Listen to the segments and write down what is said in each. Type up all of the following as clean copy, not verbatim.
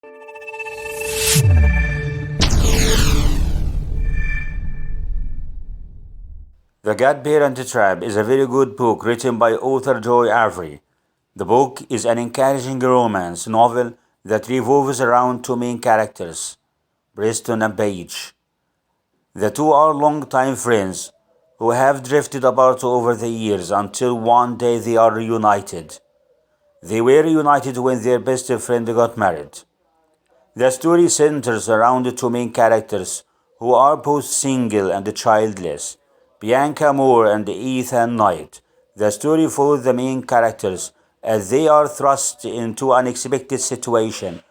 The GodParent Trap is a very good book written by author Joy Avery. The book is an encouraging romance novel that revolves around two main characters, Preston and Paige. The two are longtime friends who have drifted apart over the years until one day they are reunited. They were reunited when their best friend got married. The story centers around the two main characters who are both single and childless, Bianca Moore and Ethan Knight. The story follows the main characters as they are thrust into an unexpected situation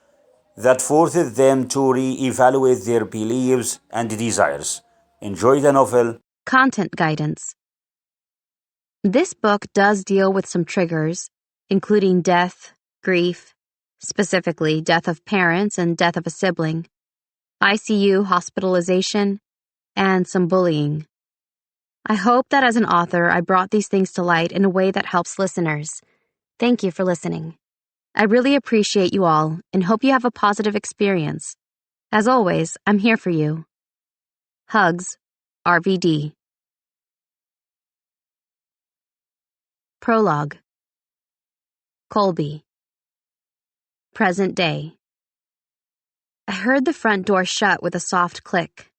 that forces them to re-evaluate their beliefs and desires. Enjoy the novel. Content guidance. This book does deal with some triggers, including death, grief, specifically death of parents and death of a sibling, ICU hospitalization, and some bullying. I hope that as an author, I brought these things to light in a way that helps listeners. Thank you for listening. I really appreciate you all and hope you have a positive experience. As always, I'm here for you. Hugs, RVD. Prologue. Colby. Present day. I heard the front door shut with a soft click.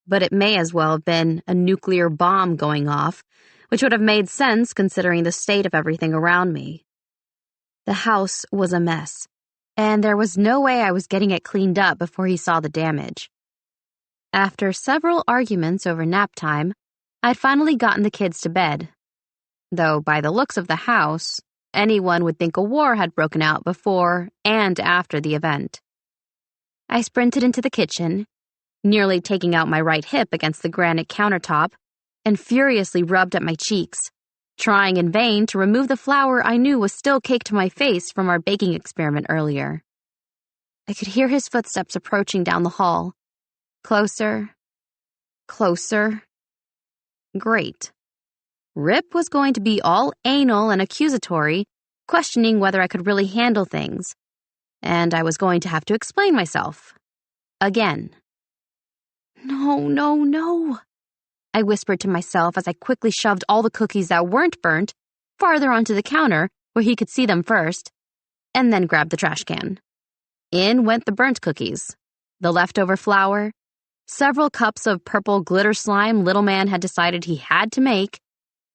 But it may as well have been a nuclear bomb going off, which would have made sense considering the state of everything around me. The house was a mess, and there was no way I was getting it cleaned up before he saw the damage. After several arguments over nap time, I'd finally gotten the kids to bed. Though by the looks of the house, anyone would think a war had broken out before and after the event. I sprinted into the kitchen, nearly taking out my right hip against the granite countertop, and furiously rubbed at my cheeks, trying in vain to remove the flour I knew was still caked to my face from our baking experiment earlier. I could hear his footsteps approaching down the hall. Closer. Closer. Great. Rip was going to be all anal and accusatory, questioning whether I could really handle things, and I was going to have to explain myself. Again. No, no, no, I whispered to myself as I quickly shoved all the cookies that weren't burnt farther onto the counter where he could see them first, and then grabbed the trash can. In went the burnt cookies, the leftover flour, several cups of purple glitter slime Little Man had decided he had to make,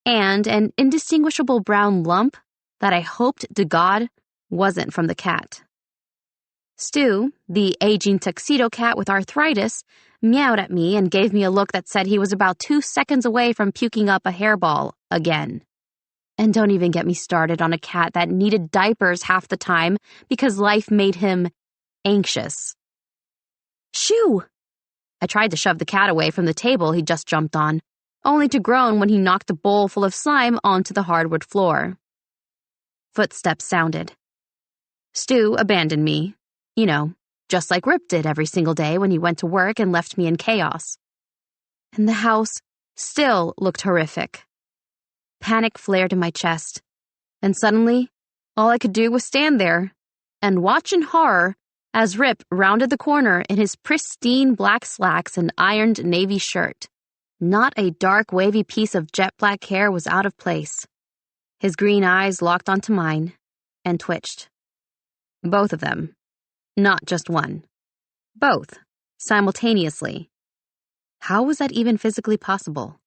and an indistinguishable brown lump that I hoped to God wasn't from the cat. Stu, the aging tuxedo cat with arthritis, meowed at me and gave me a look that said he was about 2 seconds away from puking up a hairball again. And don't even get me started on a cat that needed diapers half the time because life made him anxious. Shoo! I tried to shove the cat away from the table he'd just jumped on, only to groan when he knocked a bowl full of slime onto the hardwood floor. Footsteps sounded. Stu abandoned me. You know, just like Rip did every single day when he went to work and left me in chaos. And the house still looked horrific. Panic flared in my chest, and suddenly, all I could do was stand there and watch in horror as Rip rounded the corner in his pristine black slacks and ironed navy shirt. Not a dark, wavy piece of jet black hair was out of place. His green eyes locked onto mine and twitched. Both of them. Not just one. Both, simultaneously. How was that even physically possible?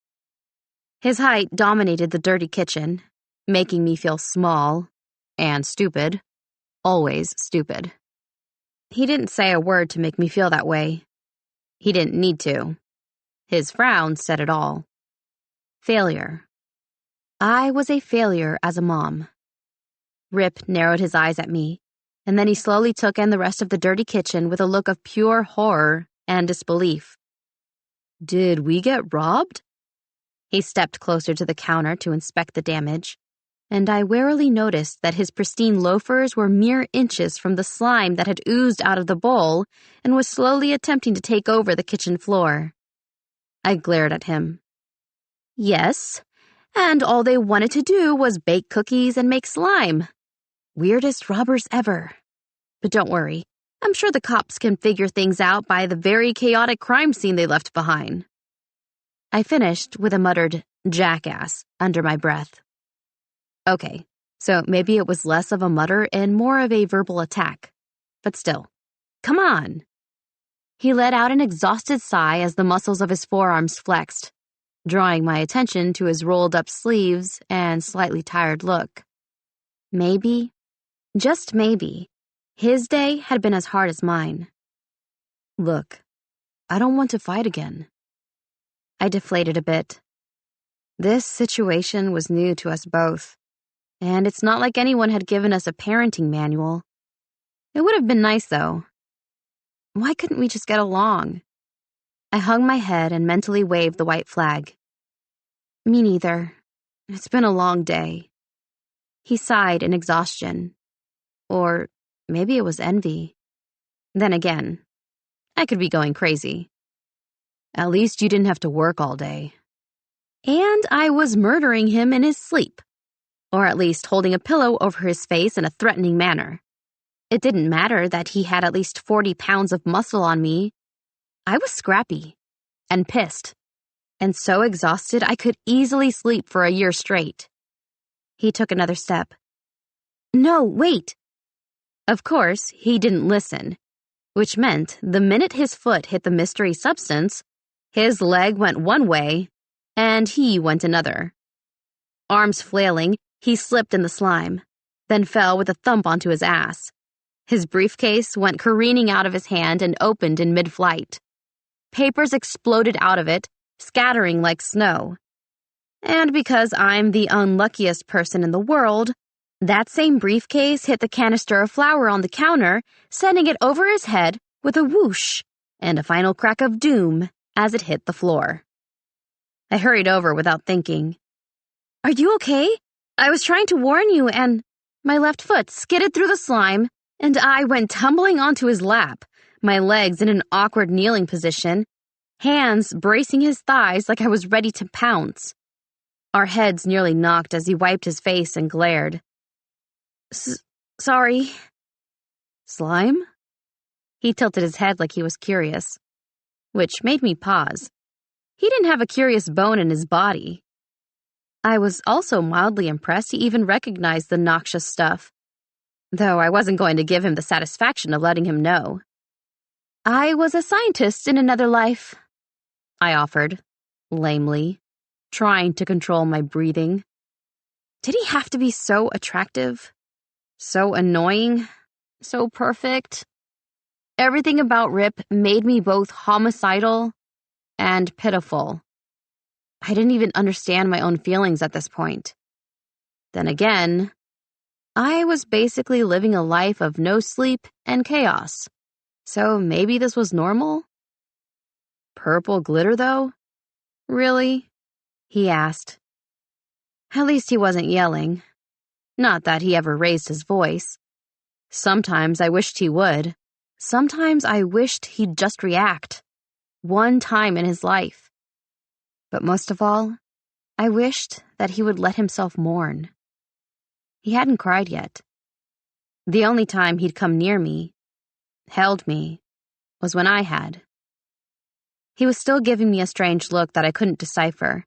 His height dominated the dirty kitchen, making me feel small and stupid. Always stupid. He didn't say a word to make me feel that way. He didn't need to. His frown said it all. Failure. I was a failure as a mom. Rip narrowed his eyes at me, and then he slowly took in the rest of the dirty kitchen with a look of pure horror and disbelief. Did we get robbed? He stepped closer to the counter to inspect the damage, and I warily noticed that his pristine loafers were mere inches from the slime that had oozed out of the bowl and was slowly attempting to take over the kitchen floor. I glared at him. Yes, and all they wanted to do was bake cookies and make slime. Weirdest robbers ever. But don't worry, I'm sure the cops can figure things out by the very chaotic crime scene they left behind. I finished with a muttered jackass under my breath. Okay, so maybe it was less of a mutter and more of a verbal attack. But still, come on. He let out an exhausted sigh as the muscles of his forearms flexed, drawing my attention to his rolled-up sleeves and slightly tired look. Maybe, just maybe, his day had been as hard as mine. Look, I don't want to fight again. I deflated a bit. This situation was new to us both, and it's not like anyone had given us a parenting manual. It would have been nice, though. Why couldn't we just get along? I hung my head and mentally waved the white flag. Me neither. It's been a long day. He sighed in exhaustion. Or maybe it was envy. Then again, I could be going crazy. At least you didn't have to work all day. And I was murdering him in his sleep. Or at least holding a pillow over his face in a threatening manner. It didn't matter that he had at least 40 pounds of muscle on me. I was scrappy and pissed and so exhausted I could easily sleep for a year straight. He took another step. No, wait. Of course, he didn't listen, which meant the minute his foot hit the mystery substance, his leg went one way and he went another. Arms flailing, he slipped in the slime, then fell with a thump onto his ass. His briefcase went careening out of his hand and opened in mid-flight. Papers exploded out of it, scattering like snow. And because I'm the unluckiest person in the world, that same briefcase hit the canister of flour on the counter, sending it over his head with a whoosh and a final crack of doom as it hit the floor. I hurried over without thinking. Are you okay? I was trying to warn you and my left foot skidded through the slime and I went tumbling onto his lap, my legs in an awkward kneeling position, hands bracing his thighs like I was ready to pounce. Our heads nearly knocked as he wiped his face and glared. Sorry. Slime? He tilted his head like he was curious, which made me pause. He didn't have a curious bone in his body. I was also mildly impressed he even recognized the noxious stuff, though I wasn't going to give him the satisfaction of letting him know. I was a scientist in another life, I offered, lamely, trying to control my breathing. Did he have to be so attractive? So annoying? So perfect? Everything about Rip made me both homicidal and pitiful. I didn't even understand my own feelings at this point. Then again, I was basically living a life of no sleep and chaos. So maybe this was normal? Purple glitter, though? Really? He asked. At least he wasn't yelling. Not that he ever raised his voice. Sometimes I wished he would. Sometimes I wished he'd just react. One time in his life. But most of all, I wished that he would let himself mourn. He hadn't cried yet. The only time he'd come near me, held me, was when I had. He was still giving me a strange look that I couldn't decipher,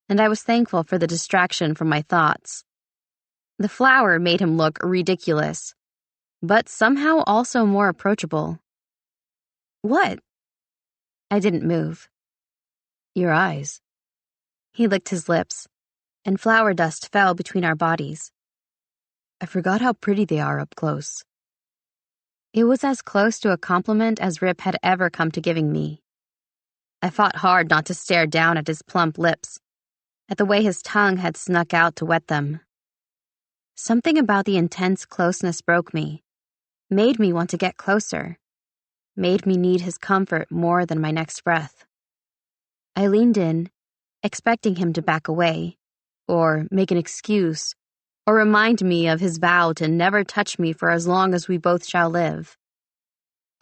and I was thankful for the distraction from my thoughts. The flower made him look ridiculous, but somehow also more approachable. What? I didn't move. Your eyes. He licked his lips, and flower dust fell between our bodies. I forgot how pretty they are up close. It was as close to a compliment as Rip had ever come to giving me. I fought hard not to stare down at his plump lips, at the way his tongue had snuck out to wet them. Something about the intense closeness broke me, made me want to get closer, made me need his comfort more than my next breath. I leaned in, expecting him to back away, or make an excuse, or remind me of his vow to never touch me for as long as we both shall live.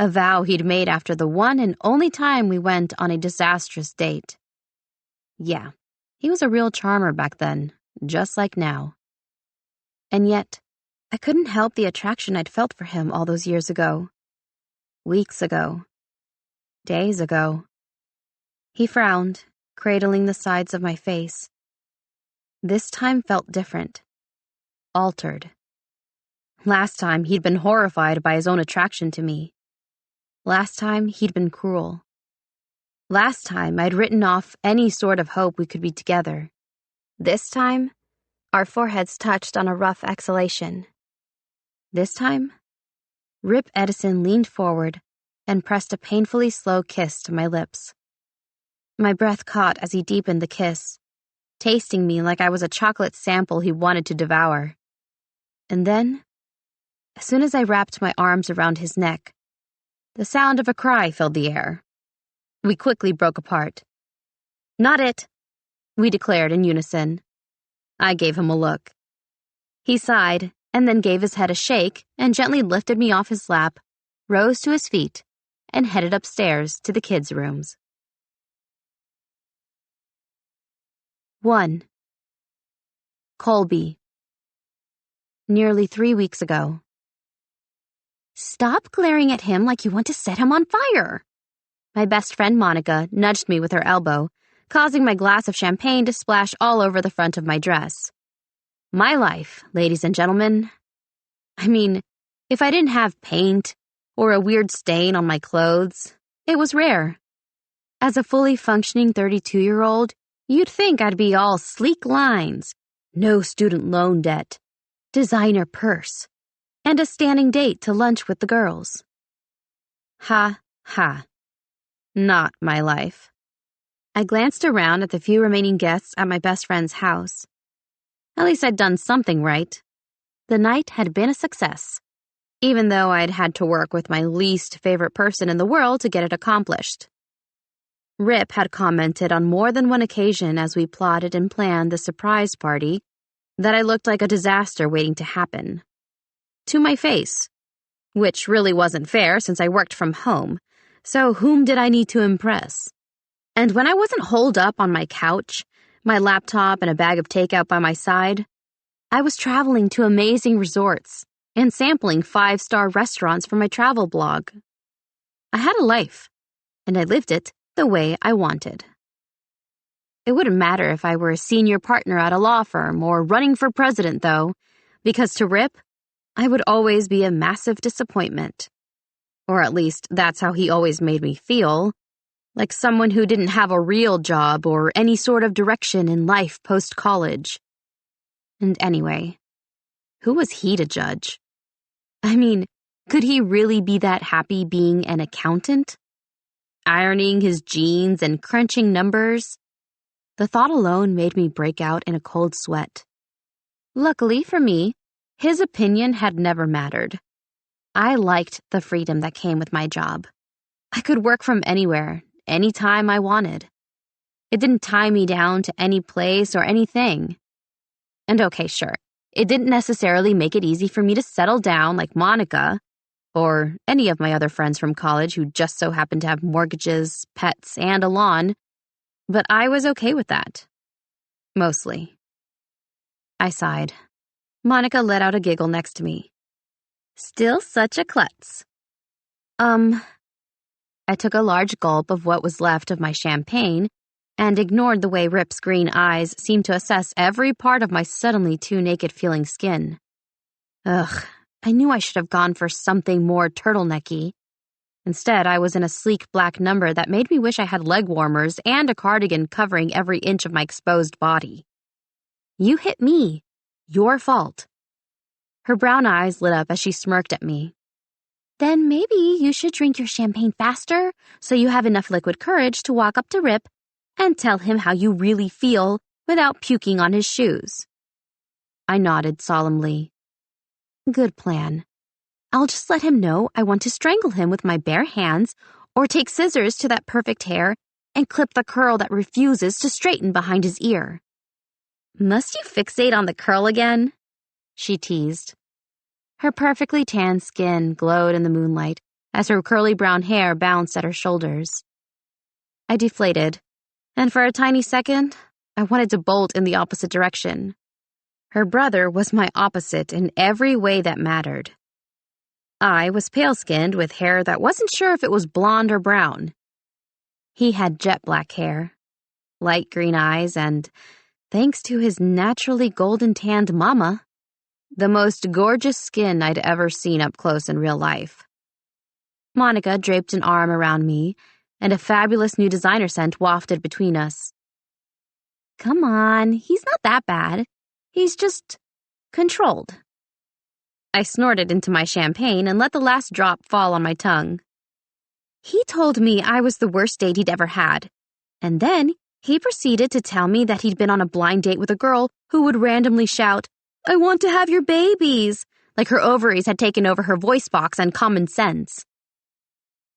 A vow he'd made after the one and only time we went on a disastrous date. Yeah, he was a real charmer back then, just like now. And yet, I couldn't help the attraction I'd felt for him all those years ago. Weeks ago. Days ago. He frowned, cradling the sides of my face. This time felt different. Altered. Last time, he'd been horrified by his own attraction to me. Last time, he'd been cruel. Last time, I'd written off any sort of hope we could be together. This time, our foreheads touched on a rough exhalation. This time, Rip Edison leaned forward and pressed a painfully slow kiss to my lips. My breath caught as he deepened the kiss, tasting me like I was a chocolate sample he wanted to devour. And then, as soon as I wrapped my arms around his neck, the sound of a cry filled the air. We quickly broke apart. "Not it," we declared in unison. I gave him a look. He sighed and then gave his head a shake and gently lifted me off his lap, rose to his feet, and headed upstairs to the kids' rooms. 1. Colby. Nearly 3 weeks ago. "Stop glaring at him like you want to set him on fire." My best friend Monica nudged me with her elbow, causing my glass of champagne to splash all over the front of my dress. My life, ladies and gentlemen. I mean, if I didn't have paint or a weird stain on my clothes, it was rare. As a fully functioning 32-year-old, you'd think I'd be all sleek lines, no student loan debt, designer purse, and a standing date to lunch with the girls. Ha, ha. Not my life. I glanced around at the few remaining guests at my best friend's house. At least I'd done something right. The night had been a success, even though I'd had to work with my least favorite person in the world to get it accomplished. Rip had commented on more than one occasion as we plotted and planned the surprise party that I looked like a disaster waiting to happen. To my face, which really wasn't fair since I worked from home, so whom did I need to impress? And when I wasn't holed up on my couch, my laptop and a bag of takeout by my side, I was traveling to amazing resorts and sampling 5-star restaurants for my travel blog. I had a life, and I lived it the way I wanted. It wouldn't matter if I were a senior partner at a law firm or running for president, though, because to Rip, I would always be a massive disappointment. Or at least that's how he always made me feel, like someone who didn't have a real job or any sort of direction in life post-college. And anyway, who was he to judge? I mean, could he really be that happy being an accountant? Ironing his jeans and crunching numbers? The thought alone made me break out in a cold sweat. Luckily for me, his opinion had never mattered. I liked the freedom that came with my job. I could work from anywhere, anytime I wanted. It didn't tie me down to any place or anything. And okay, sure, it didn't necessarily make it easy for me to settle down like Monica, or any of my other friends from college who just so happened to have mortgages, pets, and a lawn, but I was okay with that. Mostly. I sighed. Monica let out a giggle next to me. "Still such a klutz." I took a large gulp of what was left of my champagne and ignored the way Rip's green eyes seemed to assess every part of my suddenly too naked-feeling skin. Ugh, I knew I should have gone for something more turtlenecky. Instead, I was in a sleek black number that made me wish I had leg warmers and a cardigan covering every inch of my exposed body. "You hit me. Your fault." Her brown eyes lit up as she smirked at me. "Then maybe you should drink your champagne faster so you have enough liquid courage to walk up to Rip and tell him how you really feel without puking on his shoes." I nodded solemnly. Good plan. I'll just let him know I want to strangle him with my bare hands or take scissors to that perfect hair and clip the curl that refuses to straighten behind his ear. "Must you fixate on the curl again?" she teased. Her perfectly tan skin glowed in the moonlight as her curly brown hair bounced at her shoulders. I deflated, and for a tiny second, I wanted to bolt in the opposite direction. Her brother was my opposite in every way that mattered. I was pale-skinned with hair that wasn't sure if it was blonde or brown. He had jet black hair, light green eyes, and, thanks to his naturally golden-tanned mama, the most gorgeous skin I'd ever seen up close in real life. Monica draped an arm around me, and a fabulous new designer scent wafted between us. Come on, he's not that bad. He's just controlled. I snorted into my champagne and let the last drop fall on my tongue. He told me I was the worst date he'd ever had, and then he proceeded to tell me that he'd been on a blind date with a girl who would randomly shout, "I want to have your babies," like her ovaries had taken over her voice box and common sense.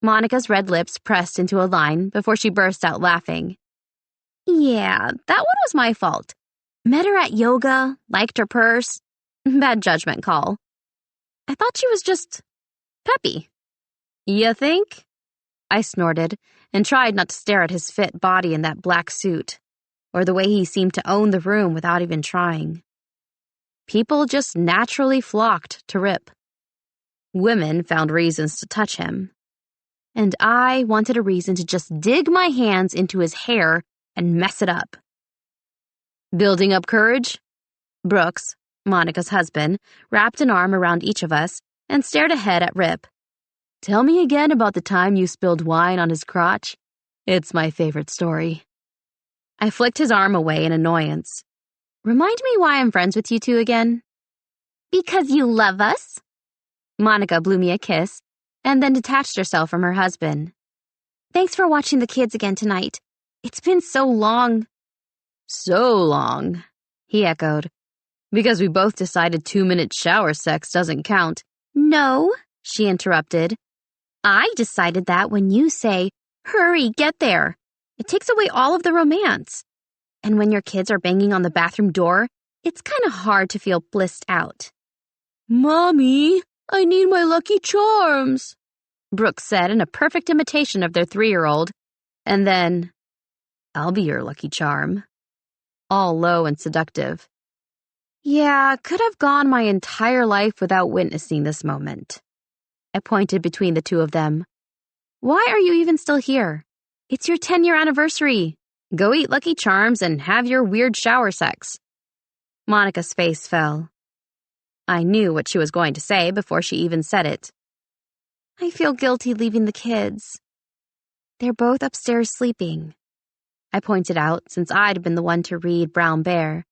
Monica's red lips pressed into a line before she burst out laughing. Yeah, that one was my fault. Met her at yoga, liked her purse. Bad judgment call. I thought she was just peppy. You think? I snorted and tried not to stare at his fit body in that black suit, or the way he seemed to own the room without even trying. People just naturally flocked to Rip. Women found reasons to touch him. And I wanted a reason to just dig my hands into his hair and mess it up. Building up courage? Brooks, Monica's husband, wrapped an arm around each of us and stared ahead at Rip. Tell me again about the time you spilled wine on his crotch. It's my favorite story. I flicked his arm away in annoyance. Remind me why I'm friends with you two again. Because you love us. Monica blew me a kiss and then detached herself from her husband. Thanks for watching the kids again tonight. It's been so long. So long, he echoed. Because we both decided 2-minute shower sex doesn't count. No, she interrupted. I decided that when you say, hurry, get there. It takes away all of the romance. And when your kids are banging on the bathroom door, it's kind of hard to feel blissed out. Mommy, I need my Lucky Charms, Brooks said in a perfect imitation of their 3-year-old. And then, I'll be your lucky charm. All low and seductive. Yeah, could have gone my entire life without witnessing this moment. I pointed between the two of them. Why are you even still here? It's your 10-year anniversary. Go eat Lucky Charms and have your weird shower sex. Monica's face fell. I knew what she was going to say before she even said it. I feel guilty leaving the kids. They're both upstairs sleeping. I pointed out since I'd been the one to read Brown Bear,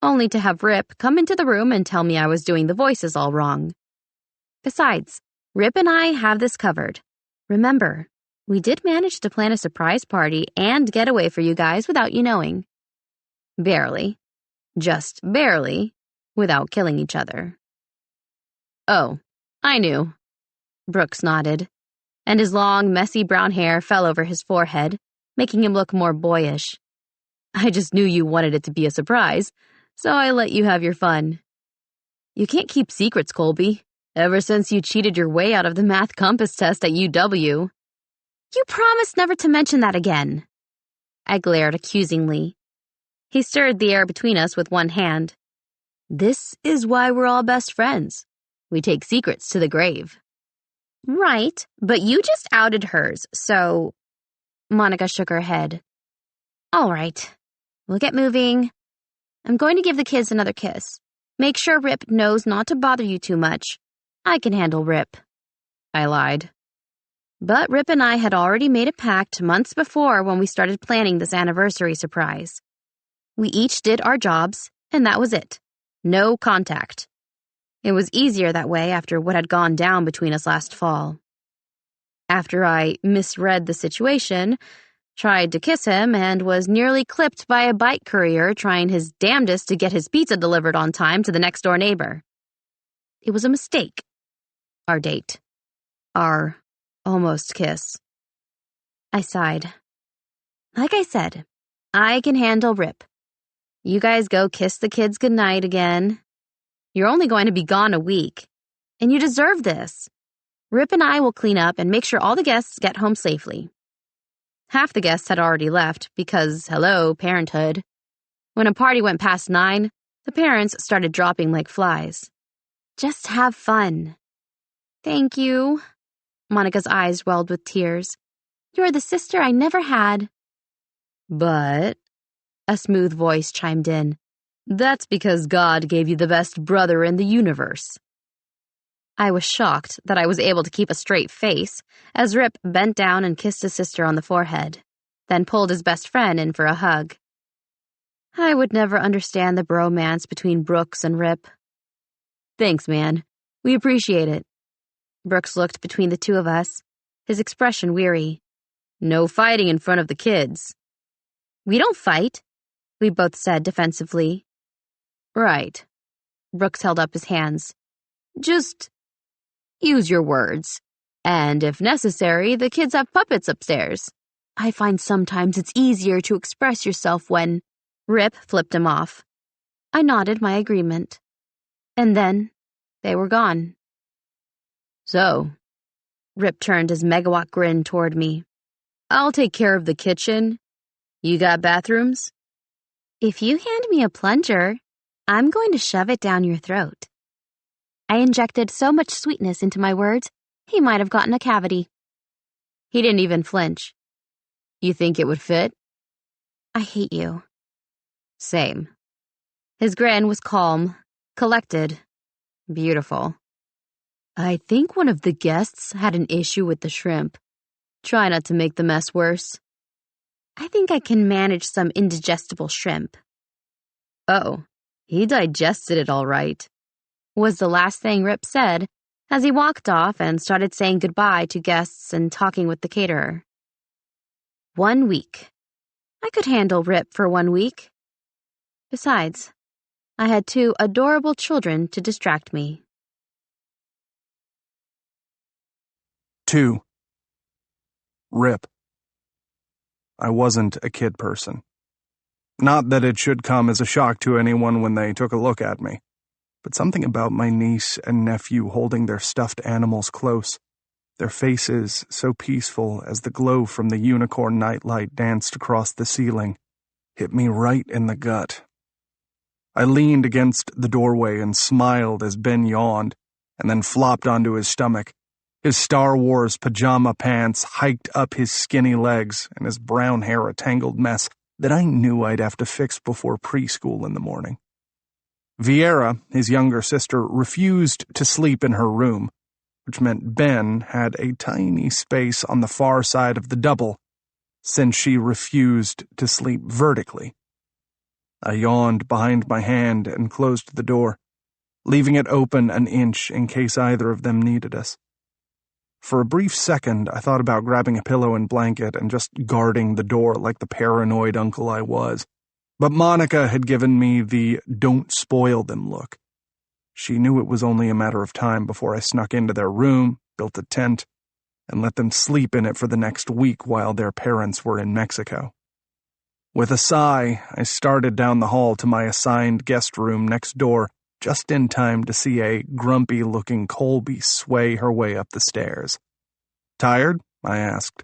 only to have Rip come into the room and tell me I was doing the voices all wrong. Besides, Rip and I have this covered. Remember, we did manage to plan a surprise party and getaway for you guys without you knowing. Barely. Just barely, without killing each other. Oh, I knew. Brooks nodded, and his long, messy brown hair fell over his forehead, making him look more boyish. I just knew you wanted it to be a surprise, so I let you have your fun. You can't keep secrets, Colby, ever since you cheated your way out of the math compass test at UW. You promised never to mention that again. I glared accusingly. He stirred the air between us with one hand. This is why we're all best friends. We take secrets to the grave. Right, but you just outed hers, so... Monica shook her head. All right, we'll get moving. I'm going to give the kids another kiss. Make sure Rip knows not to bother you too much. I can handle Rip. I lied. But Rip and I had already made a pact months before when we started planning this anniversary surprise. We each did our jobs, and that was it. No contact. It was easier that way after what had gone down between us last fall. After I misread the situation, tried to kiss him, and was nearly clipped by a bike courier trying his damnedest to get his pizza delivered on time to the next-door neighbor. It was a mistake. Our date. Our almost kiss. I sighed. Like I said, I can handle Rip. You guys go kiss the kids goodnight again. You're only going to be gone a week, and you deserve this. Rip and I will clean up and make sure all the guests get home safely. Half the guests had already left because, hello, parenthood. When a party went past 9, the parents started dropping like flies. Just have fun. Thank you. Monica's eyes welled with tears. You're the sister I never had. But, a smooth voice chimed in, that's because God gave you the best brother in the universe. I was shocked that I was able to keep a straight face as Rip bent down and kissed his sister on the forehead, then pulled his best friend in for a hug. I would never understand the bromance between Brooks and Rip. Thanks, man. We appreciate it. Brooks looked between the two of us, his expression weary. No fighting in front of the kids. We don't fight, we both said defensively. Right. Brooks held up his hands. Just use your words. And if necessary, the kids have puppets upstairs. I find sometimes it's easier to express yourself when... Rip flipped him off. I nodded my agreement. And then, they were gone. So, Rip turned his megawatt grin toward me. I'll take care of the kitchen. You got bathrooms? If you hand me a plunger, I'm going to shove it down your throat. I injected so much sweetness into my words, he might have gotten a cavity. He didn't even flinch. You think it would fit? I hate you. Same. His grin was calm, collected, beautiful. I think one of the guests had an issue with the shrimp. Try not to make the mess worse. I think I can manage some indigestible shrimp. Oh, he digested it all right, was the last thing Rip said as he walked off and started saying goodbye to guests and talking with the caterer. 1 week. I could handle Rip for 1 week. Besides, I had 2 adorable children to distract me. 2. Rip. I wasn't a kid person. Not that it should come as a shock to anyone when they took a look at me, but something about my niece and nephew holding their stuffed animals close, their faces so peaceful as the glow from the unicorn nightlight danced across the ceiling, hit me right in the gut. I leaned against the doorway and smiled as Ben yawned, and then flopped onto his stomach. His Star Wars pajama pants hiked up his skinny legs and his brown hair a tangled mess that I knew I'd have to fix before preschool in the morning. Vieira, his younger sister, refused to sleep in her room, which meant Ben had a tiny space on the far side of the double, since she refused to sleep vertically. I yawned behind my hand and closed the door, leaving it open an inch in case either of them needed us. For a brief second, I thought about grabbing a pillow and blanket and just guarding the door like the paranoid uncle I was. But Monica had given me the don't spoil them look. She knew it was only a matter of time before I snuck into their room, built a tent, and let them sleep in it for the next week while their parents were in Mexico. With a sigh, I started down the hall to my assigned guest room next door, just in time to see a grumpy-looking Colby sway her way up the stairs. Tired? I asked.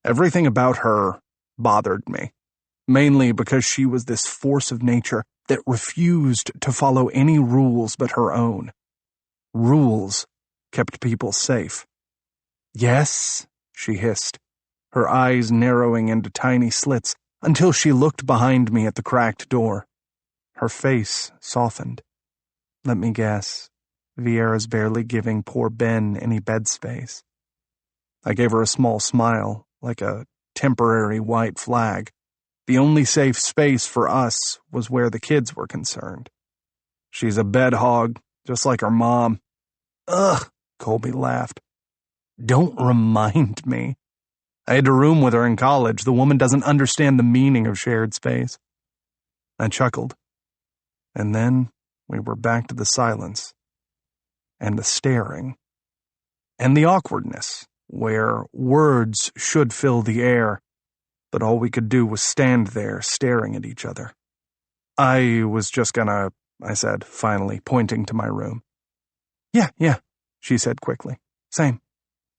Everything about her bothered me, mainly because she was this force of nature that refused to follow any rules but her own. Rules kept people safe. Yes, she hissed, her eyes narrowing into tiny slits until she looked behind me at the cracked door. Her face softened. Let me guess, Vieira's barely giving poor Ben any bed space. I gave her a small smile, like a temporary white flag. The only safe space for us was where the kids were concerned. She's a bed hog, just like her mom. Ugh, Colby laughed. Don't remind me. I had to room with her in college. The woman doesn't understand the meaning of shared space. I chuckled. And then we were back to the silence, and the staring, and the awkwardness, where words should fill the air, but all we could do was stand there staring at each other. I was just gonna, I said, finally, pointing to my room. Yeah, she said quickly. Same.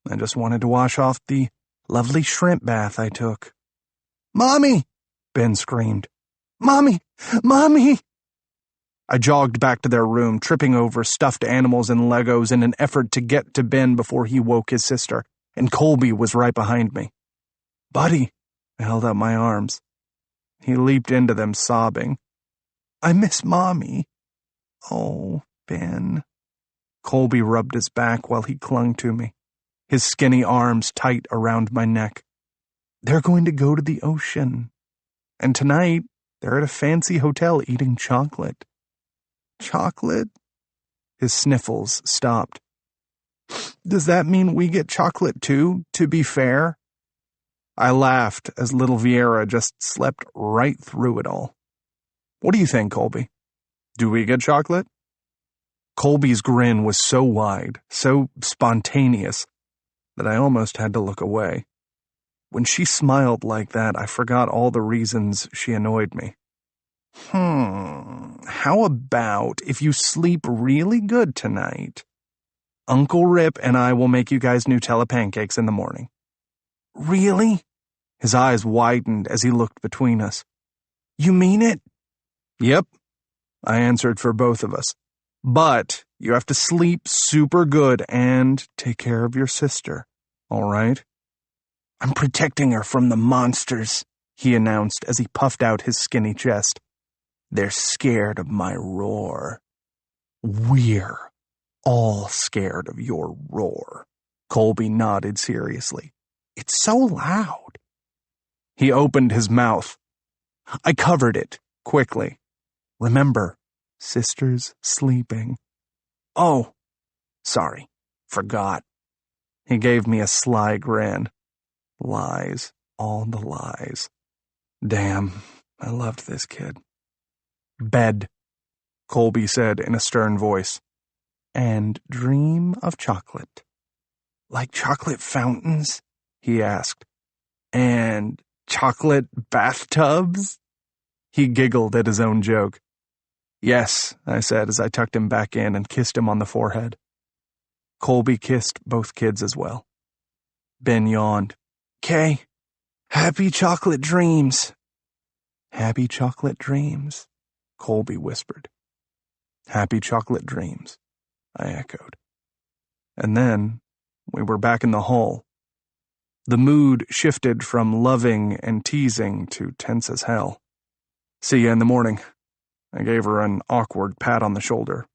I just wanted to wash off the lovely shrimp bath I took. Mommy! Ben screamed. Mommy! Mommy! I jogged back to their room, tripping over stuffed animals and Legos in an effort to get to Ben before he woke his sister, and Colby was right behind me. "Buddy," I held out my arms. He leaped into them, sobbing. "I miss Mommy." "Oh, Ben." Colby rubbed his back while he clung to me, his skinny arms tight around my neck. "They're going to go to the ocean. And tonight, they're at a fancy hotel eating chocolate." "Chocolate?" His sniffles stopped. "Does that mean we get chocolate too, to be fair?" I laughed as little Vieira just slept right through it all. "What do you think, Colby? Do we get chocolate?" Colby's grin was so wide, so spontaneous, that I almost had to look away. When she smiled like that, I forgot all the reasons she annoyed me. How about if you sleep really good tonight? Uncle Rip and I will make you guys Nutella pancakes in the morning." "Really?" His eyes widened as he looked between us. "You mean it?" "Yep," I answered for both of us. "But you have to sleep super good and take care of your sister, all right?" "I'm protecting her from the monsters," he announced as he puffed out his skinny chest. "They're scared of my roar." "We're all scared of your roar," Colby nodded seriously. "It's so loud." He opened his mouth. I covered it quickly. "Remember, sister's sleeping." "Oh, sorry, forgot." He gave me a sly grin. Lies, all the lies. Damn, I loved this kid. "Bed," Colby said in a stern voice. "And dream of chocolate." "Like chocolate fountains?" he asked. "And chocolate bathtubs?" He giggled at his own joke. "Yes," I said as I tucked him back in and kissed him on the forehead. Colby kissed both kids as well. Ben yawned. "'Kay, happy chocolate dreams." "Happy chocolate dreams," Colby whispered. "Happy chocolate dreams," I echoed. And then we were back in the hall. The mood shifted from loving and teasing to tense as hell. "See ya in the morning." I gave her an awkward pat on the shoulder.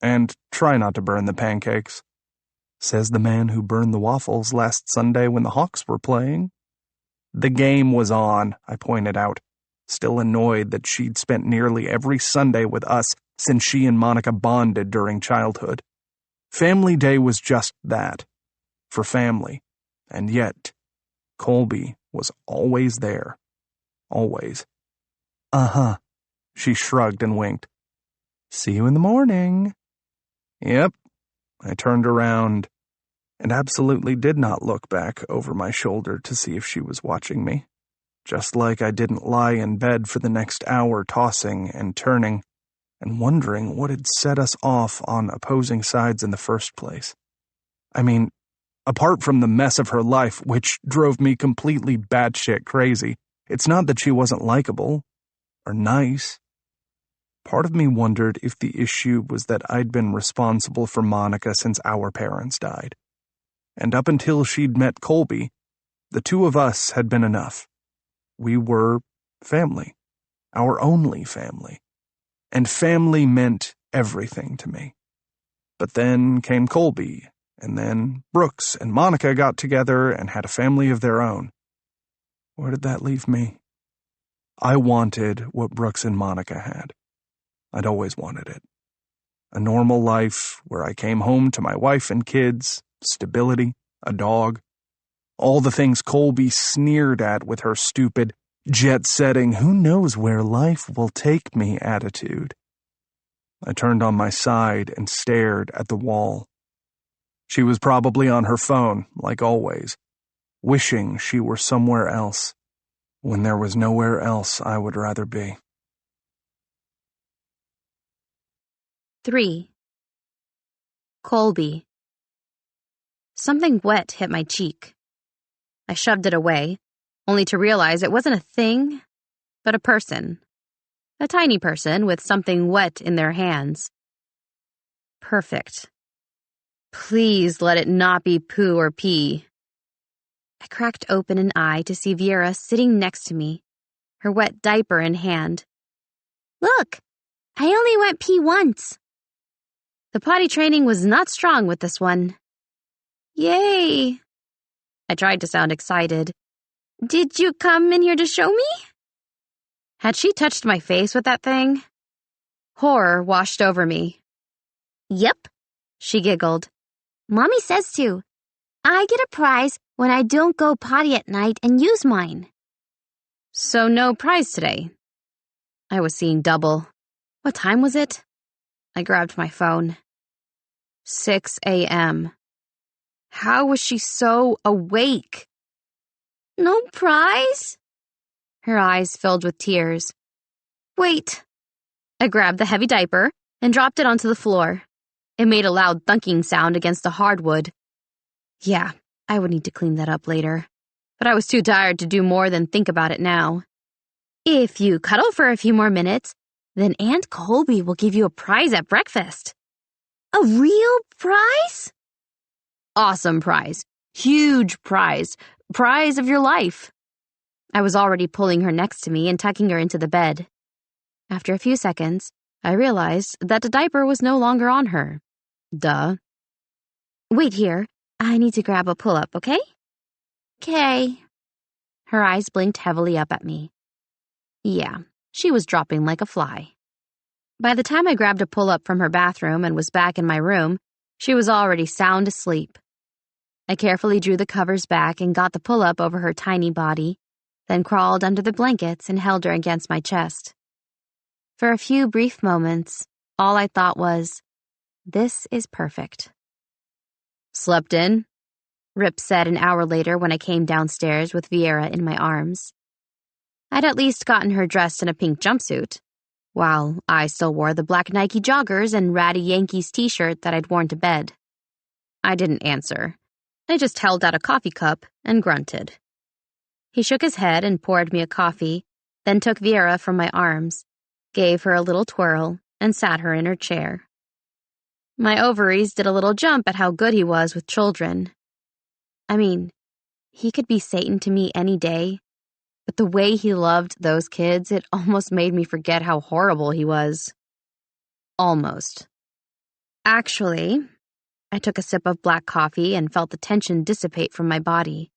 "And try not to burn the pancakes," says the man who burned the waffles last Sunday when the Hawks were playing. "The game was on," I pointed out, still annoyed that she'd spent nearly every Sunday with us since she and Monica bonded during childhood. Family Day was just that, for family, and yet Colby was always there. Always. "Uh-huh," she shrugged and winked. "See you in the morning." Yep. I turned around and absolutely did not look back over my shoulder to see if she was watching me, just like I didn't lie in bed for the next hour tossing and turning and wondering what had set us off on opposing sides in the first place. I mean, apart from the mess of her life, which drove me completely batshit crazy, it's not that she wasn't likable or nice. Part of me wondered if the issue was that I'd been responsible for Monica since our parents died. And up until she'd met Colby, the two of us had been enough. We were family, our only family. And family meant everything to me. But then came Colby, and then Brooks and Monica got together and had a family of their own. Where did that leave me? I wanted what Brooks and Monica had. I'd always wanted it. A normal life where I came home to my wife and kids, stability, a dog, all the things Colby sneered at with her stupid, jet-setting, who knows where life will take me attitude. I turned on my side and stared at the wall. She was probably on her phone, like always, wishing she were somewhere else, when there was nowhere else I would rather be. 3. Colby. Something wet hit my cheek. I shoved it away, only to realize it wasn't a thing, but a person. a tiny person with something wet in their hands. Perfect. Please let it not be poo or pee. I cracked open an eye to see Vera sitting next to me, her wet diaper in hand. Look, I only went pee once. The potty training was not strong with this one. Yay! I tried to sound excited. Did you come in here to show me? Had she touched my face with that thing? Horror washed over me. Yep, she giggled. Mommy says to. I get a prize when I don't go potty at night and use mine. So no prize today. I was seeing double. What time was it? I grabbed my phone. 6 a.m. How was she so awake? No prize? Her eyes filled with tears. Wait. I grabbed the heavy diaper and dropped it onto the floor. It made a loud thunking sound against the hardwood. Yeah, I would need to clean that up later. But I was too tired to do more than think about it now. If you cuddle for a few more minutes, then Aunt Colby will give you a prize at breakfast. A real prize? Awesome prize. Huge prize. Prize of your life. I was already pulling her next to me and tucking her into the bed. After a few seconds, I realized that the diaper was no longer on her. Duh. Wait here. I need to grab a pull-up, okay? 'Kay. Her eyes blinked heavily up at me. Yeah, she was dropping like a fly. By the time I grabbed a pull-up from her bathroom and was back in my room, she was already sound asleep. I carefully drew the covers back and got the pull-up over her tiny body, then crawled under the blankets and held her against my chest. For a few brief moments, all I thought was, this is perfect. Slept in? Rip said an hour later when I came downstairs with Viera in my arms. I'd at least gotten her dressed in a pink jumpsuit, while I still wore the black Nike joggers and ratty Yankees t-shirt that I'd worn to bed. I didn't answer. I just held out a coffee cup and grunted. He shook his head and poured me a coffee, then took Viera from my arms, gave her a little twirl, and sat her in her chair. My ovaries did a little jump at how good he was with children. I mean, he could be Satan to me any day, but the way he loved those kids, it almost made me forget how horrible he was. Almost. Actually, I took a sip of black coffee and felt the tension dissipate from my body.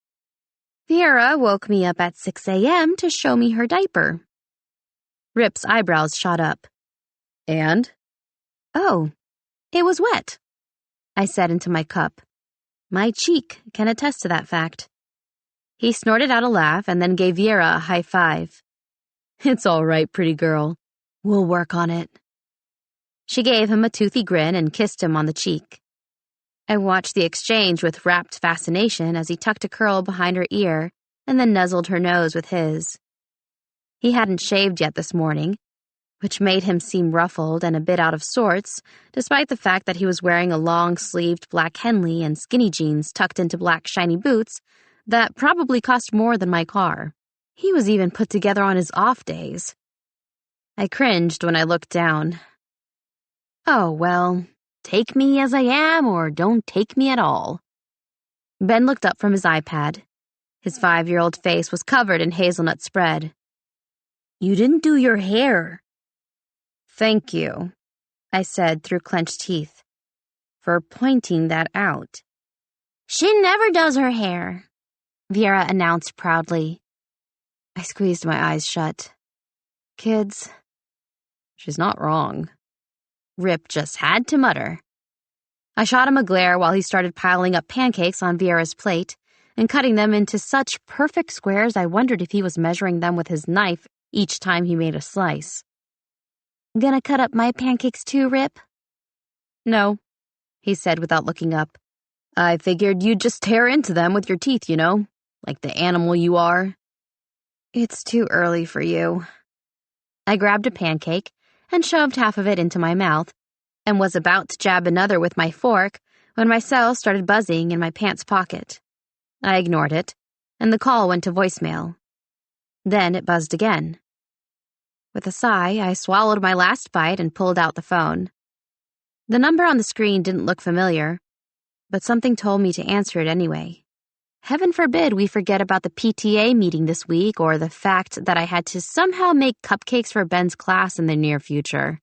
Viera woke me up at 6 a.m. to show me her diaper. Rip's eyebrows shot up. And? Oh, it was wet, I said into my cup. My cheek can attest to that fact. He snorted out a laugh and then gave Viera a high five. It's all right, pretty girl. We'll work on it. She gave him a toothy grin and kissed him on the cheek. I watched the exchange with rapt fascination as he tucked a curl behind her ear and then nuzzled her nose with his. He hadn't shaved yet this morning, which made him seem ruffled and a bit out of sorts, despite the fact that he was wearing a long-sleeved black Henley and skinny jeans tucked into black shiny boots that probably cost more than my car. He was even put together on his off days. I cringed when I looked down. Oh, well, take me as I am or don't take me at all. Ben looked up from his iPad. His 5-year-old face was covered in hazelnut spread. You didn't do your hair. Thank you, I said through clenched teeth, for pointing that out. She never does her hair, Viera announced proudly. I squeezed my eyes shut. Kids, she's not wrong. Rip just had to mutter. I shot him a glare while he started piling up pancakes on Viera's plate and cutting them into such perfect squares I wondered if he was measuring them with his knife each time he made a slice. Gonna cut up my pancakes too, Rip? No, he said without looking up. I figured you'd just tear into them with your teeth, you know, like the animal you are. It's too early for you. I grabbed a pancake and shoved half of it into my mouth and was about to jab another with my fork when my cell started buzzing in my pants pocket. I ignored it, and the call went to voicemail. Then it buzzed again. With a sigh, I swallowed my last bite and pulled out the phone. The number on the screen didn't look familiar, but something told me to answer it anyway. Heaven forbid we forget about the PTA meeting this week or the fact that I had to somehow make cupcakes for Ben's class in the near future.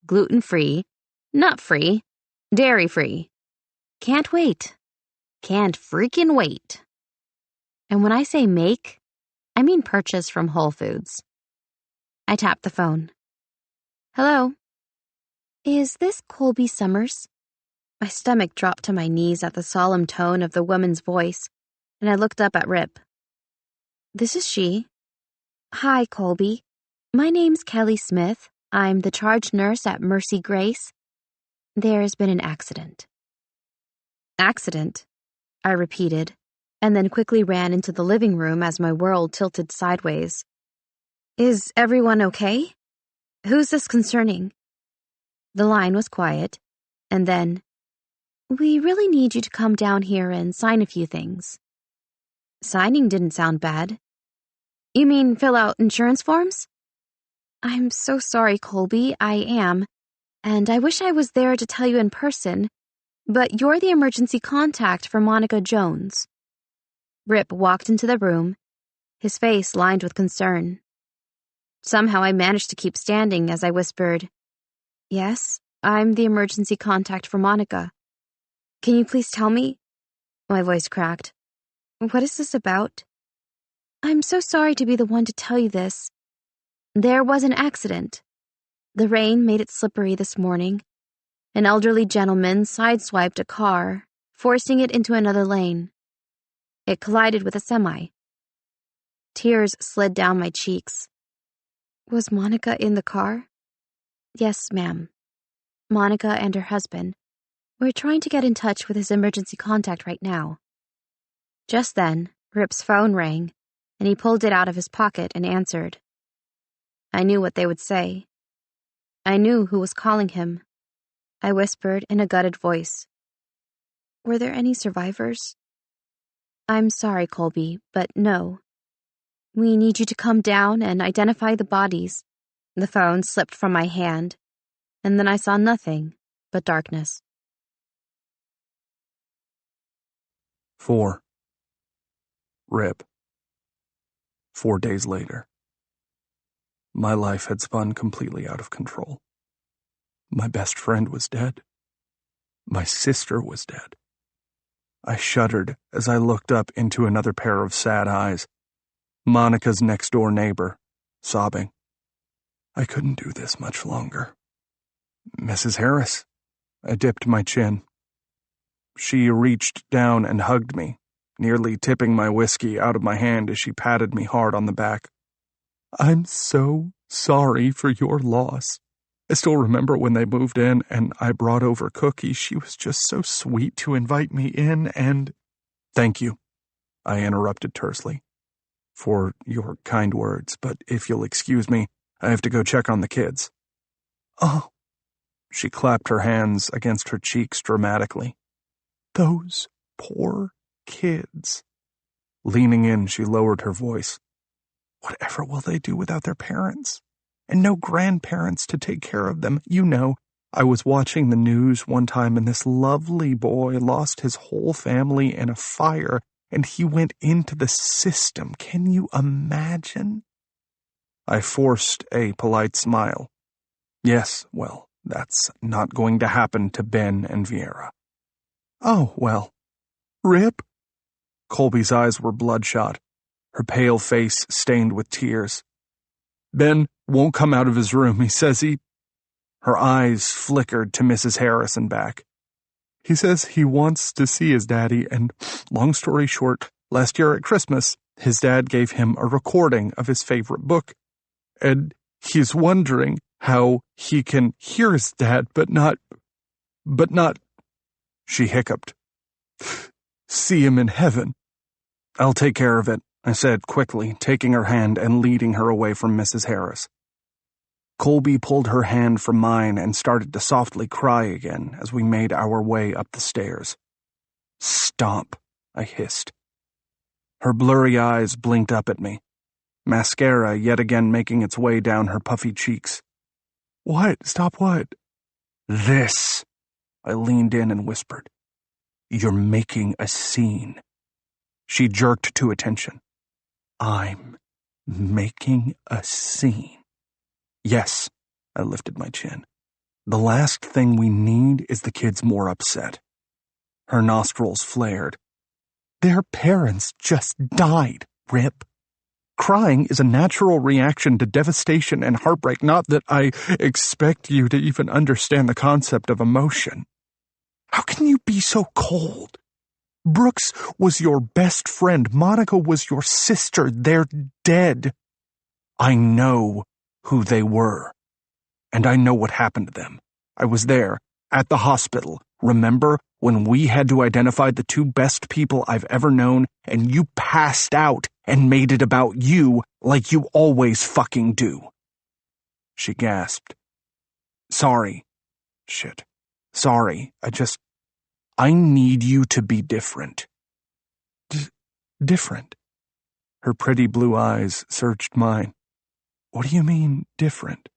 Gluten-free, nut-free, dairy-free. Can't wait. Can't freaking wait. And when I say make, I mean purchase from Whole Foods. I tapped the phone. Hello? Is this Colby Summers? My stomach dropped to my knees at the solemn tone of the woman's voice, and I looked up at Rip. This is she. Hi, Colby. My name's Kelly Smith. I'm the charge nurse at Mercy Grace. There's been an accident. Accident? I repeated, and then quickly ran into the living room as my world tilted sideways. Is everyone okay? Who's this concerning? The line was quiet, and then, we really need you to come down here and sign a few things. Signing didn't sound bad. You mean fill out insurance forms? I'm so sorry, Colby, I am, and I wish I was there to tell you in person, but you're the emergency contact for Monica Jones. Rip walked into the room, his face lined with concern. Somehow I managed to keep standing as I whispered, Yes, I'm the emergency contact for Monica. Can you please tell me? My voice cracked. What is this about? I'm so sorry to be the one to tell you this. There was an accident. The rain made it slippery this morning. An elderly gentleman sideswiped a car, forcing it into another lane. It collided with a semi. Tears slid down my cheeks. Was Monica in the car? Yes, ma'am. Monica and her husband. We're trying to get in touch with his emergency contact right now. Just then, Rip's phone rang, and he pulled it out of his pocket and answered. I knew what they would say. I knew who was calling him. I whispered in a gutted voice. Were there any survivors? I'm sorry, Colby, but no. We need you to come down and identify the bodies. The phone slipped from my hand, and then I saw nothing but darkness. 4. Rip. 4 days later. My life had spun completely out of control. My best friend was dead. My sister was dead. I shuddered as I looked up into another pair of sad eyes. Monica's next-door neighbor, sobbing. I couldn't do this much longer. Mrs. Harris. I dipped my chin. She reached down and hugged me, nearly tipping my whiskey out of my hand as she patted me hard on the back. I'm so sorry for your loss. I still remember when they moved in and I brought over cookies. She was just so sweet to invite me in and... Thank you, I interrupted tersely, for your kind words, but if you'll excuse me, I have to go check on the kids. Oh, she clapped her hands against her cheeks dramatically. Those poor kids. Leaning in, she lowered her voice. Whatever will they do without their parents? And no grandparents to take care of them. You know, I was watching the news one time and this lovely boy lost his whole family in a fire and he went into the system. Can you imagine? I forced a polite smile. Yes, well, that's not going to happen to Ben and Vieira. Oh, well. Rip? Colby's eyes were bloodshot, her pale face stained with tears. Ben won't come out of his room. He says he... Her eyes flickered to Mrs. Harris and back. He says he wants to see his daddy, and long story short, last year at Christmas, his dad gave him a recording of his favorite book, and he's wondering how he can hear his dad, but not... She hiccuped. See him in heaven. I'll take care of it, I said quickly, taking her hand and leading her away from Mrs. Harris. Colby pulled her hand from mine and started to softly cry again as we made our way up the stairs. Stomp, I hissed. Her blurry eyes blinked up at me. mascara yet again making its way down her puffy cheeks. What? Stop what? This. I leaned in and whispered. You're making a scene. She jerked to attention. I'm making a scene. Yes, I lifted my chin. The last thing we need is the kids more upset. Her nostrils flared. Their parents just died, Rip. Crying is a natural reaction to devastation and heartbreak, not that I expect you to even understand the concept of emotion. How can you be so cold? Brooks was your best friend. Monica was your sister. They're dead. I know who they were. And I know what happened to them. I was there, at the hospital. Remember when we had to identify the two best people I've ever known, and you passed out and made it about you like you always fucking do? She gasped. Sorry. Shit. Sorry. I need you to be different. Different? Her pretty blue eyes searched mine. What do you mean, different?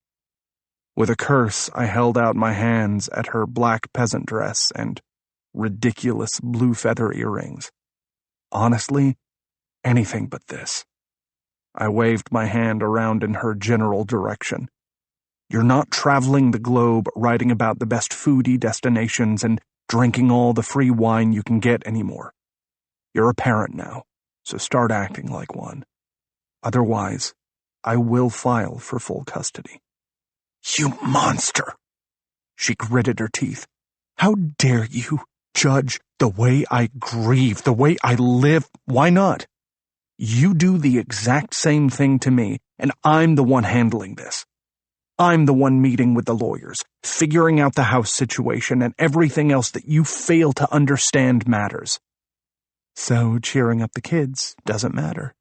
With a curse, I held out my hands at her black peasant dress and ridiculous blue feather earrings. Honestly, anything but this. I waved my hand around in her general direction. You're not traveling the globe writing about the best foodie destinations and drinking all the free wine you can get anymore. You're a parent now, so start acting like one. Otherwise, I will file for full custody. You monster! She gritted her teeth. How dare you judge the way I grieve, the way I live? Why not? You do the exact same thing to me, and I'm the one handling this. I'm the one meeting with the lawyers, figuring out the house situation, and everything else that you fail to understand matters. So cheering up the kids doesn't matter.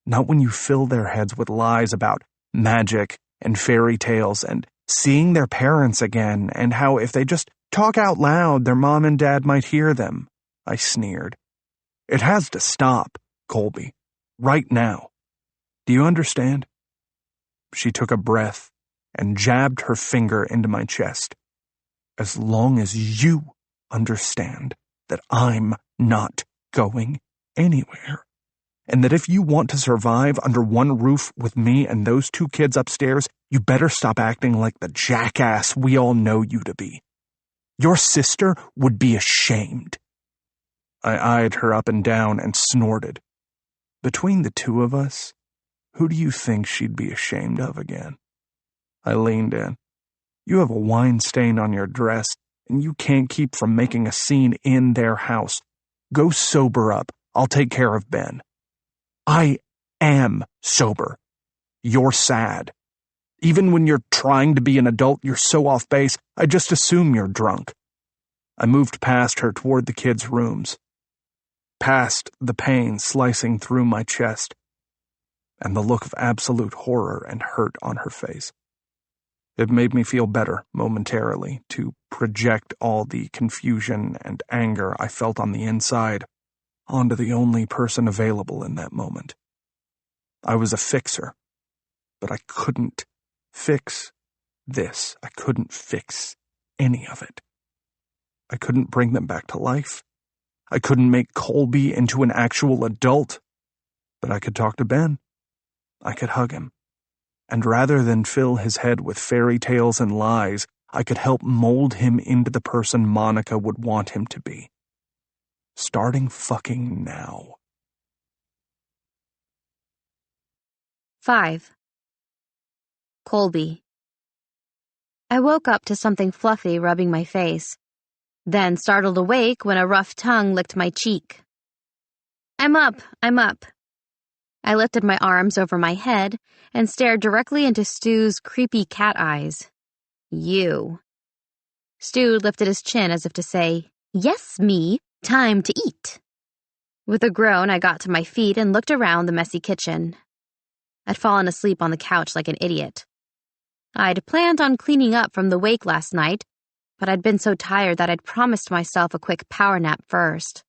Not when you fill their heads with lies about magic and fairy tales and seeing their parents again and how if they just talk out loud, their mom and dad might hear them. I sneered. It has to stop, Colby. Right now. Do you understand? She took a breath and jabbed her finger into my chest. As long as you understand that I'm not going anywhere, and that if you want to survive under one roof with me and those two kids upstairs, you better stop acting like the jackass we all know you to be. Your sister would be ashamed. I eyed her up and down and snorted. Between the two of us, who do you think she'd be ashamed of again? I leaned in. You have a wine stain on your dress, and you can't keep from making a scene in their house. Go sober up. I'll take care of Ben. I am sober. You're sad. Even when you're trying to be an adult, you're so off base, I just assume you're drunk. I moved past her toward the kids' rooms, past the pain slicing through my chest, and the look of absolute horror and hurt on her face. It made me feel better momentarily to project all the confusion and anger I felt on the inside onto the only person available in that moment. I was a fixer, but I couldn't fix this. I couldn't fix any of it. I couldn't bring them back to life. I couldn't make Colby into an actual adult, but I could talk to Ben. I could hug him. And rather than fill his head with fairy tales and lies, I could help mold him into the person Monica would want him to be. Starting fucking now. 5. Colby. I woke up to something fluffy rubbing my face, then startled awake when a rough tongue licked my cheek. I'm up. I lifted my arms over my head and stared directly into Stu's creepy cat eyes. You. Stu lifted his chin as if to say, "Yes, me, time to eat." With a groan, I got to my feet and looked around the messy kitchen. I'd fallen asleep on the couch like an idiot. I'd planned on cleaning up from the wake last night, but I'd been so tired that I'd promised myself a quick power nap first.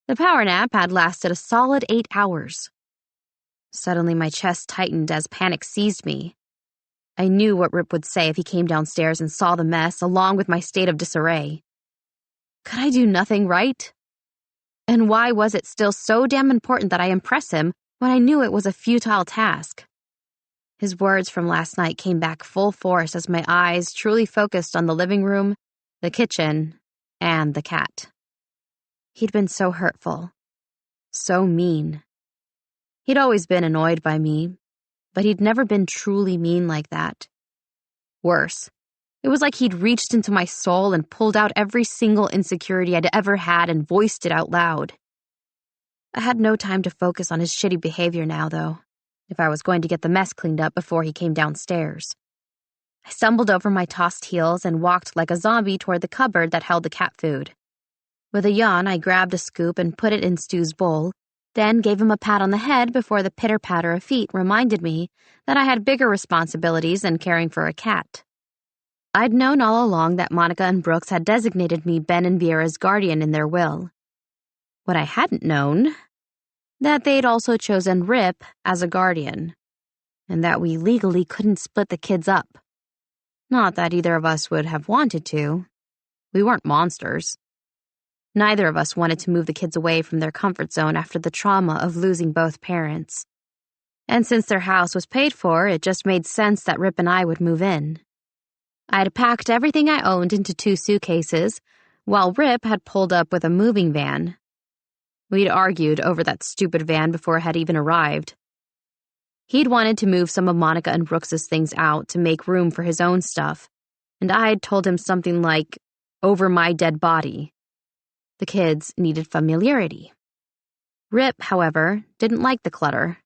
The power nap had lasted a solid 8 hours. Suddenly my chest tightened as panic seized me. I knew what Rip would say if he came downstairs and saw the mess along with my state of disarray. Could I do nothing right? And why was it still so damn important that I impress him when I knew it was a futile task? His words from last night came back full force as my eyes truly focused on the living room, the kitchen, and the cat. He'd been so hurtful, so mean. He'd always been annoyed by me, but he'd never been truly mean like that. Worse, it was like he'd reached into my soul and pulled out every single insecurity I'd ever had and voiced it out loud. I had no time to focus on his shitty behavior now, though, if I was going to get the mess cleaned up before he came downstairs. I stumbled over my tossed heels and walked like a zombie toward the cupboard that held the cat food. With a yawn, I grabbed a scoop and put it in Stu's bowl, then gave him a pat on the head before the pitter-patter of feet reminded me that I had bigger responsibilities than caring for a cat. I'd known all along that Monica and Brooks had designated me Ben and Viera's guardian in their will. What I hadn't known, that they'd also chosen Rip as a guardian, and that we legally couldn't split the kids up. Not that either of us would have wanted to. We weren't monsters. Neither of us wanted to move the kids away from their comfort zone after the trauma of losing both parents. And since their house was paid for, it just made sense that Rip and I would move in. I'd packed everything I owned into 2 suitcases, while Rip had pulled up with a moving van. We'd argued over that stupid van before it had even arrived. He'd wanted to move some of Monica and Brooks's things out to make room for his own stuff, and I'd told him something like, "over my dead body." The kids needed familiarity. Rip, however, didn't like the clutter.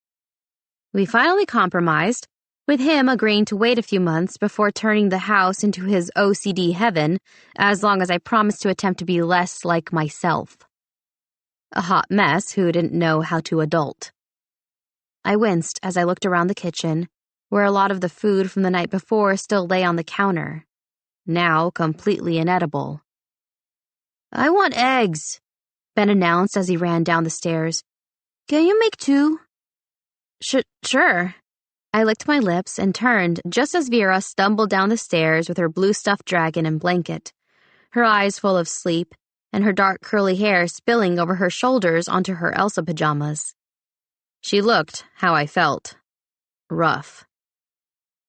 We finally compromised, with him agreeing to wait a few months before turning the house into his OCD heaven, as long as I promised to attempt to be less like myself. A hot mess who didn't know how to adult. I winced as I looked around the kitchen, where a lot of the food from the night before still lay on the counter, now completely inedible. "I want eggs," Ben announced as he ran down the stairs. "Can you make 2? Sure. I licked my lips and turned just as Vera stumbled down the stairs with her blue stuffed dragon and blanket, her eyes full of sleep and her dark curly hair spilling over her shoulders onto her Elsa pajamas. She looked how I felt. Rough.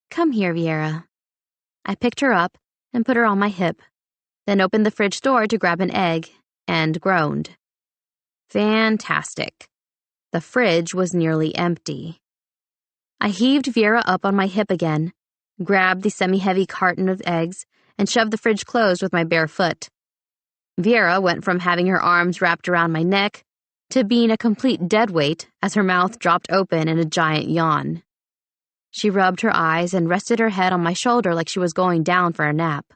"Come here, Viera." I picked her up and put her on my hip, then opened the fridge door to grab an egg and groaned. Fantastic. The fridge was nearly empty. I heaved Viera up on my hip again, grabbed the semi-heavy carton of eggs, and shoved the fridge closed with my bare foot. Viera went from having her arms wrapped around my neck to being a complete deadweight as her mouth dropped open in a giant yawn. She rubbed her eyes and rested her head on my shoulder like she was going down for a nap.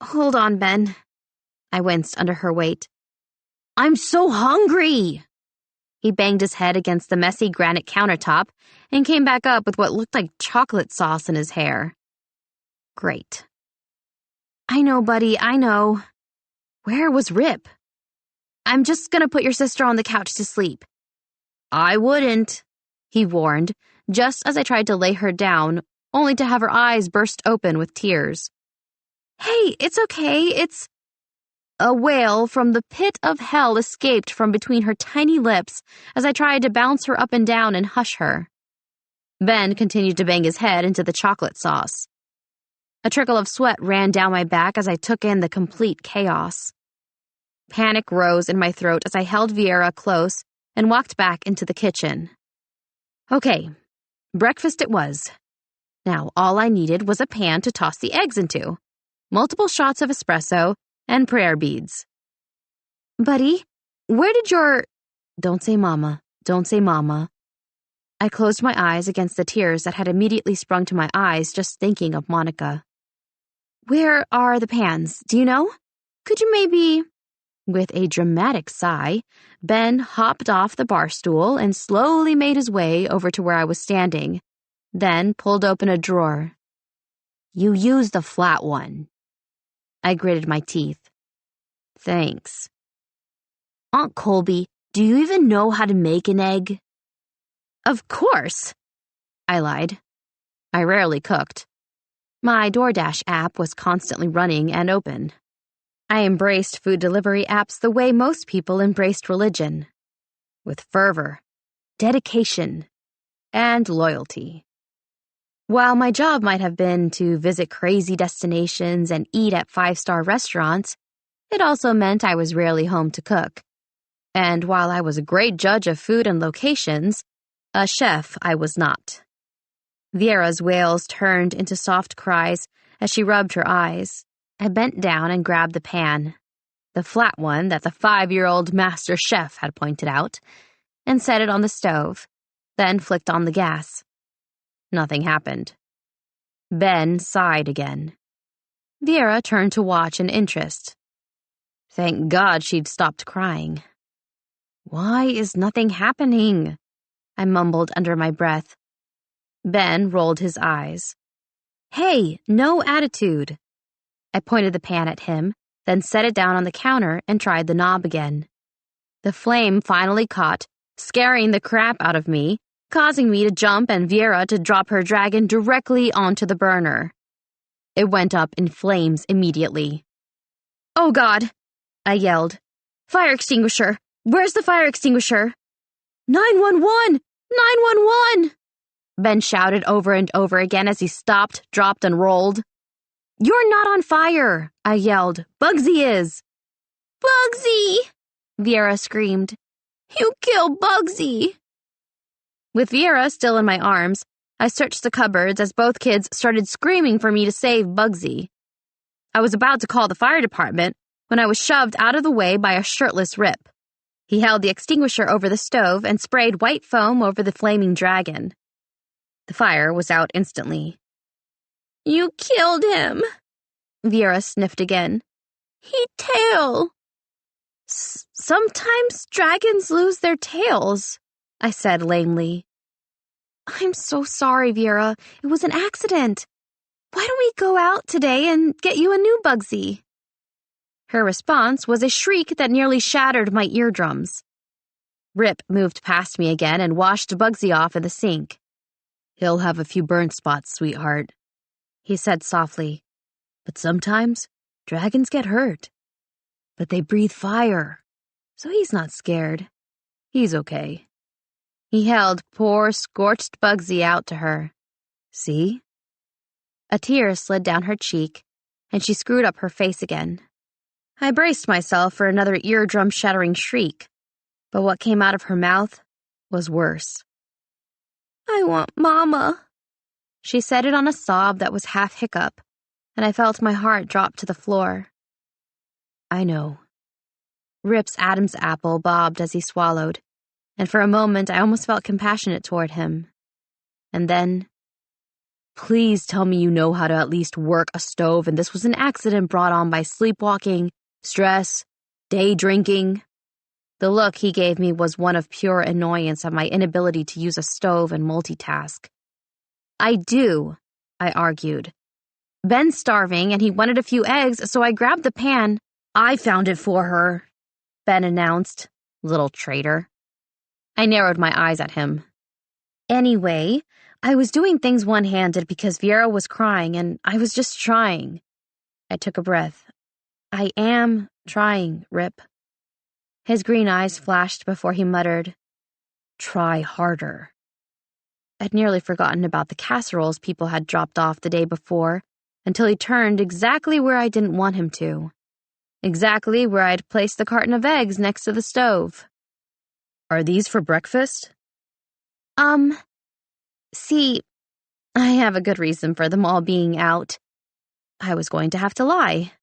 "Hold on, Ben." I winced under her weight. "I'm so hungry!" He banged his head against the messy granite countertop and came back up with what looked like chocolate sauce in his hair. Great. "I know, buddy, I know." Where was Rip? "I'm just gonna put your sister on the couch to sleep." "I wouldn't," he warned, just as I tried to lay her down, only to have her eyes burst open with tears. "Hey, it's okay, it's—" A wail from the pit of hell escaped from between her tiny lips as I tried to bounce her up and down and hush her. Ben continued to bang his head into the chocolate sauce. A trickle of sweat ran down my back as I took in the complete chaos. Panic rose in my throat as I held Viera close and walked back into the kitchen. Okay, breakfast it was. Now all I needed was a pan to toss the eggs into, multiple shots of espresso, and prayer beads. "Buddy, where did your—" "Don't say mama, don't say mama." I closed my eyes against the tears that had immediately sprung to my eyes just thinking of Monica. "Where are the pans, do you know? Could you maybe—" With a dramatic sigh, Ben hopped off the bar stool and slowly made his way over to where I was standing, then pulled open a drawer. "You used the flat one." I gritted my teeth. "Thanks." "Aunt Colby, do you even know how to make an egg?" Of course, I lied. I rarely cooked. My DoorDash app was constantly running and open. I embraced food delivery apps the way most people embraced religion, with fervor, dedication, and loyalty. While my job might have been to visit crazy destinations and eat at 5-star restaurants, it also meant I was rarely home to cook. And while I was a great judge of food and locations, a chef I was not. Viera's wails turned into soft cries as she rubbed her eyes. I bent down and grabbed the pan, the flat one that the 5-year-old master chef had pointed out, and set it on the stove, then flicked on the gas. Nothing happened. Ben sighed again. Viera turned to watch in interest. Thank God she'd stopped crying. Why is nothing happening? I mumbled under my breath. Ben rolled his eyes. Hey, no attitude. I pointed the pan at him, then set it down on the counter and tried the knob again. The flame finally caught, scaring the crap out of me, causing me to jump and Viera to drop her dragon directly onto the burner. It went up in flames immediately. Oh God, I yelled. Fire extinguisher! Where's the fire extinguisher? 911! 911! Ben shouted over and over again as he stopped, dropped, and rolled. You're not on fire, I yelled. Bugsy is. Bugsy! Viera screamed. You killed Bugsy! With Viera still in my arms, I searched the cupboards as both kids started screaming for me to save Bugsy. I was about to call the fire department when I was shoved out of the way by a shirtless Rip. He held the extinguisher over the stove and sprayed white foam over the flaming dragon. The fire was out instantly. You killed him, Viera sniffed again. He tail. Sometimes dragons lose their tails, I said lamely. I'm so sorry, Viera. It was an accident. Why don't we go out today and get you a new Bugsy? Her response was a shriek that nearly shattered my eardrums. Rip moved past me again and washed Bugsy off in the sink. He'll have a few burn spots, sweetheart, he said softly. But sometimes dragons get hurt. But they breathe fire, so he's not scared. He's okay. He held poor, scorched Bugsy out to her. See? A tear slid down her cheek, and she screwed up her face again. I braced myself for another eardrum-shattering shriek, but what came out of her mouth was worse. I want Mama. She said it on a sob that was half hiccup, and I felt my heart drop to the floor. I know. Rip's Adam's apple bobbed as he swallowed, and for a moment I almost felt compassionate toward him. And then, please tell me you know how to at least work a stove and this was an accident brought on by sleepwalking, stress, day drinking. The look he gave me was one of pure annoyance at my inability to use a stove and multitask. I do, I argued. Ben's starving and he wanted a few eggs, so I grabbed the pan. I found it for her, Ben announced. Little traitor. I narrowed my eyes at him. Anyway, I was doing things one-handed because Viera was crying and I was just trying. I took a breath. I am trying, Rip. His green eyes flashed before he muttered, Try harder. I'd nearly forgotten about the casseroles people had dropped off the day before until he turned exactly where I didn't want him to. Exactly where I'd placed the carton of eggs next to the stove. Are these for breakfast? See, I have a good reason for them all being out. I was going to have to lie.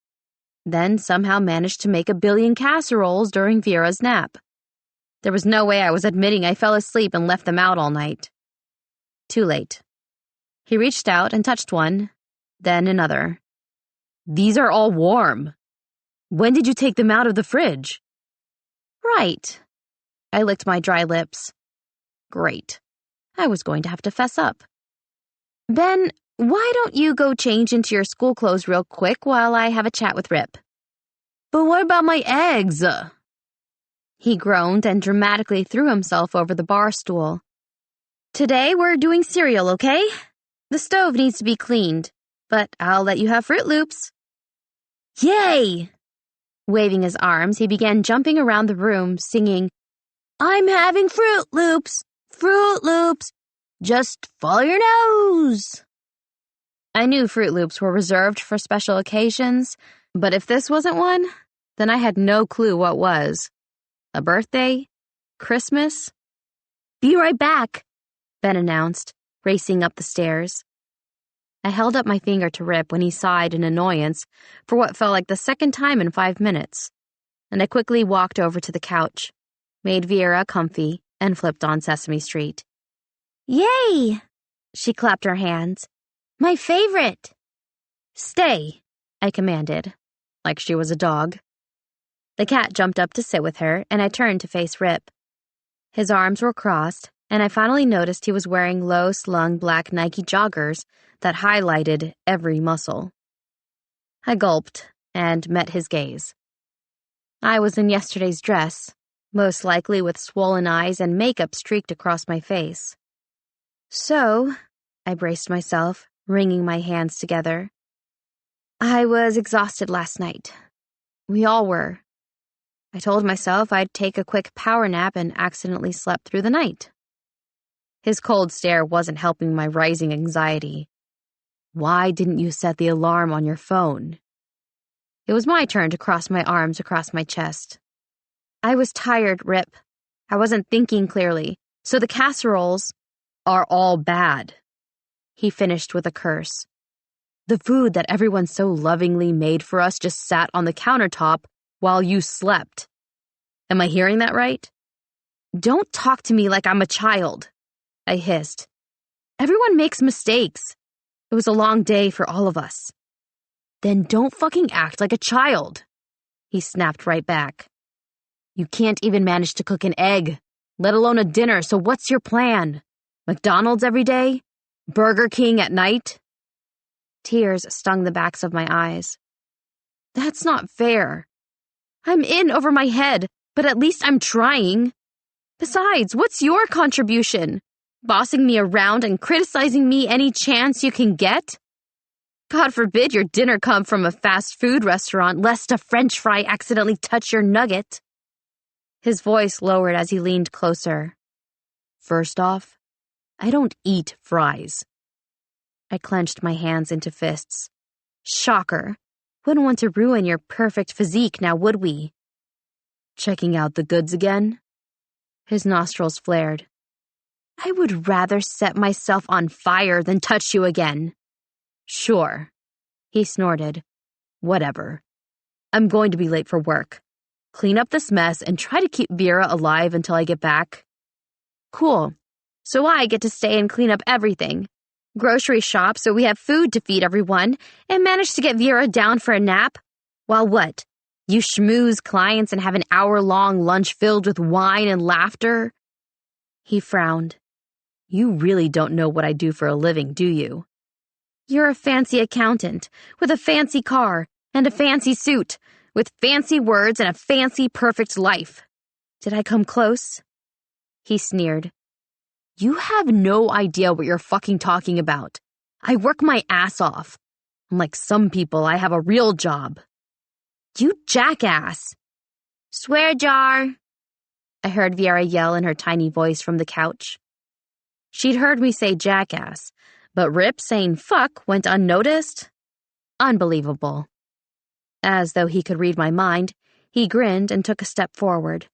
Then somehow managed to make 1 billion casseroles during Viera's nap. There was no way I was admitting I fell asleep and left them out all night. Too late. He reached out and touched one, then another. These are all warm. When did you take them out of the fridge? Right. I licked my dry lips. Great. I was going to have to fess up. Ben, why don't you go change into your school clothes real quick while I have a chat with Rip? But what about my eggs? He groaned and dramatically threw himself over the bar stool. Today we're doing cereal, okay? The stove needs to be cleaned, but I'll let you have Fruit Loops. Yay! Waving his arms, he began jumping around the room, singing, I'm having Fruit Loops! Fruit Loops! Just follow your nose! I knew Fruit Loops were reserved for special occasions, but if this wasn't one, then I had no clue what was. A birthday? Christmas? Be right back, Ben announced, racing up the stairs. I held up my finger to Rip when he sighed in annoyance for what felt like the second time in 5 minutes, and I quickly walked over to the couch, made Vera comfy, and flipped on Sesame Street. Yay! She clapped her hands. My favorite! Stay, I commanded, like she was a dog. The cat jumped up to sit with her, and I turned to face Rip. His arms were crossed, and I finally noticed he was wearing low-slung black Nike joggers that highlighted every muscle. I gulped and met his gaze. I was in yesterday's dress, most likely with swollen eyes and makeup streaked across my face. So, I braced myself, wringing my hands together. I was exhausted last night. We all were. I told myself I'd take a quick power nap and accidentally slept through the night. His cold stare wasn't helping my rising anxiety. Why didn't you set the alarm on your phone? It was my turn to cross my arms across my chest. I was tired, Rip. I wasn't thinking clearly, so the casseroles are all bad. He finished with a curse. The food that everyone so lovingly made for us just sat on the countertop while you slept. Am I hearing that right? Don't talk to me like I'm a child, I hissed. Everyone makes mistakes. It was a long day for all of us. Then don't fucking act like a child, he snapped right back. You can't even manage to cook an egg, let alone a dinner, so what's your plan? McDonald's every day? Burger King at night? Tears stung the backs of my eyes. That's not fair. I'm in over my head, but at least I'm trying. Besides, what's your contribution? Bossing me around and criticizing me any chance you can get? God forbid your dinner come from a fast food restaurant lest a French fry accidentally touch your nugget. His voice lowered as he leaned closer. First off, I don't eat fries. I clenched my hands into fists. Shocker. Wouldn't want to ruin your perfect physique, now would we? Checking out the goods again? His nostrils flared. I would rather set myself on fire than touch you again. Sure. He snorted. Whatever. I'm going to be late for work. Clean up this mess and try to keep Vera alive until I get back. Cool. So I get to stay and clean up everything. Grocery shop so we have food to feed everyone, and manage to get Vera down for a nap. While what? You schmooze clients and have an hour-long lunch filled with wine and laughter? He frowned. You really don't know what I do for a living, do you? You're a fancy accountant, with a fancy car, and a fancy suit, with fancy words and a fancy perfect life. Did I come close? He sneered. You have no idea what you're fucking talking about. I work my ass off. Unlike some people, I have a real job. You jackass. Swear jar. I heard Vera yell in her tiny voice from the couch. She'd heard me say jackass, but Rip saying fuck went unnoticed? Unbelievable. As though he could read my mind, he grinned and took a step forward,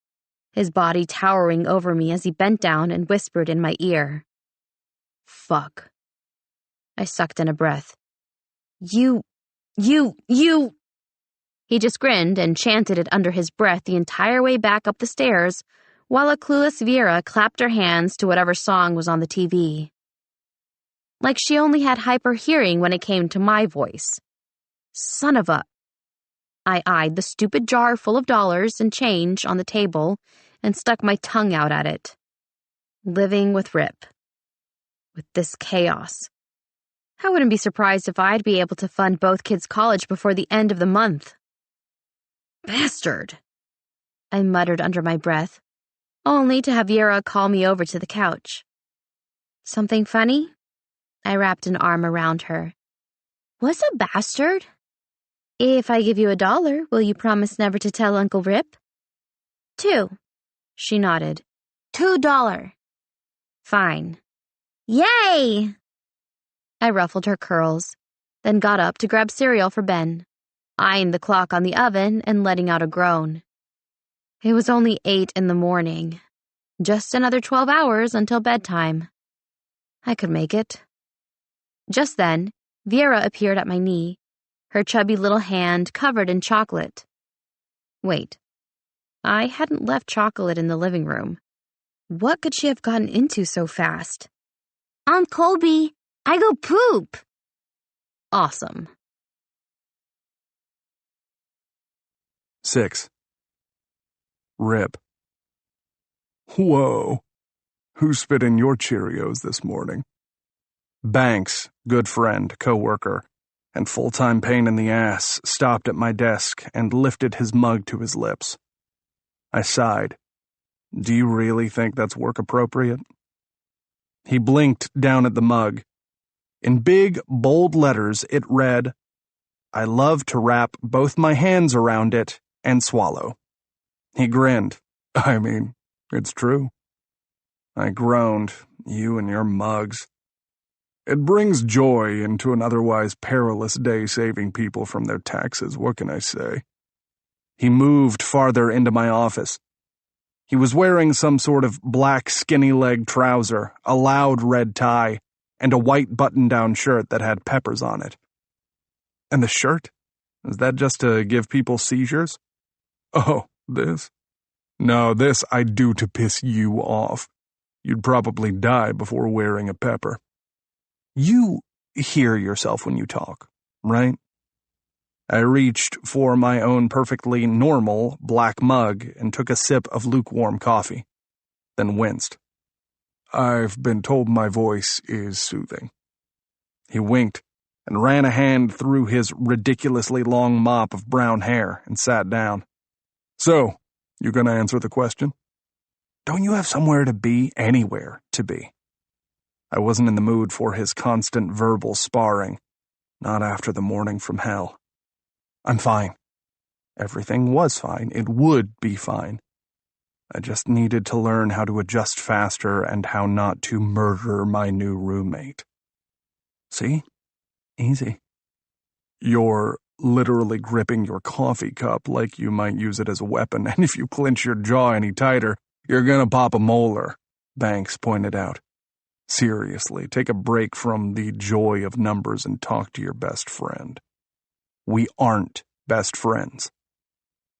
his body towering over me as he bent down and whispered in my ear. Fuck. I sucked in a breath. You. He just grinned and chanted it under his breath the entire way back up the stairs, while a clueless Vera clapped her hands to whatever song was on the TV. Like she only had hyper-hearing when it came to my voice. Son of a... I eyed the stupid jar full of dollars and change on the table and stuck my tongue out at it. Living with Rip. With this chaos. I wouldn't be surprised if I'd be able to fund both kids' college before the end of the month. Bastard! I muttered under my breath, only to have Vera call me over to the couch. Something funny? I wrapped an arm around her. What's a bastard? If I give you $1, will you promise never to tell Uncle Rip? 2. She nodded. $2. Fine. Yay! I ruffled her curls, then got up to grab cereal for Ben, eyeing the clock on the oven and letting out a groan. It was only 8 in the morning. Just another 12 hours until bedtime. I could make it. Just then, Vera appeared at my knee, her chubby little hand covered in chocolate. Wait, I hadn't left chocolate in the living room. What could she have gotten into so fast? Aunt Colby, I go poop. Awesome. 6. Rip. Whoa. Who spit in your Cheerios this morning? Banks, good friend, co-worker, and full-time pain in the ass, stopped at my desk and lifted his mug to his lips. I sighed. Do you really think that's work appropriate? He blinked down at the mug. In big, bold letters, it read, I love to wrap both my hands around it and swallow. He grinned. I mean, it's true. I groaned. You and your mugs. It brings joy into an otherwise perilous day saving people from their taxes, what can I say? He moved farther into my office. He was wearing some sort of black skinny-leg trouser, a loud red tie, and a white button-down shirt that had peppers on it. And the shirt? Is that just to give people seizures? Oh, this? No, this I'd do to piss you off. You'd probably die before wearing a pepper. You hear yourself when you talk, right? I reached for my own perfectly normal black mug and took a sip of lukewarm coffee, then winced. I've been told my voice is soothing. He winked and ran a hand through his ridiculously long mop of brown hair and sat down. So, you gonna answer the question? Don't you have somewhere to be? Anywhere to be? I wasn't in the mood for his constant verbal sparring, not after the morning from hell. I'm fine. Everything was fine. It would be fine. I just needed to learn how to adjust faster and how not to murder my new roommate. See? Easy. You're literally gripping your coffee cup like you might use it as a weapon, and if you clench your jaw any tighter, you're gonna pop a molar, Banks pointed out. Seriously, take a break from the joy of numbers and talk to your best friend. We aren't best friends.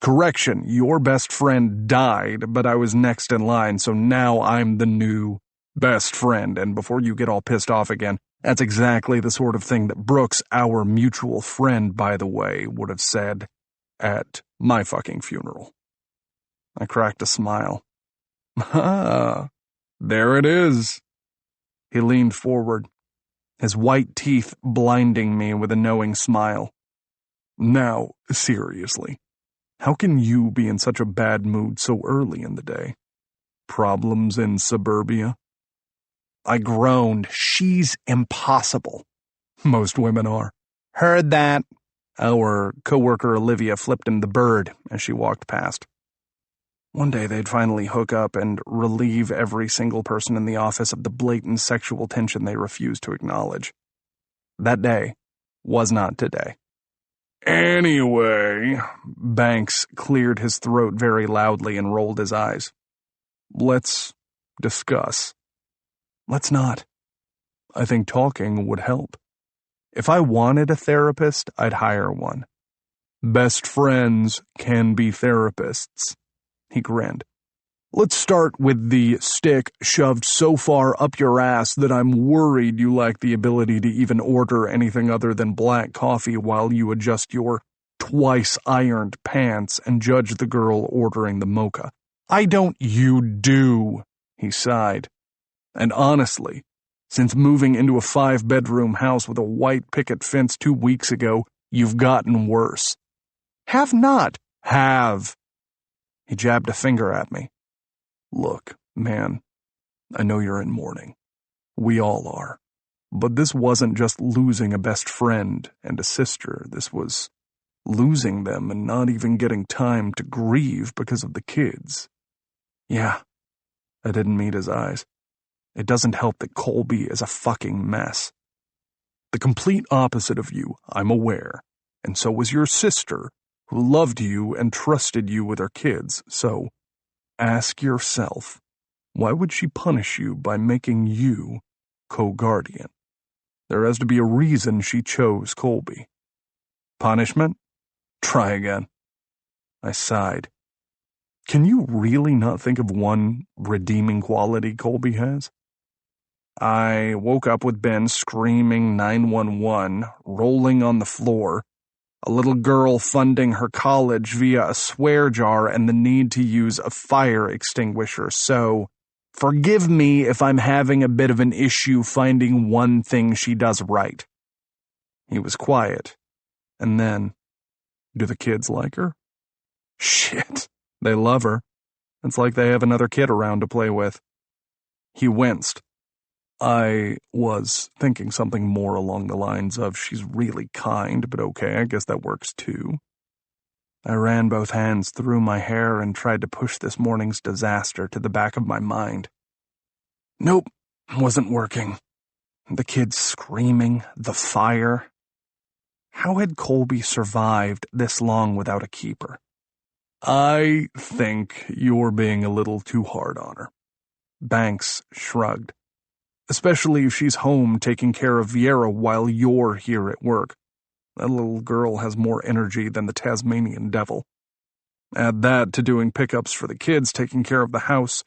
Correction, your best friend died, but I was next in line, so now I'm the new best friend, and before you get all pissed off again, that's exactly the sort of thing that Brooks, our mutual friend, by the way, would have said at my fucking funeral. I cracked a smile. Ah, there it is. He leaned forward, his white teeth blinding me with a knowing smile. Now, seriously, how can you be in such a bad mood so early in the day? Problems in suburbia? I groaned. She's impossible. Most women are. Heard that. Our coworker Olivia flipped him the bird as she walked past. One day they'd finally hook up and relieve every single person in the office of the blatant sexual tension they refused to acknowledge. That day was not today. Anyway, Banks cleared his throat very loudly and rolled his eyes. Let's discuss. Let's not. I think talking would help. If I wanted a therapist, I'd hire one. Best friends can be therapists. He grinned. Let's start with the stick shoved so far up your ass that I'm worried you lack the ability to even order anything other than black coffee while you adjust your twice-ironed pants and judge the girl ordering the mocha. I don't, you do, he sighed. And honestly, since moving into a 5-bedroom house with a white picket fence 2 weeks ago, you've gotten worse. Have not. Have. He jabbed a finger at me. Look, man, I know you're in mourning. We all are. But this wasn't just losing a best friend and a sister. This was losing them and not even getting time to grieve because of the kids. Yeah, I didn't meet his eyes. It doesn't help that Colby is a fucking mess. The complete opposite of you, I'm aware, and so was your sister, who loved you and trusted you with her kids, so ask yourself, why would she punish you by making you co-guardian? There has to be a reason she chose Colby. Punishment? Try again. I sighed. Can you really not think of one redeeming quality Colby has? I woke up with Ben screaming 911, rolling on the floor, a little girl funding her college via a swear jar and the need to use a fire extinguisher, so forgive me if I'm having a bit of an issue finding one thing she does right. He was quiet, and then, do the kids like her? Shit, they love her. It's like they have another kid around to play with. He winced. I was thinking something more along the lines of she's really kind, but okay, I guess that works too. I ran both hands through my hair and tried to push this morning's disaster to the back of my mind. Nope, wasn't working. The kids screaming, the fire. How had Colby survived this long without a keeper? I think you're being a little too hard on her. Banks shrugged. Especially if she's home taking care of Viera while you're here at work. That little girl has more energy than the Tasmanian devil. Add that to doing pickups for the kids taking care of the house.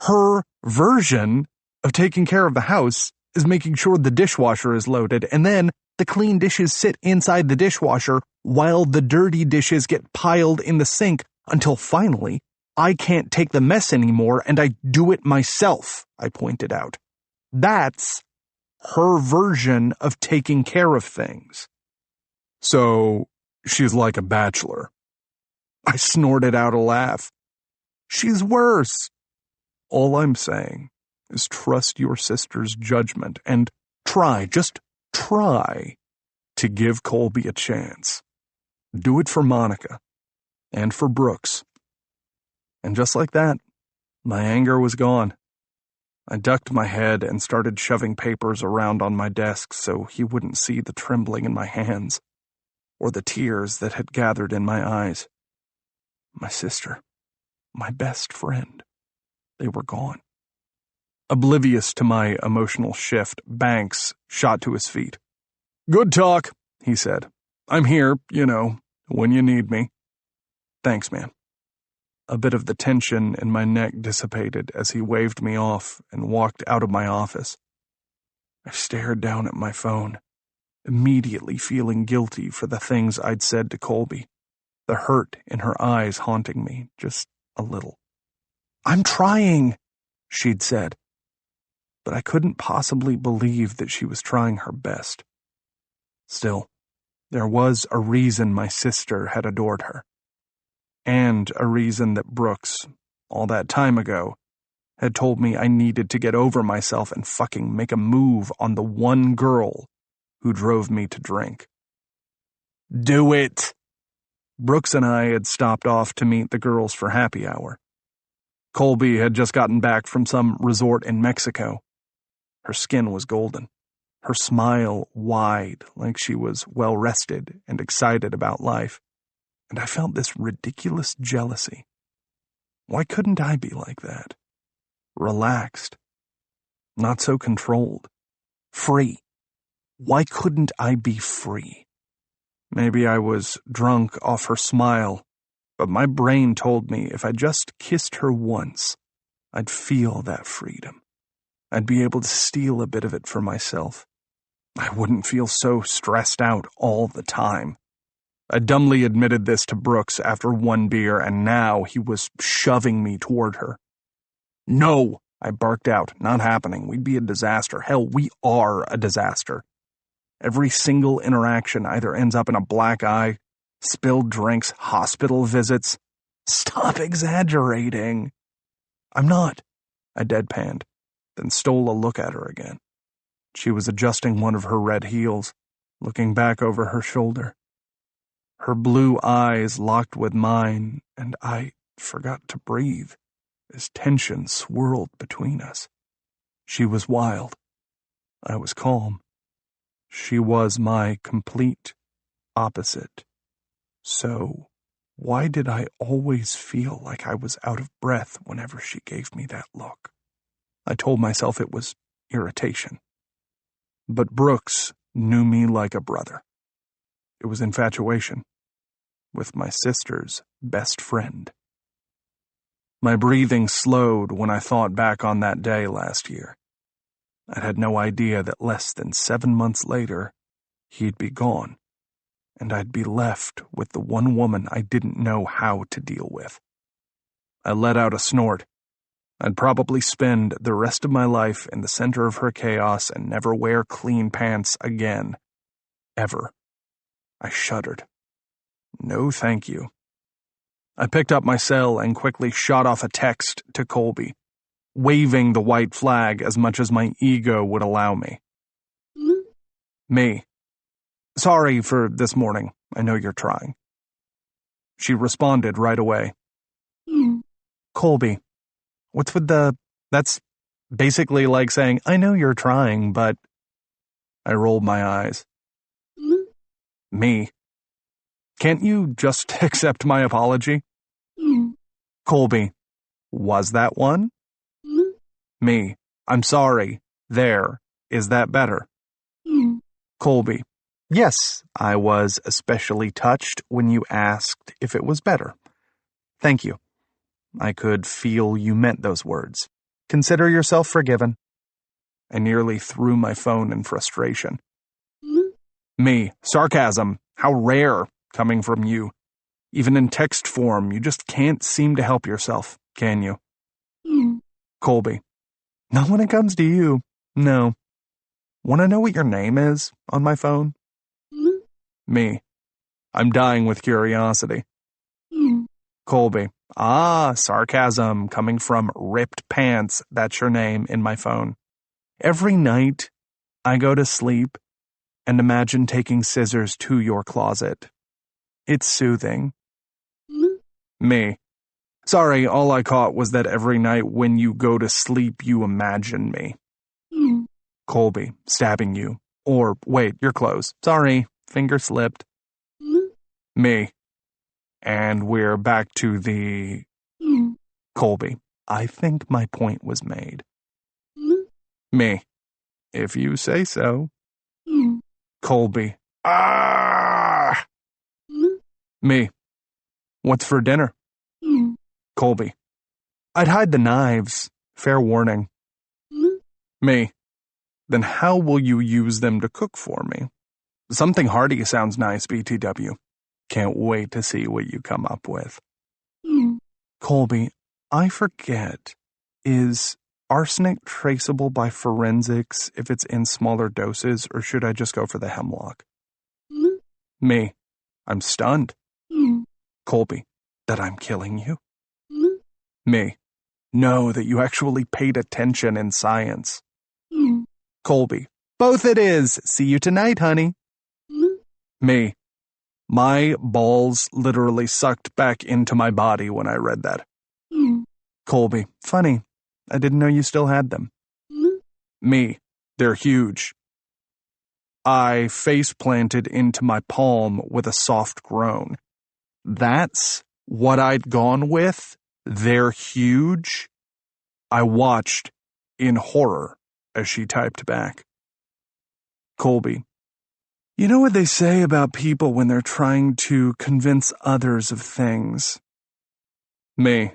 Her version of taking care of the house is making sure the dishwasher is loaded, and then the clean dishes sit inside the dishwasher while the dirty dishes get piled in the sink until finally I can't take the mess anymore and I do it myself, I pointed out. That's her version of taking care of things. So, she's like a bachelor. I snorted out a laugh. She's worse. All I'm saying is trust your sister's judgment and just try to give Colby a chance. Do it for Monica and for Brooks. And just like that, my anger was gone. I ducked my head and started shoving papers around on my desk so he wouldn't see the trembling in my hands or the tears that had gathered in my eyes. My sister, my best friend, they were gone. Oblivious to my emotional shift, Banks shot to his feet. Good talk, he said. I'm here, when you need me. Thanks, man. A bit of the tension in my neck dissipated as he waved me off and walked out of my office. I stared down at my phone, immediately feeling guilty for the things I'd said to Colby, the hurt in her eyes haunting me just a little. I'm trying, she'd said, but I couldn't possibly believe that she was trying her best. Still, there was a reason my sister had adored her. And a reason that Brooks, all that time ago, had told me I needed to get over myself and fucking make a move on the one girl who drove me to drink. Do it! Brooks and I had stopped off to meet the girls for happy hour. Colby had just gotten back from some resort in Mexico. Her skin was golden, her smile wide like she was well-rested and excited about life. And I felt this ridiculous jealousy. Why couldn't I be like that? Relaxed. Not so controlled. Free. Why couldn't I be free? Maybe I was drunk off her smile, but my brain told me if I just kissed her once, I'd feel that freedom. I'd be able to steal a bit of it for myself. I wouldn't feel so stressed out all the time. I dumbly admitted this to Brooks after one beer, and now he was shoving me toward her. No, I barked out. Not happening. We'd be a disaster. Hell, we are a disaster. Every single interaction either ends up in a black eye, spilled drinks, hospital visits. Stop exaggerating. I'm not, I deadpanned, then stole a look at her again. She was adjusting one of her red heels, looking back over her shoulder. Her blue eyes locked with mine, and I forgot to breathe as tension swirled between us. She was wild. I was calm. She was my complete opposite. So, why did I always feel like I was out of breath whenever she gave me that look? I told myself it was irritation. But Brooks knew me like a brother. It was infatuation with my sister's best friend. My breathing slowed when I thought back on that day last year. I had no idea that less than 7 months later, he'd be gone, and I'd be left with the one woman I didn't know how to deal with. I let out a snort. I'd probably spend the rest of my life in the center of her chaos and never wear clean pants again. Ever. I shuddered. No, thank you. I picked up my cell and quickly shot off a text to Colby, waving the white flag as much as my ego would allow me. Me. Sorry for this morning. I know you're trying. She responded right away. Colby. What's with the... That's basically like saying, I know you're trying, but... I rolled my eyes. Me. Can't you just accept my apology? Colby. Was that one? Me. I'm sorry. There. Is that better? Colby. Yes, I was especially touched when you asked if it was better. Thank you. I could feel you meant those words. Consider yourself forgiven. I nearly threw my phone in frustration. Me. Sarcasm. How rare, coming from you. Even in text form, you just can't seem to help yourself, can you? Colby. Not when it comes to you. No. Want to know what your name is on my phone? Me. I'm dying with curiosity. Colby. Ah, sarcasm coming from ripped pants. That's your name in my phone. Every night, I go to sleep and imagine taking scissors to your closet. It's soothing. Me. Sorry, all I caught was that every night when you go to sleep, you imagine me. Colby, stabbing you. Or, wait, you're close. Sorry, finger slipped. Me. And we're back to the... Colby, I think my point was made. Me. If you say so. Colby. Ah! Me. What's for dinner? Colby. I'd hide the knives. Fair warning. Me. Then how will you use them to cook for me? Something hearty sounds nice, BTW. Can't wait to see what you come up with. Colby, I forget. Is arsenic traceable by forensics if it's in smaller doses, or should I just go for the hemlock? Me. I'm stunned. Colby. That I'm killing you? Me. No, that you actually paid attention in science. Colby. Both it is. See you tonight, honey. Me. My balls literally sucked back into my body when I read that. Colby. Funny. I didn't know you still had them. Me. They're huge. I face planted into my palm with a soft groan. That's what I'd gone with. They're huge. I watched in horror as she typed back. Colby. You know what they say about people when they're trying to convince others of things? Me.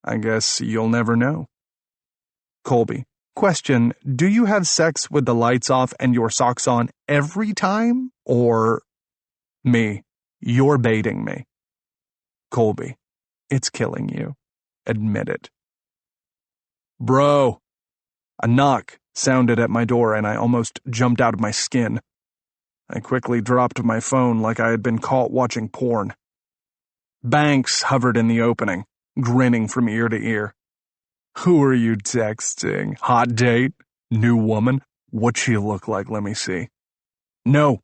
I guess you'll never know. Colby. Question, do you have sex with the lights off and your socks on every time? Or... Me. You're baiting me. Colby. It's killing you. Admit it. Bro. A knock sounded at my door and I almost jumped out of my skin. I quickly dropped my phone like I had been caught watching porn. Banks hovered in the opening, grinning from ear to ear. Who are you texting? Hot date? New woman? What'd she look like? Let me see. No.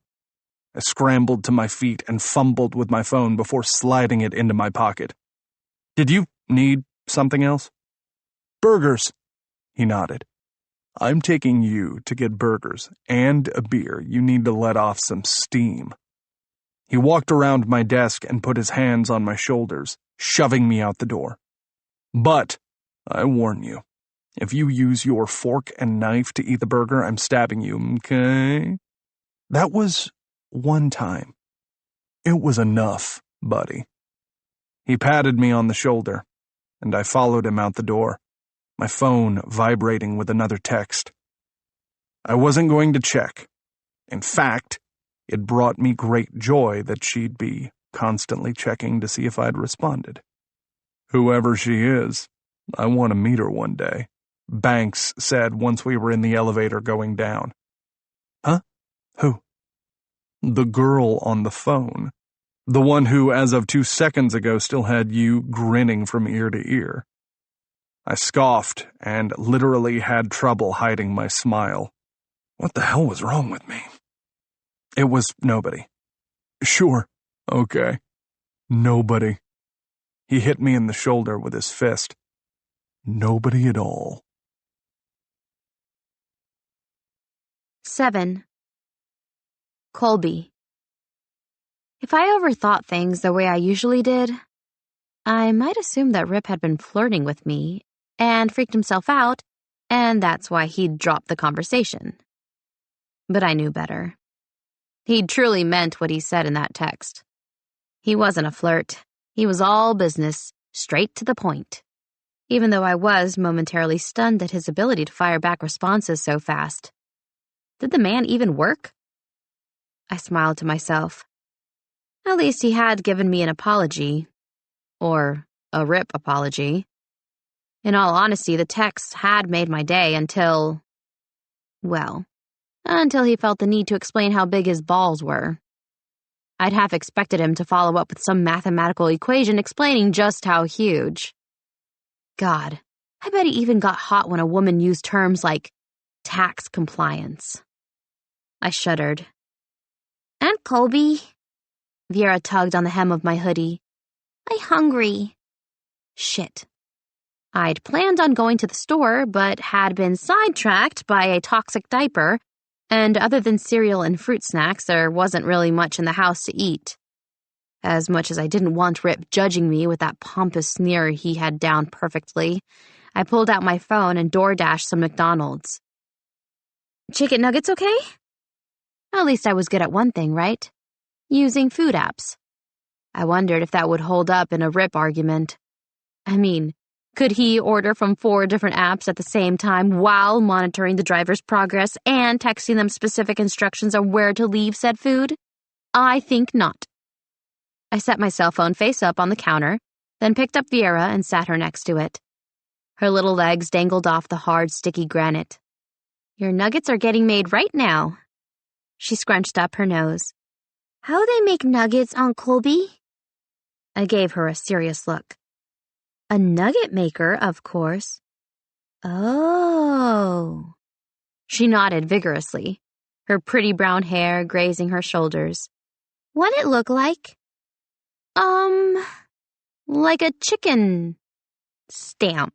I scrambled to my feet and fumbled with my phone before sliding it into my pocket. Did you need something else? Burgers. He nodded. I'm taking you to get burgers and a beer. You need to let off some steam. He walked around my desk and put his hands on my shoulders, shoving me out the door. But, I warn you, if you use your fork and knife to eat the burger, I'm stabbing you, okay? That was one time. It was enough, buddy. He patted me on the shoulder, and I followed him out the door, my phone vibrating with another text. I wasn't going to check. In fact, it brought me great joy that she'd be constantly checking to see if I'd responded. Whoever she is, I want to meet her one day, Banks said once we were in the elevator going down. Huh? Who? The girl on the phone. The one who, as of 2 seconds ago, still had you grinning from ear to ear. I scoffed and literally had trouble hiding my smile. What the hell was wrong with me? It was nobody. Sure. Okay. Nobody. He hit me in the shoulder with his fist. Nobody at all. 7. Colby. If I overthought things the way I usually did, I might assume that Rip had been flirting with me and freaked himself out, and that's why he'd dropped the conversation. But I knew better. He'd truly meant what he said in that text. He wasn't a flirt. He was all business, straight to the point. Even though I was momentarily stunned at his ability to fire back responses so fast. Did the man even work? I smiled to myself. At least he had given me an apology. Or a Rip apology. In all honesty, the text had made my day until he felt the need to explain how big his balls were. I'd half expected him to follow up with some mathematical equation explaining just how huge. God, I bet he even got hot when a woman used terms like tax compliance. I shuddered. Aunt Colby? Vera tugged on the hem of my hoodie. I'm hungry. Shit. I'd planned on going to the store, but had been sidetracked by a toxic diaper, and other than cereal and fruit snacks, there wasn't really much in the house to eat. As much as I didn't want Rip judging me with that pompous sneer he had down perfectly, I pulled out my phone and DoorDashed some McDonald's. Chicken nuggets okay? At least I was good at one thing, right? Using food apps. I wondered if that would hold up in a Rip argument. I mean, could he order from 4 different apps at the same time while monitoring the driver's progress and texting them specific instructions on where to leave said food? I think not. I set my cell phone face up on the counter, then picked up Vera and sat her next to it. Her little legs dangled off the hard, sticky granite. Your nuggets are getting made right now. She scrunched up her nose. How they make nuggets, Aunt Colby? I gave her a serious look. A nugget maker, of course. Oh. She nodded vigorously, her pretty brown hair grazing her shoulders. What'd it look like? Like a chicken stamp.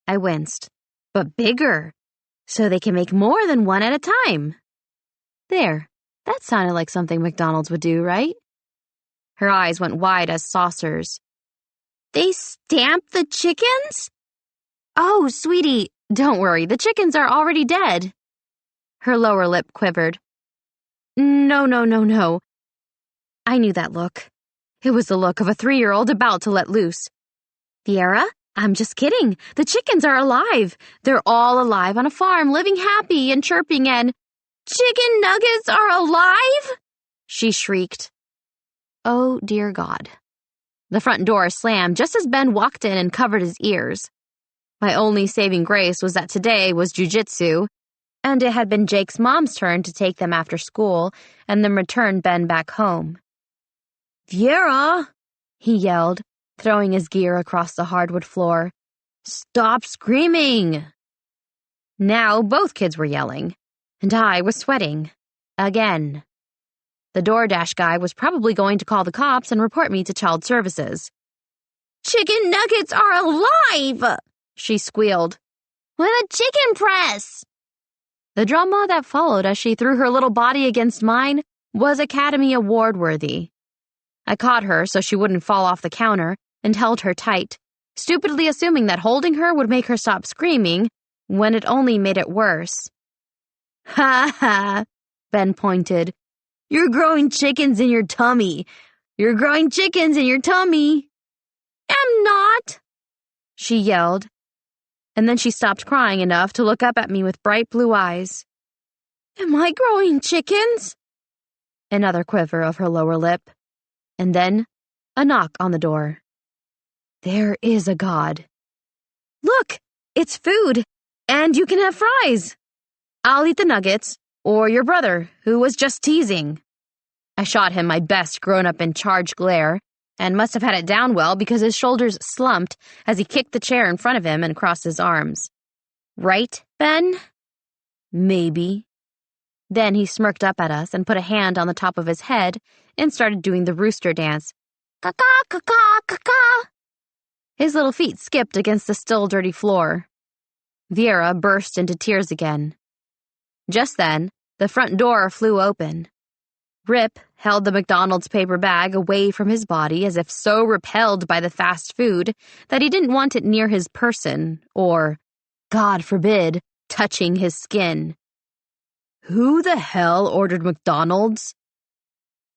I winced. But bigger, so they can make more than one at a time. There, that sounded like something McDonald's would do, right? Her eyes went wide as saucers. They stamp the chickens? Oh, sweetie, don't worry, the chickens are already dead. Her lower lip quivered. No. I knew that look. It was the look of a 3-year-old about to let loose. Vera, I'm just kidding. The chickens are alive. They're all alive on a farm, living happy and chirping and... Chicken nuggets are alive? She shrieked. Oh, dear God. The front door slammed just as Ben walked in and covered his ears. My only saving grace was that today was jujitsu, and it had been Jake's mom's turn to take them after school and then return Ben back home. Vera, he yelled, throwing his gear across the hardwood floor. Stop screaming! Now both kids were yelling. And I was sweating. Again. The DoorDash guy was probably going to call the cops and report me to child services. "Chicken nuggets are alive!" she squealed. "With a chicken press!" The drama that followed as she threw her little body against mine was Academy Award worthy. I caught her so she wouldn't fall off the counter and held her tight, stupidly assuming that holding her would make her stop screaming, when it only made it worse. "Ha ha," Ben pointed. "You're growing chickens in your tummy. You're growing chickens in your tummy." "I'm not," she yelled, and then she stopped crying enough to look up at me with bright blue eyes. "Am I growing chickens?" Another quiver of her lower lip, and then a knock on the door. There is a God. "Look, it's food, and you can have fries. I'll eat the nuggets, or your brother, who was just teasing." I shot him my best grown-up-in-charge glare, and must have had it down well because his shoulders slumped as he kicked the chair in front of him and crossed his arms. "Right, Ben?" "Maybe." Then he smirked up at us and put a hand on the top of his head and started doing the rooster dance. "Caw-caw, caw-caw, caw-caw." His little feet skipped against the still dirty floor. Viera burst into tears again. Just then, the front door flew open. Rip held the McDonald's paper bag away from his body as if so repelled by the fast food that he didn't want it near his person or, God forbid, touching his skin. "Who the hell ordered McDonald's?"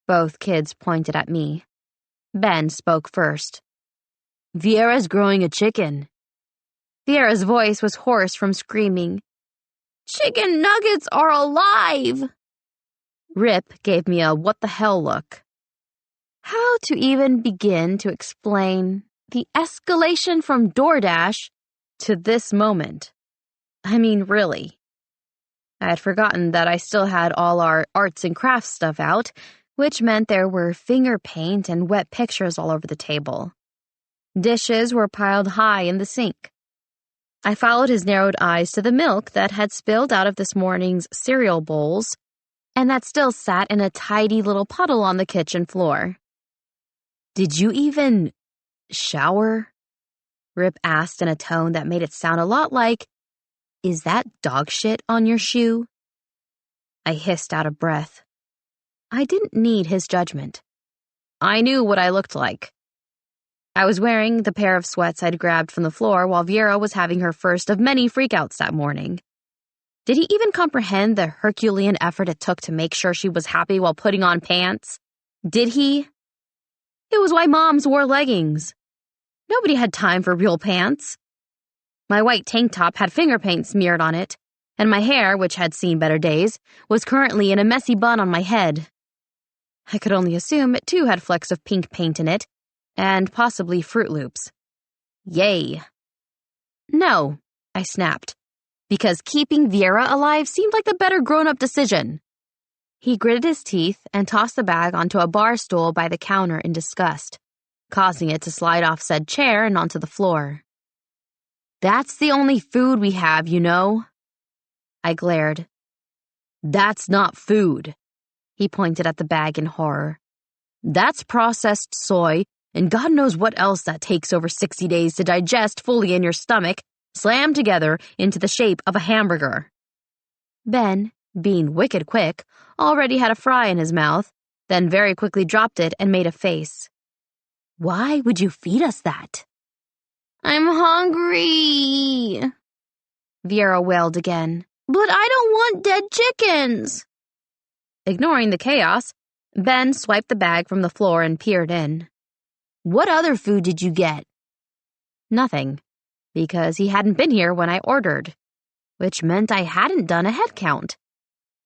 Both kids pointed at me. Ben spoke first. "Viera's growing a chicken." Viera's voice was hoarse from screaming. "Chicken nuggets are alive!" Rip gave me a what-the-hell look. How to even begin to explain the escalation from DoorDash to this moment? I mean, really. I had forgotten that I still had all our arts and crafts stuff out, which meant there were finger paint and wet pictures all over the table. Dishes were piled high in the sink. I followed his narrowed eyes to the milk that had spilled out of this morning's cereal bowls and that still sat in a tidy little puddle on the kitchen floor. "Did you even shower?" Rip asked in a tone that made it sound a lot like, "Is that dog shit on your shoe?" I hissed out of breath. I didn't need his judgment. I knew what I looked like. I was wearing the pair of sweats I'd grabbed from the floor while Viera was having her first of many freakouts that morning. Did he even comprehend the Herculean effort it took to make sure she was happy while putting on pants? Did he? It was why moms wore leggings. Nobody had time for real pants. My white tank top had finger paint smeared on it, and my hair, which had seen better days, was currently in a messy bun on my head. I could only assume it too had flecks of pink paint in it, and possibly Fruit Loops. Yay. "No," I snapped, because keeping Viera alive seemed like the better grown-up decision. He gritted his teeth and tossed the bag onto a bar stool by the counter in disgust, causing it to slide off said chair and onto the floor. "That's the only food we have, you know." I glared. "That's not food." He pointed at the bag in horror. "That's processed soy, and God knows what else that takes over 60 days to digest fully in your stomach, slammed together into the shape of a hamburger." Ben, being wicked quick, already had a fry in his mouth, then very quickly dropped it and made a face. "Why would you feed us that?" "I'm hungry," Viera wailed again. "But I don't want dead chickens." Ignoring the chaos, Ben swiped the bag from the floor and peered in. "What other food did you get?" Nothing, because he hadn't been here when I ordered, which meant I hadn't done a head count,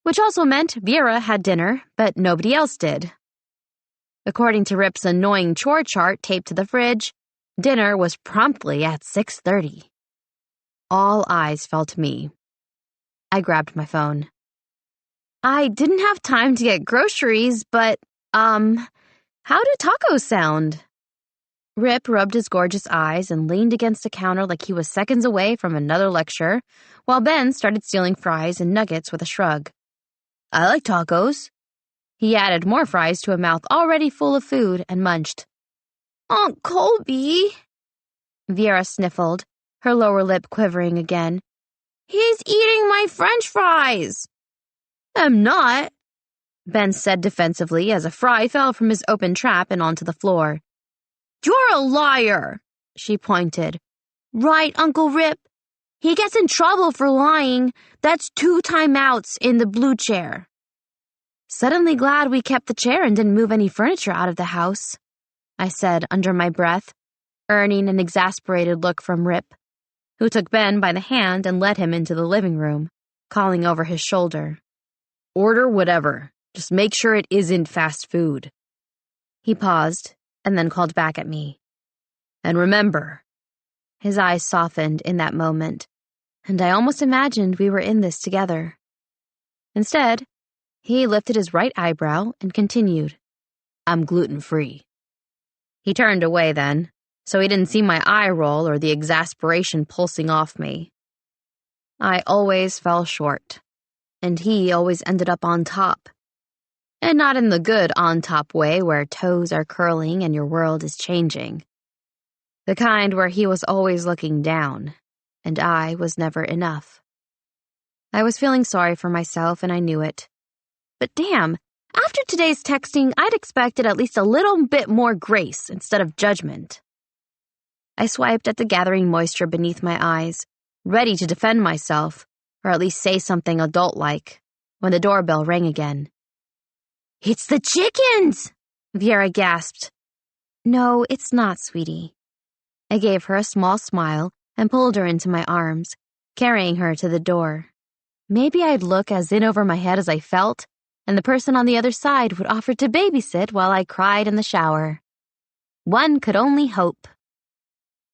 which also meant Viera had dinner, but nobody else did. According to Rip's annoying chore chart taped to the fridge, dinner was promptly at 6:30. All eyes fell to me. I grabbed my phone. "I didn't have time to get groceries, but, how do tacos sound?" Rip rubbed his gorgeous eyes and leaned against the counter like he was seconds away from another lecture, while Ben started stealing fries and nuggets with a shrug. I like tacos. He added more fries to a mouth already full of food and munched. Aunt Colby, Vera sniffled, her lower lip quivering again. He's eating my French fries. I'm not, Ben said defensively as a fry fell from his open trap and onto the floor. You're a liar, she pointed. Right, Uncle Rip. He gets in trouble for lying. That's 2 timeouts in the blue chair. Suddenly glad we kept the chair and didn't move any furniture out of the house, I said under my breath, earning an exasperated look from Rip, who took Ben by the hand and led him into the living room, calling over his shoulder. Order whatever. Just make sure it isn't fast food. He paused and then called back at me. And remember. His eyes softened in that moment, and I almost imagined we were in this together. Instead, he lifted his right eyebrow and continued, I'm gluten-free. He turned away then, so he didn't see my eye roll or the exasperation pulsing off me. I always fell short, and he always ended up on top. And not in the good on-top way where toes are curling and your world is changing. The kind where he was always looking down, and I was never enough. I was feeling sorry for myself, and I knew it. But damn, after today's texting, I'd expected at least a little bit more grace instead of judgment. I swiped at the gathering moisture beneath my eyes, ready to defend myself, or at least say something adult-like, when the doorbell rang again. It's the chickens! Vera gasped. No, it's not, sweetie. I gave her a small smile and pulled her into my arms, carrying her to the door. Maybe I'd look as in over my head as I felt, and the person on the other side would offer to babysit while I cried in the shower. One could only hope.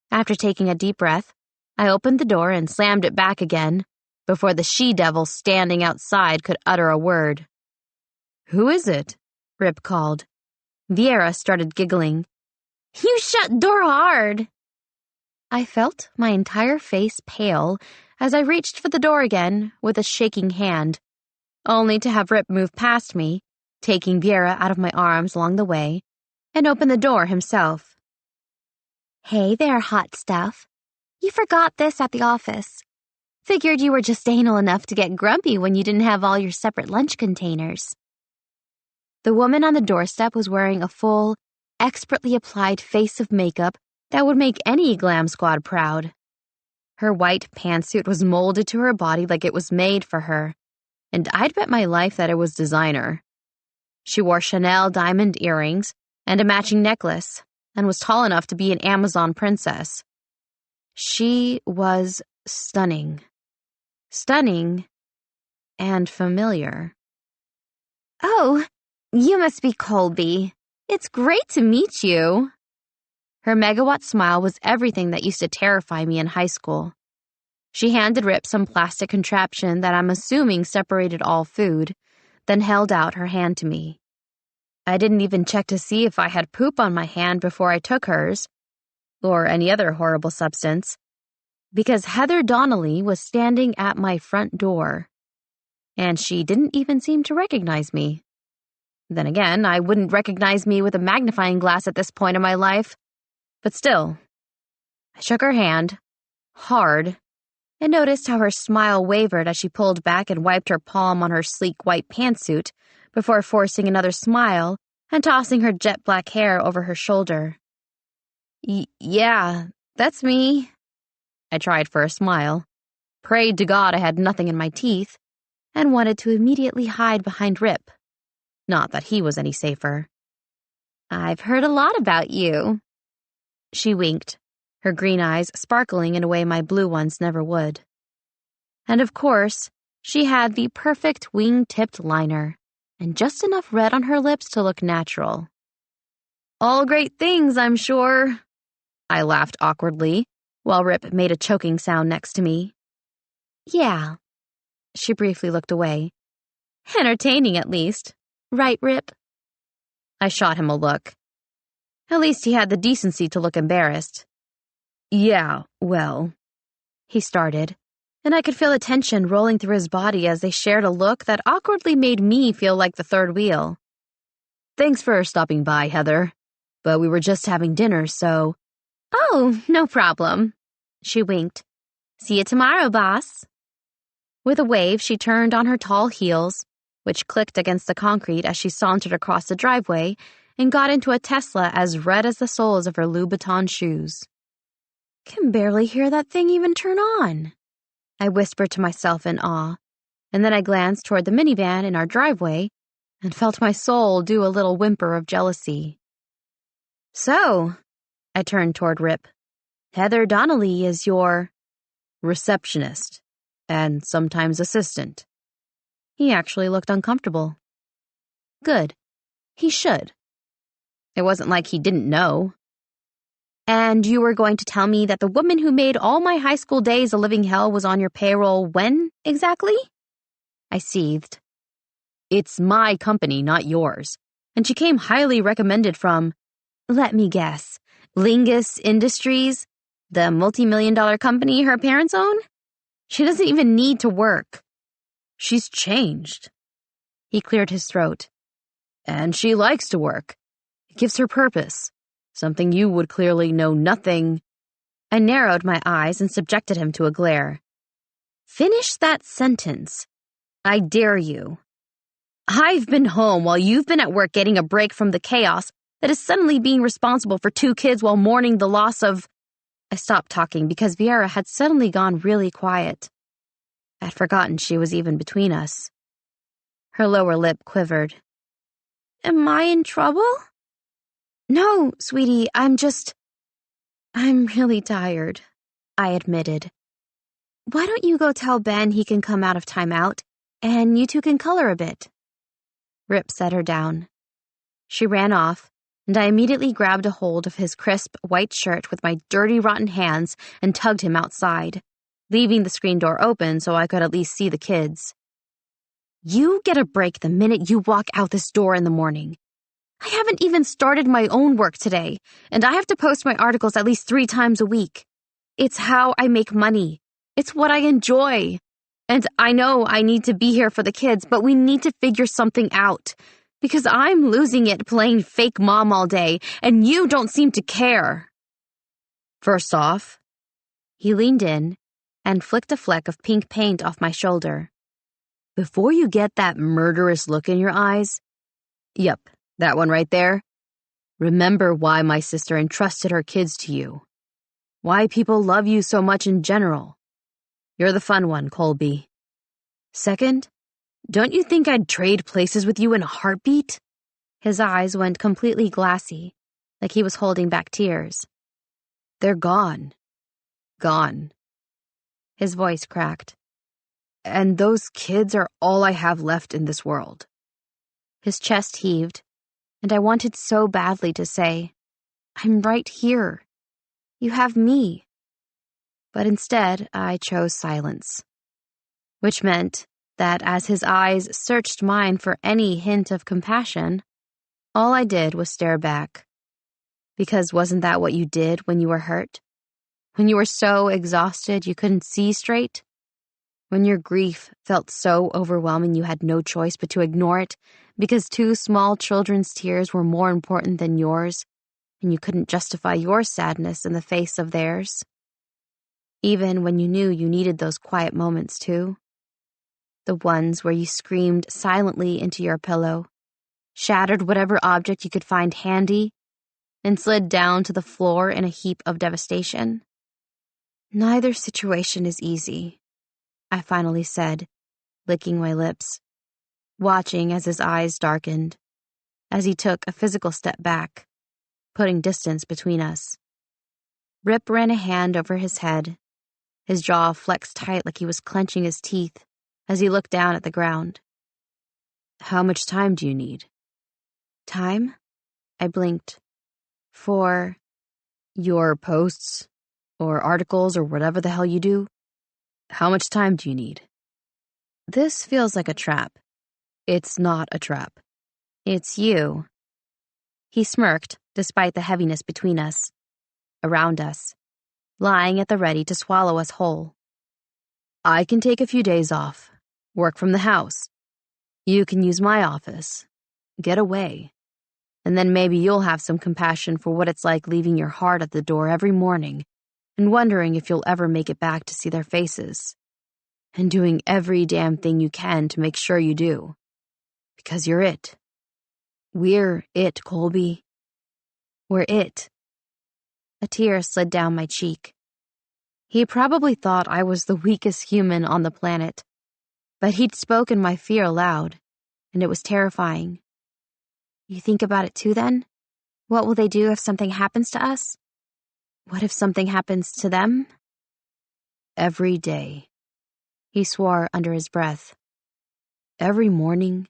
After taking a deep breath, I opened the door and slammed it back again, before the she-devil standing outside could utter a word. Who is it? Rip called. Vera started giggling. You shut door hard. I felt my entire face pale as I reached for the door again with a shaking hand, only to have Rip move past me, taking Vera out of my arms along the way, and open the door himself. Hey there, hot stuff. You forgot this at the office. Figured you were just anal enough to get grumpy when you didn't have all your separate lunch containers. The woman on the doorstep was wearing a full, expertly applied face of makeup that would make any glam squad proud. Her white pantsuit was molded to her body like it was made for her, and I'd bet my life that it was designer. She wore Chanel diamond earrings and a matching necklace, and was tall enough to be an Amazon princess. She was stunning. Stunning and familiar. Oh, you must be Colby. It's great to meet you. Her megawatt smile was everything that used to terrify me in high school. She handed Rip some plastic contraption that I'm assuming separated all food, then held out her hand to me. I didn't even check to see if I had poop on my hand before I took hers, or any other horrible substance, because Heather Donnelly was standing at my front door, and she didn't even seem to recognize me. Then again, I wouldn't recognize me with a magnifying glass at this point in my life, but still. I shook her hand, hard, and noticed how her smile wavered as she pulled back and wiped her palm on her sleek white pantsuit before forcing another smile and tossing her jet black hair over her shoulder. Yeah, that's me. I tried for a smile, prayed to God I had nothing in my teeth, and wanted to immediately hide behind Rip. Not that he was any safer. I've heard a lot about you. She winked, her green eyes sparkling in a way my blue ones never would. And of course, she had the perfect wing-tipped liner, and just enough red on her lips to look natural. All great things, I'm sure. I laughed awkwardly, while Rip made a choking sound next to me. Yeah. She briefly looked away. Entertaining, at least. Right, Rip? I shot him a look. At least he had the decency to look embarrassed. Yeah, well, he started, and I could feel the tension rolling through his body as they shared a look that awkwardly made me feel like the third wheel. Thanks for stopping by, Heather. But we were just having dinner, so... Oh, no problem. She winked. See you tomorrow, boss. With a wave, she turned on her tall heels, which clicked against the concrete as she sauntered across the driveway, and got into a Tesla as red as the soles of her Louboutin shoes. Can barely hear that thing even turn on, I whispered to myself in awe, and then I glanced toward the minivan in our driveway and felt my soul do a little whimper of jealousy. So, I turned toward Rip. Heather Donnelly is your receptionist and sometimes assistant. He actually looked uncomfortable. Good. He should. It wasn't like he didn't know. And you were going to tell me that the woman who made all my high school days a living hell was on your payroll when, exactly? I seethed. It's my company, not yours. And she came highly recommended from, let me guess, Lingus Industries, the multi-million-dollar company her parents own? She doesn't even need to work. She's changed. He cleared his throat. And she likes to work. It gives her purpose. Something you would clearly know nothing. I narrowed my eyes and subjected him to a glare. Finish that sentence. I dare you. I've been home while you've been at work getting a break from the chaos that is suddenly being responsible for 2 kids while mourning the loss of... I stopped talking because Viera had suddenly gone really quiet. I'd forgotten she was even between us. Her lower lip quivered. Am I in trouble? No, sweetie, I'm really tired, I admitted. Why don't you go tell Ben he can come out of timeout, and you two can color a bit? Rip set her down. She ran off, and I immediately grabbed a hold of his crisp white shirt with my dirty, rotten hands and tugged him outside, leaving the screen door open so I could at least see the kids. You get a break the minute you walk out this door in the morning. I haven't even started my own work today, and I have to post my articles at least 3 times a week. It's how I make money. It's what I enjoy. And I know I need to be here for the kids, but we need to figure something out. Because I'm losing it playing fake mom all day, and you don't seem to care. First off, he leaned in and flicked a fleck of pink paint off my shoulder. Before you get that murderous look in your eyes, yep, that one right there, remember why my sister entrusted her kids to you. Why people love you so much in general. You're the fun one, Colby. Second, don't you think I'd trade places with you in a heartbeat? His eyes went completely glassy, like he was holding back tears. They're gone. Gone. His voice cracked. And those kids are all I have left in this world. His chest heaved, and I wanted so badly to say, I'm right here. You have me. But instead, I chose silence, which meant that as his eyes searched mine for any hint of compassion, all I did was stare back. Because wasn't that what you did when you were hurt? When you were so exhausted you couldn't see straight? When your grief felt so overwhelming you had no choice but to ignore it because 2 small children's tears were more important than yours, and you couldn't justify your sadness in the face of theirs? Even when you knew you needed those quiet moments too? The ones where you screamed silently into your pillow, shattered whatever object you could find handy, and slid down to the floor in a heap of devastation? Neither situation is easy, I finally said, licking my lips, watching as his eyes darkened, as he took a physical step back, putting distance between us. Rip ran a hand over his head, his jaw flexed tight like he was clenching his teeth as he looked down at the ground. How much time do you need? Time? I blinked. For your posts, or articles, or whatever the hell you do? How much time do you need? This feels like a trap. It's not a trap. It's you. He smirked, despite the heaviness between us, around us, lying at the ready to swallow us whole. I can take a few days off, work from the house. You can use my office, get away, and then maybe you'll have some compassion for what it's like leaving your heart at the door every morning and wondering if you'll ever make it back to see their faces, and doing every damn thing you can to make sure you do. Because you're it. We're it, Colby. We're it. A tear slid down my cheek. He probably thought I was the weakest human on the planet, but he'd spoken my fear aloud, and it was terrifying. You think about it too, then? What will they do if something happens to us? What if something happens to them? Every day, he swore under his breath. Every morning,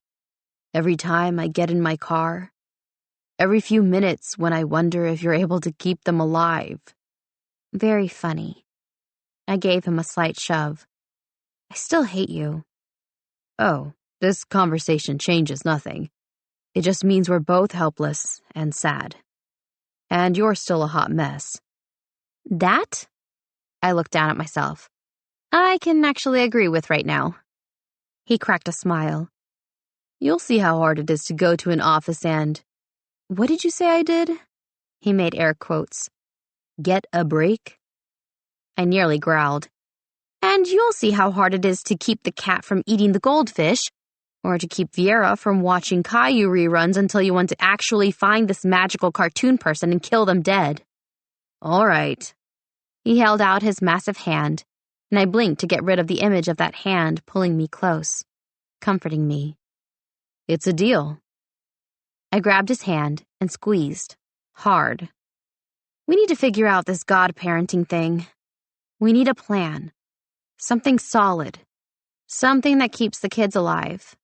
every time I get in my car, every few minutes when I wonder if you're able to keep them alive. Very funny. I gave him a slight shove. I still hate you. Oh, this conversation changes nothing. It just means we're both helpless and sad. And you're still a hot mess. That? I looked down at myself. I can actually agree with right now. He cracked a smile. You'll see how hard it is to go to an office and... What did you say I did? He made air quotes. Get a break? I nearly growled. And you'll see how hard it is to keep the cat from eating the goldfish, or to keep Viera from watching Caillou reruns until you want to actually find this magical cartoon person and kill them dead. All right. He held out his massive hand, and I blinked to get rid of the image of that hand pulling me close, comforting me. It's a deal. I grabbed his hand and squeezed, hard. We need to figure out this godparenting thing. We need a plan. Something solid. Something that keeps the kids alive.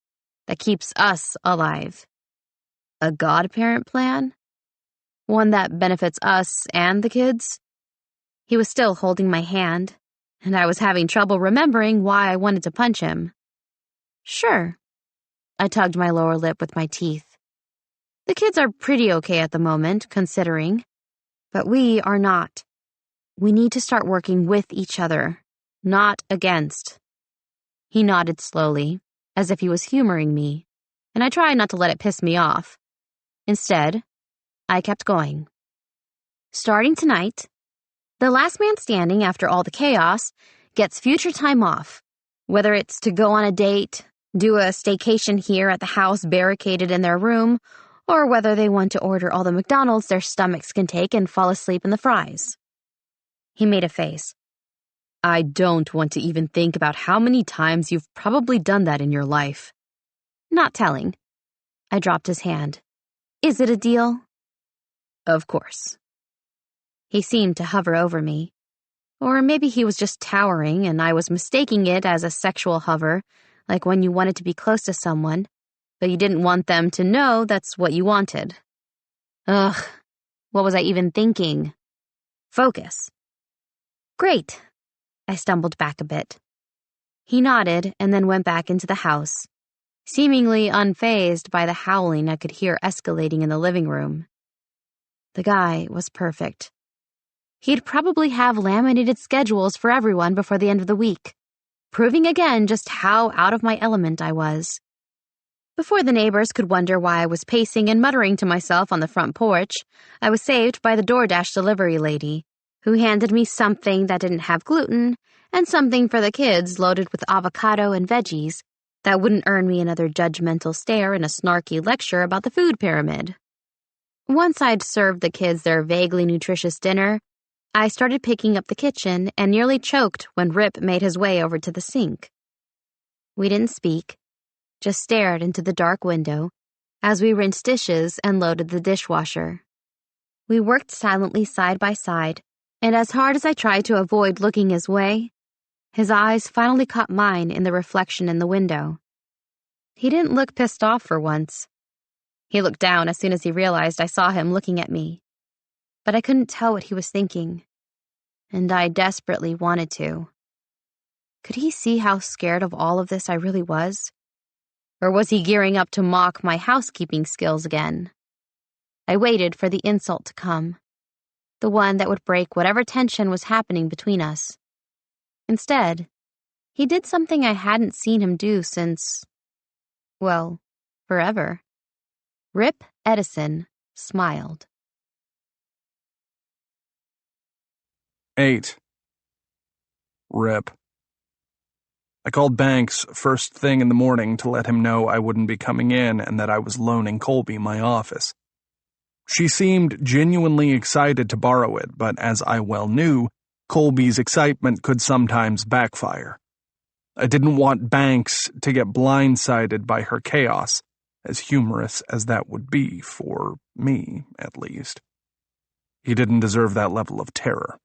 That keeps us alive. A godparent plan? One that benefits us and the kids? He was still holding my hand, and I was having trouble remembering why I wanted to punch him. Sure. I tugged my lower lip with my teeth. The kids are pretty okay at the moment, considering. But we are not. We need to start working with each other, not against. He nodded slowly, as if he was humoring me, and I tried not to let it piss me off. Instead, I kept going. Starting tonight, the last man standing after all the chaos gets future time off, whether it's to go on a date, do a staycation here at the house barricaded in their room, or whether they want to order all the McDonald's their stomachs can take and fall asleep in the fries. He made a face. I don't want to even think about how many times you've probably done that in your life. Not telling. I dropped his hand. Is it a deal? Of course. He seemed to hover over me. Or maybe he was just towering and I was mistaking it as a sexual hover, like when you wanted to be close to someone, but you didn't want them to know that's what you wanted. Ugh, what was I even thinking? Focus. Great. I stumbled back a bit. He nodded and then went back into the house, seemingly unfazed by the howling I could hear escalating in the living room. The guy was perfect. He'd probably have laminated schedules for everyone before the end of the week, proving again just how out of my element I was. Before the neighbors could wonder why I was pacing and muttering to myself on the front porch, I was saved by the DoorDash delivery lady, who handed me something that didn't have gluten and something for the kids loaded with avocado and veggies that wouldn't earn me another judgmental stare and a snarky lecture about the food pyramid. Once I'd served the kids their vaguely nutritious dinner, I started picking up the kitchen and nearly choked when Rip made his way over to the sink. We didn't speak, just stared into the dark window as we rinsed dishes and loaded the dishwasher. We worked silently side by side, and as hard as I tried to avoid looking his way, his eyes finally caught mine in the reflection in the window. He didn't look pissed off for once. He looked down as soon as he realized I saw him looking at me. But I couldn't tell what he was thinking, and I desperately wanted to. Could he see how scared of all of this I really was? Or was he gearing up to mock my housekeeping skills again? I waited for the insult to come, the one that would break whatever tension was happening between us. Instead, he did something I hadn't seen him do since, well, forever. Rip Edison smiled. 8. Rip. I called Banks first thing in the morning to let him know I wouldn't be coming in and that I was loaning Colby my office. She seemed genuinely excited to borrow it, but as I well knew, Colby's excitement could sometimes backfire. I didn't want Banks to get blindsided by her chaos, as humorous as that would be, for me, at least. He didn't deserve that level of terror.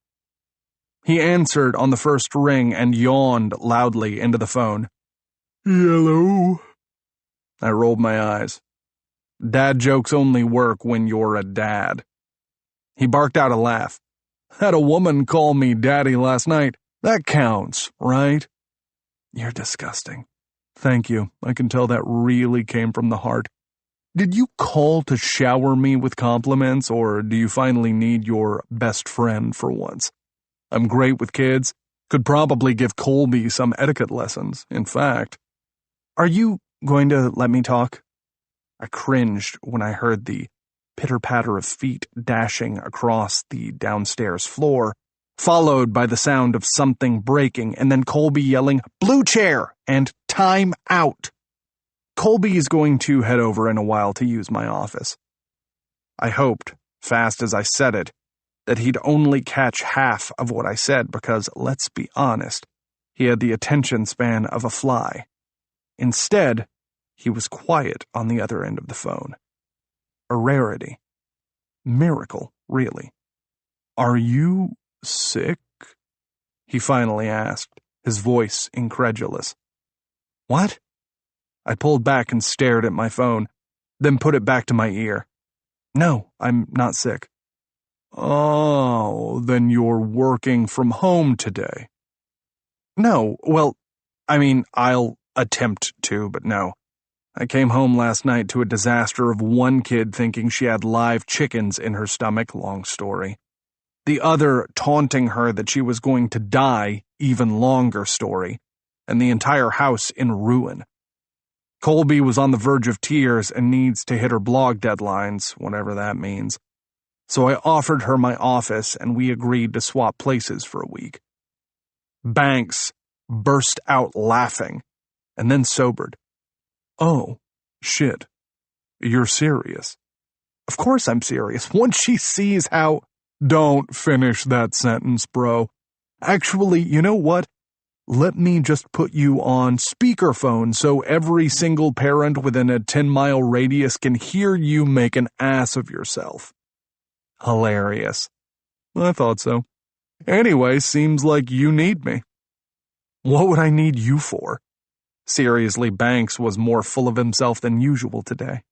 He answered on the first ring and yawned loudly into the phone. "Hello?" I rolled my eyes. Dad jokes only work when you're a dad. He barked out a laugh. "Had a woman call me daddy last night. That counts, right?" "You're disgusting." "Thank you. I can tell that really came from the heart. Did you call to shower me with compliments, or do you finally need your best friend for once? I'm great with kids. Could probably give Colby some etiquette lessons, in fact." "Are you going to let me talk?" I cringed when I heard the pitter-patter of feet dashing across the downstairs floor, followed by the sound of something breaking, and then Colby yelling, "Blue chair!" and "Time out!" Colby is going to head over in a while to use my office. I hoped, fast as I said it, that he'd only catch half of what I said because, let's be honest, he had the attention span of a fly. Instead, he was quiet on the other end of the phone. A rarity. Miracle, really. "Are you sick?" he finally asked, his voice incredulous. "What?" I pulled back and stared at my phone, then put it back to my ear. "No, I'm not sick." "Oh, then you're working from home today?" "No, well, I'll attempt to, but no. I came home last night to a disaster of one kid thinking she had live chickens in her stomach, long story. The other taunting her that she was going to die, even longer story, and the entire house in ruin. Colby was on the verge of tears and needs to hit her blog deadlines, whatever that means. So I offered her my office and we agreed to swap places for a week. Banks burst out laughing and then sobered. "Oh, shit. You're serious?" "Of course I'm serious. Once she sees how—" "Don't finish that sentence, bro. Actually, you know what? Let me just put you on speakerphone so every single parent within a 10-mile radius can hear you make an ass of yourself." Hilarious. I thought so. "Anyway, seems like you need me." "What would I need you for?" Seriously, Banks was more full of himself than usual today.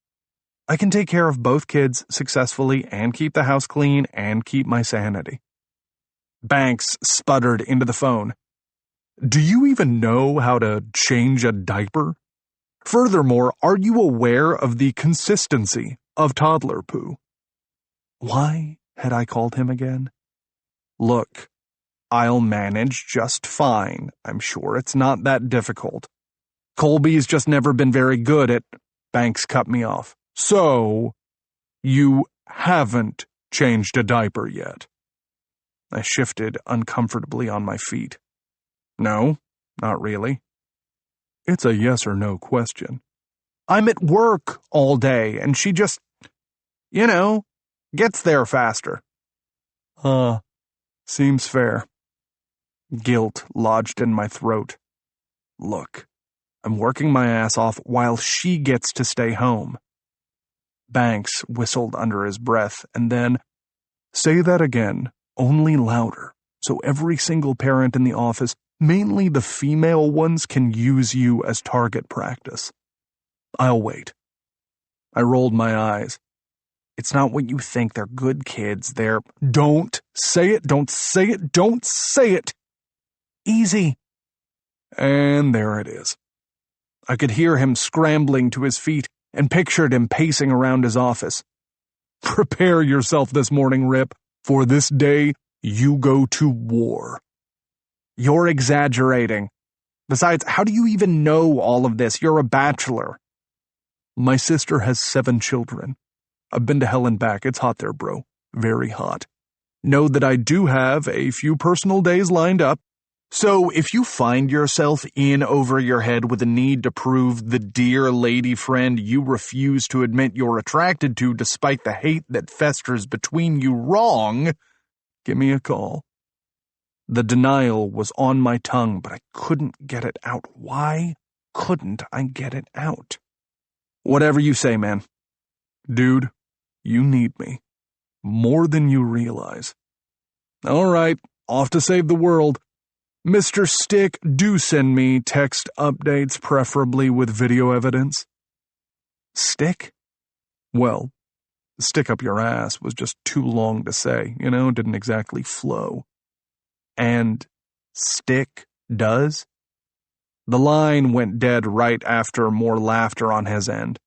"I can take care of both kids successfully and keep the house clean and keep my sanity." Banks sputtered into the phone. "Do you even know how to change a diaper? Furthermore, are you aware of the consistency of toddler poo?" Why had I called him again? "Look, I'll manage just fine. I'm sure it's not that difficult. Colby's just never been very good at—" Banks cut me off. "So, you haven't changed a diaper yet?" I shifted uncomfortably on my feet. "No, not really." "It's a yes or no question." "I'm at work all day, and she just, gets there faster." Seems fair." Guilt lodged in my throat. "Look, I'm working my ass off while she gets to stay home." Banks whistled under his breath and then, "Say that again, only louder, so every single parent in the office, mainly the female ones, can use you as target practice." "I'll wait." I rolled my eyes. "It's not what you think. They're good kids. They're—" "Don't say it, don't say it, don't say it!" "Easy." And there it is. I could hear him scrambling to his feet and pictured him pacing around his office. Prepare yourself this morning, Rip. For this day, you go to war. You're exaggerating. Besides, how do you even know all of this? You're a bachelor. My sister has 7 children. I've been to hell and back. It's hot there, bro. Very hot. Know that I do have a few personal days lined up. So if you find yourself in over your head with a need to prove the dear lady friend you refuse to admit you're attracted to despite the hate that festers between you wrong, give me a call. The denial was on my tongue, but I couldn't get it out. Why couldn't I get it out? Whatever you say, man. Dude, you need me. More than you realize. All right, off to save the world. Mr. Stick, do send me text updates, preferably with video evidence. Stick? Well, stick up your ass was just too long to say, didn't exactly flow. And stick does? The line went dead right after more laughter on his end.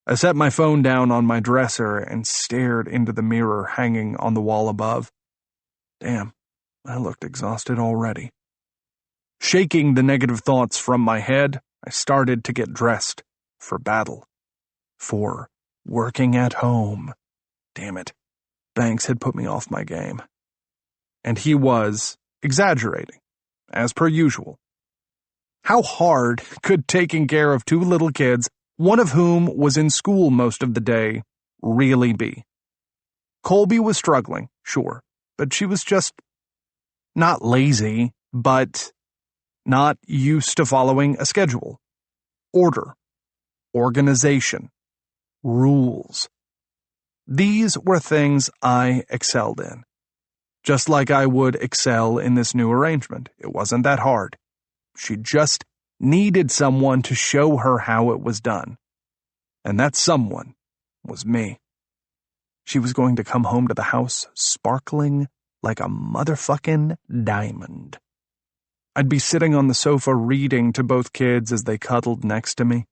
I set my phone down on my dresser and stared into the mirror hanging on the wall above. Damn, I looked exhausted already. Shaking the negative thoughts from my head, I started to get dressed for battle. For working at home. Damn it. Banks had put me off my game. And he was exaggerating, as per usual. How hard could taking care of 2 little kids, one of whom was in school most of the day, really be? Colby was struggling, sure, but she was just not lazy, but not used to following a schedule, order, organization, rules. These were things I excelled in. Just like I would excel in this new arrangement. It wasn't that hard. She just needed someone to show her how it was done. And that someone was me. She was going to come home to the house sparkling like a motherfucking diamond. I'd be sitting on the sofa reading to both kids as they cuddled next to me.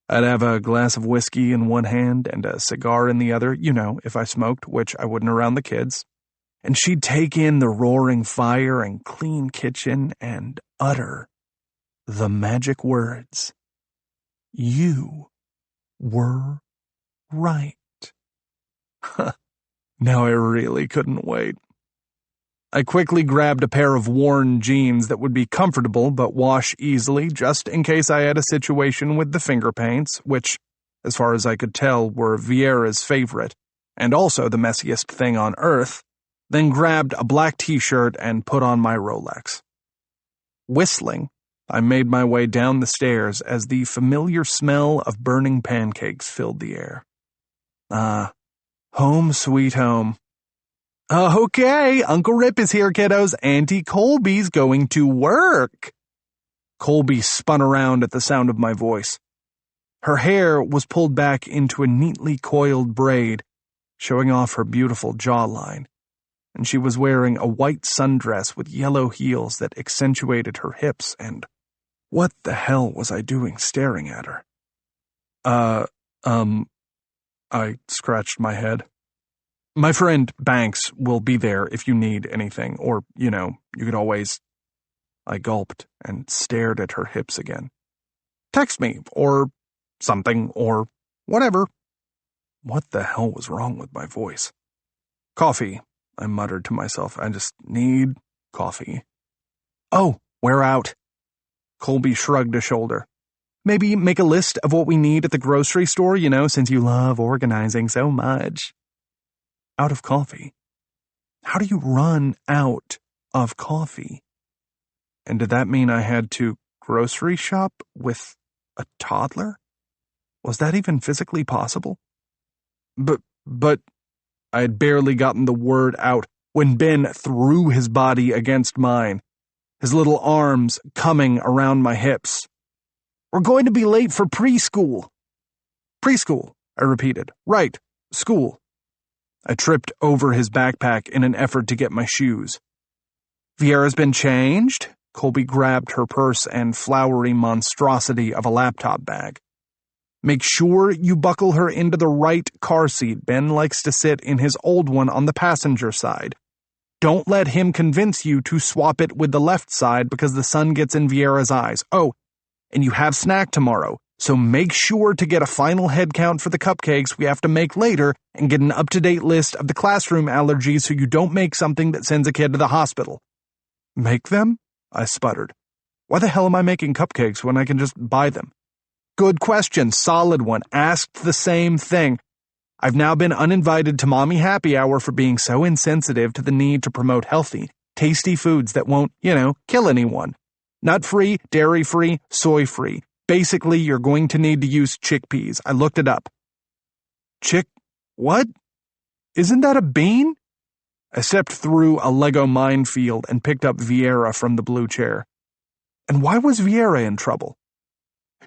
I'd have a glass of whiskey in one hand and a cigar in the other, if I smoked, which I wouldn't around the kids. And she'd take in the roaring fire and clean kitchen and utter the magic words. You were right. Now I really couldn't wait. I quickly grabbed a pair of worn jeans that would be comfortable but wash easily, just in case I had a situation with the finger paints, which, as far as I could tell, were Vieira's favorite, and also the messiest thing on earth, then grabbed a black t-shirt and put on my Rolex. Whistling, I made my way down the stairs as the familiar smell of burning pancakes filled the air. Home sweet home. Okay, Uncle Rip is here, kiddos. Auntie Colby's going to work. Colby spun around at the sound of my voice. Her hair was pulled back into a neatly coiled braid, showing off her beautiful jawline, and she was wearing a white sundress with yellow heels that accentuated her hips, and what the hell was I doing staring at her? I scratched my head. My friend Banks will be there if you need anything, or, you could always... I gulped and stared at her hips again. Text me, or something, or whatever. What the hell was wrong with my voice? Coffee, I muttered to myself. I just need coffee. Oh, we're out. Colby shrugged a shoulder. Maybe make a list of what we need at the grocery store, since you love organizing so much. Out of coffee? How do you run out of coffee? And did that mean I had to grocery shop with a toddler? Was that even physically possible? But I had barely gotten the word out when Ben threw his body against mine, his little arms coming around my hips. We're going to be late for preschool. Preschool, I repeated. Right, school. I tripped over his backpack in an effort to get my shoes. Vieira's been changed? Colby grabbed her purse and flowery monstrosity of a laptop bag. Make sure you buckle her into the right car seat. Ben likes to sit in his old one on the passenger side. Don't let him convince you to swap it with the left side because the sun gets in Vieira's eyes. Oh, and you have snack tomorrow, so make sure to get a final head count for the cupcakes we have to make later and get an up-to-date list of the classroom allergies so you don't make something that sends a kid to the hospital. Make them? I sputtered. Why the hell am I making cupcakes when I can just buy them? Good question, solid one, asked the same thing. I've now been uninvited to Mommy Happy Hour for being so insensitive to the need to promote healthy, tasty foods that won't, kill anyone. Nut-free, dairy-free, soy-free. Basically, you're going to need to use chickpeas. I looked it up. What? Isn't that a bean? I stepped through a Lego minefield and picked up Vieira from the blue chair. And why was Vieira in trouble?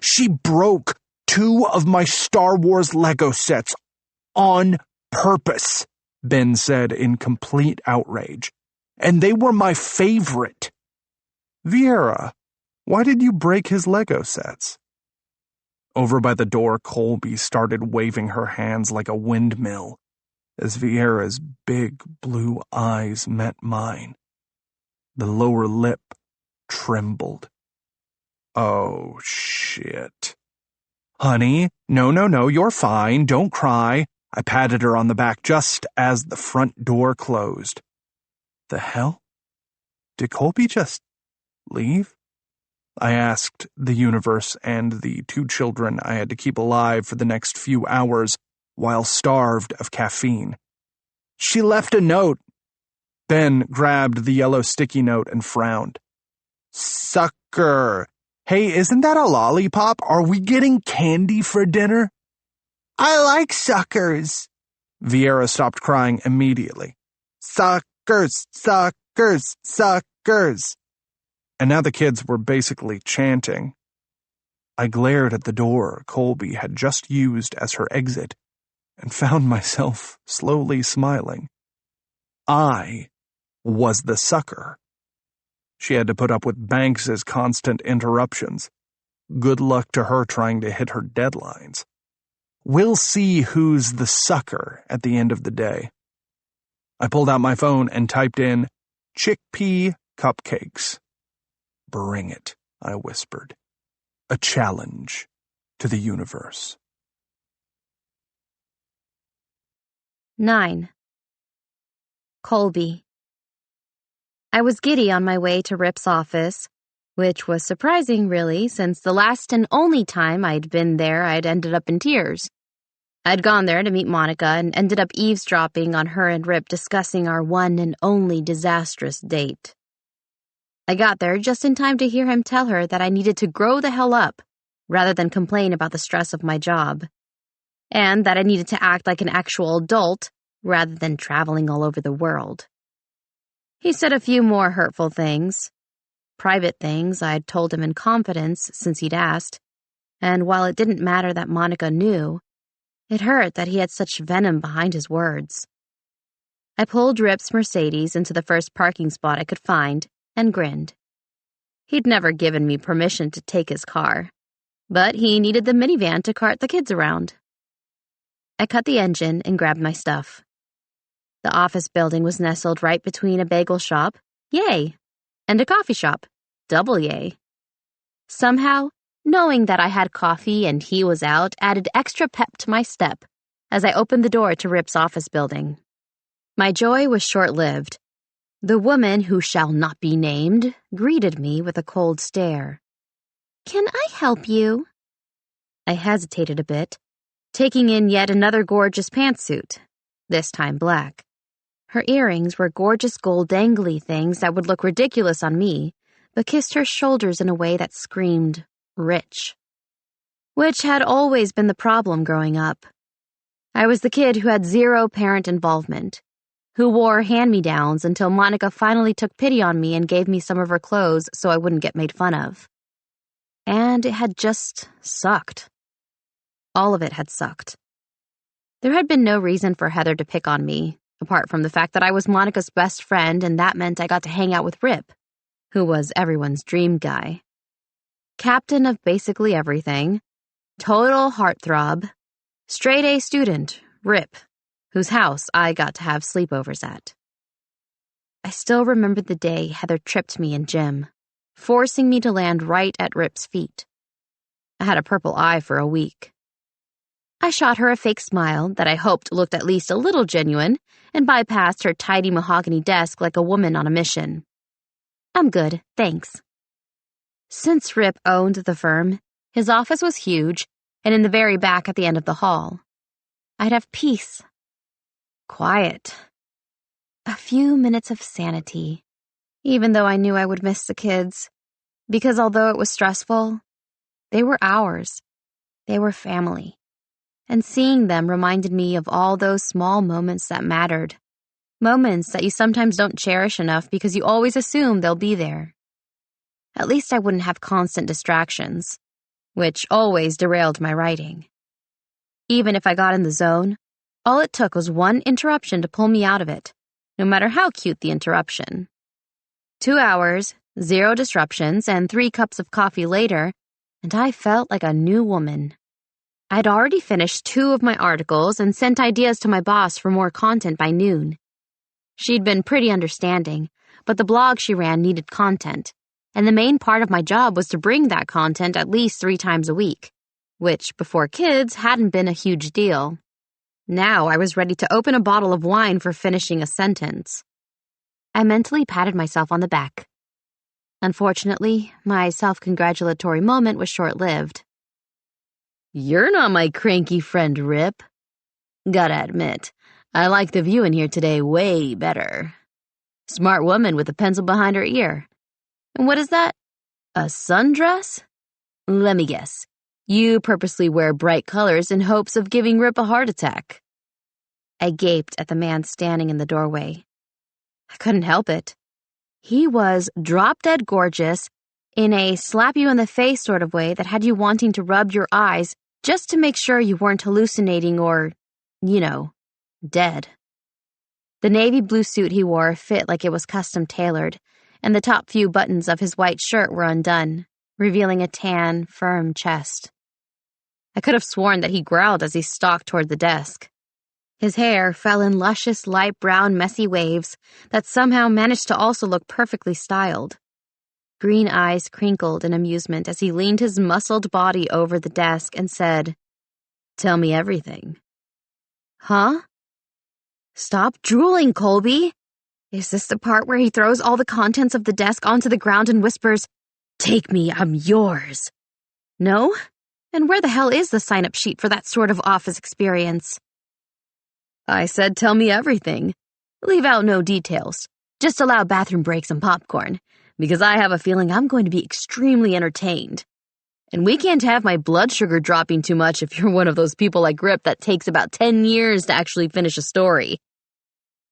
She broke 2 of my Star Wars Lego sets on purpose, Ben said in complete outrage. And they were my favorite. Vieira, why did you break his Lego sets? Over by the door, Colby started waving her hands like a windmill as Vieira's big blue eyes met mine. The lower lip trembled. Oh, shit. Honey, no, you're fine. Don't cry. I patted her on the back just as the front door closed. The hell? Did Colby just leave? I asked the universe and the 2 children I had to keep alive for the next few hours while starved of caffeine. She left a note. Ben grabbed the yellow sticky note and frowned. Sucker. Hey, isn't that a lollipop? Are we getting candy for dinner? I like suckers. Vieira stopped crying immediately. Suckers, suckers, suckers. And now the kids were basically chanting. I glared at the door Colby had just used as her exit and found myself slowly smiling. I was the sucker. She had to put up with Banks's constant interruptions. Good luck to her trying to hit her deadlines. We'll see who's the sucker at the end of the day. I pulled out my phone and typed in chickpea cupcakes. Bring it, I whispered. A challenge to the universe. 9. Colby. I was giddy on my way to Rip's office, which was surprising, really, since the last and only time I'd been there I'd ended up in tears. I'd gone there to meet Monica and ended up eavesdropping on her and Rip discussing our one and only disastrous date. I got there just in time to hear him tell her that I needed to grow the hell up, rather than complain about the stress of my job, and that I needed to act like an actual adult, rather than traveling all over the world. He said a few more hurtful things, private things I'd told him in confidence since he'd asked, and while it didn't matter that Monica knew, it hurt that he had such venom behind his words. I pulled Rip's Mercedes into the first parking spot I could find and grinned. He'd never given me permission to take his car, but he needed the minivan to cart the kids around. I cut the engine and grabbed my stuff. The office building was nestled right between a bagel shop, yay, and a coffee shop, double yay. Somehow, knowing that I had coffee and he was out added extra pep to my step as I opened the door to Rip's office building. My joy was short-lived. The woman who shall not be named greeted me with a cold stare. "Can I help you?" I hesitated a bit, taking in yet another gorgeous pantsuit, this time black. Her earrings were gorgeous gold dangly things that would look ridiculous on me, but kissed her shoulders in a way that screamed rich. Which had always been the problem growing up. I was the kid who had zero parent involvement, who wore hand-me-downs until Monica finally took pity on me and gave me some of her clothes so I wouldn't get made fun of. And it had just sucked. All of it had sucked. There had been no reason for Heather to pick on me, apart from the fact that I was Monica's best friend and that meant I got to hang out with Rip, who was everyone's dream guy. Captain of basically everything, Total heartthrob. Straight A student, Rip, whose house I got to have sleepovers at. I still remembered the day Heather tripped me in gym, forcing me to land right at Rip's feet. I had a purple eye for a week. I shot her a fake smile that I hoped looked at least a little genuine and bypassed her tidy mahogany desk like a woman on a mission. I'm good, thanks. Since Rip owned the firm, his office was huge and in the very back at the end of the hall. I'd have peace. Quiet. A few minutes of sanity, even though I knew I would miss the kids, because although it was stressful, they were ours. They were family. And seeing them reminded me of all those small moments that mattered. Moments that you sometimes don't cherish enough because you always assume they'll be there. At least I wouldn't have constant distractions, which always derailed my writing. Even if I got in the zone, all it took was one interruption to pull me out of it, no matter how cute the interruption. 2 hours, 0 disruptions, and 3 cups of coffee later, and I felt like a new woman. I'd already finished 2 of my articles and sent ideas to my boss for more content by noon. She'd been pretty understanding, but the blog she ran needed content, and the main part of my job was to bring that content at least 3 times a week, which, before kids, hadn't been a huge deal. Now I was ready to open a bottle of wine for finishing a sentence. I mentally patted myself on the back. Unfortunately, my self-congratulatory moment was short-lived. You're not my cranky friend, Rip. Gotta admit, I like the view in here today way better. Smart woman with a pencil behind her ear. And what is that? A sundress? Let me guess. You purposely wear bright colors in hopes of giving Rip a heart attack. I gaped at the man standing in the doorway. I couldn't help it. He was drop-dead gorgeous in a slap-you-in-the-face sort of way that had you wanting to rub your eyes just to make sure you weren't hallucinating or, dead. The navy blue suit he wore fit like it was custom-tailored, and the top few buttons of his white shirt were undone, revealing a tan, firm chest. I could have sworn that he growled as he stalked toward the desk. His hair fell in luscious light brown messy waves that somehow managed to also look perfectly styled. Green eyes crinkled in amusement as he leaned his muscled body over the desk and said, "Tell me everything." Huh? Stop drooling, Colby. Is this the part where he throws all the contents of the desk onto the ground and whispers, "Take me, I'm yours"? No? And where the hell is the sign-up sheet for that sort of office experience? I said tell me everything. Leave out no details. Just allow bathroom breaks and popcorn, because I have a feeling I'm going to be extremely entertained. And we can't have my blood sugar dropping too much if you're one of those people like Rip that takes about 10 years to actually finish a story.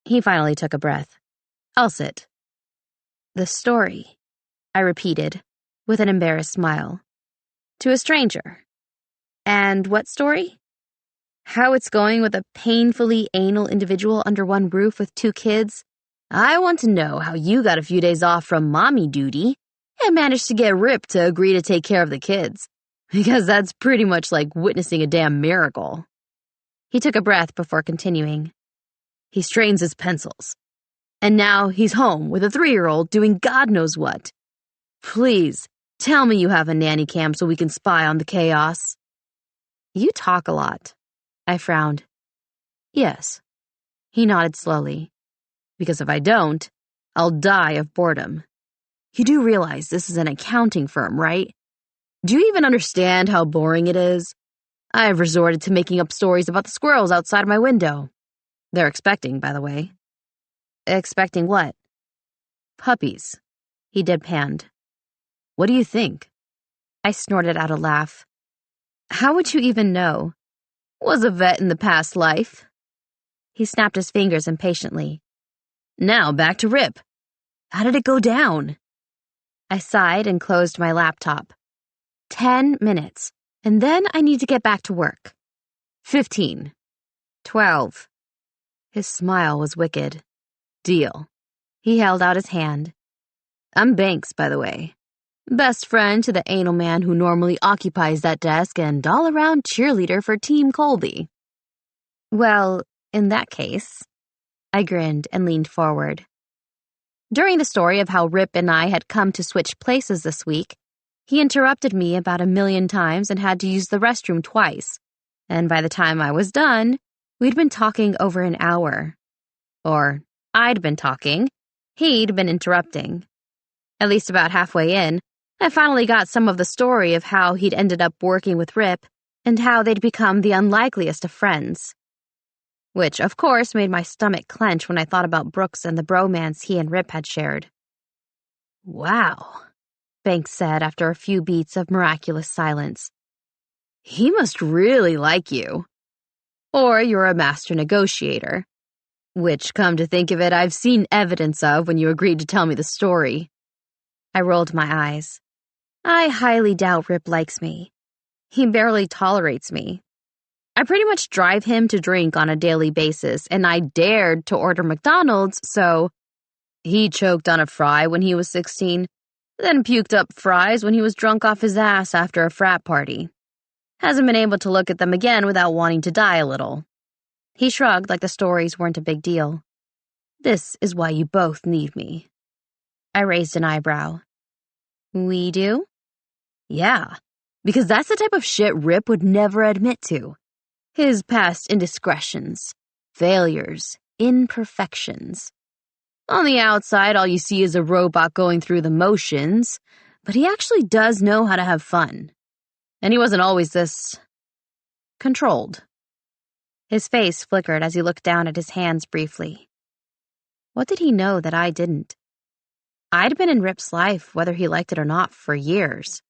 He finally took a breath. I'll sit. The story, I repeated, with an embarrassed smile. To a stranger. And what story? How it's going with a painfully anal individual under one roof with 2 kids? I want to know how you got a few days off from mommy duty and managed to get Rip to agree to take care of the kids, because that's pretty much like witnessing a damn miracle. He took a breath before continuing. He strains his pencils. And now he's home with a 3-year-old doing God knows what. Please, tell me you have a nanny cam so we can spy on the chaos. You talk a lot. I frowned. Yes. He nodded slowly. Because if I don't, I'll die of boredom. You do realize this is an accounting firm, right? Do you even understand how boring it is? I've resorted to making up stories about the squirrels outside my window. They're expecting, by the way. Expecting what? Puppies. He deadpanned. What do you think? I snorted out a laugh. How would you even know? Was a vet in the past life. He snapped his fingers impatiently. Now back to Rip. How did it go down? I sighed and closed my laptop. 10 minutes, and then I need to get back to work. 15. 12. His smile was wicked. Deal. He held out his hand. I'm Banks, by the way. Best friend to the anal man who normally occupies that desk and all-around cheerleader for Team Colby. Well, in that case, I grinned and leaned forward. During the story of how Rip and I had come to switch places this week, he interrupted me about 1,000,000 times and had to use the restroom twice. And by the time I was done, we'd been talking over an hour. Or I'd been talking, he'd been interrupting. At least about halfway in, I finally got some of the story of how he'd ended up working with Rip and how they'd become the unlikeliest of friends. Which, of course, made my stomach clench when I thought about Brooks and the bromance he and Rip had shared. Wow, Banks said after a few beats of miraculous silence. He must really like you. Or you're a master negotiator. Which, come to think of it, I've seen evidence of when you agreed to tell me the story. I rolled my eyes. I highly doubt Rip likes me. He barely tolerates me. I pretty much drive him to drink on a daily basis, and I dared to order McDonald's, so he choked on a fry when he was 16, then puked up fries when he was drunk off his ass after a frat party. Hasn't been able to look at them again without wanting to die a little. He shrugged like the stories weren't a big deal. This is why you both need me. I raised an eyebrow. We do? Yeah, because that's the type of shit Rip would never admit to. His past indiscretions, failures, imperfections. On the outside, all you see is a robot going through the motions, but he actually does know how to have fun. And he wasn't always this controlled. His face flickered as he looked down at his hands briefly. What did he know that I didn't? I'd been in Rip's life, whether he liked it or not, for years.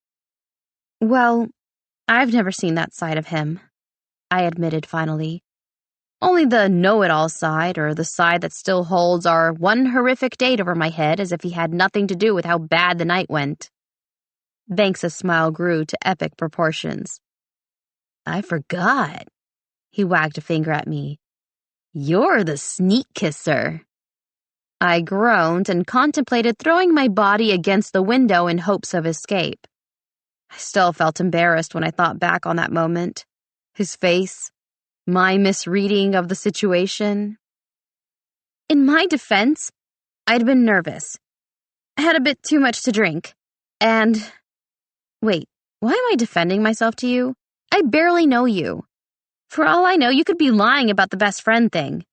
Well, I've never seen that side of him, I admitted finally. Only the know-it-all side, or the side that still holds our one horrific date over my head as if he had nothing to do with how bad the night went. Banks' smile grew to epic proportions. I forgot. He wagged a finger at me. You're the sneak kisser. I groaned and contemplated throwing my body against the window in hopes of escape. I still felt embarrassed when I thought back on that moment. His face, my misreading of the situation. In my defense, I'd been nervous. I had a bit too much to drink. And... Wait, why am I defending myself to you? I barely know you. For all I know, you could be lying about the best friend thing.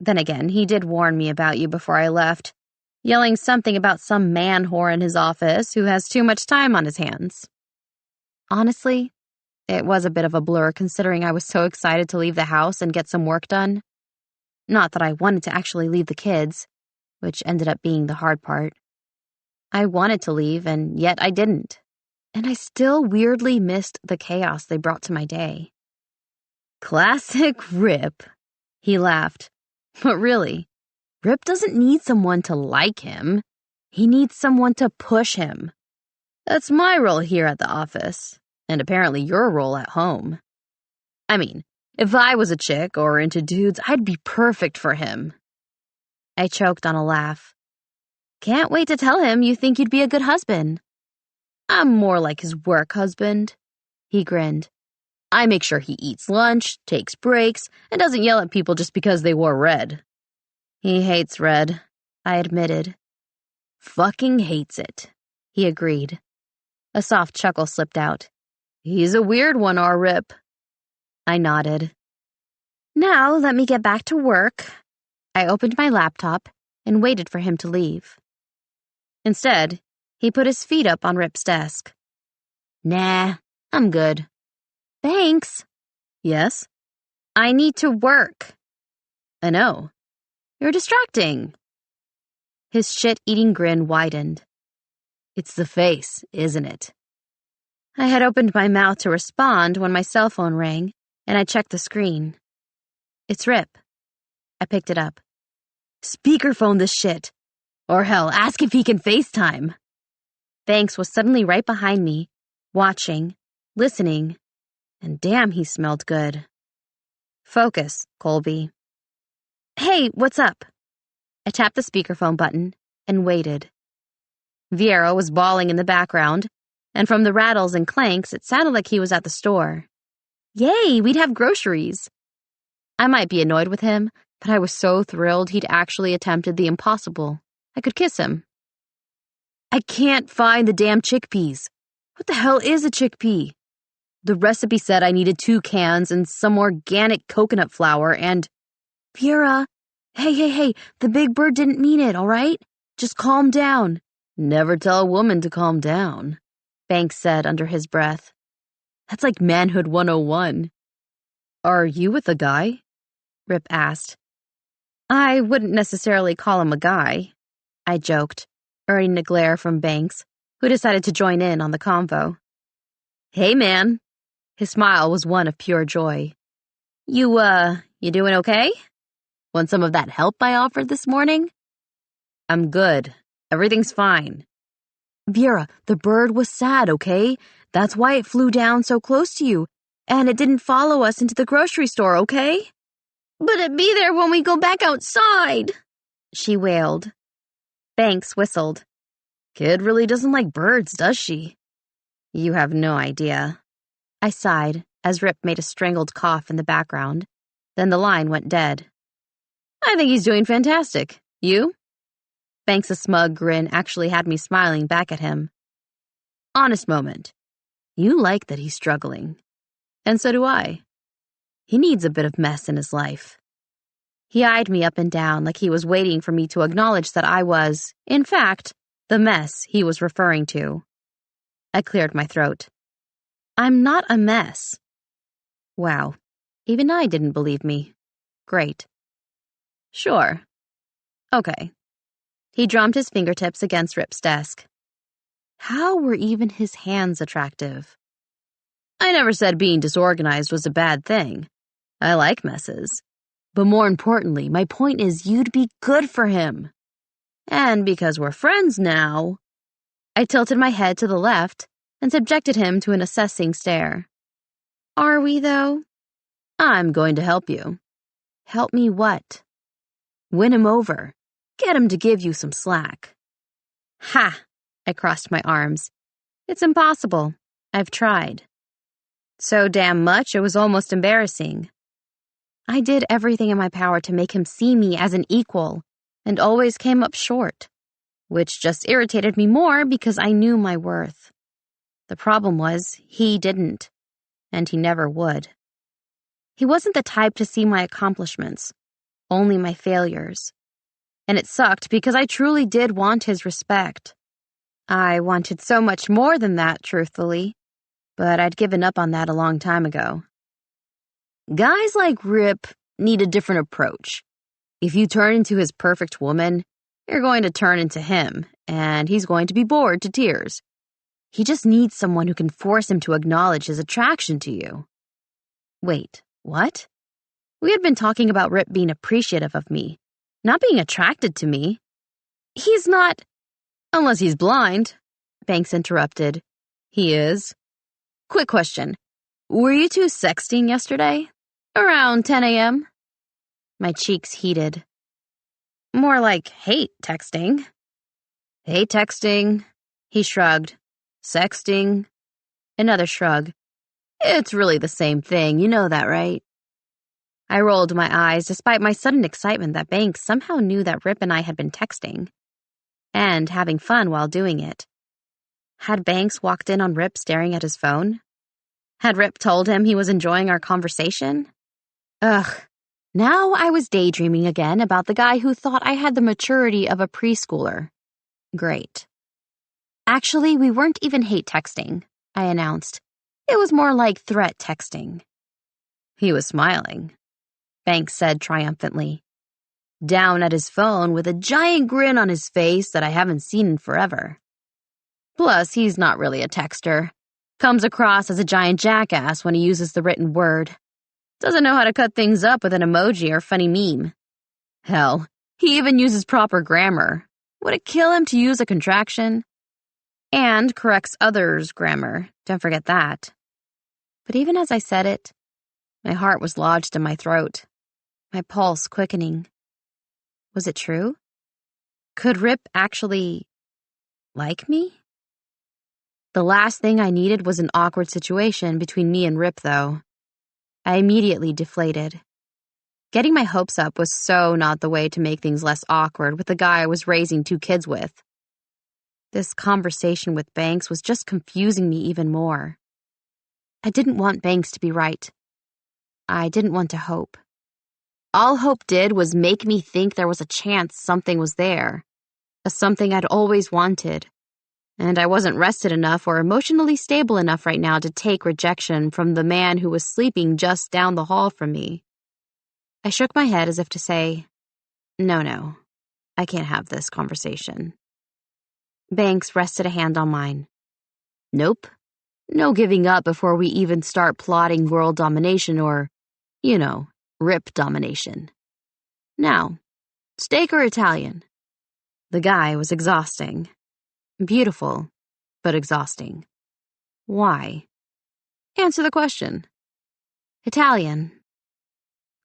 Then again, he did warn me about you before I left, yelling something about some man whore in his office who has too much time on his hands. Honestly, it was a bit of a blur considering I was so excited to leave the house and get some work done. Not that I wanted to actually leave the kids, which ended up being the hard part. I wanted to leave, and yet I didn't. And I still weirdly missed the chaos they brought to my day. Classic Rip, he laughed. But really, Rip doesn't need someone to like him. He needs someone to push him. That's my role here at the office, and apparently your role at home. I mean, if I was a chick or into dudes, I'd be perfect for him. I choked on a laugh. Can't wait to tell him you think you'd be a good husband. I'm more like his work husband. He grinned. I make sure he eats lunch, takes breaks, and doesn't yell at people just because they wore red. He hates red, I admitted. Fucking hates it, he agreed. A soft chuckle slipped out. He's a weird one, our Rip. I nodded. Now let me get back to work. I opened my laptop and waited for him to leave. Instead, he put his feet up on Rip's desk. Nah, I'm good. Thanks. Yes? I need to work. I know. You're distracting. His shit-eating grin widened. It's the face, isn't it? I had opened my mouth to respond when my cell phone rang, and I checked the screen. It's Rip. I picked it up. Speakerphone this shit. Or hell, ask if he can FaceTime. Banks was suddenly right behind me, watching, listening, and damn, he smelled good. Focus, Colby. Hey, what's up? I tapped the speakerphone button and waited. Viera was bawling in the background, and from the rattles and clanks, it sounded like he was at the store. Yay, we'd have groceries. I might be annoyed with him, but I was so thrilled he'd actually attempted the impossible. I could kiss him. I can't find the damn chickpeas. What the hell is a chickpea? The recipe said I needed 2 cans and some organic coconut flour and... Viera, hey, the big bird didn't mean it, all right? Just calm down. Never tell a woman to calm down, Banks said under his breath. That's like manhood 101. Are you with a guy? Rip asked. I wouldn't necessarily call him a guy, I joked, earning a glare from Banks, who decided to join in on the convo. Hey, man. His smile was one of pure joy. You doing okay? Want some of that help I offered this morning? I'm good. Everything's fine. Viera, the bird was sad, okay? That's why it flew down so close to you, and it didn't follow us into the grocery store, okay? But it'd be there when we go back outside, she wailed. Banks whistled. Kid really doesn't like birds, does she? You have no idea. I sighed as Rip made a strangled cough in the background. Then the line went dead. I think he's doing fantastic. You? Banks' smug grin actually had me smiling back at him. Honest moment. You like that he's struggling. And so do I. He needs a bit of mess in his life. He eyed me up and down like he was waiting for me to acknowledge that I was, in fact, the mess he was referring to. I cleared my throat. I'm not a mess. Wow, even I didn't believe me. Great. Sure. Okay. He drummed his fingertips against Rip's desk. How were even his hands attractive? I never said being disorganized was a bad thing. I like messes. But more importantly, my point is you'd be good for him. And because we're friends now... I tilted my head to the left and subjected him to an assessing stare. Are we, though? I'm going to help you. Help me what? Win him over. Get him to give you some slack. Ha! I crossed my arms. It's impossible. I've tried. So damn much it was almost embarrassing. I did everything in my power to make him see me as an equal, and always came up short, which just irritated me more because I knew my worth. The problem was, he didn't, and he never would. He wasn't the type to see my accomplishments, only my failures. And it sucked because I truly did want his respect. I wanted so much more than that, truthfully, but I'd given up on that a long time ago. Guys like Rip need a different approach. If you turn into his perfect woman, you're going to turn into him, and he's going to be bored to tears. He just needs someone who can force him to acknowledge his attraction to you. Wait, what? We had been talking about Rip being appreciative of me, not being attracted to me. He's not... Unless he's blind, Banks interrupted. He is. Quick question. Were you two sexting yesterday? Around 10 a.m.? My cheeks heated. More like hate texting. Hate texting, he shrugged. Sexting. Another shrug. It's really the same thing, you know that, right? I rolled my eyes despite my sudden excitement that Banks somehow knew that Rip and I had been texting. And having fun while doing it. Had Banks walked in on Rip staring at his phone? Had Rip told him he was enjoying our conversation? Ugh. Now I was daydreaming again about the guy who thought I had the maturity of a preschooler. Great. Actually, we weren't even hate texting, I announced. It was more like threat texting. He was smiling, Banks said triumphantly. Down at his phone with a giant grin on his face that I haven't seen in forever. Plus, he's not really a texter. Comes across as a giant jackass when he uses the written word. Doesn't know how to cut things up with an emoji or funny meme. Hell, he even uses proper grammar. Would it kill him to use a contraction? And corrects others' grammar. Don't forget that. But even as I said it, my heart was lodged in my throat, my pulse quickening. Was it true? Could Rip actually... Like me? The last thing I needed was an awkward situation between me and Rip, though. I immediately deflated. Getting my hopes up was so not the way to make things less awkward with the guy I was raising 2 kids with. This conversation with Banks was just confusing me even more. I didn't want Banks to be right. I didn't want to hope. All hope did was make me think there was a chance something was there, a something I'd always wanted, and I wasn't rested enough or emotionally stable enough right now to take rejection from the man who was sleeping just down the hall from me. I shook my head as if to say, No, I can't have this conversation. Banks rested a hand on mine. Nope. No giving up before we even start plotting world domination or, Rip domination. Now, steak or Italian? The guy was exhausting. Beautiful, but exhausting. Why? Answer the question. Italian.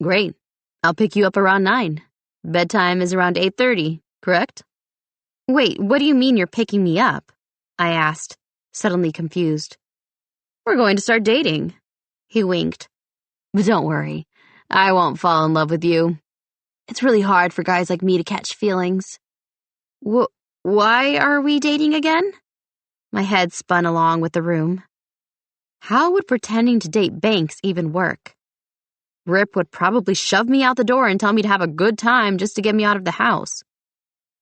Great. I'll pick you up around 9. Bedtime is around 8:30, correct? Wait, what do you mean you're picking me up? I asked, suddenly confused. We're going to start dating. He winked. But don't worry, I won't fall in love with you. It's really hard for guys like me to catch feelings. Why are we dating again? My head spun along with the room. How would pretending to date Banks even work? Rip would probably shove me out the door and tell me to have a good time just to get me out of the house.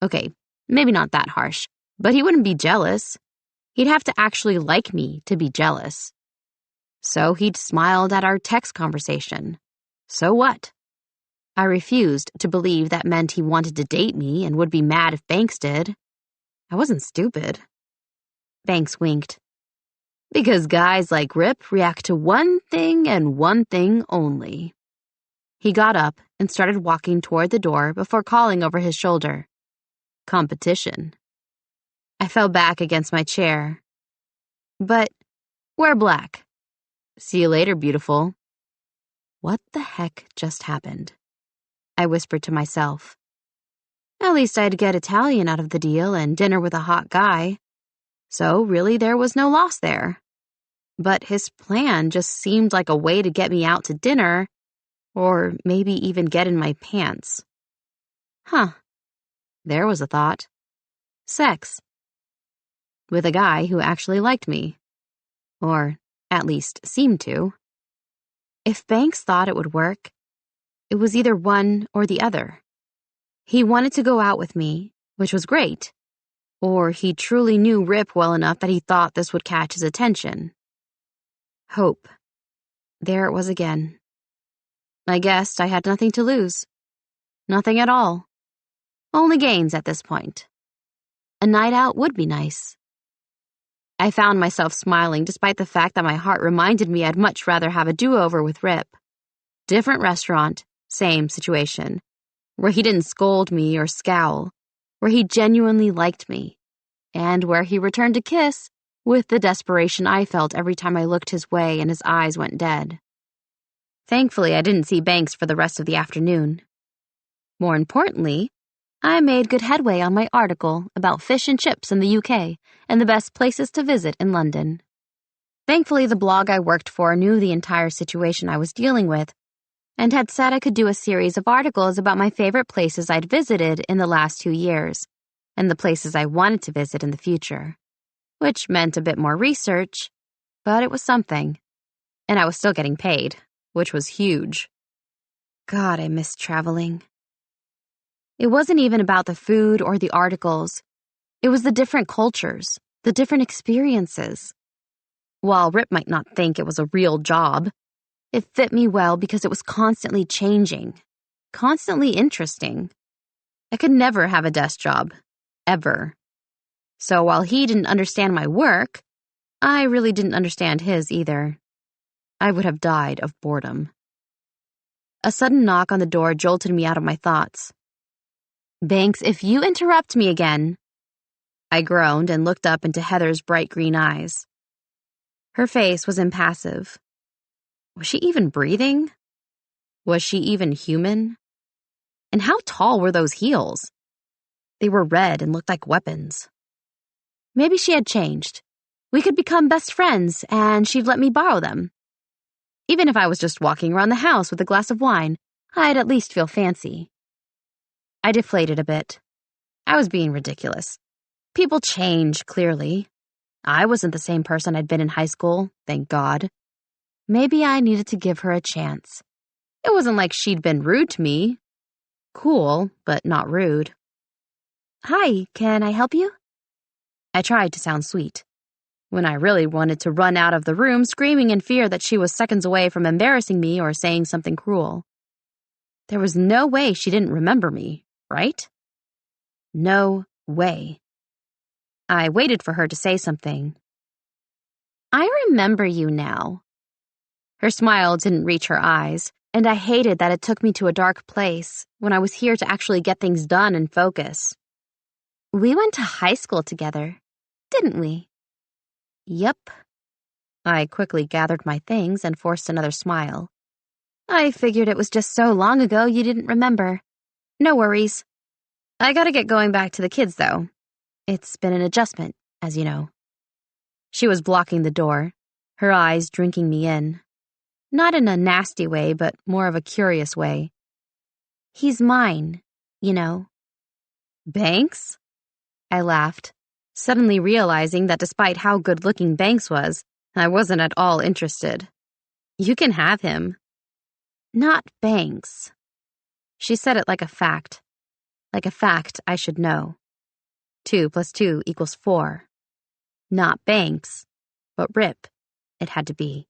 Okay, maybe not that harsh, but he wouldn't be jealous. He'd have to actually like me to be jealous. So he'd smiled at our text conversation. So what? I refused to believe that meant he wanted to date me and would be mad if Banks did. I wasn't stupid. Banks winked. Because guys like Rip react to one thing and one thing only. He got up and started walking toward the door before calling over his shoulder. Competition. I fell back against my chair. But wear black. See you later, beautiful. What the heck just happened? I whispered to myself. At least I'd get Italian out of the deal and dinner with a hot guy. So really there was no loss there. But his plan just seemed like a way to get me out to dinner, or maybe even get in my pants. Huh. There was a thought. Sex. With a guy who actually liked me. Or at least seemed to. If Banks thought it would work, it was either one or the other. He wanted to go out with me, which was great. Or he truly knew Rip well enough that he thought this would catch his attention. Hope. There it was again. I guessed I had nothing to lose. Nothing at all. Only gains at this point. A night out would be nice. I found myself smiling despite the fact that my heart reminded me I'd much rather have a do-over with Rip. Different restaurant, same situation. Where he didn't scold me or scowl. Where he genuinely liked me. And where he returned to kiss with the desperation I felt every time I looked his way and his eyes went dead. Thankfully, I didn't see Banks for the rest of the afternoon. More importantly, I made good headway on my article about fish and chips in the UK and the best places to visit in London. Thankfully, the blog I worked for knew the entire situation I was dealing with and had said I could do a series of articles about my favorite places I'd visited in the last 2 years and the places I wanted to visit in the future, which meant a bit more research, but it was something. And I was still getting paid, which was huge. God, I missed traveling. It wasn't even about the food or the articles. It was the different cultures, the different experiences. While Rip might not think it was a real job, it fit me well because it was constantly changing, constantly interesting. I could never have a desk job, ever. So while he didn't understand my work, I really didn't understand his either. I would have died of boredom. A sudden knock on the door jolted me out of my thoughts. Banks, if you interrupt me again. I groaned and looked up into Heather's bright green eyes. Her face was impassive. Was she even breathing? Was she even human? And how tall were those heels? They were red and looked like weapons. Maybe she had changed. We could become best friends, and she'd let me borrow them. Even if I was just walking around the house with a glass of wine, I'd at least feel fancy. I deflated a bit. I was being ridiculous. People change, clearly. I wasn't the same person I'd been in high school, thank God. Maybe I needed to give her a chance. It wasn't like she'd been rude to me. Cool, but not rude. Hi, can I help you? I tried to sound sweet, when I really wanted to run out of the room screaming in fear that she was seconds away from embarrassing me or saying something cruel. There was no way she didn't remember me, right? No way. I waited for her to say something. I remember you now. Her smile didn't reach her eyes, and I hated that it took me to a dark place when I was here to actually get things done and focus. We went to high school together, didn't we? Yep. I quickly gathered my things and forced another smile. I figured it was just so long ago you didn't remember. No worries. I gotta get going back to the kids, though. It's been an adjustment, as you know. She was blocking the door, her eyes drinking me in. Not in a nasty way, but more of a curious way. He's mine, you know. Banks? I laughed, suddenly realizing that despite how good-looking Banks was, I wasn't at all interested. You can have him. Not Banks. She said it like a fact I should know. 2 + 2 = 4. Not Banks, but Rip, it had to be.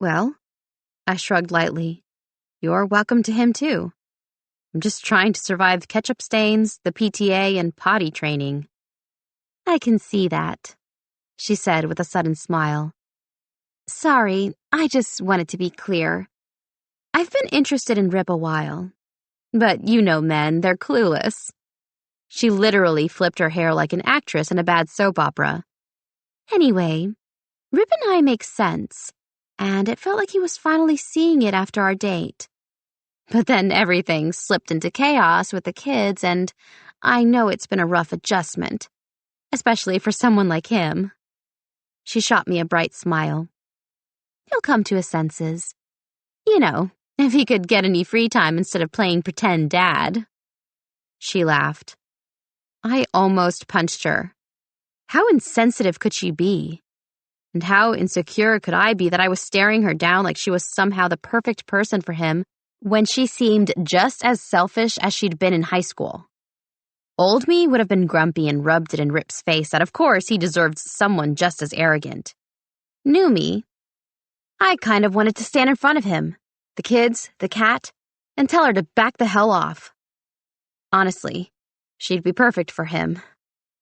Well, I shrugged lightly. You're welcome to him, too. I'm just trying to survive ketchup stains, the PTA, and potty training. I can see that, she said with a sudden smile. Sorry, I just wanted to be clear. I've been interested in Rip a while. But you know men, they're clueless. She literally flipped her hair like an actress in a bad soap opera. Anyway, Rip and I make sense, and it felt like he was finally seeing it after our date. But then everything slipped into chaos with the kids, and I know it's been a rough adjustment, especially for someone like him. She shot me a bright smile. He'll come to his senses. You know, if he could get any free time instead of playing pretend dad. She laughed. I almost punched her. How insensitive could she be? And how insecure could I be that I was staring her down like she was somehow the perfect person for him when she seemed just as selfish as she'd been in high school? Old me would have been grumpy and rubbed it in Rip's face that of course he deserved someone just as arrogant. New me, I kind of wanted to stand in front of him, the kids, the cat, and tell her to back the hell off. Honestly, she'd be perfect for him.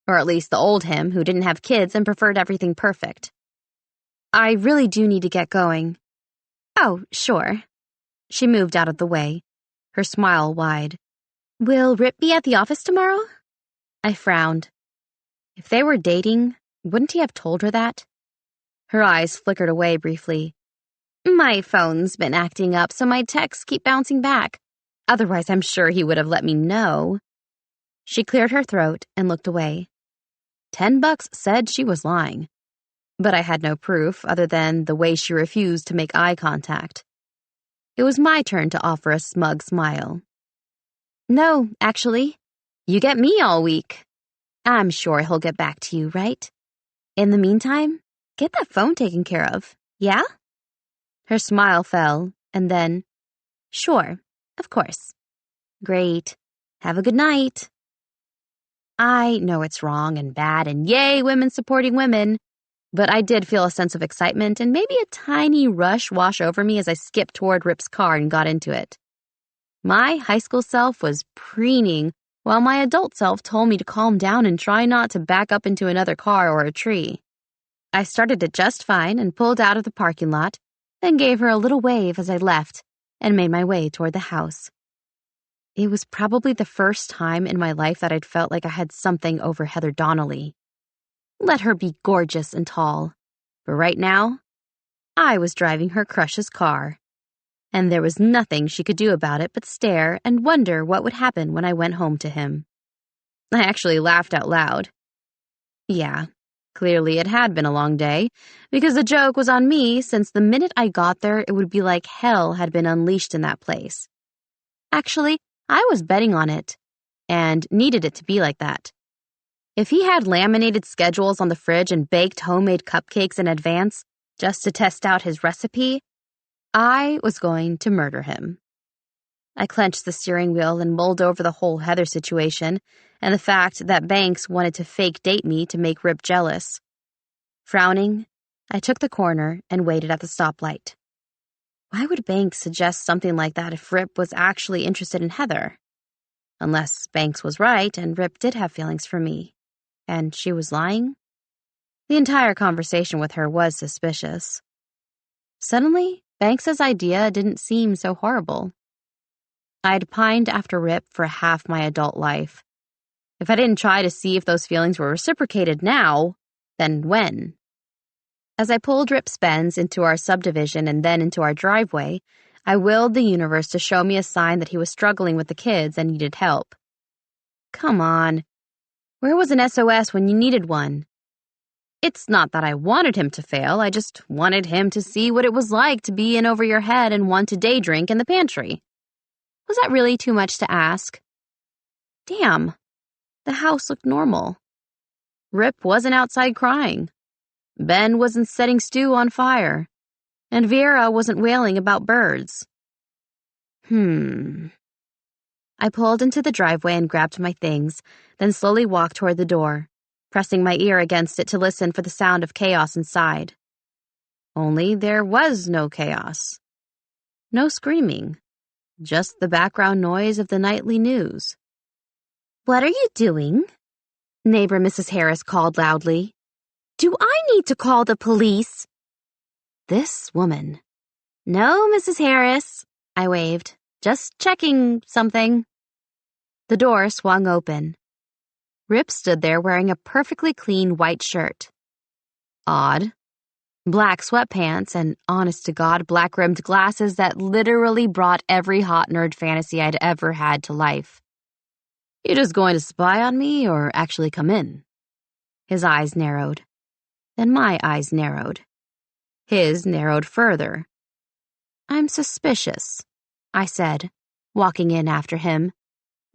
Or at least the old him who didn't have kids and preferred everything perfect. I really do need to get going. Oh, sure. She moved out of the way, her smile wide. Will Rip be at the office tomorrow? I frowned. If they were dating, wouldn't he have told her that? Her eyes flickered away briefly. My phone's been acting up, so my texts keep bouncing back. Otherwise, I'm sure he would have let me know. She cleared her throat and looked away. $10 said she was lying. But I had no proof other than the way she refused to make eye contact. It was my turn to offer a smug smile. No, actually. You get me all week. I'm sure he'll get back to you, right? In the meantime, get that phone taken care of, yeah? Her smile fell, and then, sure, of course. Great. Have a good night. I know it's wrong and bad and yay, women supporting women, but I did feel a sense of excitement and maybe a tiny rush wash over me as I skipped toward Rip's car and got into it. My high school self was preening, while my adult self told me to calm down and try not to back up into another car or a tree. I started it just fine and pulled out of the parking lot, then gave her a little wave as I left and made my way toward the house. It was probably the first time in my life that I'd felt like I had something over Heather Donnelly. Let her be gorgeous and tall, but right now, I was driving her crush's car, and there was nothing she could do about it but stare and wonder what would happen when I went home to him. I actually laughed out loud. Yeah, clearly it had been a long day, because the joke was on me since the minute I got there it would be like hell had been unleashed in that place. Actually, I was betting on it, and needed it to be like that. If he had laminated schedules on the fridge and baked homemade cupcakes in advance, just to test out his recipe, I was going to murder him. I clenched the steering wheel and mulled over the whole Heather situation and the fact that Banks wanted to fake date me to make Rip jealous. Frowning, I took the corner and waited at the stoplight. Why would Banks suggest something like that if Rip was actually interested in Heather? Unless Banks was right and Rip did have feelings for me, and she was lying? The entire conversation with her was suspicious. Suddenly, Banks's idea didn't seem so horrible. I'd pined after Rip for half my adult life. If I didn't try to see if those feelings were reciprocated now, then when? As I pulled Rip's Benz into our subdivision and then into our driveway, I willed the universe to show me a sign that he was struggling with the kids and needed help. Come on. Where was an SOS when you needed one? It's not that I wanted him to fail, I just wanted him to see what it was like to be in over your head and want to day drink in the pantry. Was that really too much to ask? Damn, the house looked normal. Rip wasn't outside crying. Ben wasn't setting stew on fire. And Vera wasn't wailing about birds. I pulled into the driveway and grabbed my things, then slowly walked toward the door, pressing my ear against it to listen for the sound of chaos inside. Only there was no chaos. No screaming. Just the background noise of the nightly news. "What are you doing?" Neighbor Mrs. Harris called loudly. "Do I need to call the police?" This woman. "No, Mrs. Harris," I waved. "Just checking something." The door swung open. Rip stood there wearing a perfectly clean white shirt. Odd. Black sweatpants and, honest-to-God, black-rimmed glasses that literally brought every hot nerd fantasy I'd ever had to life. "You just going to spy on me or actually come in?" His eyes narrowed. Then my eyes narrowed. His narrowed further. "I'm suspicious," I said, walking in after him,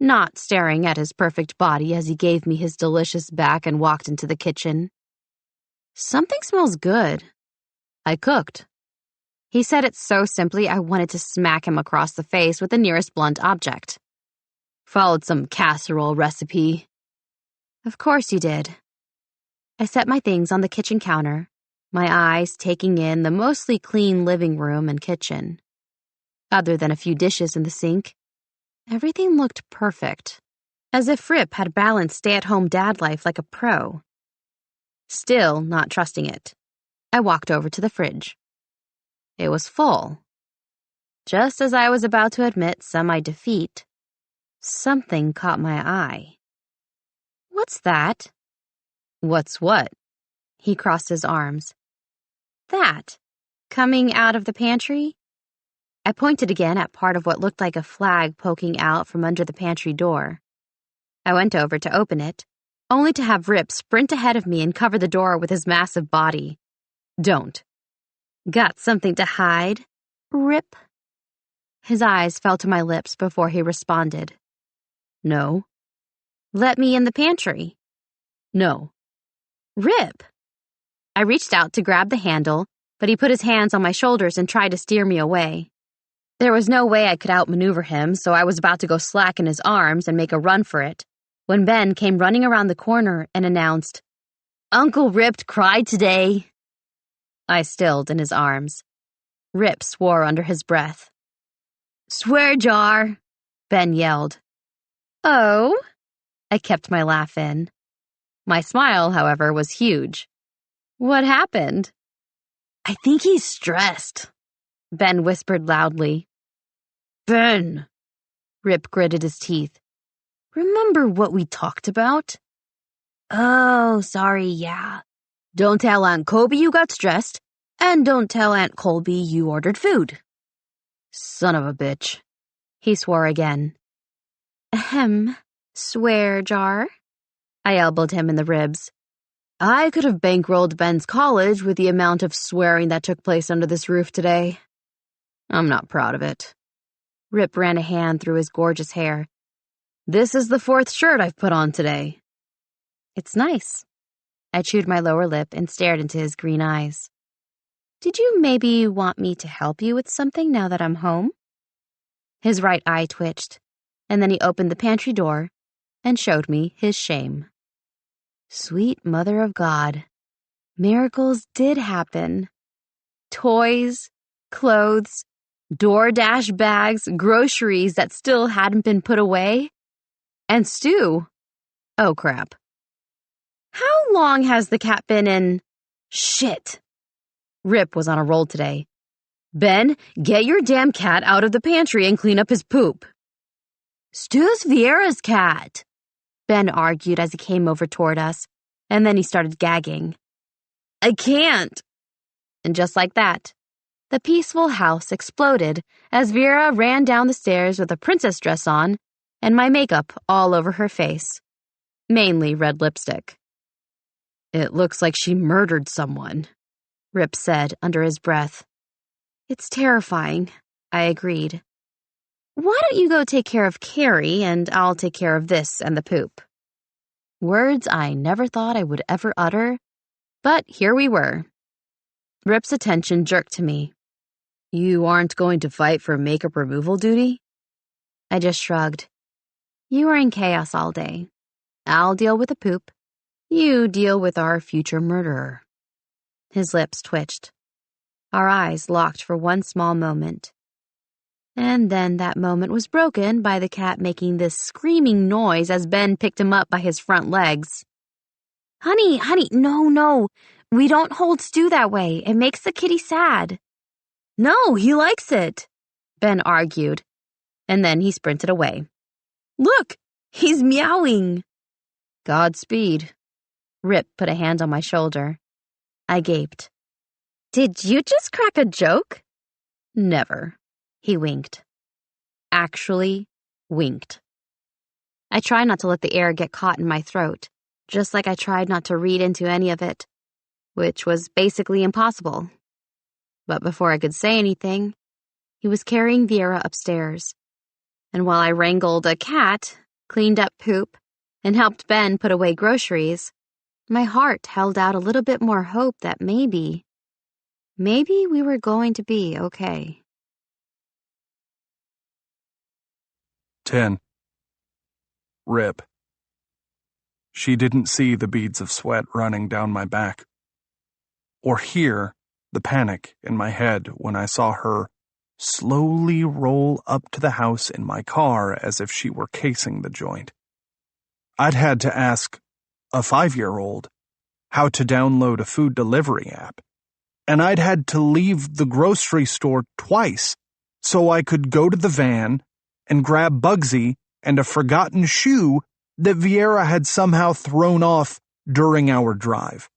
not staring at his perfect body as he gave me his delicious back and walked into the kitchen. "Something smells good. I cooked." He said it so simply I wanted to smack him across the face with the nearest blunt object. "Followed some casserole recipe." "Of course you did." I set my things on the kitchen counter, my eyes taking in the mostly clean living room and kitchen. Other than a few dishes in the sink, everything looked perfect, as if Rip had balanced stay-at-home dad life like a pro. Still not trusting it, I walked over to the fridge. It was full. Just as I was about to admit semi-defeat, something caught my eye. "What's that?" "What's what?" He crossed his arms. "That, coming out of the pantry?" I pointed again at part of what looked like a flag poking out from under the pantry door. I went over to open it, only to have Rip sprint ahead of me and cover the door with his massive body. "Don't." "Got something to hide, Rip?" His eyes fell to my lips before he responded. "No." "Let me in the pantry." "No." "Rip!" I reached out to grab the handle, but he put his hands on my shoulders and tried to steer me away. There was no way I could outmaneuver him, so I was about to go slack in his arms and make a run for it, when Ben came running around the corner and announced, "Uncle Rip cried today." I stilled in his arms. Rip swore under his breath. "Swear jar," Ben yelled. "Oh?" I kept my laugh in. My smile, however, was huge. "What happened?" "I think he's stressed," Ben whispered loudly. "Ben," Rip gritted his teeth. "Remember what we talked about?" "Oh, sorry, yeah. Don't tell Aunt Colby you got stressed, and don't tell Aunt Colby you ordered food." "Son of a bitch," he swore again. "Ahem, swear jar." I elbowed him in the ribs. I could have bankrolled Ben's college with the amount of swearing that took place under this roof today. I'm not proud of it. Rip ran a hand through his gorgeous hair. This is the 4th shirt I've put on today. It's nice. I chewed my lower lip and stared into his green eyes. Did you maybe want me to help you with something now that I'm home? His right eye twitched, and then he opened the pantry door and showed me his shame. Sweet Mother of God, miracles did happen. Toys, clothes, DoorDash bags, groceries that still hadn't been put away, and stew. Oh, crap. How long has the cat been in? Shit. Rip was on a roll today. Ben, get your damn cat out of the pantry and clean up his poop. Stu's Vieira's cat, Ben argued as he came over toward us, and then he started gagging. I can't. And just like that, the peaceful house exploded as Vera ran down the stairs with a princess dress on and my makeup all over her face, mainly red lipstick. It looks like she murdered someone, Rip said under his breath. It's terrifying, I agreed. Why don't you go take care of Carrie and I'll take care of this and the poop? Words I never thought I would ever utter, but here we were. Rip's attention jerked to me. You aren't going to fight for makeup removal duty? I just shrugged. You are in chaos all day. I'll deal with the poop. You deal with our future murderer. His lips twitched. Our eyes locked for one small moment. And then that moment was broken by the cat making this screaming noise as Ben picked him up by his front legs. Honey, no. We don't hold Stu that way. It makes the kitty sad. No, he likes it, Ben argued. And then he sprinted away. Look, he's meowing. Godspeed. Rip put a hand on my shoulder. I gaped. Did you just crack a joke? Never. He winked. Actually, winked. I tried not to let the air get caught in my throat, just like I tried not to read into any of it, which was basically impossible. But before I could say anything, he was carrying Vieira upstairs. And while I wrangled a cat, cleaned up poop, and helped Ben put away groceries, my heart held out a little bit more hope that maybe we were going to be okay. 10. Rip. She didn't see the beads of sweat running down my back, or hear the panic in my head when I saw her slowly roll up to the house in my car as if she were casing the joint. I'd had to ask a 5-year-old how to download a food delivery app, and I'd had to leave the grocery store twice so I could go to the van and grab Bugsy and a forgotten shoe that Vieira had somehow thrown off during our drive.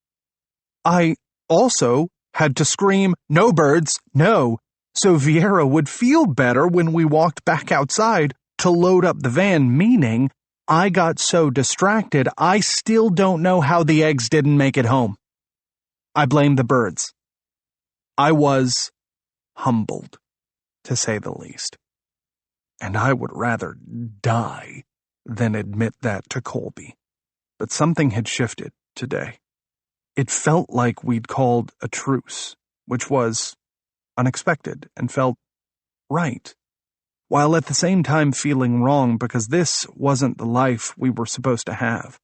I also had to scream, "No birds, no," so Vieira would feel better when we walked back outside to load up the van, meaning I got so distracted I still don't know how the eggs didn't make it home. I blame the birds. I was humbled, to say the least. And I would rather die than admit that to Colby. But something had shifted today. It felt like we'd called a truce, which was unexpected and felt right, while at the same time feeling wrong because this wasn't the life we were supposed to have.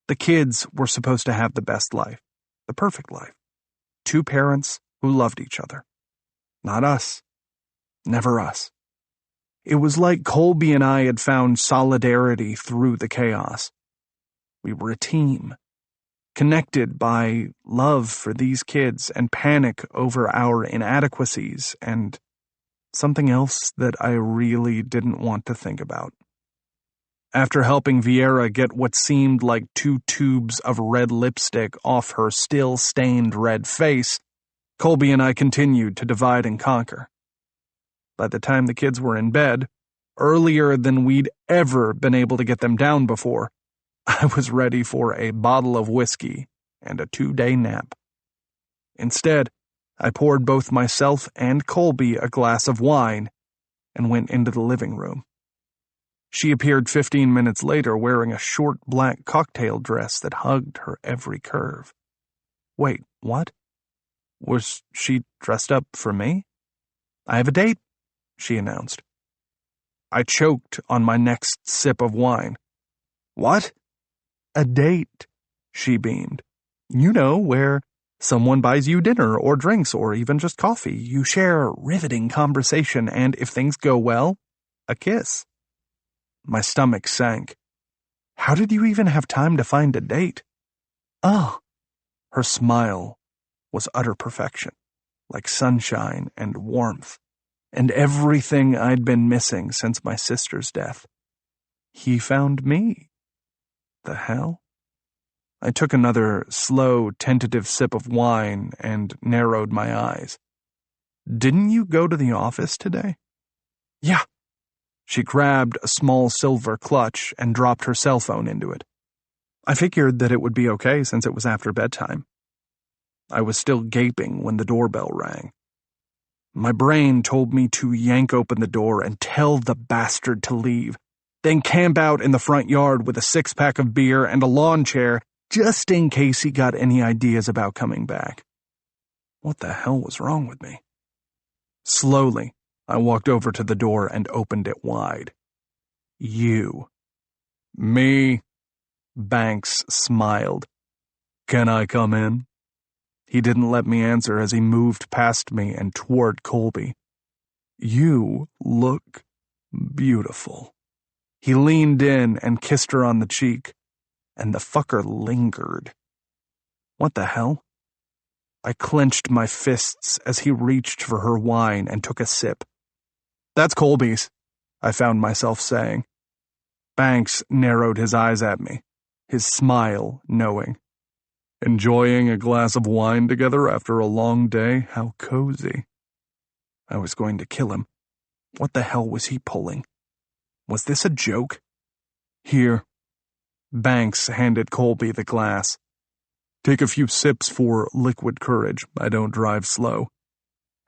The kids were supposed to have the best life, the perfect life. 2 parents who loved each other. Not us. Never us. It was like Colby and I had found solidarity through the chaos. We were a team, connected by love for these kids and panic over our inadequacies and something else that I really didn't want to think about. After helping Vieira get what seemed like 2 tubes of red lipstick off her still stained red face, Colby and I continued to divide and conquer. By the time the kids were in bed, earlier than we'd ever been able to get them down before, I was ready for a bottle of whiskey and a 2-day nap. Instead, I poured both myself and Colby a glass of wine and went into the living room. She appeared 15 minutes later wearing a short black cocktail dress that hugged her every curve. Wait, what? Was she dressed up for me? I have a date, she announced. I choked on my next sip of wine. What? A date, she beamed. You know, where someone buys you dinner or drinks or even just coffee. You share riveting conversation and, if things go well, a kiss. My stomach sank. How did you even have time to find a date? Oh, her smile was utter perfection, like sunshine and warmth, and everything I'd been missing since my sister's death. He found me. The hell? I took another slow, tentative sip of wine and narrowed my eyes. Didn't you go to the office today? Yeah. She grabbed a small silver clutch and dropped her cell phone into it. I figured that it would be okay since it was after bedtime. I was still gaping when the doorbell rang. My brain told me to yank open the door and tell the bastard to leave, then camp out in the front yard with a 6-pack of beer and a lawn chair just in case he got any ideas about coming back. What the hell was wrong with me? Slowly, I walked over to the door and opened it wide. You. Me? Banks smiled. Can I come in? He didn't let me answer as he moved past me and toward Colby. You look beautiful. He leaned in and kissed her on the cheek, and the fucker lingered. What the hell? I clenched my fists as he reached for her wine and took a sip. That's Colby's, I found myself saying. Banks narrowed his eyes at me, his smile knowing. Enjoying a glass of wine together after a long day? How cozy. I was going to kill him. What the hell was he pulling? Was this a joke? Here. Banks handed Colby the glass. Take a few sips for liquid courage. I don't drive slow.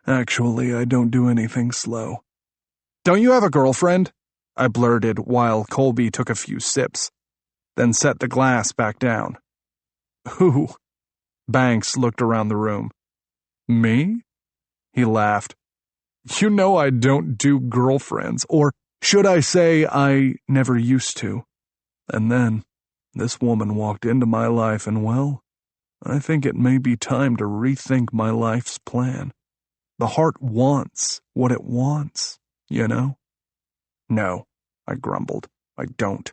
Actually, I don't do anything slow. Don't you have a girlfriend? I blurted while Colby took a few sips, then set the glass back down. Who? Banks looked around the room. Me? He laughed. You know I don't do girlfriends, or should I say I never used to. And then, this woman walked into my life and, well, I think it may be time to rethink my life's plan. The heart wants what it wants, you know? No, I grumbled. I don't.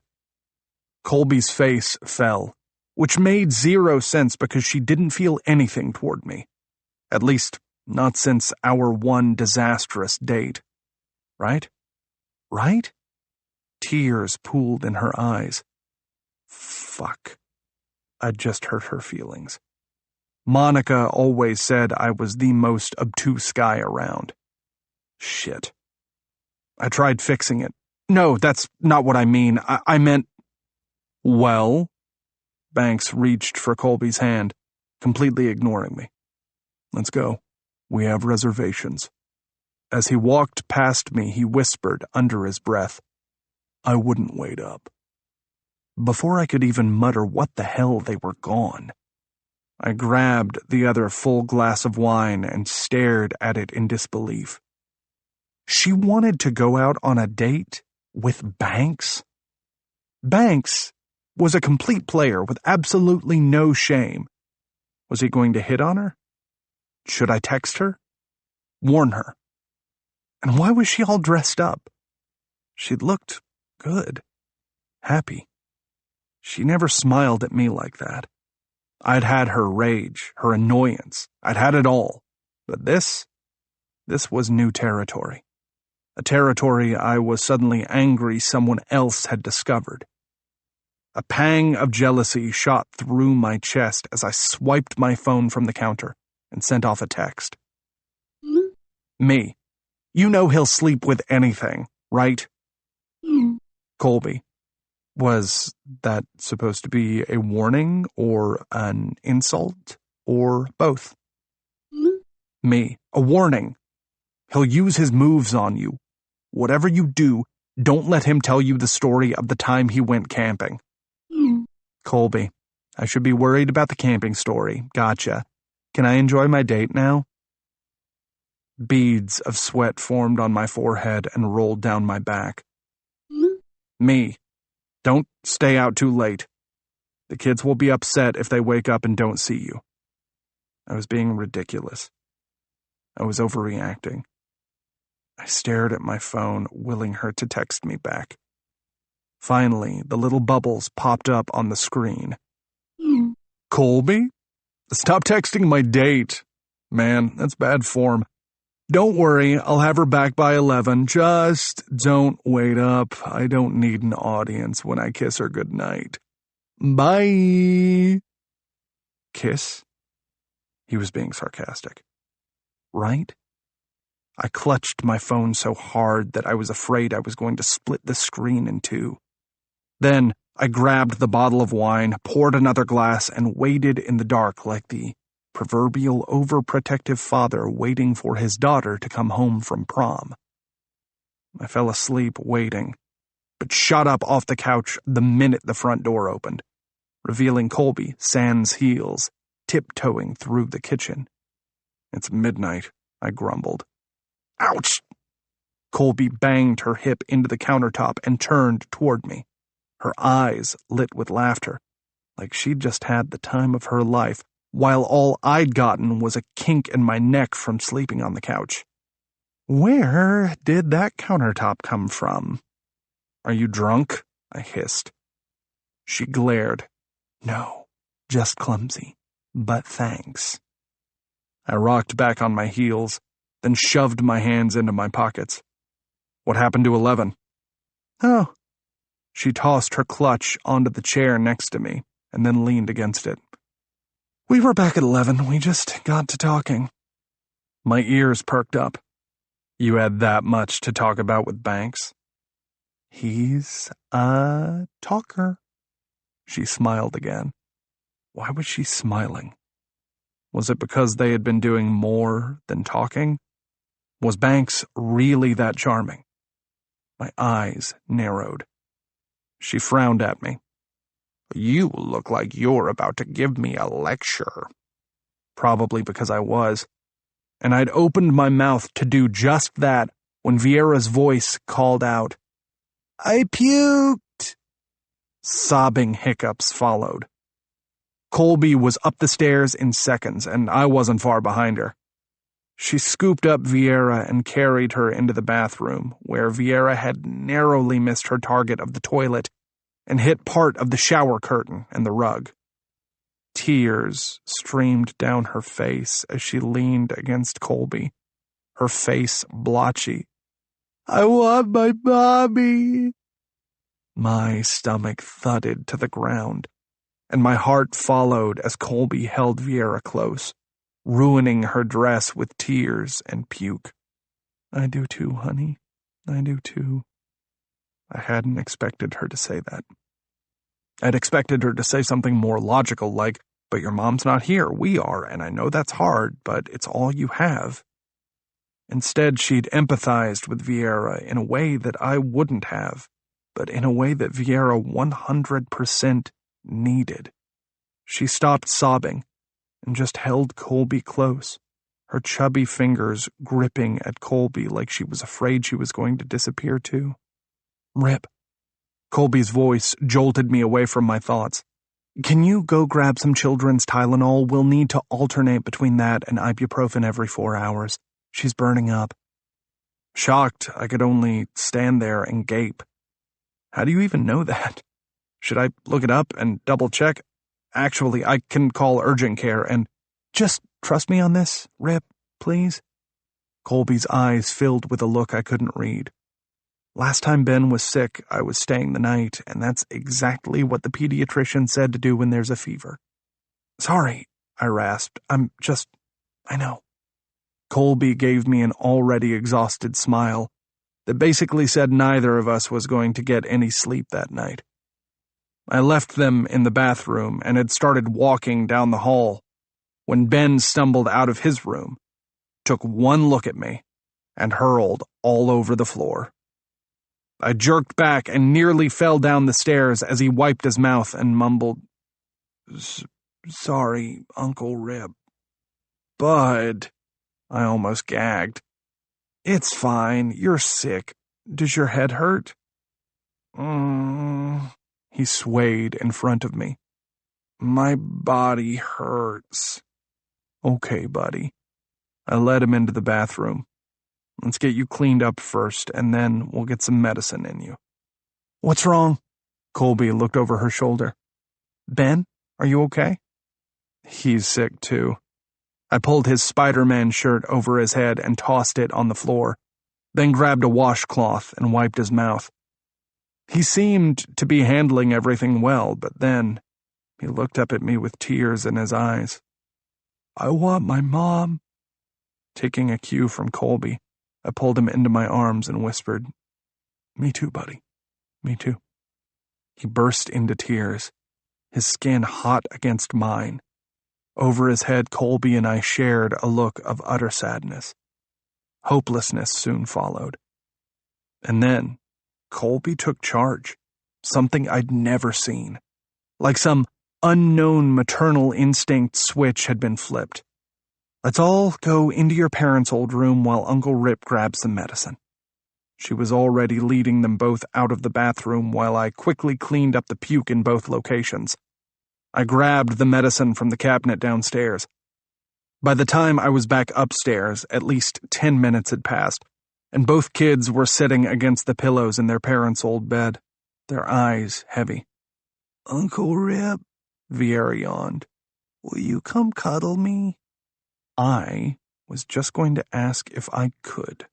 Colby's face fell, which made zero sense because she didn't feel anything toward me. At least, not since our one disastrous date. Right? Right? Tears pooled in her eyes. Fuck. I'd just hurt her feelings. Monica always said I was the most obtuse guy around. Shit. I tried fixing it. No, that's not what I mean. I meant... Well? Banks reached for Colby's hand, completely ignoring me. Let's go. We have reservations. As he walked past me, he whispered under his breath, I wouldn't wait up. Before I could even mutter what the hell, they were gone. I grabbed the other full glass of wine and stared at it in disbelief. She wanted to go out on a date with Banks? Banks was a complete player with absolutely no shame. Was he going to hit on her? Should I text her? Warn her? And why was she all dressed up? She looked good. Happy. She never smiled at me like that. I'd had her rage, her annoyance. I'd had it all. But this was new territory. A territory I was suddenly angry someone else had discovered. A pang of jealousy shot through my chest as I swiped my phone from the counter and sent off a text. Me. You know he'll sleep with anything, right? Colby. Was that supposed to be a warning or an insult or both? Me. A warning. He'll use his moves on you. Whatever you do, don't let him tell you the story of the time he went camping. Colby, I should be worried about the camping story. Gotcha. Can I enjoy my date now? Beads of sweat formed on my forehead and rolled down my back. Me. Don't stay out too late. The kids will be upset if they wake up and don't see you. I was being ridiculous. I was overreacting. I stared at my phone, willing her to text me back. Finally, the little bubbles popped up on the screen. Colby? Stop texting my date. Man, that's bad form. Don't worry, I'll have her back by 11. Just don't wait up. I don't need an audience when I kiss her goodnight. Bye. Kiss? He was being sarcastic. Right? I clutched my phone so hard that I was afraid I was going to split the screen in two. Then I grabbed the bottle of wine, poured another glass, and waited in the dark like the proverbial overprotective father waiting for his daughter to come home from prom. I fell asleep waiting, but shot up off the couch the minute the front door opened, revealing Colby, sans heels, tiptoeing through the kitchen. It's midnight, I grumbled. Ouch! Colby banged her hip into the countertop and turned toward me, her eyes lit with laughter, like she'd just had the time of her life, while all I'd gotten was a kink in my neck from sleeping on the couch. Where did that countertop come from? Are you drunk? I hissed. She glared. No, just clumsy, but thanks. I rocked back on my heels, then shoved my hands into my pockets. What happened to 11? Oh. She tossed her clutch onto the chair next to me and then leaned against it. We were back at 11. We just got to talking. My ears perked up. You had that much to talk about with Banks? He's a talker. She smiled again. Why was she smiling? Was it because they had been doing more than talking? Was Banks really that charming? My eyes narrowed. She frowned at me. You look like you're about to give me a lecture. Probably because I was. And I'd opened my mouth to do just that when Vieira's voice called out, I puked. Sobbing hiccups followed. Colby was up the stairs in seconds, and I wasn't far behind her. She scooped up Vieira and carried her into the bathroom, where Vieira had narrowly missed her target of the toilet and hit part of the shower curtain and the rug. Tears streamed down her face as she leaned against Colby, her face blotchy. I want my mommy. My stomach thudded to the ground, and my heart followed as Colby held Vieira close, ruining her dress with tears and puke. I do too, honey. I do too. I hadn't expected her to say that. I'd expected her to say something more logical like, but your mom's not here, we are, and I know that's hard, but it's all you have. Instead, she'd empathized with Vieira in a way that I wouldn't have, but in a way that Vieira 100% needed. She stopped sobbing and just held Colby close, her chubby fingers gripping at Colby like she was afraid she was going to disappear too. Rip. Colby's voice jolted me away from my thoughts. Can you go grab some children's Tylenol? We'll need to alternate between that and ibuprofen every 4 hours. She's burning up. Shocked, I could only stand there and gape. How do you even know that? Should I look it up and double check? Actually, I can call urgent care and just trust me on this, Rip, please. Colby's eyes filled with a look I couldn't read. Last time Ben was sick, I was staying the night, and that's exactly what the pediatrician said to do when there's a fever. Sorry, I rasped. I know. Colby gave me an already exhausted smile that basically said neither of us was going to get any sleep that night. I left them in the bathroom and had started walking down the hall when Ben stumbled out of his room, took one look at me, and hurled all over the floor. I jerked back and nearly fell down the stairs as he wiped his mouth and mumbled, "Sorry, Uncle Rip." "Bud," I almost gagged. "It's fine, you're sick. Does your head hurt?" He swayed in front of me. "My body hurts." "Okay, buddy." I led him into the bathroom. "Let's get you cleaned up first, and then we'll get some medicine in you." "What's wrong?" Colby looked over her shoulder. "Ben, are you okay?" "He's sick, too." I pulled his Spider-Man shirt over his head and tossed it on the floor, then grabbed a washcloth and wiped his mouth. He seemed to be handling everything well, but then he looked up at me with tears in his eyes. "I want my mom." Taking a cue from Colby, I pulled him into my arms and whispered, "Me too, buddy. Me too." He burst into tears, his skin hot against mine. Over his head, Colby and I shared a look of utter sadness. Hopelessness soon followed. And then Colby took charge, something I'd never seen. Like some unknown maternal instinct switch had been flipped. "Let's all go into your parents' old room while Uncle Rip grabs some medicine." She was already leading them both out of the bathroom while I quickly cleaned up the puke in both locations. I grabbed the medicine from the cabinet downstairs. By the time I was back upstairs, at least 10 minutes had passed, and both kids were sitting against the pillows in their parents' old bed, their eyes heavy. "Uncle Rip," Vieira yawned, "will you come cuddle me?" I was just going to ask if I could.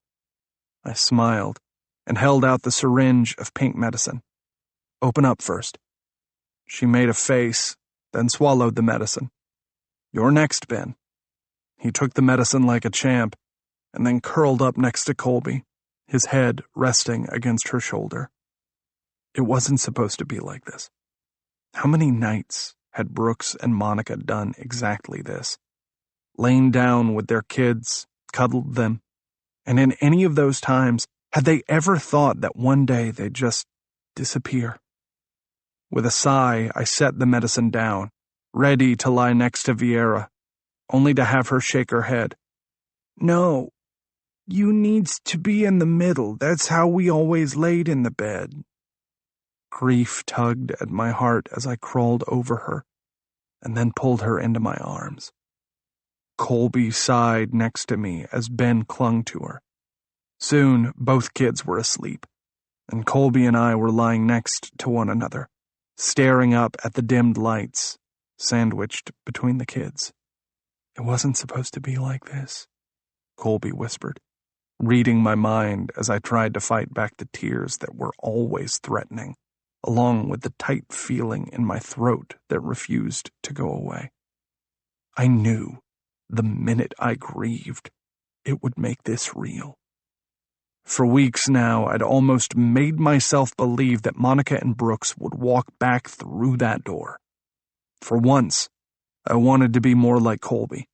I smiled and held out the syringe of pink medicine. "Open up first." She made a face, then swallowed the medicine. "You're next, Ben." He took the medicine like a champ, and then curled up next to Colby, his head resting against her shoulder. It wasn't supposed to be like this. How many nights had Brooks and Monica done exactly this? Lain down with their kids, cuddled them, and in any of those times, had they ever thought that one day they'd just disappear? With a sigh, I set the medicine down, ready to lie next to Vieira, only to have her shake her head. "No, you needs to be in the middle. That's how we always laid in the bed." Grief tugged at my heart as I crawled over her, and then pulled her into my arms. Colby sighed next to me as Ben clung to her. Soon, both kids were asleep, and Colby and I were lying next to one another, staring up at the dimmed lights, sandwiched between the kids. "It wasn't supposed to be like this," Colby whispered, reading my mind as I tried to fight back the tears that were always threatening, along with the tight feeling in my throat that refused to go away. I knew the minute I grieved, it would make this real. For weeks now, I'd almost made myself believe that Monica and Brooks would walk back through that door. For once, I wanted to be more like Colby,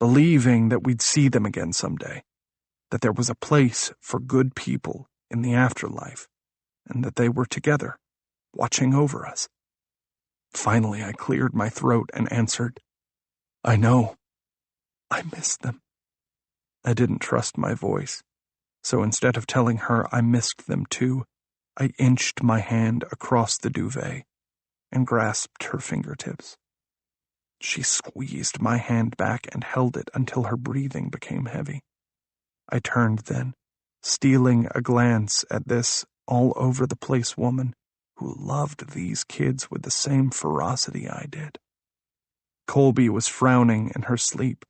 believing that we'd see them again someday, that there was a place for good people in the afterlife, and that they were together, watching over us. Finally, I cleared my throat and answered, "I know. I missed them." I didn't trust my voice, so instead of telling her I missed them too, I inched my hand across the duvet and grasped her fingertips. She squeezed my hand back and held it until her breathing became heavy. I turned then, stealing a glance at this all-over-the-place woman who loved these kids with the same ferocity I did. Colby was frowning in her sleep,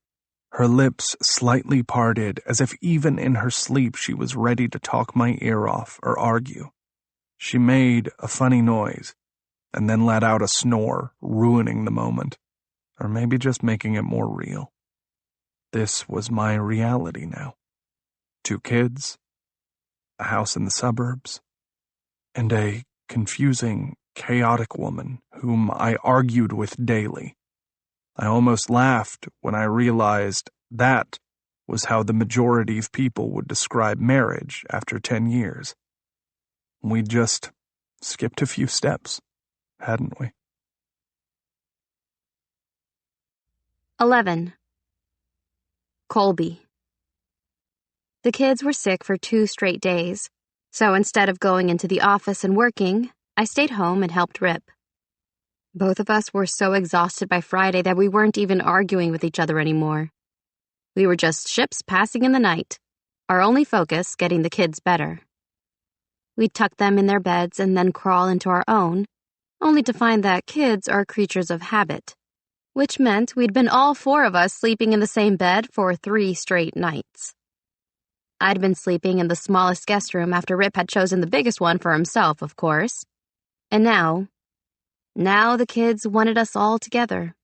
her lips slightly parted as if even in her sleep she was ready to talk my ear off or argue. She made a funny noise and then let out a snore, ruining the moment, or maybe just making it more real. This was my reality now. 2 kids, a house in the suburbs, and a confusing chaotic woman whom I argued with daily. I almost laughed when I realized that was how the majority of people would describe marriage after 10 years. We'd just skipped a few steps, hadn't we? 11. Colby. The kids were sick for 2 straight days, so instead of going into the office and working, I stayed home and helped Rip. Both of us were so exhausted by Friday that we weren't even arguing with each other anymore. We were just ships passing in the night, our only focus getting the kids better. We'd tuck them in their beds and then crawl into our own, only to find that kids are creatures of habit, which meant we'd been all 4 of us sleeping in the same bed for 3 straight nights. I'd been sleeping in the smallest guest room after Rip had chosen the biggest one for himself, of course. And now the kids wanted us all together.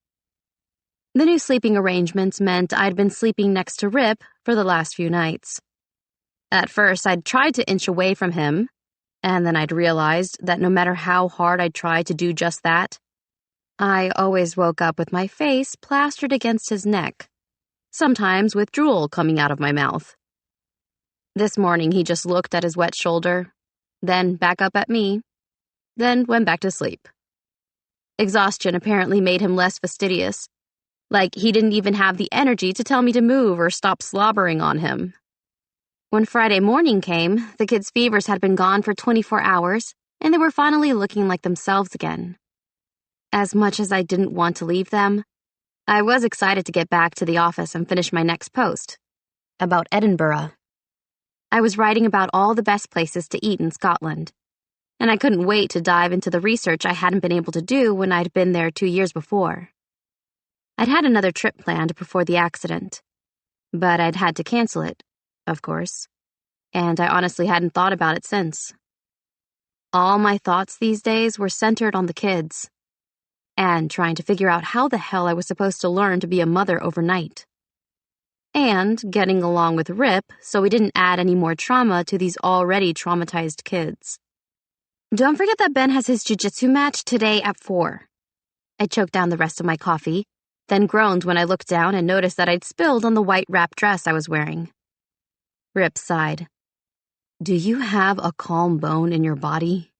The new sleeping arrangements meant I'd been sleeping next to Rip for the last few nights. At first, I'd tried to inch away from him, and then I'd realized that no matter how hard I'd tried to do just that, I always woke up with my face plastered against his neck, sometimes with drool coming out of my mouth. This morning, he just looked at his wet shoulder, then back up at me, then went back to sleep. Exhaustion apparently made him less fastidious, like he didn't even have the energy to tell me to move or stop slobbering on him. When Friday morning came, the kids' fevers had been gone for 24 hours, and they were finally looking like themselves again. As much as I didn't want to leave them, I was excited to get back to the office and finish my next post, about Edinburgh. I was writing about all the best places to eat in Scotland, and I couldn't wait to dive into the research I hadn't been able to do when I'd been there 2 years before. I'd had another trip planned before the accident, but I'd had to cancel it, of course, and I honestly hadn't thought about it since. All my thoughts these days were centered on the kids, and trying to figure out how the hell I was supposed to learn to be a mother overnight. And getting along with Rip so we didn't add any more trauma to these already traumatized kids. Don't forget that Ben has his jiu-jitsu match today at 4. I choked down the rest of my coffee, then groaned when I looked down and noticed that I'd spilled on the white wrap dress I was wearing. Rip sighed. Do you have a calm bone in your body?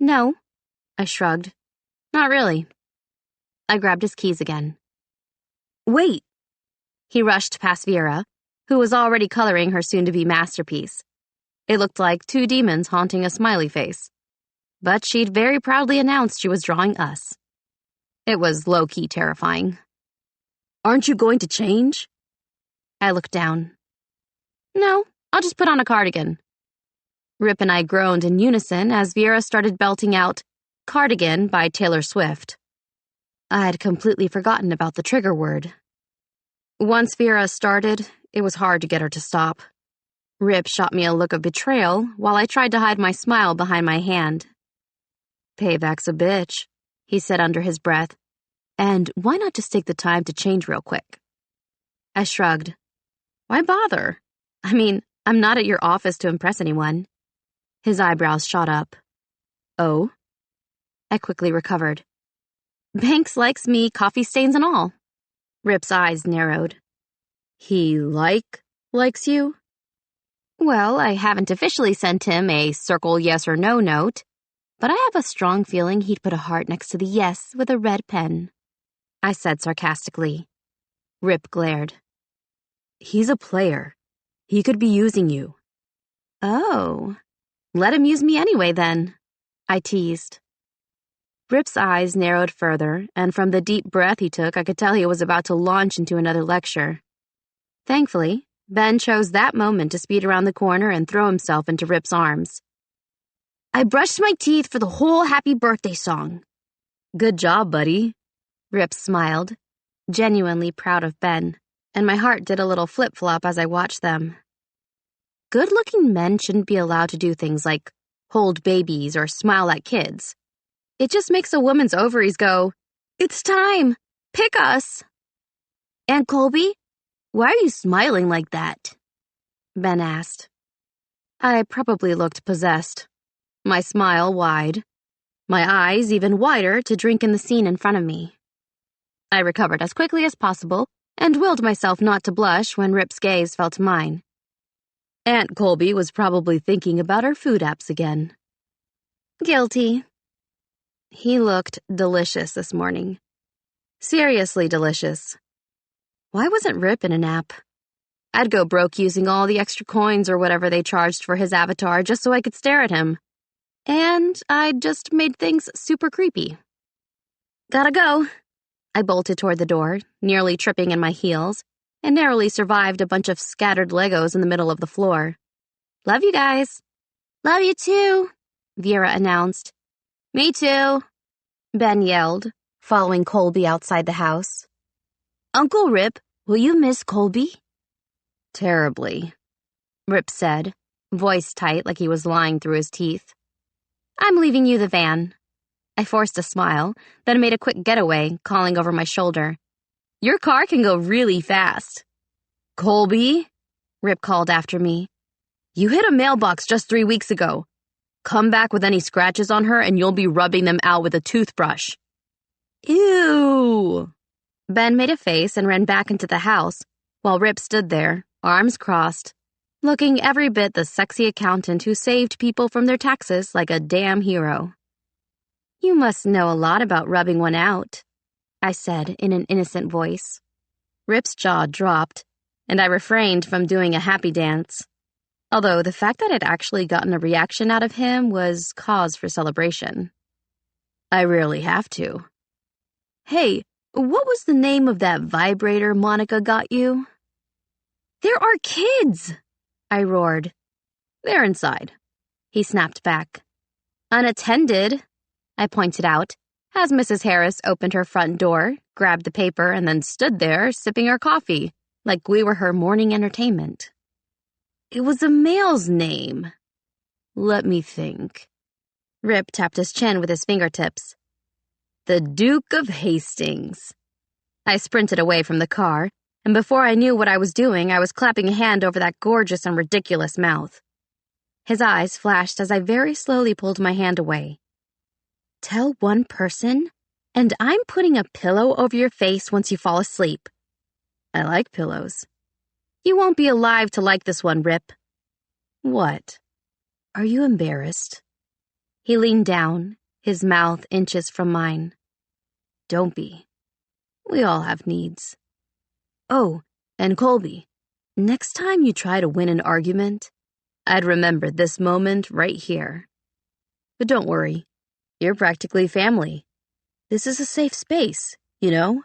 No, I shrugged. Not really. I grabbed his keys again. Wait! He rushed past Vera, who was already coloring her soon-to-be masterpiece. It looked like 2 demons haunting a smiley face. But she'd very proudly announced she was drawing us. It was low-key terrifying. Aren't you going to change? I looked down. No, I'll just put on a cardigan. Rip and I groaned in unison as Vera started belting out Cardigan by Taylor Swift. I'd completely forgotten about the trigger word. Once Vera started, it was hard to get her to stop. Rip shot me a look of betrayal while I tried to hide my smile behind my hand. Payback's a bitch, he said under his breath. And why not just take the time to change real quick? I shrugged. Why bother? I mean, I'm not at your office to impress anyone. His eyebrows shot up. Oh? I quickly recovered. Banks likes me, coffee stains and all. Rip's eyes narrowed. He likes you? Well, I haven't officially sent him a circle yes or no note, but I have a strong feeling he'd put a heart next to the yes with a red pen. I said sarcastically. Rip glared. He's a player. He could be using you. Oh, let him use me anyway then, I teased. Rip's eyes narrowed further, and from the deep breath he took, I could tell he was about to launch into another lecture. Thankfully, Ben chose that moment to speed around the corner and throw himself into Rip's arms. I brushed my teeth for the whole happy birthday song. Good job, buddy. Rip smiled, genuinely proud of Ben, and my heart did a little flip-flop as I watched them. Good-looking men shouldn't be allowed to do things like hold babies or smile at kids. It just makes a woman's ovaries go, it's time! Pick us! Aunt Colby, why are you smiling like that? Ben asked. I probably looked possessed. My smile wide, my eyes even wider to drink in the scene in front of me. I recovered as quickly as possible and willed myself not to blush when Rip's gaze fell to mine. Aunt Colby was probably thinking about her food apps again. Guilty. He looked delicious this morning. Seriously delicious. Why wasn't Rip in a nap? I'd go broke using all the extra coins or whatever they charged for his avatar just so I could stare at him. And I'd just made things super creepy. Gotta go. I bolted toward the door, nearly tripping in my heels, and narrowly survived a bunch of scattered Legos in the middle of the floor. Love you guys. Love you too, Vera announced. Me too, Ben yelled, following Colby outside the house. Uncle Rip, will you miss Colby? Terribly, Rip said, voice tight like he was lying through his teeth. I'm leaving you the van. I forced a smile, then made a quick getaway, calling over my shoulder. Your car can go really fast. Colby, Rip called after me. You hit a mailbox just 3 weeks ago. Come back with any scratches on her and you'll be rubbing them out with a toothbrush. Ew. Ben made a face and ran back into the house, while Rip stood there, arms crossed, looking every bit the sexy accountant who saved people from their taxes like a damn hero. You must know a lot about rubbing one out, I said in an innocent voice. Rip's jaw dropped, and I refrained from doing a happy dance, although the fact that I'd actually gotten a reaction out of him was cause for celebration. I rarely have to. Hey, what was the name of that vibrator Monica got you? There are kids, I roared. They're inside, he snapped back. Unattended, I pointed out, as Mrs. Harris opened her front door, grabbed the paper, and then stood there sipping her coffee, like we were her morning entertainment. It was a male's name. Let me think. Rip tapped his chin with his fingertips. The Duke of Hastings. I sprinted away from the car, and before I knew what I was doing, I was clapping a hand over that gorgeous and ridiculous mouth. His eyes flashed as I very slowly pulled my hand away. Tell one person, and I'm putting a pillow over your face once you fall asleep. I like pillows. You won't be alive to like this one, Rip. What? Are you embarrassed? He leaned down, his mouth inches from mine. Don't be. We all have needs. Oh, and Colby, next time you try to win an argument, I'd remember this moment right here. But don't worry, you're practically family. This is a safe space, you know?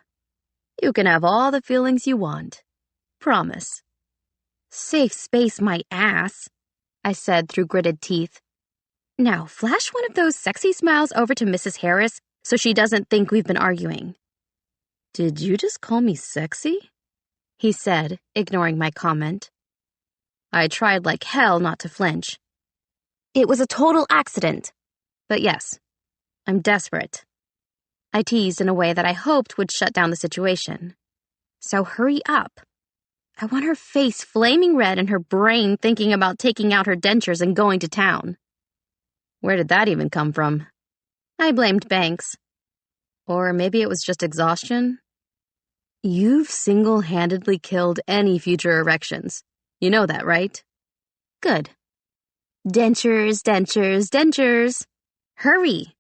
You can have all the feelings you want. Promise. Safe space, my ass, I said through gritted teeth. Now, flash one of those sexy smiles over to Mrs. Harris so she doesn't think we've been arguing. Did you just call me sexy? He said, ignoring my comment. I tried like hell not to flinch. It was a total accident. But yes, I'm desperate. I teased in a way that I hoped would shut down the situation. So hurry up. I want her face flaming red and her brain thinking about taking out her dentures and going to town. Where did that even come from? I blamed Banks. Or maybe it was just exhaustion. You've single-handedly killed any future erections. You know that, right? Good. Dentures, dentures, dentures. Hurry.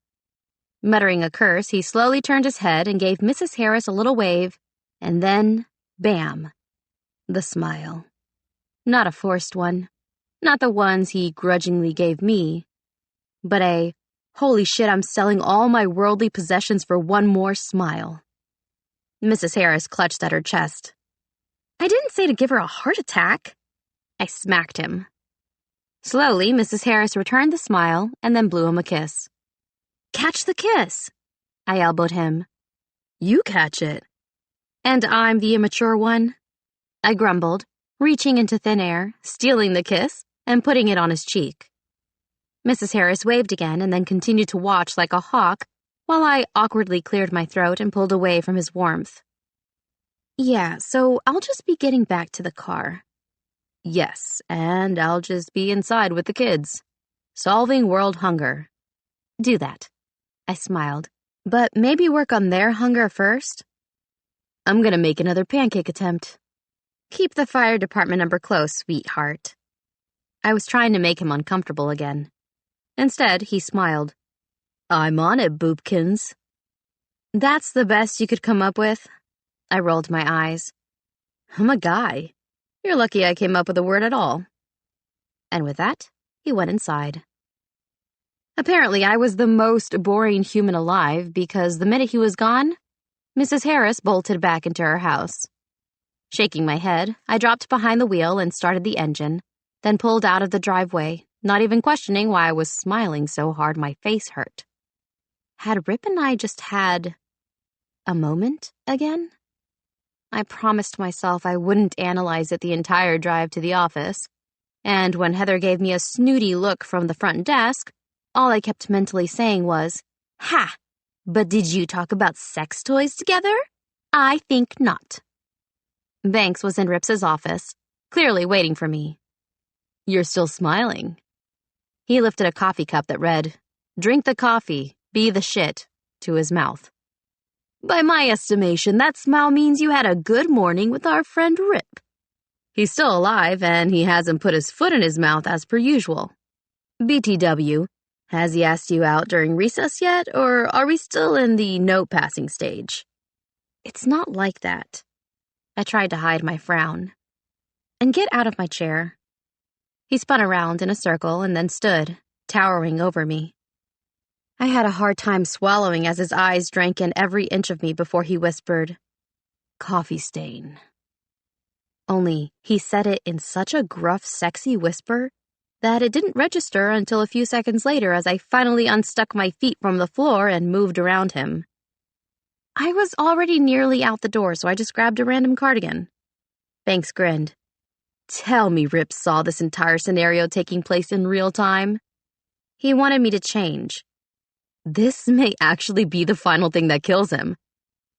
Muttering a curse, he slowly turned his head and gave Mrs. Harris a little wave, and then, bam, the smile. Not a forced one. Not the ones he grudgingly gave me. But a, holy shit, I'm selling all my worldly possessions for one more smile. Mrs. Harris clutched at her chest. I didn't say to give her a heart attack. I smacked him. Slowly, Mrs. Harris returned the smile and then blew him a kiss. Catch the kiss, I elbowed him. You catch it. And I'm the immature one? I grumbled, reaching into thin air, stealing the kiss, and putting it on his cheek. Mrs. Harris waved again and then continued to watch like a hawk while I awkwardly cleared my throat and pulled away from his warmth. Yeah, so I'll just be getting back to the car. Yes, and I'll just be inside with the kids. Solving world hunger. Do that. I smiled. But maybe work on their hunger first? I'm gonna make another pancake attempt. Keep the fire department number close, sweetheart. I was trying to make him uncomfortable again. Instead, he smiled. I'm on it, boopkins. That's the best you could come up with? I rolled my eyes. I'm a guy. You're lucky I came up with a word at all. And with that, he went inside. Apparently, I was the most boring human alive because the minute he was gone, Mrs. Harris bolted back into her house. Shaking my head, I dropped behind the wheel and started the engine, then pulled out of the driveway, not even questioning why I was smiling so hard my face hurt. Had Rip and I just had a moment again? I promised myself I wouldn't analyze it the entire drive to the office, and when Heather gave me a snooty look from the front desk, all I kept mentally saying was, "Ha! But did you talk about sex toys together? I think not." Banks was in Rip's office, clearly waiting for me. You're still smiling. He lifted a coffee cup that read, "Drink the coffee, be the shit," to his mouth. By my estimation, that smile means you had a good morning with our friend Rip. He's still alive, and he hasn't put his foot in his mouth as per usual. BTW, has he asked you out during recess yet, or are we still in the note-passing stage? It's not like that. I tried to hide my frown. And get out of my chair. He spun around in a circle and then stood, towering over me. I had a hard time swallowing as his eyes drank in every inch of me before he whispered, "Coffee stain." Only he said it in such a gruff, sexy whisper that it didn't register until a few seconds later as I finally unstuck my feet from the floor and moved around him. I was already nearly out the door, so I just grabbed a random cardigan. Banks grinned. Tell me Rip saw this entire scenario taking place in real time. He wanted me to change. This may actually be the final thing that kills him.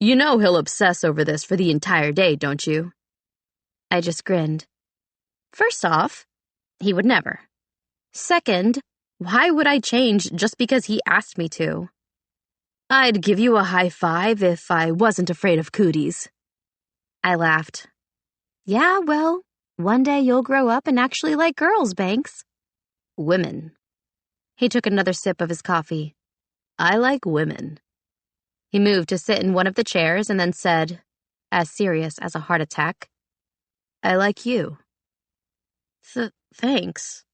You know he'll obsess over this for the entire day, don't you? I just grinned. First off, he would never. Second, why would I change just because he asked me to? I'd give you a high five if I wasn't afraid of cooties. I laughed. Yeah, well, one day you'll grow up and actually like girls, Banks. Women. He took another sip of his coffee. I like women. He moved to sit in one of the chairs and then said, as serious as a heart attack, I like you. Thanks.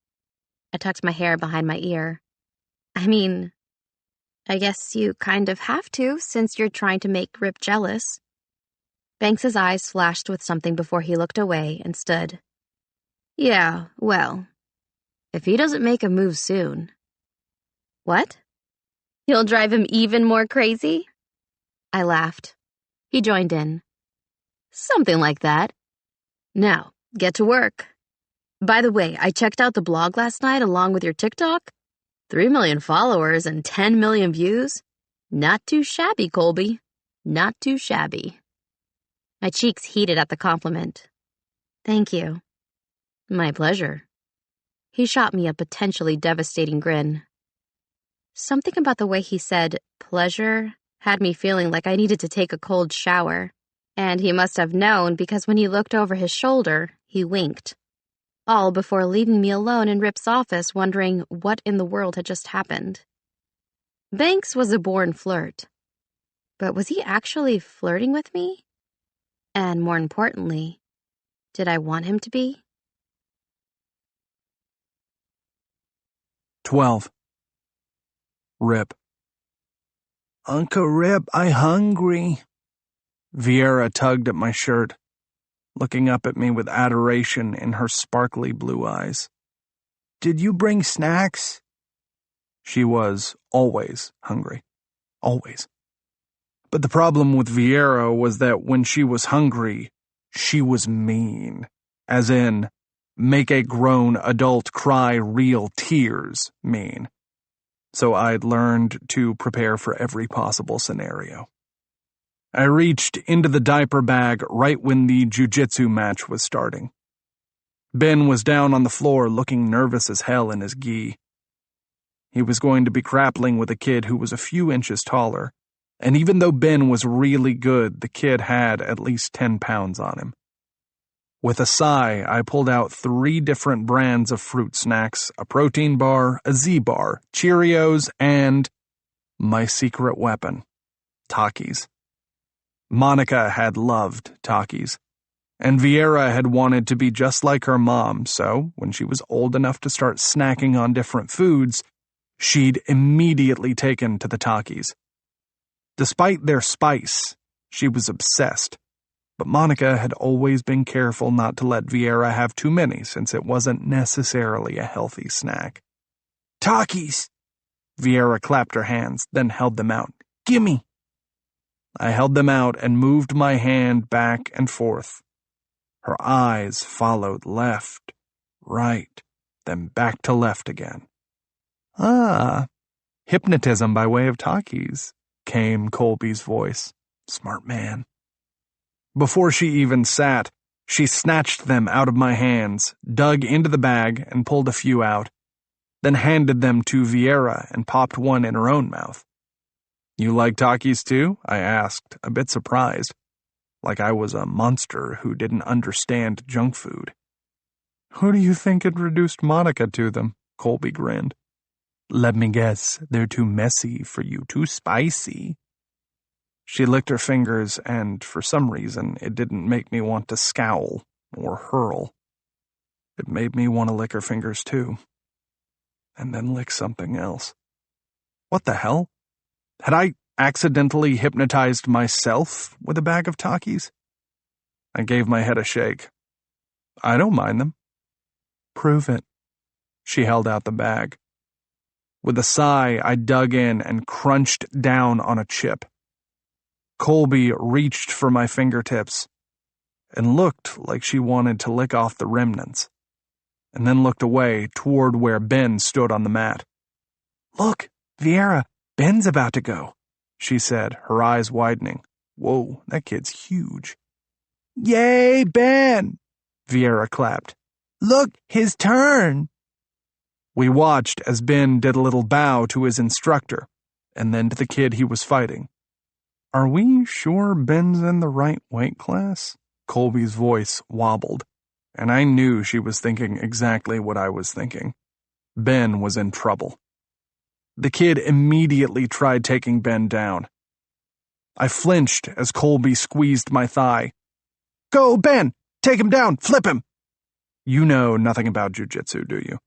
I tucked my hair behind my ear. I mean, I guess you kind of have to since you're trying to make Rip jealous. Banks's eyes flashed with something before he looked away and stood. Yeah, well, if he doesn't make a move soon. What? You'll drive him even more crazy? I laughed. He joined in. Something like that. Now, get to work. By the way, I checked out the blog last night along with your TikTok. 3 million followers and 10 million views. Not too shabby, Colby. Not too shabby. My cheeks heated at the compliment. Thank you. My pleasure. He shot me a potentially devastating grin. Something about the way he said pleasure had me feeling like I needed to take a cold shower, and he must have known because when he looked over his shoulder, he winked. All before leaving me alone in Rip's office wondering what in the world had just happened. Banks was a born flirt. But was he actually flirting with me? And more importantly, did I want him to be? 12. Rip. Uncle Rip, I hungry. Vieira tugged at my shirt, looking up at me with adoration in her sparkly blue eyes. Did you bring snacks? She was always hungry. Always. But the problem with Vieira was that when she was hungry, she was mean. As in, make a grown adult cry real tears mean. So I'd learned to prepare for every possible scenario. I reached into the diaper bag right when the jiu-jitsu match was starting. Ben was down on the floor looking nervous as hell in his gi. He was going to be grappling with a kid who was a few inches taller, and even though Ben was really good, the kid had at least 10 pounds on him. With a sigh, I pulled out 3 different brands of fruit snacks, a protein bar, a Z-bar, Cheerios, and my secret weapon, Takis. Monica had loved Takis, and Vieira had wanted to be just like her mom, so when she was old enough to start snacking on different foods, she'd immediately taken to the Takis. Despite their spice, she was obsessed, but Monica had always been careful not to let Vieira have too many since it wasn't necessarily a healthy snack. Takis! Vieira clapped her hands, then held them out. Gimme! I held them out and moved my hand back and forth. Her eyes followed left, right, then back to left again. Ah, hypnotism by way of Takis, came Colby's voice. Smart man. Before she even sat, she snatched them out of my hands, dug into the bag, and pulled a few out, then handed them to Vieira and popped one in her own mouth. You like Takis too? I asked, a bit surprised, like I was a monster who didn't understand junk food. Who do you think introduced Monica to them? Colby grinned. Let me guess, they're too messy for you, too spicy. She licked her fingers, and for some reason, it didn't make me want to scowl or hurl. It made me want to lick her fingers too. And then lick something else. What the hell? Had I accidentally hypnotized myself with a bag of Takis? I gave my head a shake. I don't mind them. Prove it. She held out the bag. With a sigh, I dug in and crunched down on a chip. Colby reached for my fingertips and looked like she wanted to lick off the remnants, and then looked away toward where Ben stood on the mat. Look, Vieira, Ben's about to go, she said, her eyes widening. Whoa, that kid's huge. Yay, Ben! Vieira clapped. Look, his turn! We watched as Ben did a little bow to his instructor, and then to the kid he was fighting. Are we sure Ben's in the right weight class? Colby's voice wobbled, and I knew she was thinking exactly what I was thinking. Ben was in trouble. The kid immediately tried taking Ben down. I flinched as Colby squeezed my thigh. Go, Ben! Take him down! Flip him! You know nothing about jujitsu, do you?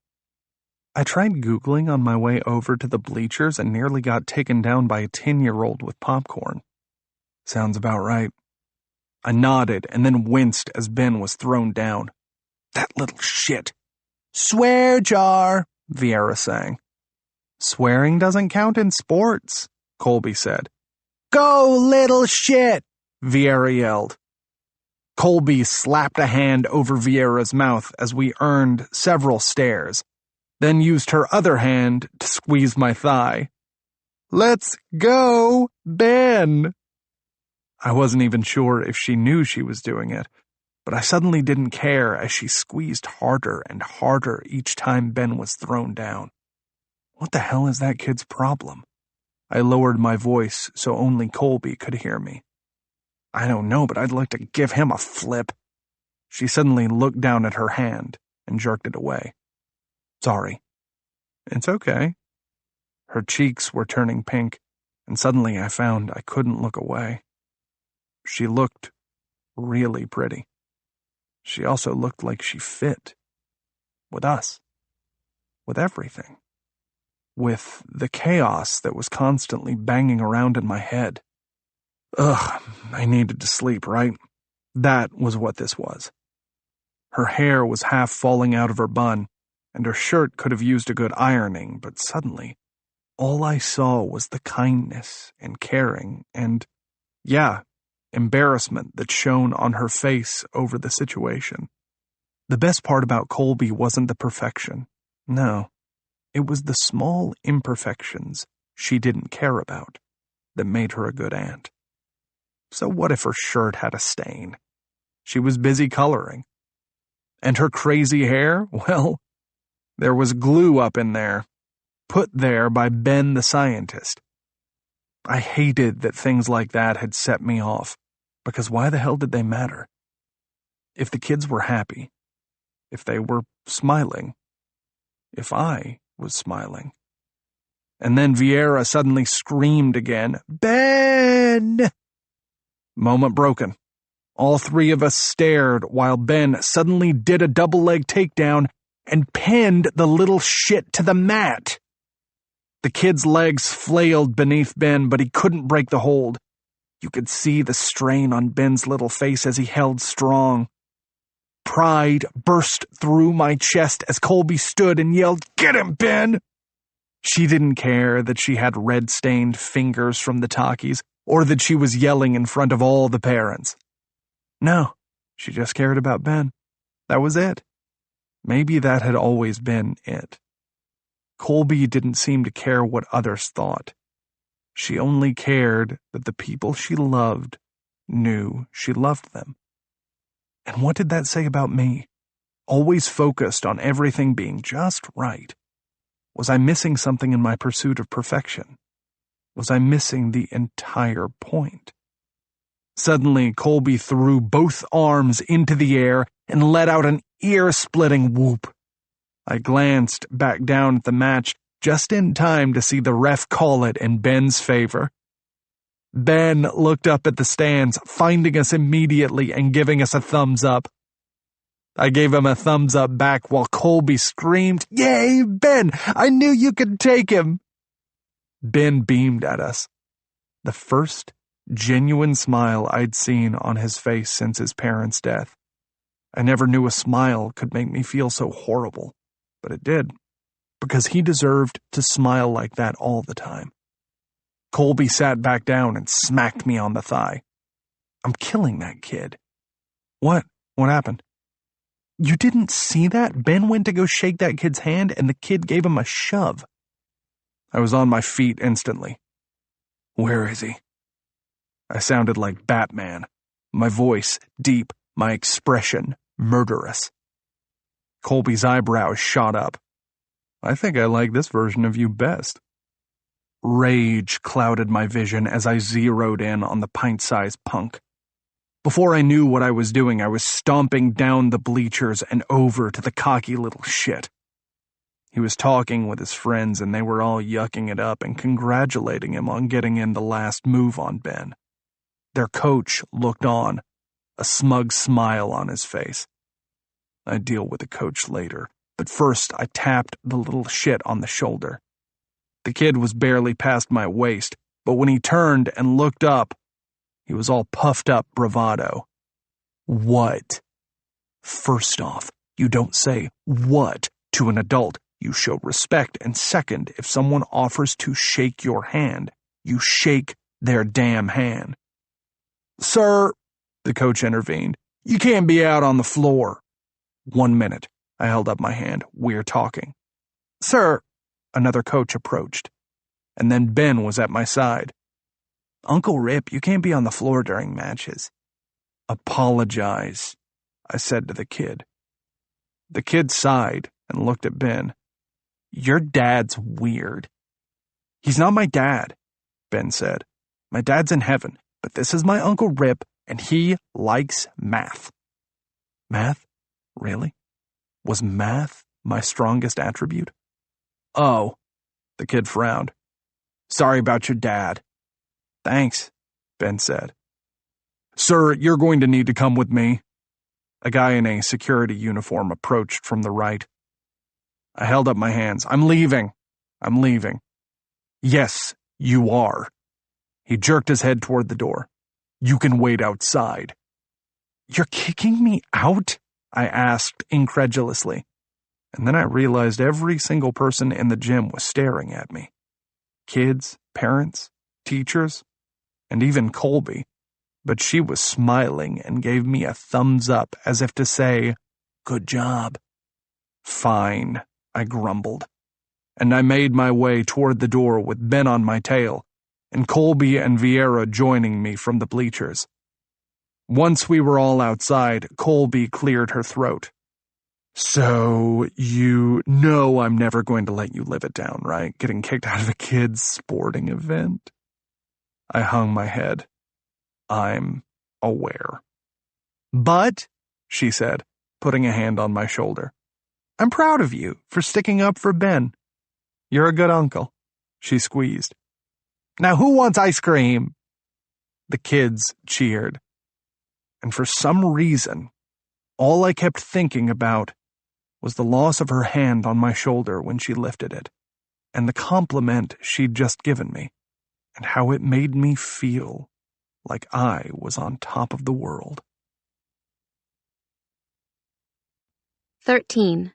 I tried Googling on my way over to the bleachers and nearly got taken down by a 10-year-old with popcorn. Sounds about right. I nodded and then winced as Ben was thrown down. That little shit. Swear jar, Vieira sang. Swearing doesn't count in sports, Colby said. Go, little shit, Vieira yelled. Colby slapped a hand over Vieira's mouth as we earned several stares, then used her other hand to squeeze my thigh. Let's go, Ben! I wasn't even sure if she knew she was doing it, but I suddenly didn't care as she squeezed harder and harder each time Ben was thrown down. What the hell is that kid's problem? I lowered my voice so only Colby could hear me. I don't know, but I'd like to give him a flip. She suddenly looked down at her hand and jerked it away. Sorry. It's okay. Her cheeks were turning pink, and suddenly I found I couldn't look away. She looked really pretty. She also looked like she fit. With us. With everything. With the chaos that was constantly banging around in my head. Ugh, I needed to sleep, right? That was what this was. Her hair was half falling out of her bun, and her shirt could have used a good ironing, but suddenly, all I saw was the kindness and caring and, yeah, embarrassment that shone on her face over the situation. The best part about Colby wasn't the perfection. No, it was the small imperfections she didn't care about that made her a good aunt. So what if her shirt had a stain? She was busy coloring. And her crazy hair? Well, there was glue up in there. put there by Ben the scientist. I hated that things like that had set me off, because why the hell did they matter? If the kids were happy, if they were smiling, if I was smiling. And then Vieira suddenly screamed again, "Ben!" Moment broken. All three of us stared while Ben suddenly did a double-leg takedown and pinned the little shit to the mat. The kid's legs flailed beneath Ben, but he couldn't break the hold. You could see the strain on Ben's little face as he held strong. Pride burst through my chest as Colby stood and yelled, "Get him, Ben!" She didn't care that she had red-stained fingers from the talkies, or that she was yelling in front of all the parents. No, she just cared about Ben. That was it. Maybe that had always been it. Colby didn't seem to care what others thought. She only cared that the people she loved knew she loved them. And what did that say about me? Always focused on everything being just right. Was I missing something in my pursuit of perfection? Was I missing the entire point? Suddenly, Colby threw both arms into the air and let out an ear-splitting whoop. I glanced back down at the match just in time to see the ref call it in Ben's favor. Ben looked up at the stands, finding us immediately and giving us a thumbs up. I gave him a thumbs up back while Colby screamed, "Yay, Ben! I knew you could take him!" Ben beamed at us. The first genuine smile I'd seen on his face since his parents' death. I never knew a smile could make me feel so horrible, but it did, because he deserved to smile like that all the time. Colby sat back down and smacked me on the thigh. "I'm killing that kid." "What? What happened?" "You didn't see that? Ben went to go shake that kid's hand and the kid gave him a shove." I was on my feet instantly. "Where is he?" I sounded like Batman, my voice deep, my expression murderous. Colby's eyebrows shot up. "I think I like this version of you best." Rage clouded my vision as I zeroed in on the pint-sized punk. Before I knew what I was doing, I was stomping down the bleachers and over to the cocky little shit. He was talking with his friends and they were all yucking it up and congratulating him on getting in the last move on Ben. Their coach looked on, a smug smile on his face. I'd deal with the coach later, but first I tapped the little shit on the shoulder. The kid was barely past my waist, but when he turned and looked up, he was all puffed up bravado. "What?" "First off, you don't say 'what' to an adult. You show respect, and second, if someone offers to shake your hand, you shake their damn hand." "Sir," the coach intervened, "you can't be out on the floor." "1 minute," I held up my hand. "We're talking." "Sir," another coach approached, and then Ben was at my side. "Uncle Rip, you can't be on the floor during matches." "Apologize," I said to the kid. The kid sighed and looked at Ben. "Your dad's weird." "He's not my dad," Ben said. "My dad's in heaven, but this is my Uncle Rip, and he likes math." Math? Really? Was math my strongest attribute? "Oh," the kid frowned. "Sorry about your dad." "Thanks," Ben said. "Sir, you're going to need to come with me." A guy in a security uniform approached from the right. I held up my hands. I'm leaving." "Yes, you are." He jerked his head toward the door. "You can wait outside." "You're kicking me out?" I asked incredulously. And then I realized every single person in the gym was staring at me. Kids, parents, teachers, and even Colby. But she was smiling and gave me a thumbs up as if to say, "Good job." "Fine," I grumbled. And I made my way toward the door with Ben on my tail, and Colby and Vieira joining me from the bleachers. Once we were all outside, Colby cleared her throat. So, you know I'm never going to let you live it down, right? Getting kicked out of a kid's sporting event? I hung my head. I'm aware. But, she said, putting a hand on my shoulder, I'm proud of you for sticking up for Ben. You're a good uncle. She squeezed. Now who wants ice cream? The kids cheered. And for some reason, all I kept thinking about was the loss of her hand on my shoulder when she lifted it, and the compliment she'd just given me, and how it made me feel like I was on top of the world. 13.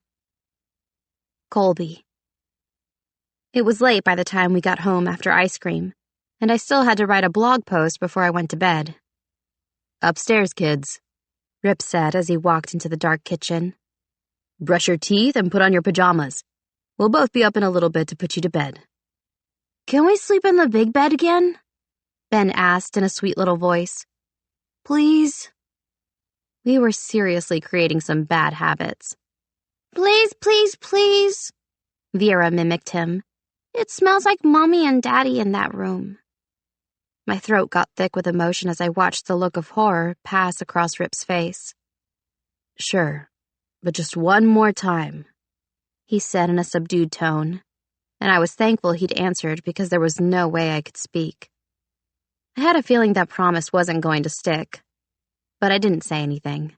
Colby. It was late by the time we got home after ice cream, and I still had to write a blog post before I went to bed. Upstairs, kids, Rip said as he walked into the dark kitchen. Brush your teeth and put on your pajamas. We'll both be up in a little bit to put you to bed. Can we sleep in the big bed again? Ben asked in a sweet little voice. Please? We were seriously creating some bad habits. Please, please, please, Vera mimicked him. It smells like Mommy and Daddy in that room. My throat got thick with emotion as I watched the look of horror pass across Rip's face. Sure, but just one more time, he said in a subdued tone, and I was thankful he'd answered because there was no way I could speak. I had a feeling that promise wasn't going to stick, but I didn't say anything.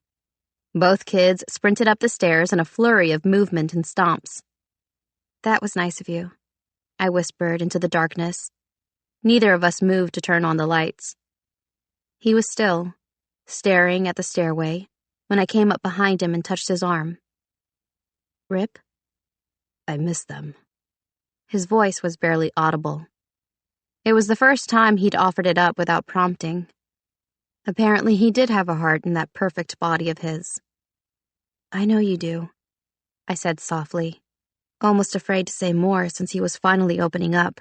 Both kids sprinted up the stairs in a flurry of movement and stomps. That was nice of you, I whispered into the darkness. Neither of us moved to turn on the lights. He was still, staring at the stairway, when I came up behind him and touched his arm. Rip? I miss them. His voice was barely audible. It was the first time he'd offered it up without prompting. Apparently he did have a heart in that perfect body of his. I know you do, I said softly, almost afraid to say more since he was finally opening up.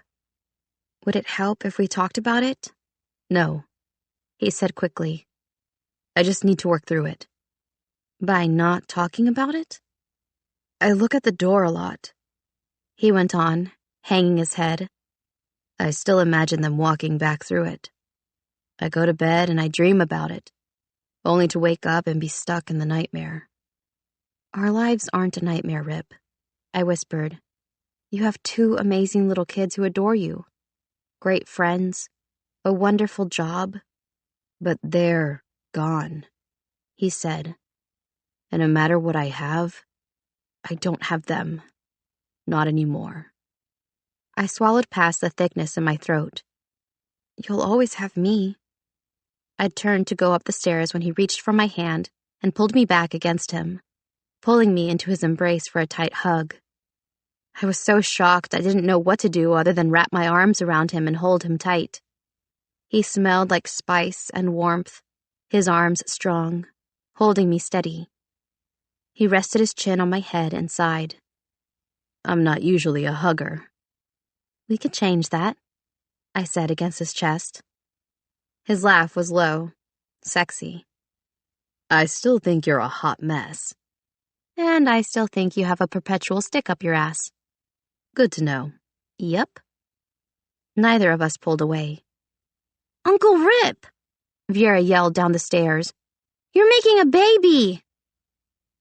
Would it help if we talked about it? No, he said quickly. I just need to work through it. By not talking about it? I look at the door a lot, he went on, hanging his head. I still imagine them walking back through it. I go to bed and I dream about it, only to wake up and be stuck in the nightmare. Our lives aren't a nightmare, Rip, I whispered. You have two amazing little kids who adore you. Great friends, a wonderful job. But they're gone, he said. And no matter what I have, I don't have them. Not anymore. I swallowed past the thickness in my throat. You'll always have me. I'd turned to go up the stairs when he reached for my hand and pulled me back against him, pulling me into his embrace for a tight hug. I was so shocked I didn't know what to do other than wrap my arms around him and hold him tight. He smelled like spice and warmth, his arms strong, holding me steady. He rested his chin on my head and sighed. I'm not usually a hugger. We could change that, I said against his chest. His laugh was low, sexy. I still think you're a hot mess. And I still think you have a perpetual stick up your ass. Good to know. Yep. Neither of us pulled away. Uncle Rip! Vera yelled down the stairs. You're making a baby!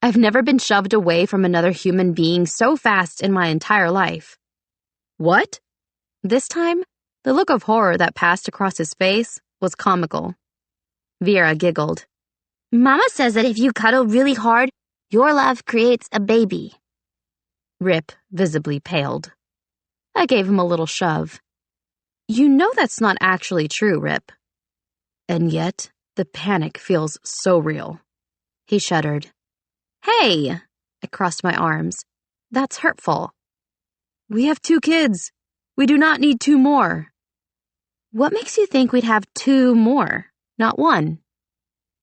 I've never been shoved away from another human being so fast in my entire life. What? This time, the look of horror that passed across his face was comical. Vera giggled. Mama says that if you cuddle really hard, your love creates a baby. Rip visibly paled. I gave him a little shove. You know that's not actually true, Rip. And yet, the panic feels so real. He shuddered. Hey! I crossed my arms. That's hurtful. We have 2 kids. We do not need 2 more. What makes you think we'd have 2 more, not 1?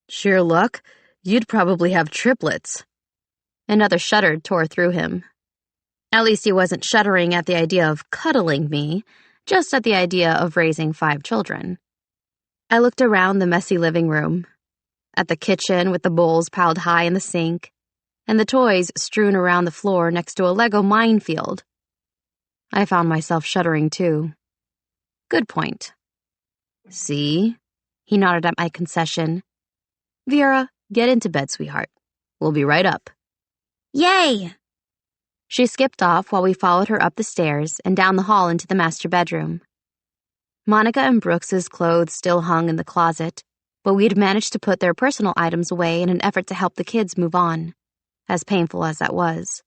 Sheer luck, you'd probably have triplets. Another shudder tore through him. At least he wasn't shuddering at the idea of cuddling me, just at the idea of raising 5 children. I looked around the messy living room, at the kitchen with the bowls piled high in the sink, and the toys strewn around the floor next to a Lego minefield. I found myself shuddering too. Good point. See? He nodded at my concession. Vera, get into bed, sweetheart. We'll be right up. Yay! She skipped off while we followed her up the stairs and down the hall into the master bedroom. Monica and Brooks's clothes still hung in the closet, but we'd managed to put their personal items away in an effort to help the kids move on, as painful as that was.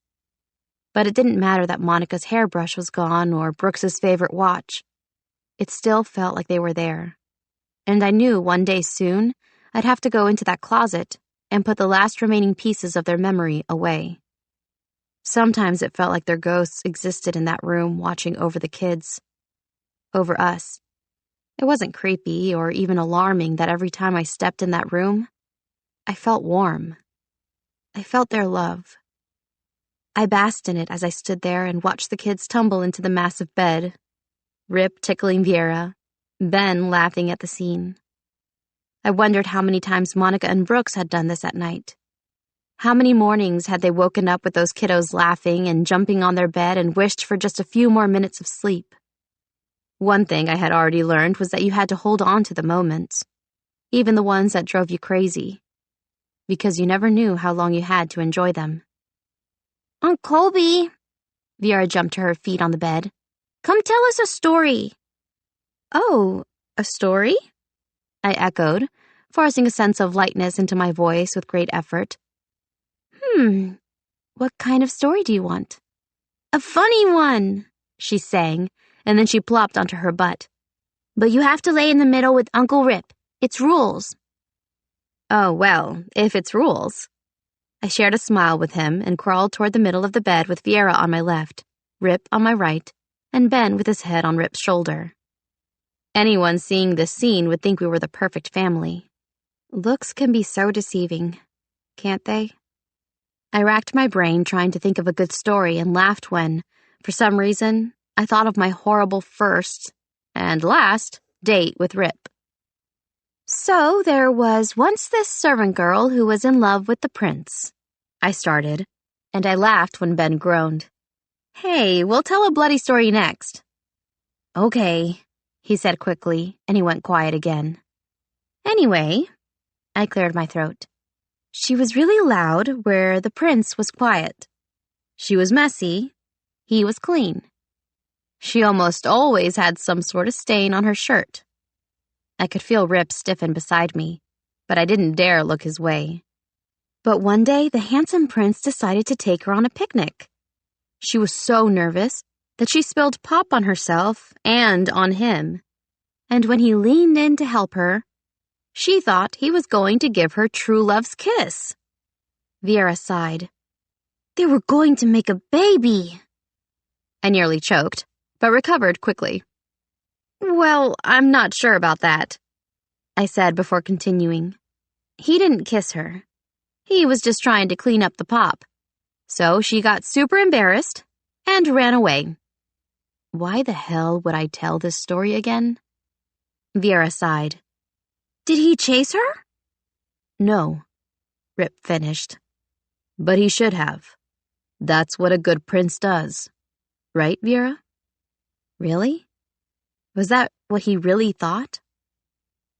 But it didn't matter that Monica's hairbrush was gone or Brooks's favorite watch. It still felt like they were there. And I knew one day soon I'd have to go into that closet and put the last remaining pieces of their memory away. Sometimes it felt like their ghosts existed in that room watching over the kids. Over us. It wasn't creepy or even alarming that every time I stepped in that room, I felt warm. I felt their love. I basked in it as I stood there and watched the kids tumble into the massive bed, Rip tickling Vera, Ben laughing at the scene. I wondered how many times Monica and Brooks had done this at night. How many mornings had they woken up with those kiddos laughing and jumping on their bed and wished for just a few more minutes of sleep? One thing I had already learned was that you had to hold on to the moments, even the ones that drove you crazy, because you never knew how long you had to enjoy them. Aunt Colby, Vera jumped to her feet on the bed. Come tell us a story. Oh, a story? I echoed, forcing a sense of lightness into my voice with great effort. What kind of story do you want? A funny one, she sang, and then she plopped onto her butt. But you have to lay in the middle with Uncle Rip. It's rules. Oh, well, if it's rules. I shared a smile with him and crawled toward the middle of the bed with Viera on my left, Rip on my right, and Ben with his head on Rip's shoulder. Anyone seeing this scene would think we were the perfect family. Looks can be so deceiving, can't they? I racked my brain trying to think of a good story and laughed when, for some reason, I thought of my horrible first and last date with Rip. So there was once this servant girl who was in love with the prince, I started, and I laughed when Ben groaned. Hey, we'll tell a bloody story next. Okay, he said quickly, and he went quiet again. Anyway, I cleared my throat. She was really loud where the prince was quiet. She was messy. He was clean. She almost always had some sort of stain on her shirt. I could feel Rip stiffen beside me, but I didn't dare look his way. But one day, the handsome prince decided to take her on a picnic. She was so nervous that she spilled pop on herself and on him. And when he leaned in to help her, she thought he was going to give her true love's kiss. Viera sighed. They were going to make a baby. I nearly choked, but recovered quickly. Well, I'm not sure about that, I said before continuing. He didn't kiss her. He was just trying to clean up the pop. So she got super embarrassed and ran away. Why the hell would I tell this story again? Viera sighed. Did he chase her? No, Rip finished. But he should have. That's what a good prince does. Right, Viera? Really? Was that what he really thought?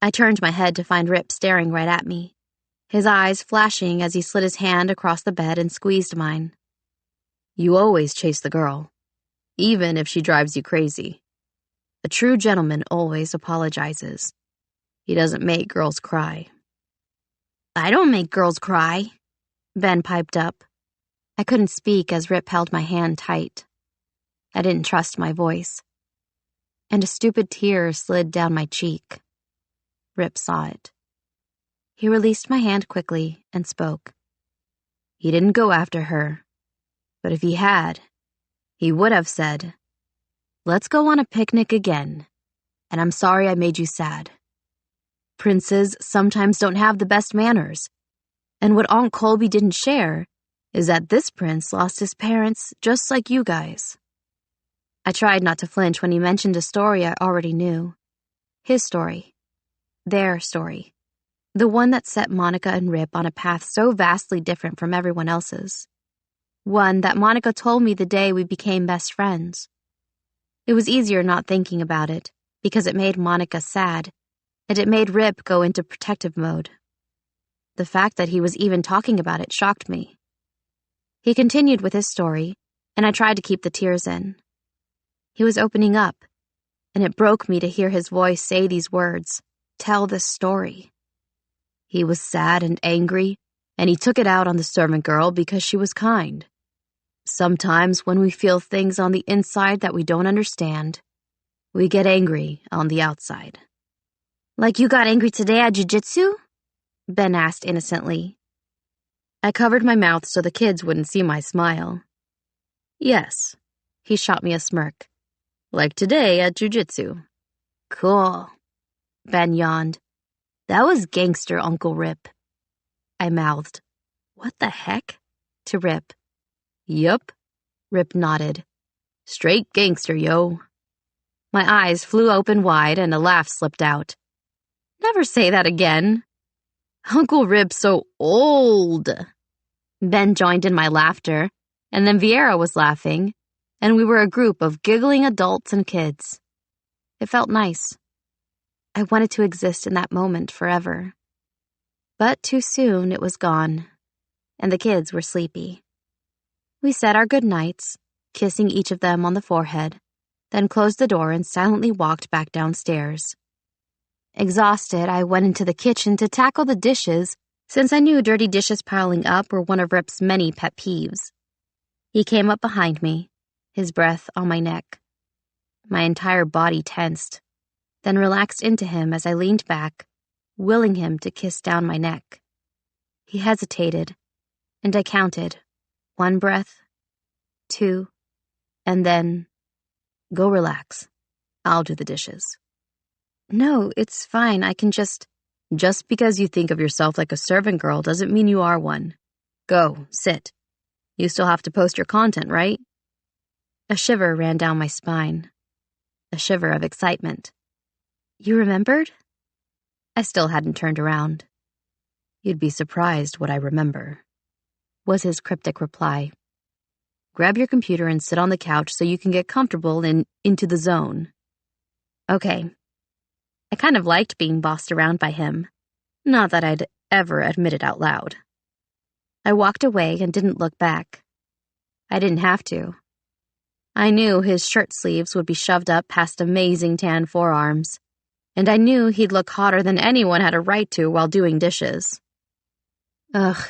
I turned my head to find Rip staring right at me, his eyes flashing as he slid his hand across the bed and squeezed mine. You always chase the girl, even if she drives you crazy. A true gentleman always apologizes. He doesn't make girls cry. I don't make girls cry, Ben piped up. I couldn't speak as Rip held my hand tight. I didn't trust my voice. And a stupid tear slid down my cheek. Rip saw it. He released my hand quickly and spoke. He didn't go after her, but if he had, he would have said, Let's go on a picnic again, and I'm sorry I made you sad. Princes sometimes don't have the best manners, and what Aunt Colby didn't share is that this prince lost his parents just like you guys. I tried not to flinch when he mentioned a story I already knew. His story. Their story. The one that set Monica and Rip on a path so vastly different from everyone else's. One that Monica told me the day we became best friends. It was easier not thinking about it, because it made Monica sad, and it made Rip go into protective mode. The fact that he was even talking about it shocked me. He continued with his story, and I tried to keep the tears in. He was opening up, and it broke me to hear his voice say these words, tell this story. He was sad and angry, and he took it out on the servant girl because she was kind. Sometimes when we feel things on the inside that we don't understand, we get angry on the outside. Like you got angry today at jiu-jitsu? Ben asked innocently. I covered my mouth so the kids wouldn't see my smile. Yes, he shot me a smirk. Like today at jiu-jitsu. Cool. Ben yawned. That was gangster, Uncle Rip. I mouthed. What the heck? To Rip. Yup, Rip nodded. Straight gangster, yo. My eyes flew open wide and a laugh slipped out. Never say that again. Uncle Rip's so old. Ben joined in my laughter, and then Vieira was laughing, and we were a group of giggling adults and kids. It felt nice. I wanted to exist in that moment forever. But too soon it was gone, and the kids were sleepy. We said our good nights, kissing each of them on the forehead, then closed the door and silently walked back downstairs. Exhausted, I went into the kitchen to tackle the dishes, since I knew dirty dishes piling up were one of Rip's many pet peeves. He came up behind me, his breath on my neck. My entire body tensed, then relaxed into him as I leaned back, willing him to kiss down my neck. He hesitated, and I counted. 1 breath, 2, and then, go relax. I'll do the dishes. No, it's fine. I can just because you think of yourself like a servant girl doesn't mean you are one. Go, sit. You still have to post your content, right? A shiver ran down my spine. A shiver of excitement. You remembered? I still hadn't turned around. You'd be surprised what I remember, was his cryptic reply. Grab your computer and sit on the couch so you can get comfortable and into the zone. Okay. I kind of liked being bossed around by him. Not that I'd ever admit it out loud. I walked away and didn't look back. I didn't have to. I knew his shirt sleeves would be shoved up past amazing tan forearms, and I knew he'd look hotter than anyone had a right to while doing dishes. Ugh,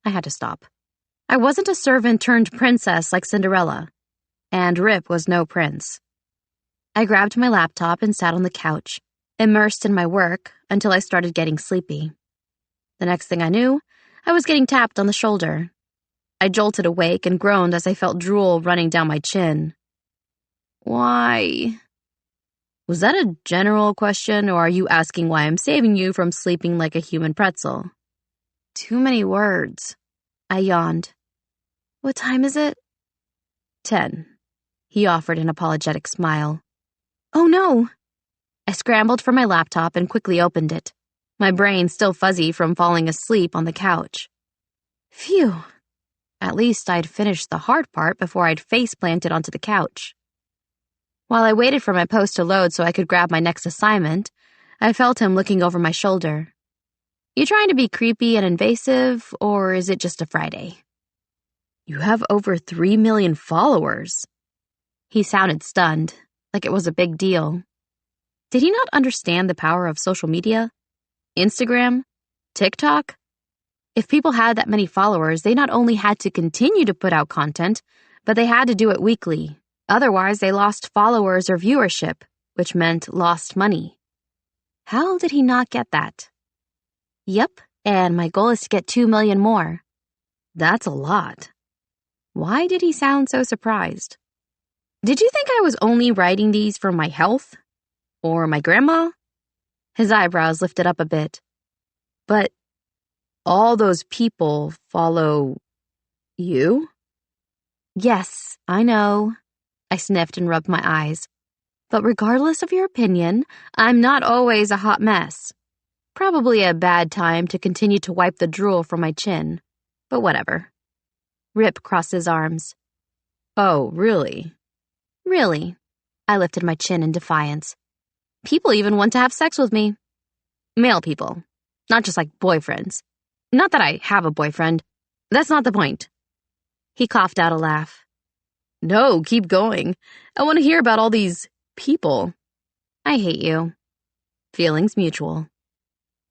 I had to stop. I wasn't a servant turned princess like Cinderella, and Rip was no prince. I grabbed my laptop and sat on the couch, immersed in my work until I started getting sleepy. The next thing I knew, I was getting tapped on the shoulder. I jolted awake and groaned as I felt drool running down my chin. Why? Was that a general question, or are you asking why I'm saving you from sleeping like a human pretzel? Too many words. I yawned. What time is it? 10. He offered an apologetic smile. Oh no! I scrambled for my laptop and quickly opened it, my brain still fuzzy from falling asleep on the couch. Phew. At least I'd finished the hard part before I'd face-planted onto the couch. While I waited for my post to load so I could grab my next assignment, I felt him looking over my shoulder. You trying to be creepy and invasive, or is it just a Friday? You have over 3 million followers. He sounded stunned, like it was a big deal. Did he not understand the power of social media? Instagram? TikTok? If people had that many followers, they not only had to continue to put out content, but they had to do it weekly. Otherwise, they lost followers or viewership, which meant lost money. How did he not get that? Yep, and my goal is to get 2 million more. That's a lot. Why did he sound so surprised? Did you think I was only writing these for my health? Or my grandma? His eyebrows lifted up a bit. But all those people follow you? Yes, I know. I sniffed and rubbed my eyes. But regardless of your opinion, I'm not always a hot mess. Probably a bad time to continue to wipe the drool from my chin, but whatever. Rip crossed his arms. Oh, really? Really? I lifted my chin in defiance. People even want to have sex with me. Male people. Not just like boyfriends. Not that I have a boyfriend. That's not the point. He coughed out a laugh. No, keep going. I want to hear about all these people. I hate you. Feelings mutual.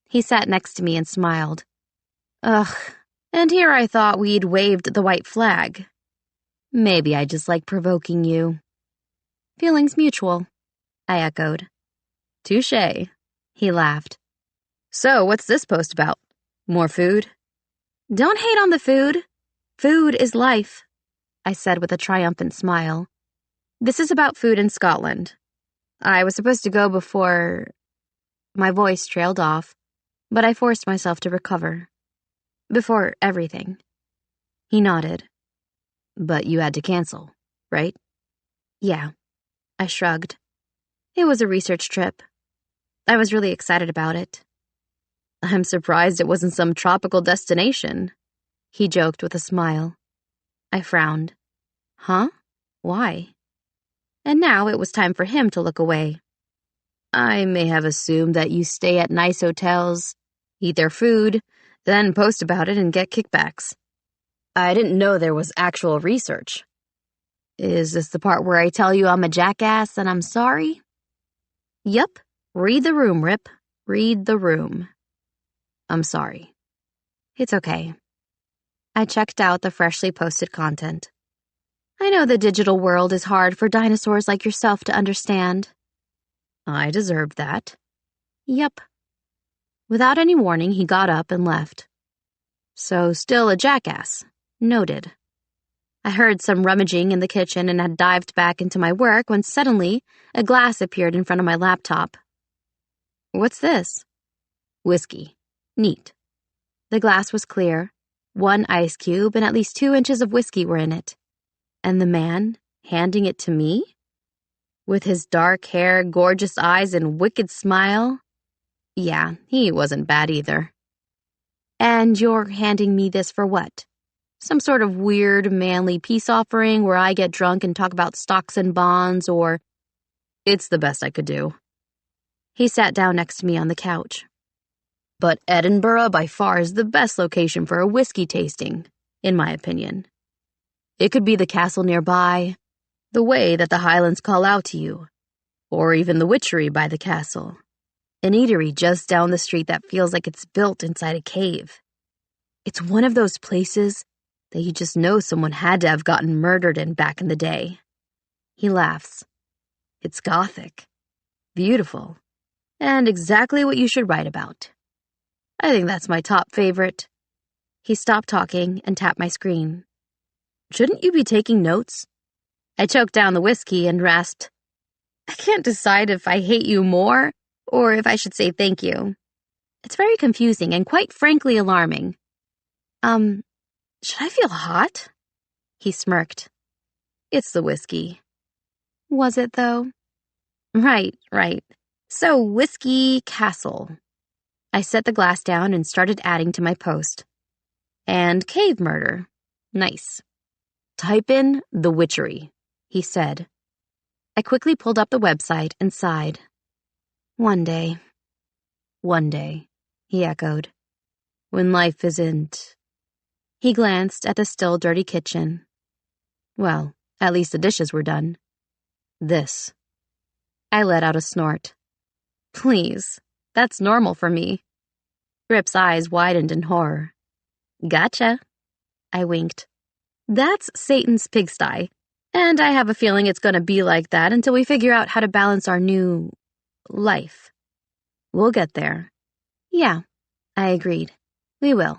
He sat next to me and smiled. Ugh, and here I thought we'd waved the white flag. Maybe I just like provoking you. Feelings mutual, I echoed. Touché. He laughed. So, what's this post about? More food? Don't hate on the food. Food is life, I said with a triumphant smile. This is about food in Scotland. I was supposed to go before... My voice trailed off, but I forced myself to recover. Before everything. He nodded. But you had to cancel, right? Yeah. I shrugged. It was a research trip. I was really excited about it. I'm surprised it wasn't some tropical destination, he joked with a smile. I frowned. Huh? Why? And now it was time for him to look away. I may have assumed that you stay at nice hotels, eat their food, then post about it and get kickbacks. I didn't know there was actual research. Is this the part where I tell you I'm a jackass and I'm sorry? Yup. Read the room, Rip. Read the room. I'm sorry. It's okay. I checked out the freshly posted content. I know the digital world is hard for dinosaurs like yourself to understand. I deserved that. Yup. Without any warning, he got up and left. So still a jackass. Noted. I heard some rummaging in the kitchen and had dived back into my work when suddenly a glass appeared in front of my laptop. What's this? Whiskey. Neat. The glass was clear. 1 ice cube and at least 2 inches of whiskey were in it. And the man handing it to me? With his dark hair, gorgeous eyes, and wicked smile? Yeah, he wasn't bad either. And you're handing me this for what? Some sort of weird, manly peace offering where I get drunk and talk about stocks and bonds, or... It's the best I could do. He sat down next to me on the couch. But Edinburgh by far is the best location for a whiskey tasting, in my opinion. It could be the castle nearby, the way that the Highlands call out to you, or even the witchery by the castle, an eatery just down the street that feels like it's built inside a cave. It's one of those places that you just know someone had to have gotten murdered in back in the day. He laughs. It's gothic, beautiful, and exactly what you should write about. I think that's my top favorite. He stopped talking and tapped my screen. Shouldn't you be taking notes? I choked down the whiskey and rasped, I can't decide if I hate you more or if I should say thank you. It's very confusing and quite frankly alarming. Should I feel hot? He smirked. It's the whiskey. Was it, though? Right. So, Whiskey Castle. I set the glass down and started adding to my post. And cave murder. Nice. Type in the witchery, he said. I quickly pulled up the website and sighed. One day, he echoed. When life isn't... He glanced at the still dirty kitchen. Well, at least the dishes were done. This. I let out a snort. Please, that's normal for me. Rip's eyes widened in horror. Gotcha. I winked. That's Satan's pigsty, and I have a feeling it's going to be like that until we figure out how to balance our new... life. We'll get there. Yeah, I agreed. We will.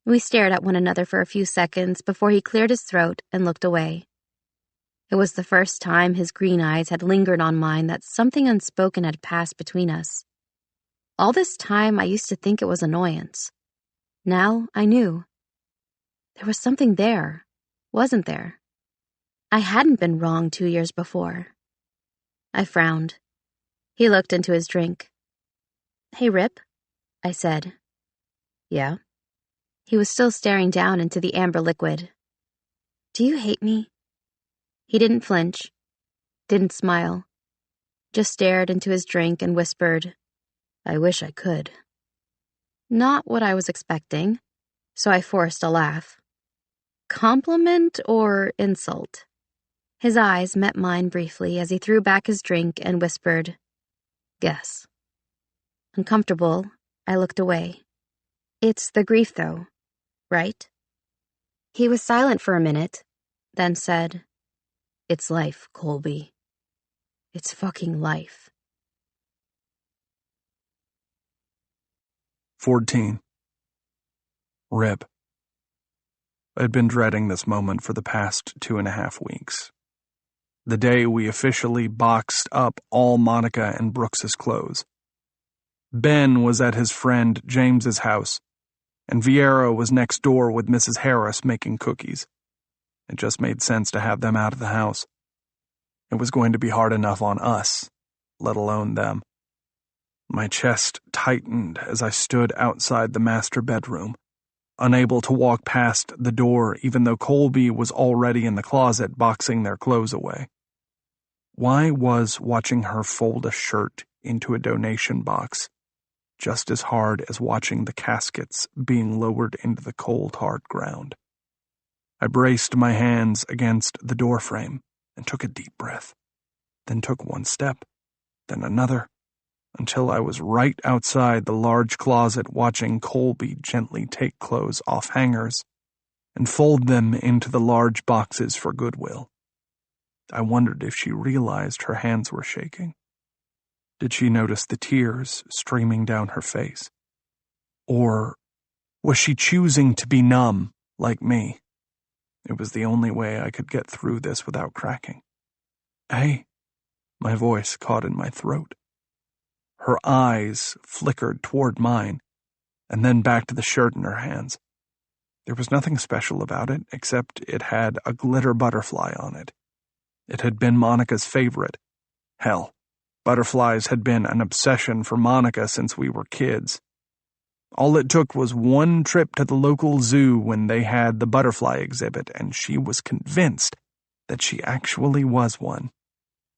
We stared at one another for a few seconds before he cleared his throat and looked away. It was the first time his green eyes had lingered on mine that something unspoken had passed between us. All this time I used to think it was annoyance. Now I knew. There was something there, wasn't there? I hadn't been wrong 2 years before. I frowned. He looked into his drink. Hey, Rip, I said. Yeah? He was still staring down into the amber liquid. Do you hate me? He didn't flinch, didn't smile, just stared into his drink and whispered, I wish I could. Not what I was expecting, so I forced a laugh. Compliment or insult? His eyes met mine briefly as he threw back his drink and whispered, Guess. Uncomfortable, I looked away. It's the grief, though, right? He was silent for a minute, then said, It's life, Colby. It's fucking life. 14. Rip. I'd been dreading this moment for the past 2.5 weeks. The day we officially boxed up all Monica and Brooks's clothes. Ben was at his friend James's house, and Vieira was next door with Mrs. Harris making cookies. It just made sense to have them out of the house. It was going to be hard enough on us, let alone them. My chest tightened as I stood outside the master bedroom, unable to walk past the door even though Colby was already in the closet boxing their clothes away. Why was watching her fold a shirt into a donation box just as hard as watching the caskets being lowered into the cold, hard ground? I braced my hands against the doorframe and took a deep breath, then took one step, then another, until I was right outside the large closet watching Colby gently take clothes off hangers and fold them into the large boxes for Goodwill. I wondered if she realized her hands were shaking. Did she notice the tears streaming down her face? Or was she choosing to be numb, like me? It was the only way I could get through this without cracking. Hey, my voice caught in my throat. Her eyes flickered toward mine, and then back to the shirt in her hands. There was nothing special about it, except it had a glitter butterfly on it. It had been Monica's favorite. Hell, butterflies had been an obsession for Monica since we were kids. All it took was one trip to the local zoo when they had the butterfly exhibit, and she was convinced that she actually was one.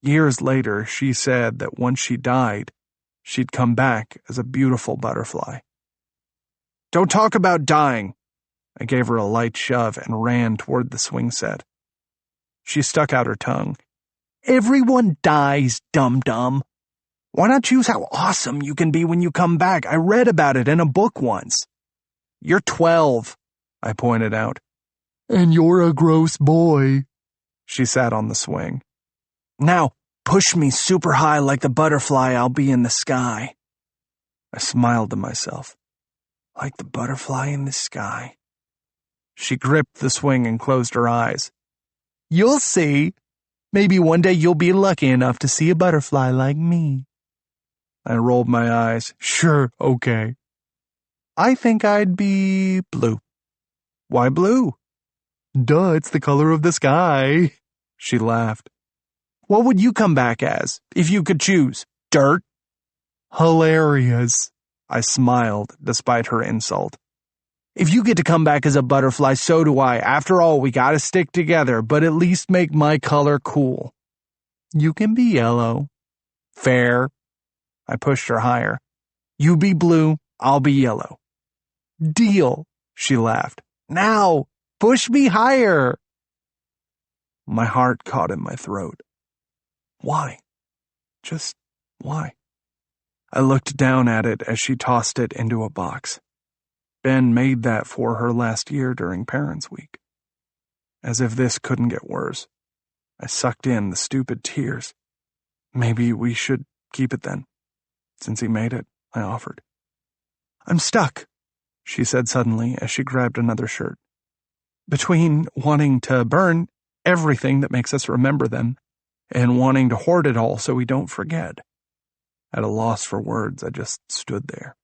Years later, she said that once she died, she'd come back as a beautiful butterfly. Don't talk about dying. I gave her a light shove and ran toward the swing set. She stuck out her tongue. Everyone dies, dum-dum. Why not choose how awesome you can be when you come back? I read about it in a book once. You're 12, I pointed out. And you're a gross boy. She sat on the swing. Now, push me super high like the butterfly I'll be in the sky. I smiled to myself. Like the butterfly in the sky. She gripped the swing and closed her eyes. You'll see. Maybe one day you'll be lucky enough to see a butterfly like me. I rolled my eyes. Sure, okay. I think I'd be blue. Why blue? Duh, it's the color of the sky. She laughed. What would you come back as, if you could choose? Dirt? Hilarious. I smiled, despite her insult. If you get to come back as a butterfly, so do I. After all, we gotta stick together, but at least make my color cool. You can be yellow. Fair. I pushed her higher. You be blue, I'll be yellow. Deal, she laughed. Now, push me higher. My heart caught in my throat. Why? Just why? I looked down at it as she tossed it into a box. Ben made that for her last year during Parents' Week. As if this couldn't get worse. I sucked in the stupid tears. Maybe we should keep it then. Since he made it, I offered. I'm stuck, she said suddenly as she grabbed another shirt. Between wanting to burn everything that makes us remember them and wanting to hoard it all so we don't forget. At a loss for words, I just stood there.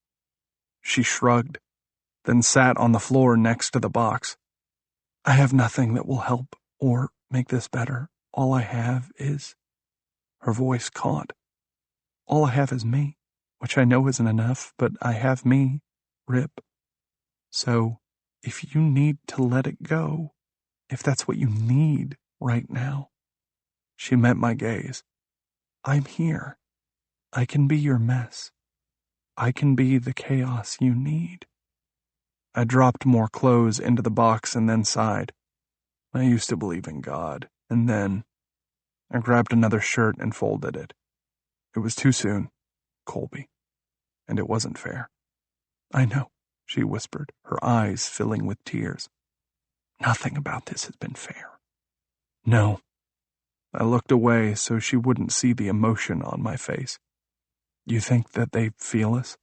She shrugged, then sat on the floor next to the box. I have nothing that will help or make this better. All I have is... Her voice caught. All I have is me. which I know isn't enough, but I have me, Rip. So, if you need to let it go, if that's what you need right now. She met my gaze. I'm here. I can be your mess. I can be the chaos you need. I dropped more clothes into the box and then sighed. I used to believe in God, and then I grabbed another shirt and folded it. It was too soon, Colby, and it wasn't fair. I know, she whispered, her eyes filling with tears. Nothing about this has been fair. No. I looked away so she wouldn't see the emotion on my face. You think that they feel us?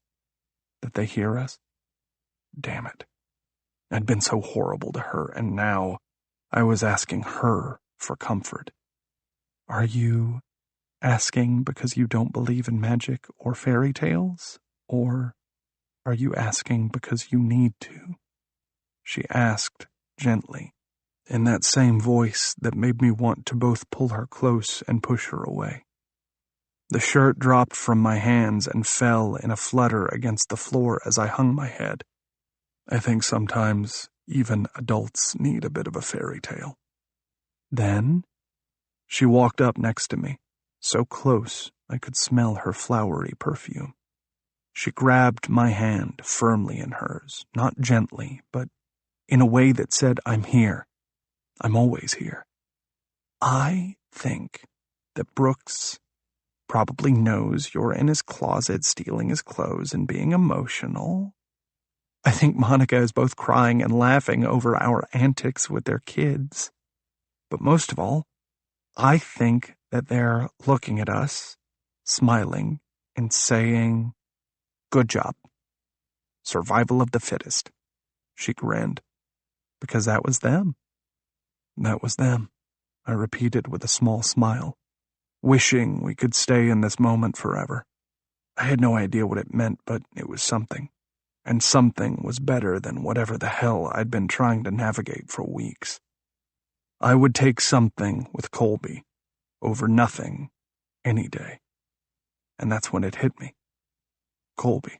That they hear us? Damn it. I'd been so horrible to her, and now I was asking her for comfort. Are you asking because you don't believe in magic or fairy tales? Or are you asking because you need to? She asked gently, in that same voice that made me want to both pull her close and push her away. The shirt dropped from my hands and fell in a flutter against the floor as I hung my head. I think sometimes even adults need a bit of a fairy tale. Then she walked up next to me, so close I could smell her flowery perfume. She grabbed my hand firmly in hers, not gently, but in a way that said, I'm here. I'm always here. I think that Brooks probably knows you're in his closet stealing his clothes and being emotional. I think Monica is both crying and laughing over our antics with their kids. But most of all, I think that they're looking at us, smiling, and saying, good job. Survival of the fittest. She grinned. Because that was them. That was them, I repeated with a small smile, wishing we could stay in this moment forever. I had no idea what it meant, but it was something. And something was better than whatever the hell I'd been trying to navigate for weeks. I would take something with Colby over nothing any day. And that's when it hit me. Colby.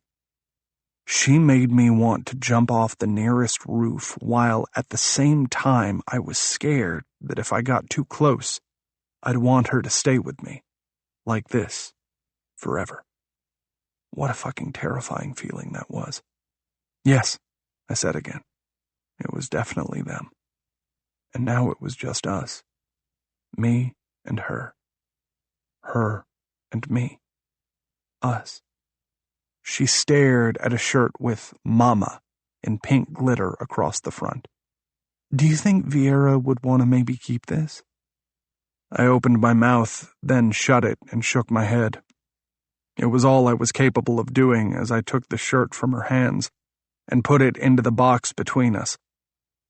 She made me want to jump off the nearest roof while at the same time I was scared that if I got too close, I'd want her to stay with me. Like this. Forever. What a fucking terrifying feeling that was. Yes, I said again. It was definitely them. And now it was just us. Me and her. Her and me. Us. She stared at a shirt with Mama in pink glitter across the front. Do you think Vieira would want to maybe keep this? I opened my mouth, then shut it and shook my head. It was all I was capable of doing as I took the shirt from her hands and put it into the box between us.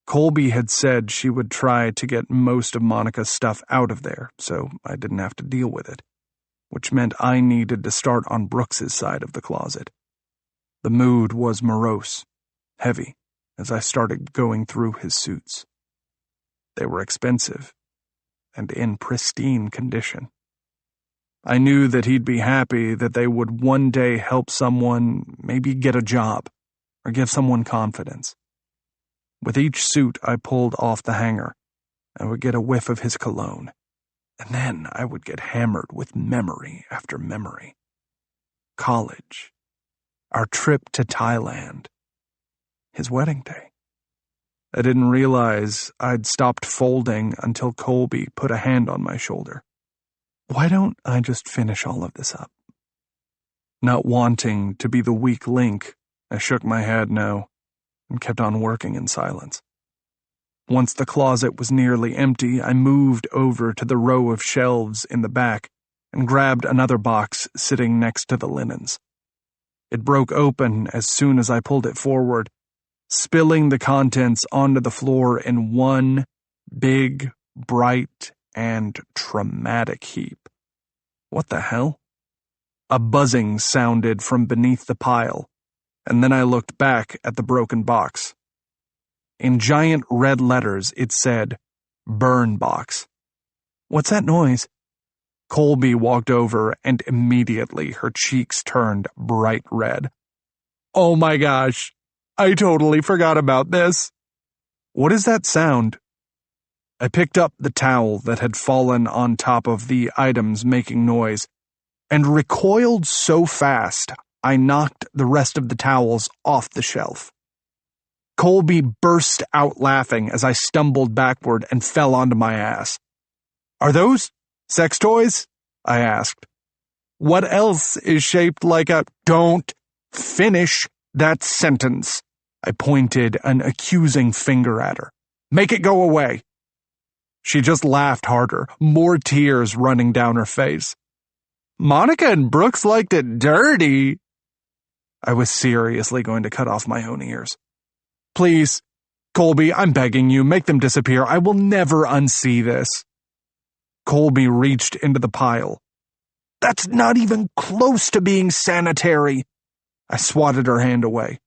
Colby had said she would try to get most of Monica's stuff out of there, so I didn't have to deal with it, which meant I needed to start on Brooks's side of the closet. The mood was morose, heavy, as I started going through his suits. They were expensive and in pristine condition. I knew that he'd be happy that they would one day help someone maybe get a job or give someone confidence. With each suit I pulled off the hanger, I would get a whiff of his cologne, and then I would get hammered with memory after memory. College, our trip to Thailand, his wedding day. I didn't realize I'd stopped folding until Colby put a hand on my shoulder. Why don't I just finish all of this up? Not wanting to be the weak link, I shook my head no, and kept on working in silence. Once the closet was nearly empty, I moved over to the row of shelves in the back and grabbed another box sitting next to the linens. It broke open as soon as I pulled it forward, spilling the contents onto the floor in one big, bright, and traumatic heap. What the hell? A buzzing sounded from beneath the pile, and then I looked back at the broken box. In giant red letters, it said, Burn Box. What's that noise? Colby walked over, and immediately her cheeks turned bright red. Oh my gosh, I totally forgot about this. What is that sound? I picked up the towel that had fallen on top of the items making noise, and recoiled so fast I knocked the rest of the towels off the shelf. Colby burst out laughing as I stumbled backward and fell onto my ass. Are those sex toys? I asked. What else is shaped like a... Don't finish that sentence. I pointed an accusing finger at her. Make it go away. She just laughed harder, more tears running down her face. Monica and Brooks liked it dirty. I was seriously going to cut off my own ears. Please, Colby, I'm begging you, make them disappear. I will never unsee this. Colby reached into the pile. That's not even close to being sanitary. I swatted her hand away.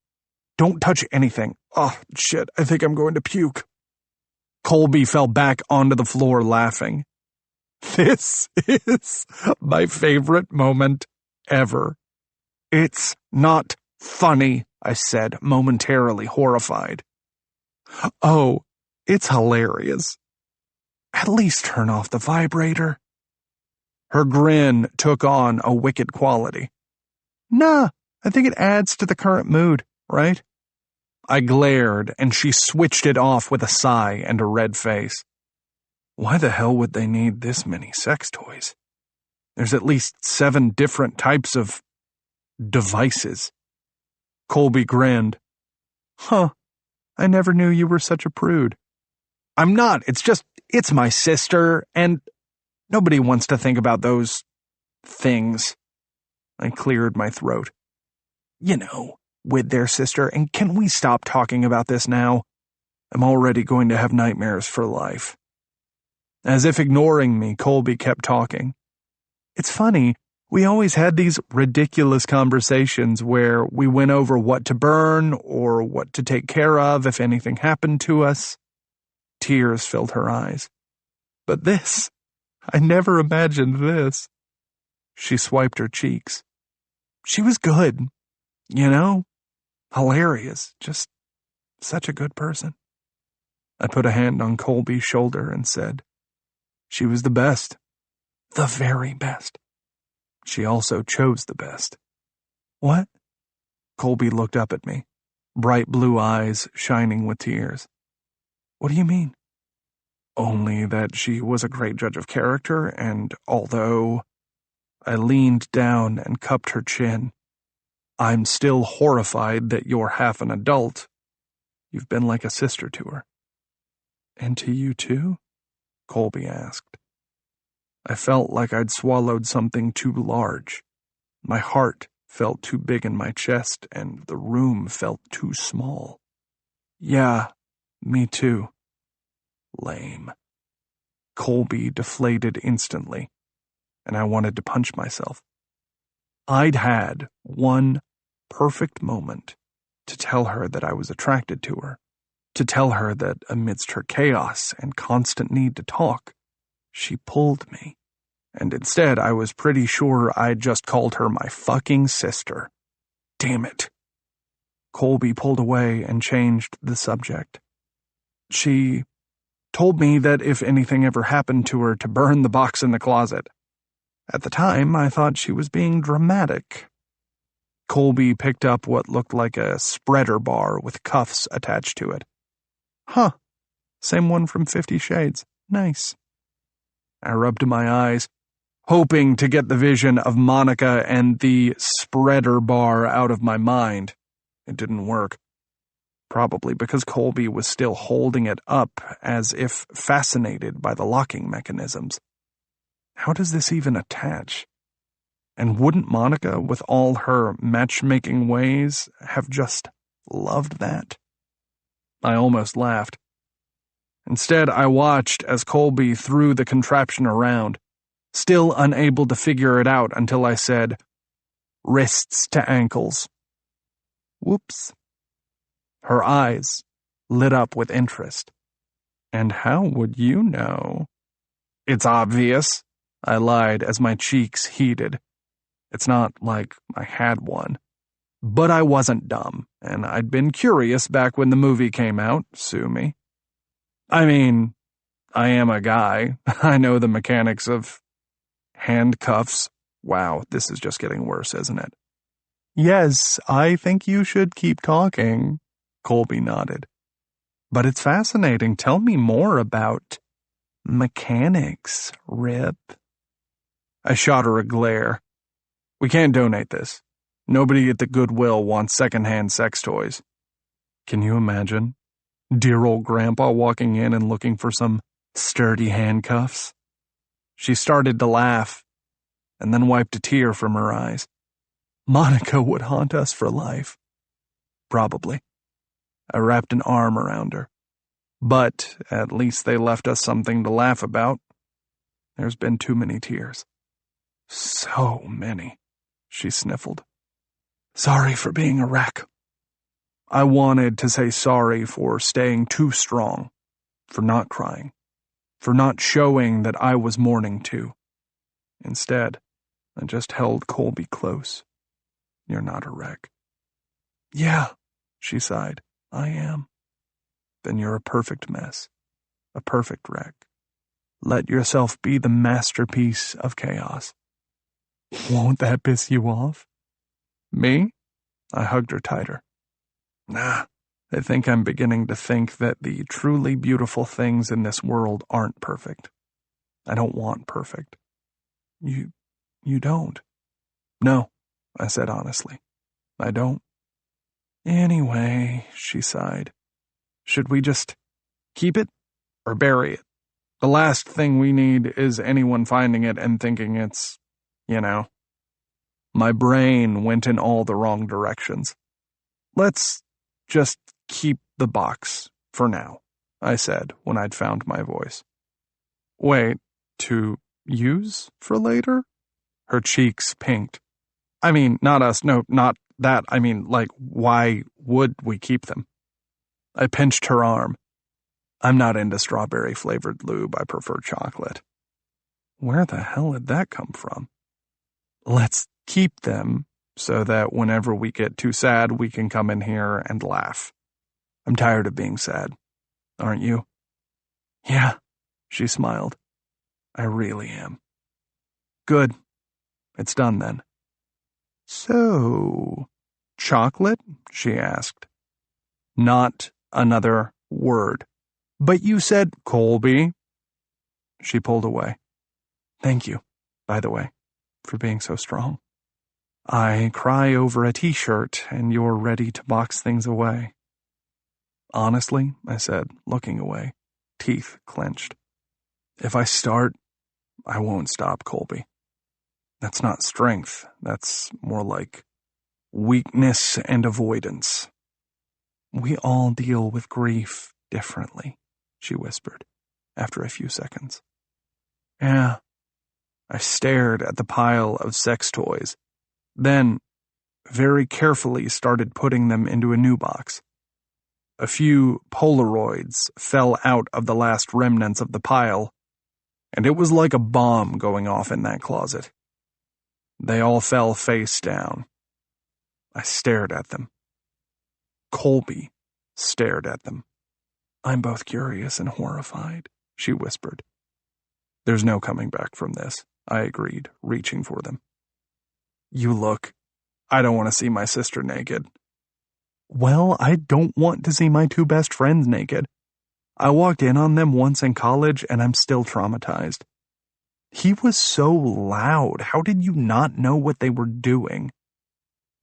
Don't touch anything. Oh, shit, I think I'm going to puke. Colby fell back onto the floor laughing. This is my favorite moment ever. It's not funny, I said, momentarily horrified. Oh, it's hilarious. At least turn off the vibrator. Her grin took on a wicked quality. Nah, I think it adds to the current mood, right? I glared, and she switched it off with a sigh and a red face. Why the hell would they need this many sex toys? There's at least 7 different types of devices. Colby grinned. Huh, I never knew you were such a prude. I'm not, it's my sister, and nobody wants to think about those things. I cleared my throat. You know, with their sister, and can we stop talking about this now? I'm already going to have nightmares for life. As if ignoring me, Colby kept talking. It's funny, we always had these ridiculous conversations where we went over what to burn or what to take care of if anything happened to us. Tears filled her eyes. But this, I never imagined this. She swiped her cheeks. She was good, you know? Hilarious, just such a good person. I put a hand on Colby's shoulder and said, she was the best, the very best. She also chose the best. What? Colby looked up at me, bright blue eyes shining with tears. What do you mean? Only that she was a great judge of character, and although I leaned down and cupped her chin, I'm still horrified that you're half an adult. You've been like a sister to her. And to you too? Colby asked. I felt like I'd swallowed something too large. My heart felt too big in my chest, and the room felt too small. Yeah, me too. Lame. Colby deflated instantly, and I wanted to punch myself. I'd had one perfect moment to tell her that I was attracted to her, to tell her that amidst her chaos and constant need to talk, she pulled me, and instead I was pretty sure I'd just called her my fucking sister. Damn it. Colby pulled away and changed the subject. She told me that if anything ever happened to her to burn the box in the closet. At the time, I thought she was being dramatic. Colby picked up what looked like a spreader bar with cuffs attached to it. Huh, same one from 50 Shades. Nice. I rubbed my eyes, hoping to get the vision of Monica and the spreader bar out of my mind. It didn't work. Probably because Colby was still holding it up as if fascinated by the locking mechanisms. How does this even attach? And wouldn't Monica, with all her matchmaking ways, have just loved that? I almost laughed. Instead, I watched as Colby threw the contraption around, still unable to figure it out until I said, wrists to ankles. Whoops. Her eyes lit up with interest. And how would you know? It's obvious. I lied as my cheeks heated. It's not like I had one. But I wasn't dumb, and I'd been curious back when the movie came out, sue me. I mean, I am a guy. I know the mechanics of handcuffs. Wow, this is just getting worse, isn't it? Yes, I think you should keep talking, Colby nodded. But it's fascinating. Tell me more about mechanics, Rip. I shot her a glare. We can't donate this. Nobody at the Goodwill wants secondhand sex toys. Can you imagine? Dear old Grandpa walking in and looking for some sturdy handcuffs. She started to laugh, and then wiped a tear from her eyes. Monica would haunt us for life. Probably. I wrapped an arm around her. But at least they left us something to laugh about. There's been too many tears. So many, she sniffled. Sorry for being a wreck. I wanted to say sorry for staying too strong, for not crying, for not showing that I was mourning too. Instead, I just held Colby close. You're not a wreck. Yeah, she sighed. I am. Then you're a perfect mess, a perfect wreck. Let yourself be the masterpiece of chaos. Won't that piss you off? Me? I hugged her tighter. Nah, I think I'm beginning to think that the truly beautiful things in this world aren't perfect. I don't want perfect. You don't? No, I said honestly. I don't. Anyway, she sighed. Should we just keep it or bury it? The last thing we need is anyone finding it and thinking it's, My brain went in all the wrong directions. Let's just keep the box for now, I said when I'd found my voice. Wait, to use for later? Her cheeks pinked. I mean, not us, no, not that. I mean, why would we keep them? I pinched her arm. I'm not into strawberry-flavored lube. I prefer chocolate. Where the hell did that come from? Let's keep them so that whenever we get too sad, we can come in here and laugh. I'm tired of being sad. Aren't you? Yeah, she smiled. I really am. Good. It's done then. So, chocolate? She asked. Not another word. But you said, Colby. She pulled away. Thank you, by the way, for being so strong. I cry over a t-shirt and you're ready to box things away. Honestly, I said, looking away, teeth clenched. If I start, I won't stop, Colby. That's not strength. That's more like weakness and avoidance. We all deal with grief differently, she whispered, after a few seconds. Yeah. I stared at the pile of sex toys, then very carefully started putting them into a new box. A few Polaroids fell out of the last remnants of the pile, and it was like a bomb going off in that closet. They all fell face down. I stared at them. Colby stared at them. I'm both curious and horrified, she whispered. There's no coming back from this, I agreed, reaching for them. You look. I don't want to see my sister naked. Well, I don't want to see my two best friends naked. I walked in on them once in college and I'm still traumatized. He was so loud. How did you not know what they were doing?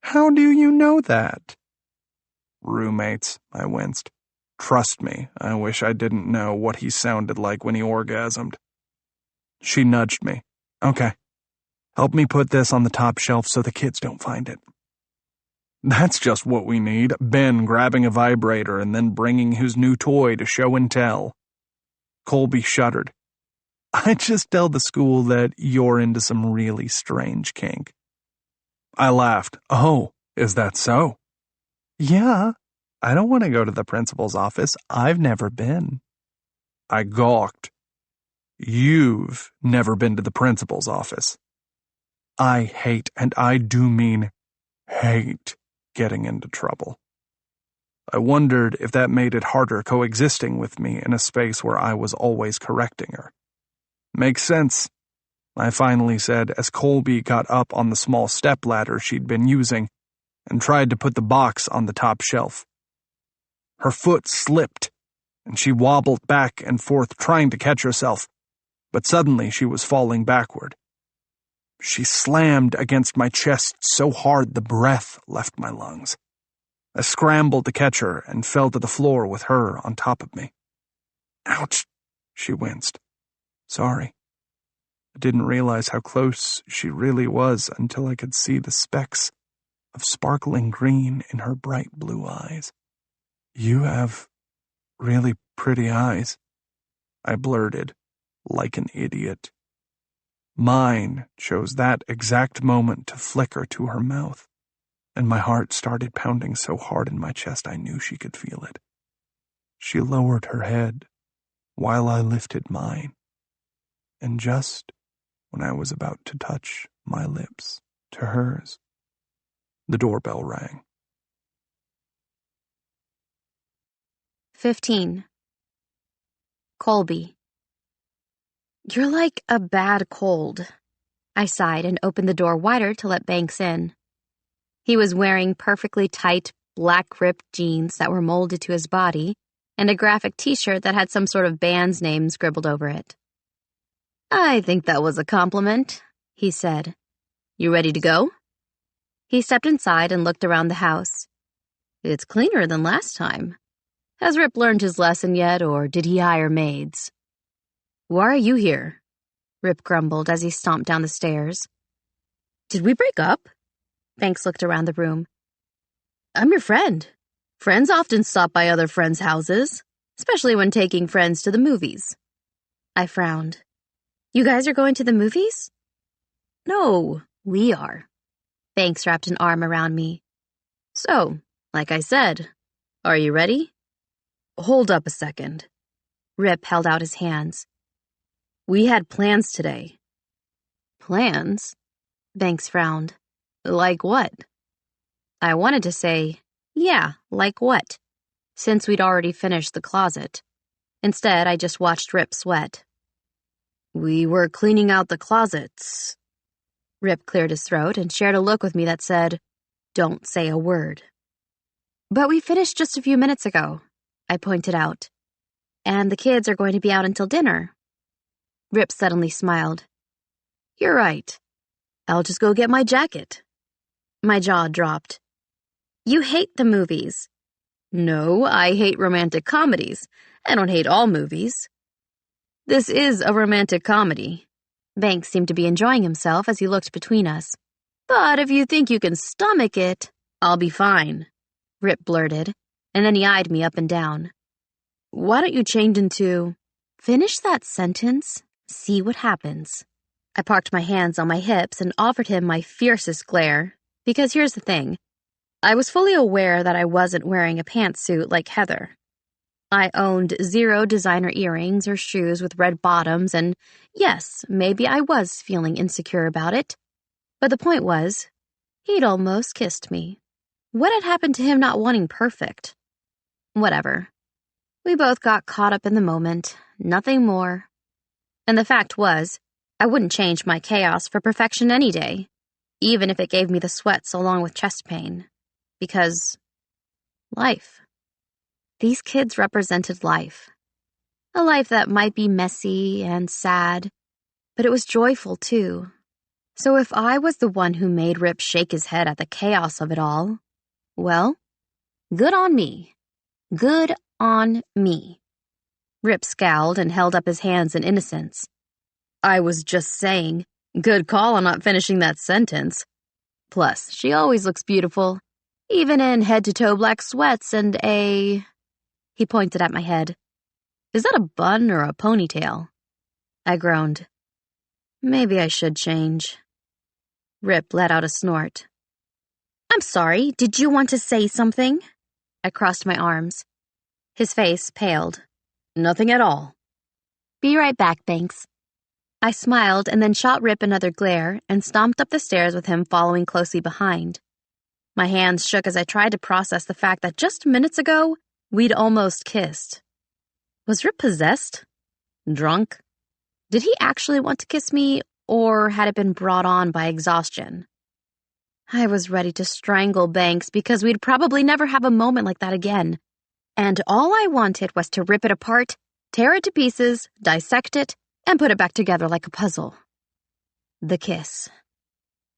How do you know that? Roommates, I winced. Trust me, I wish I didn't know what he sounded like when he orgasmed. She nudged me. Okay. Help me put this on the top shelf so the kids don't find it. That's just what we need. Ben grabbing a vibrator and then bringing his new toy to show and tell. Colby shuddered. I just tell the school that you're into some really strange kink. I laughed. Oh, is that so? Yeah. I don't want to go to the principal's office. I've never been. I gawked. You've never been to the principal's office. I hate, and I do mean hate, getting into trouble. I wondered if that made it harder coexisting with me in a space where I was always correcting her. Makes sense, I finally said as Colby got up on the small stepladder she'd been using and tried to put the box on the top shelf. Her foot slipped, and she wobbled back and forth trying to catch herself, but suddenly she was falling backward. She slammed against my chest so hard the breath left my lungs. I scrambled to catch her and fell to the floor with her on top of me. Ouch, she winced. Sorry. I didn't realize how close she really was until I could see the specks of sparkling green in her bright blue eyes. You have really pretty eyes, I blurted, like an idiot. Mine chose that exact moment to flicker to her mouth, and my heart started pounding so hard in my chest I knew she could feel it. She lowered her head while I lifted mine, and just when I was about to touch my lips to hers, the doorbell rang. 15. Colby. You're like a bad cold. I sighed and opened the door wider to let Banks in. He was wearing perfectly tight, black ripped jeans that were molded to his body and a graphic t-shirt that had some sort of band's name scribbled over it. I think that was a compliment, he said. You ready to go? He stepped inside and looked around the house. It's cleaner than last time. Has Rip learned his lesson yet, or did he hire maids? Why are you here? Rip grumbled as he stomped down the stairs. Did we break up? Banks looked around the room. I'm your friend. Friends often stop by other friends' houses, especially when taking friends to the movies. I frowned. You guys are going to the movies? No, we are. Banks wrapped an arm around me. So, like I said, are you ready? Hold up a second. Rip held out his hands. We had plans today. Plans? Banks frowned. Like what? I wanted to say, yeah, like what? Since we'd already finished the closet. Instead, I just watched Rip sweat. We were cleaning out the closets. Rip cleared his throat and shared a look with me that said, don't say a word. But we finished just a few minutes ago, I pointed out. And the kids are going to be out until dinner. Rip suddenly smiled. You're right. I'll just go get my jacket. My jaw dropped. You hate the movies. No, I hate romantic comedies. I don't hate all movies. This is a romantic comedy. Banks seemed to be enjoying himself as he looked between us. But if you think you can stomach it, I'll be fine, Rip blurted, and then he eyed me up and down. Why don't you change into... Finish that sentence, see what happens. I parked my hands on my hips and offered him my fiercest glare, because here's the thing. I was fully aware that I wasn't wearing a pantsuit like Heather. I owned 0 designer earrings or shoes with red bottoms, and yes, maybe I was feeling insecure about it. But the point was, he'd almost kissed me. What had happened to him not wanting perfect? Whatever. We both got caught up in the moment, nothing more. And the fact was, I wouldn't change my chaos for perfection any day, even if it gave me the sweats along with chest pain. Because... life. These kids represented life. A life that might be messy and sad, but it was joyful too. So if I was the one who made Rip shake his head at the chaos of it all, well, good on me. Good on me. Rip scowled and held up his hands in innocence. I was just saying, good call on not finishing that sentence. Plus, she always looks beautiful, even in head-to-toe black sweats and a... He pointed at my head. Is that a bun or a ponytail? I groaned. Maybe I should change. Rip let out a snort. I'm sorry, did you want to say something? I crossed my arms. His face paled. Nothing at all. Be right back, Banks. I smiled and then shot Rip another glare and stomped up the stairs with him following closely behind. My hands shook as I tried to process the fact that just minutes ago, we'd almost kissed. Was Rip possessed? Drunk? Did he actually want to kiss me, or had it been brought on by exhaustion? I was ready to strangle Banks because we'd probably never have a moment like that again, and all I wanted was to rip it apart, tear it to pieces, dissect it, and put it back together like a puzzle. The kiss.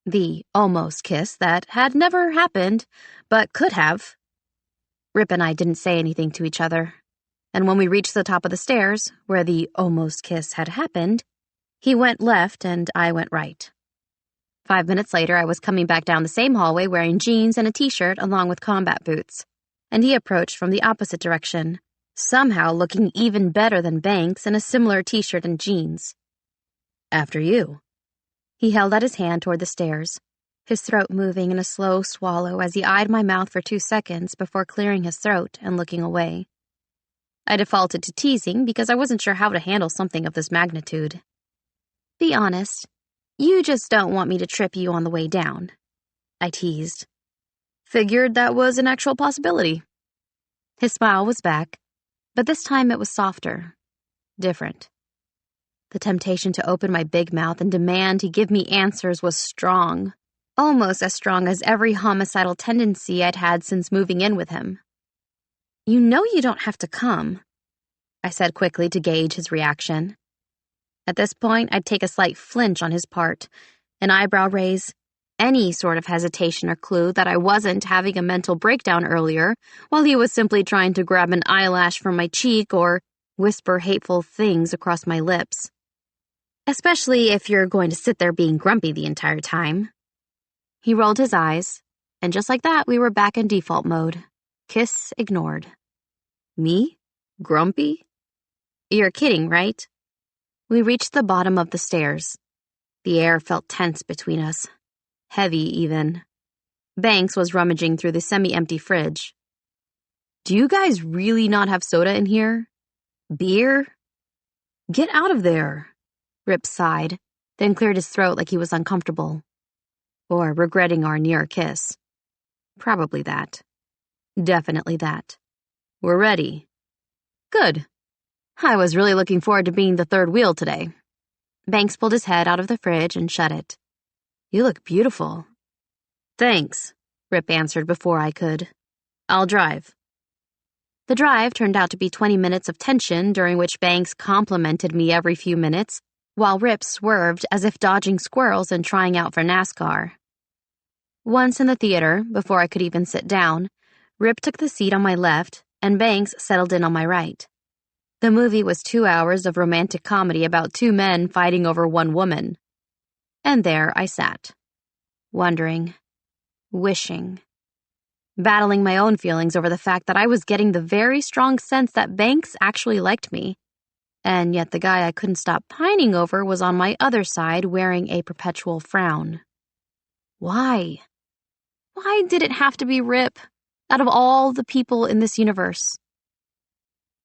The almost kiss that had never happened, but could have. Rip and I didn't say anything to each other, and when we reached the top of the stairs, where the almost kiss had happened, he went left and I went right. 5 minutes later, I was coming back down the same hallway wearing jeans and a t-shirt along with combat boots, and he approached from the opposite direction, somehow looking even better than Banks in a similar t-shirt and jeans. After you. He held out his hand toward the stairs, his throat moving in a slow swallow as he eyed my mouth for 2 seconds before clearing his throat and looking away. I defaulted to teasing because I wasn't sure how to handle something of this magnitude. Be honest, you just don't want me to trip you on the way down, I teased. Figured that was an actual possibility. His smile was back, but this time it was softer, different. The temptation to open my big mouth and demand he give me answers was strong, almost as strong as every homicidal tendency I'd had since moving in with him. You know you don't have to come, I said quickly to gauge his reaction. At this point, I'd take a slight flinch on his part, an eyebrow raise, any sort of hesitation or clue that I wasn't having a mental breakdown earlier while he was simply trying to grab an eyelash from my cheek or whisper hateful things across my lips. Especially if you're going to sit there being grumpy the entire time. He rolled his eyes, and just like that, we were back in default mode. Kiss ignored. Me? Grumpy? You're kidding, right? We reached the bottom of the stairs. The air felt tense between us. Heavy, even. Banks was rummaging through the semi-empty fridge. Do you guys really not have soda in here? Beer? Get out of there, Rip sighed, then cleared his throat like he was uncomfortable. Or regretting our near kiss. Probably that. Definitely that. We're ready. Good. I was really looking forward to being the third wheel today. Banks pulled his head out of the fridge and shut it. You look beautiful. Thanks, Rip answered before I could. I'll drive. The drive turned out to be 20 minutes of tension during which Banks complimented me every few minutes, while Rip swerved as if dodging squirrels and trying out for NASCAR. Once in the theater, before I could even sit down, Rip took the seat on my left and Banks settled in on my right. The movie was 2 hours of romantic comedy about 2 men fighting over 1 woman. And there I sat, wondering, wishing, battling my own feelings over the fact that I was getting the very strong sense that Banks actually liked me, and yet the guy I couldn't stop pining over was on my other side wearing a perpetual frown. Why? Why did it have to be Rip, out of all the people in this universe?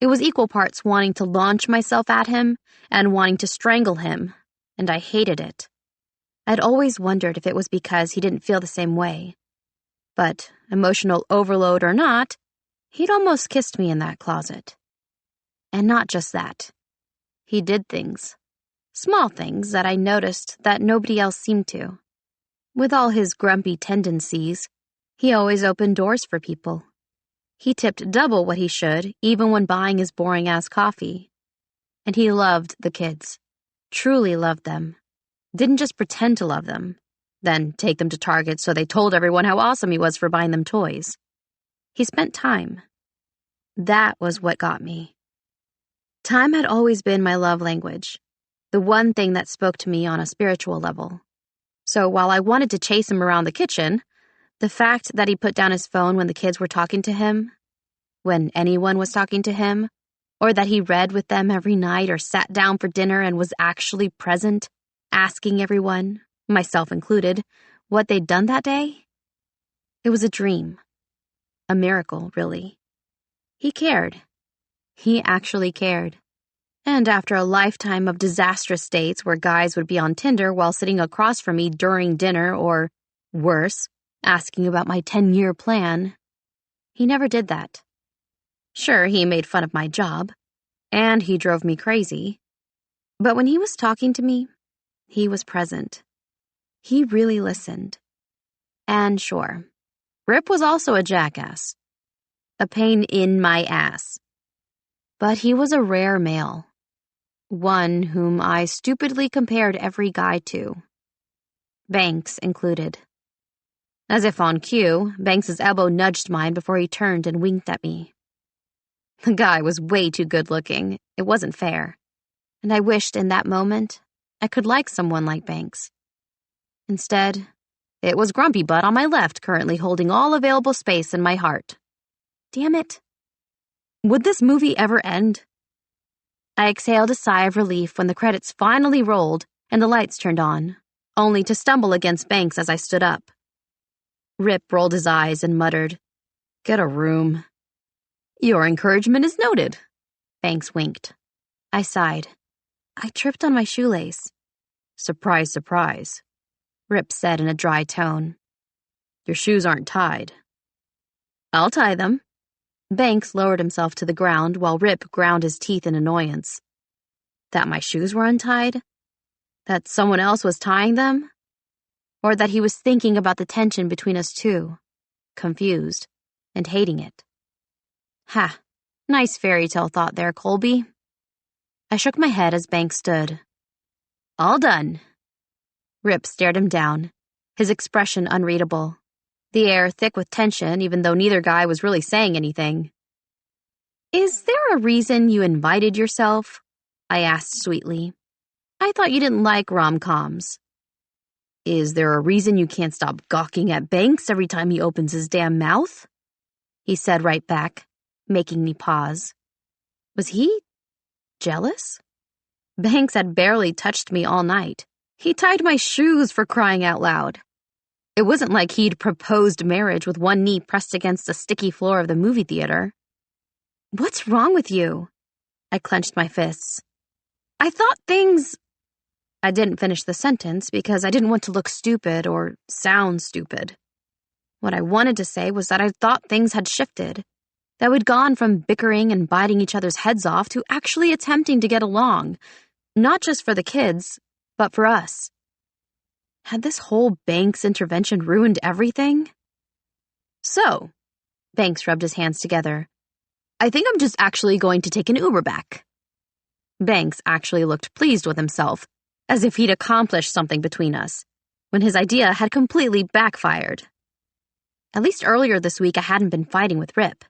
It was equal parts wanting to launch myself at him and wanting to strangle him, and I hated it. I'd always wondered if it was because he didn't feel the same way. But, emotional overload or not, he'd almost kissed me in that closet. And not just that. He did things. Small things that I noticed that nobody else seemed to. With all his grumpy tendencies, he always opened doors for people. He tipped double what he should, even when buying his boring-ass coffee. And he loved the kids. Truly loved them. Didn't just pretend to love them, then take them to Target so they told everyone how awesome he was for buying them toys. He spent time. That was what got me. Time had always been my love language, the one thing that spoke to me on a spiritual level. So while I wanted to chase him around the kitchen, the fact that he put down his phone when the kids were talking to him, when anyone was talking to him, or that he read with them every night or sat down for dinner and was actually present, asking everyone, myself included, what they'd done that day? It was a dream. A miracle, really. He cared. He actually cared. And after a lifetime of disastrous dates where guys would be on Tinder while sitting across from me during dinner or, worse, asking about my 10-year plan, he never did that. Sure, he made fun of my job, and he drove me crazy. But when he was talking to me, he was present. He really listened. And sure, Rip was also a jackass. A pain in my ass. But he was a rare male. One whom I stupidly compared every guy to. Banks included. As if on cue, Banks's elbow nudged mine before he turned and winked at me. The guy was way too good-looking. It wasn't fair. And I wished in that moment I could like someone like Banks. Instead, it was Grumpy Butt on my left currently holding all available space in my heart. Damn it. Would this movie ever end? I exhaled a sigh of relief when the credits finally rolled and the lights turned on, only to stumble against Banks as I stood up. Rip rolled his eyes and muttered, "Get a room." "Your encouragement is noted." Banks winked. I sighed. I tripped on my shoelace. "Surprise, surprise," Rip said in a dry tone. "Your shoes aren't tied." "I'll tie them." Banks lowered himself to the ground while Rip ground his teeth in annoyance. That my shoes were untied? That someone else was tying them? Or that he was thinking about the tension between us two, confused, and hating it? Ha, nice fairy tale thought there, Colby. I shook my head as Banks stood. "All done." Rip stared him down, his expression unreadable. The air thick with tension, even though neither guy was really saying anything. "Is there a reason you invited yourself?" I asked sweetly. "I thought you didn't like rom-coms." "Is there a reason you can't stop gawking at Banks every time he opens his damn mouth?" he said right back, making me pause. Was he jealous? Banks had barely touched me all night. He tied my shoes, for crying out loud. It wasn't like he'd proposed marriage with one knee pressed against the sticky floor of the movie theater. "What's wrong with you?" I clenched my fists. "I thought things—" I didn't finish the sentence because I didn't want to look stupid or sound stupid. What I wanted to say was that I thought things had shifted, that we'd gone from bickering and biting each other's heads off to actually attempting to get along, not just for the kids, but for us. Had this whole Banks intervention ruined everything? "So," Banks rubbed his hands together, "I think I'm just actually going to take an Uber back." Banks actually looked pleased with himself, as if he'd accomplished something between us, when his idea had completely backfired. At least earlier this week I hadn't been fighting with Rip.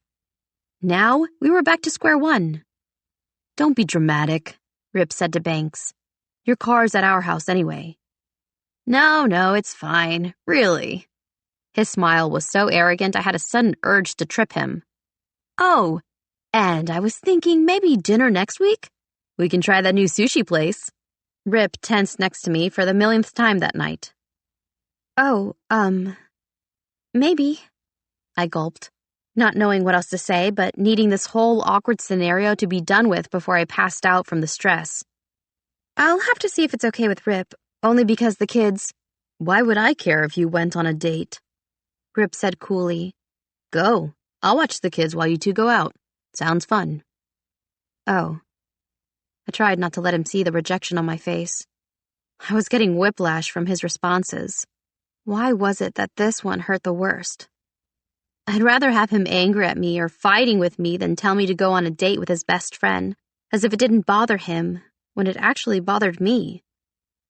Now we were back to square one. "Don't be dramatic," Rip said to Banks. "Your car's at our house anyway." No, it's fine, really." His smile was so arrogant I had a sudden urge to trip him. "Oh, and I was thinking maybe dinner next week? We can try that new sushi place." Rip tensed next to me for the millionth time that night. "Oh, maybe," I gulped, not knowing what else to say but needing this whole awkward scenario to be done with before I passed out from the stress. "I'll have to see if it's okay with Rip, only because the kids—" "Why would I care if you went on a date?" Rip said coolly. "Go. I'll watch the kids while you two go out. Sounds fun." Oh. I tried not to let him see the rejection on my face. I was getting whiplash from his responses. Why was it that this one hurt the worst? I'd rather have him angry at me or fighting with me than tell me to go on a date with his best friend, as if it didn't bother him when it actually bothered me.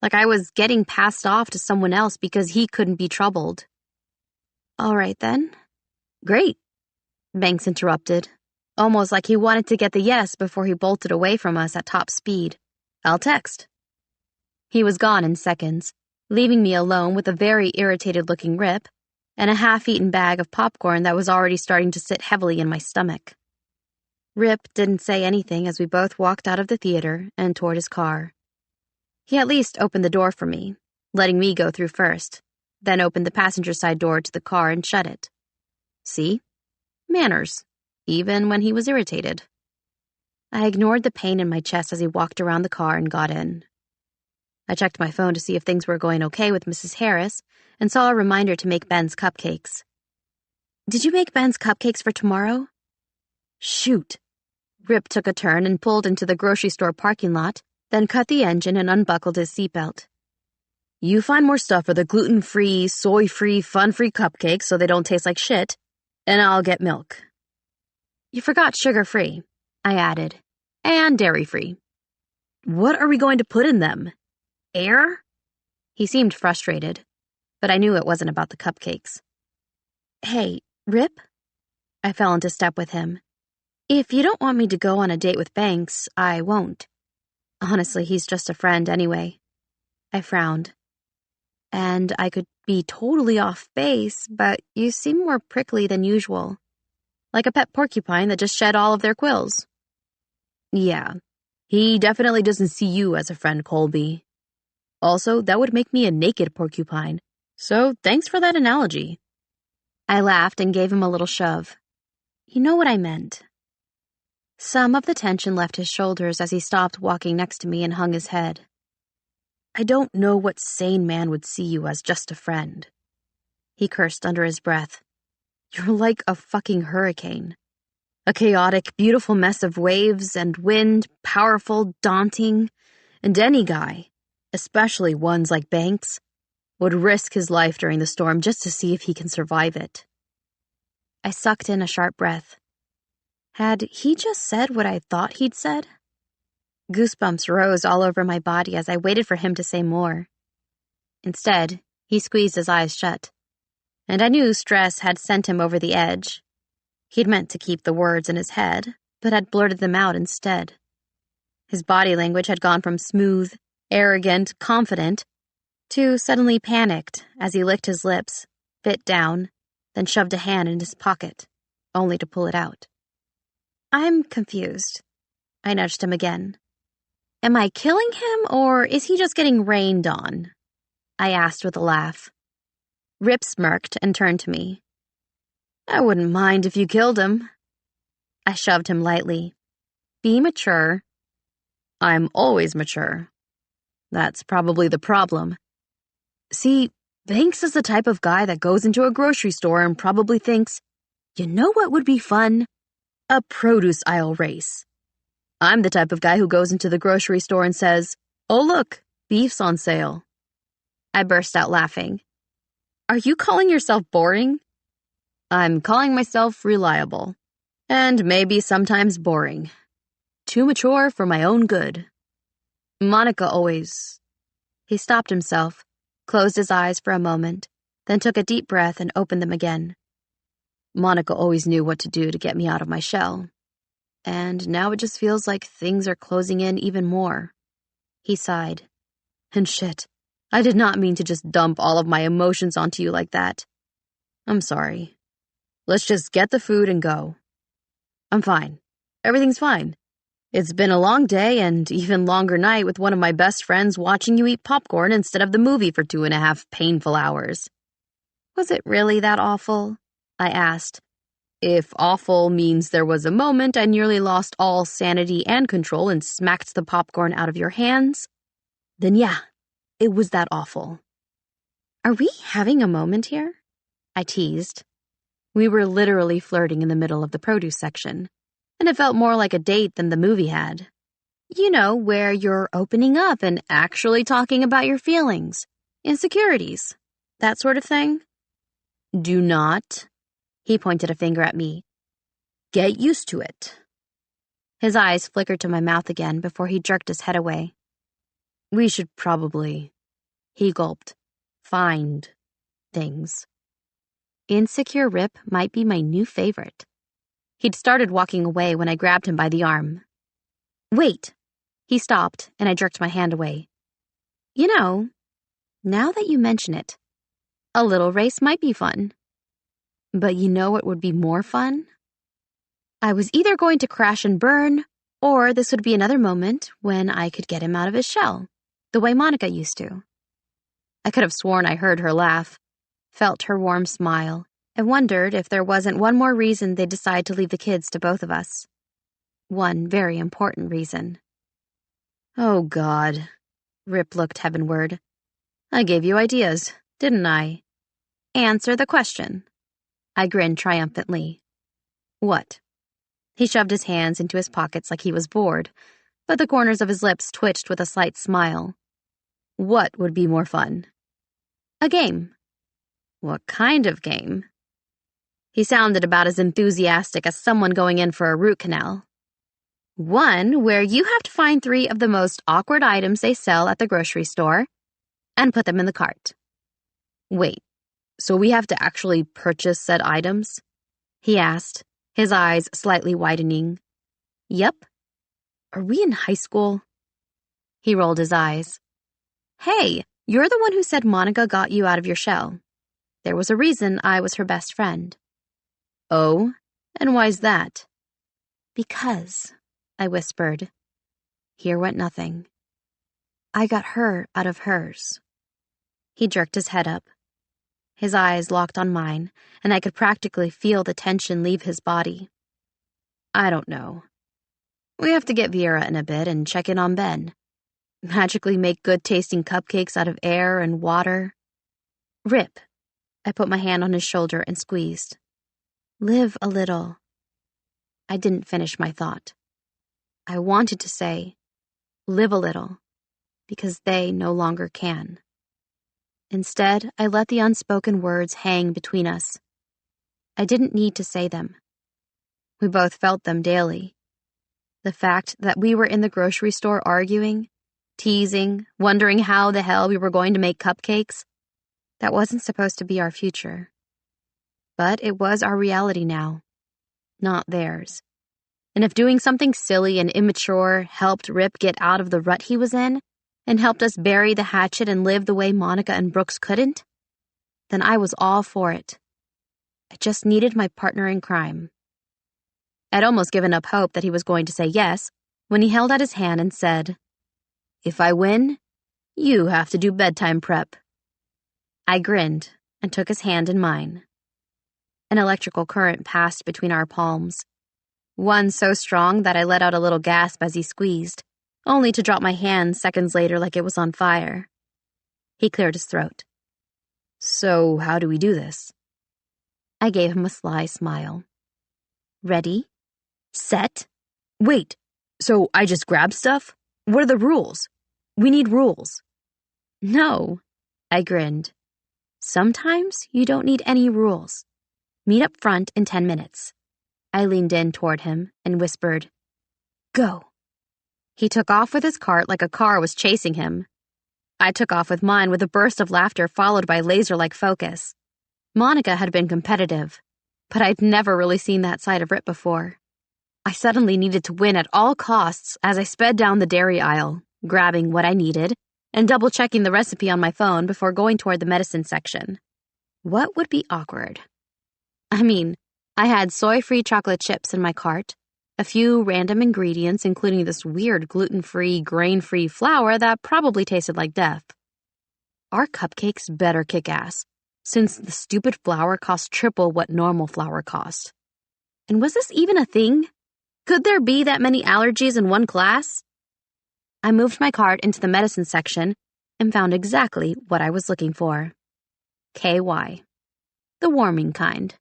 Like I was getting passed off to someone else because he couldn't be troubled. "All right, then." "Great," Banks interrupted, almost like he wanted to get the yes before he bolted away from us at top speed. "I'll text." He was gone in seconds, leaving me alone with a very irritated-looking Rip and a half-eaten bag of popcorn that was already starting to sit heavily in my stomach. Rip didn't say anything as we both walked out of the theater and toward his car. He at least opened the door for me, letting me go through first, then opened the passenger side door to the car and shut it. See? Manners, even when he was irritated. I ignored the pain in my chest as he walked around the car and got in. I checked my phone to see if things were going okay with Mrs. Harris and saw a reminder to make Ben's cupcakes. Did you make Ben's cupcakes for tomorrow? Shoot. Rip took a turn and pulled into the grocery store parking lot, then cut the engine and unbuckled his seatbelt. You find more stuff for the gluten-free, soy-free, fun-free cupcakes so they don't taste like shit, and I'll get milk. You forgot sugar-free, I added, and dairy-free. What are we going to put in them? Air? He seemed frustrated, but I knew it wasn't about the cupcakes. Hey, Rip? I fell into step with him. If you don't want me to go on a date with Banks, I won't. Honestly, he's just a friend anyway. I frowned. And I could be totally off base, but you seem more prickly than usual. Like a pet porcupine that just shed all of their quills. Yeah, he definitely doesn't see you as a friend, Colby. Also, that would make me a naked porcupine, so thanks for that analogy. I laughed and gave him a little shove. You know what I meant. Some of the tension left his shoulders as he stopped walking next to me and hung his head. I don't know what sane man would see you as just a friend. He cursed under his breath. You're like a fucking hurricane. A chaotic, beautiful mess of waves and wind, powerful, daunting, and any guy, especially ones like Banks, would risk his life during the storm just to see if he can survive it. I sucked in a sharp breath. Had he just said what I thought he'd said? Goosebumps rose all over my body as I waited for him to say more. Instead, he squeezed his eyes shut, and I knew stress had sent him over the edge. He'd meant to keep the words in his head, but had blurted them out instead. His body language had gone from smooth, arrogant, confident, to suddenly panicked as he licked his lips, bit down, then shoved a hand in his pocket, only to pull it out. I'm confused. I nudged him again. Am I killing him, or is he just getting rained on? I asked with a laugh. Rip smirked and turned to me. I wouldn't mind if you killed him. I shoved him lightly. Be mature. I'm always mature. That's probably the problem. See, Banks is the type of guy that goes into a grocery store and probably thinks, you know what would be fun? A produce aisle race. I'm the type of guy who goes into the grocery store and says, oh look, beef's on sale. I burst out laughing. Are you calling yourself boring? I'm calling myself reliable. And maybe sometimes boring. Too mature for my own good. Monica always... He stopped himself, closed his eyes for a moment, then took a deep breath and opened them again. Monica always knew what to do to get me out of my shell. And now it just feels like things are closing in even more. He sighed. And shit, I did not mean to just dump all of my emotions onto you like that. I'm sorry. Let's just get the food and go. I'm fine. Everything's fine. It's been a long day and even longer night with one of my best friends watching you eat popcorn instead of the movie for 2.5 painful hours. Was it really that awful? I asked. If awful means there was a moment I nearly lost all sanity and control and smacked the popcorn out of your hands, then yeah, it was that awful. Are we having a moment here? I teased. We were literally flirting in the middle of the produce section, and it felt more like a date than the movie had. You know, where you're opening up and actually talking about your feelings, insecurities, that sort of thing. Do not, he pointed a finger at me, get used to it. His eyes flickered to my mouth again before he jerked his head away. We should probably, he gulped, find things. Insecure Rip might be my new favorite. He'd started walking away when I grabbed him by the arm. Wait! He stopped, and I jerked my hand away. You know, now that you mention it, a little race might be fun. But you know what would be more fun? I was either going to crash and burn, or this would be another moment when I could get him out of his shell, the way Monica used to. I could have sworn I heard her laugh, felt her warm smile, and wondered if there wasn't one more reason they'd decide to leave the kids to both of us. One very important reason. Oh, God. Rip looked heavenward. I gave you ideas, didn't I? Answer the question. I grinned triumphantly. What? He shoved his hands into his pockets like he was bored, but the corners of his lips twitched with a slight smile. What would be more fun? A game. What kind of game? He sounded about as enthusiastic as someone going in for a root canal. One where you have to find 3 of the most awkward items they sell at the grocery store and put them in the cart. Wait, so we have to actually purchase said items? He asked, his eyes slightly widening. Yep. Are we in high school? He rolled his eyes. Hey, you're the one who said Monica got you out of your shell. There was a reason I was her best friend. Oh? And why's that? Because, I whispered. Here went nothing. I got her out of hers. He jerked his head up. His eyes locked on mine, and I could practically feel the tension leave his body. I don't know. We have to get Viera in a bit and check in on Ben. Magically make good-tasting cupcakes out of air and water. Rip. I put my hand on his shoulder and squeezed. Live a little. I didn't finish my thought. I wanted to say, live a little, because they no longer can. Instead, I let the unspoken words hang between us. I didn't need to say them. We both felt them daily. The fact that we were in the grocery store arguing, teasing, wondering how the hell we were going to make cupcakes, that wasn't supposed to be our future. But it was our reality now, not theirs. And if doing something silly and immature helped Rip get out of the rut he was in, and helped us bury the hatchet and live the way Monica and Brooks couldn't, then I was all for it. I just needed my partner in crime. I'd almost given up hope that he was going to say yes when he held out his hand and said, If I win, you have to do bedtime prep. I grinned and took his hand in mine. An electrical current passed between our palms, one so strong that I let out a little gasp as he squeezed, only to drop my hand seconds later like it was on fire. He cleared his throat. So how do we do this? I gave him a sly smile. Ready? Set? Wait, so I just grab stuff? What are the rules? We need rules. No, I grinned. Sometimes you don't need any rules. Meet up front in 10 minutes. I leaned in toward him and whispered, Go. He took off with his cart like a car was chasing him. I took off with mine with a burst of laughter followed by laser-like focus. Monica had been competitive, but I'd never really seen that side of Rip before. I suddenly needed to win at all costs as I sped down the dairy aisle, grabbing what I needed and double-checking the recipe on my phone before going toward the medicine section. What would be awkward? I mean, I had soy-free chocolate chips in my cart, a few random ingredients including this weird gluten-free, grain-free flour that probably tasted like death. Our cupcakes better kick ass, since the stupid flour cost triple what normal flour cost. And was this even a thing? Could there be that many allergies in one class? I moved my cart into the medicine section and found exactly what I was looking for. KY. The warming kind.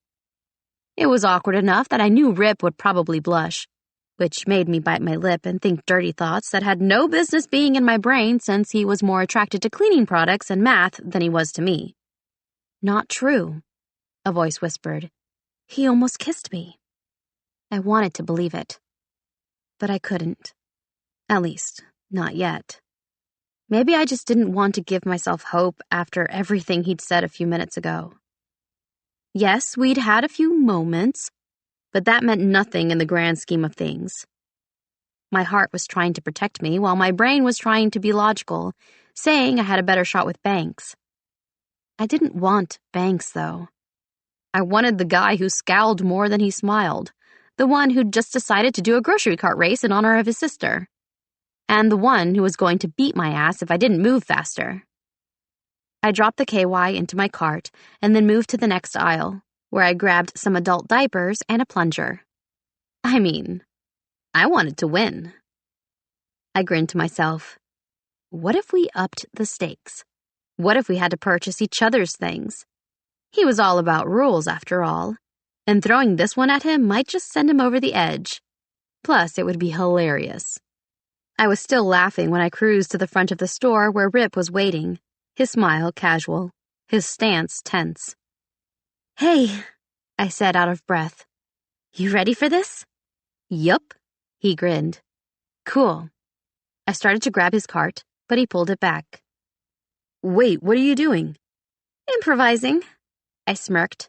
It was awkward enough that I knew Rip would probably blush, which made me bite my lip and think dirty thoughts that had no business being in my brain since he was more attracted to cleaning products and math than he was to me. Not true, a voice whispered. He almost kissed me. I wanted to believe it, but I couldn't. At least, not yet. Maybe I just didn't want to give myself hope after everything he'd said a few minutes ago. Yes, we'd had a few moments, but that meant nothing in the grand scheme of things. My heart was trying to protect me while my brain was trying to be logical, saying I had a better shot with Banks. I didn't want Banks, though. I wanted the guy who scowled more than he smiled, the one who'd just decided to do a grocery cart race in honor of his sister, and the one who was going to beat my ass if I didn't move faster. I dropped the KY into my cart and then moved to the next aisle, where I grabbed some adult diapers and a plunger. I mean, I wanted to win. I grinned to myself. What if we upped the stakes? What if we had to purchase each other's things? He was all about rules, after all, and throwing this one at him might just send him over the edge. Plus, it would be hilarious. I was still laughing when I cruised to the front of the store where Rip was waiting, his smile casual, his stance tense. Hey, I said out of breath. You ready for this? Yup, he grinned. Cool. I started to grab his cart, but he pulled it back. Wait, what are you doing? Improvising, I smirked.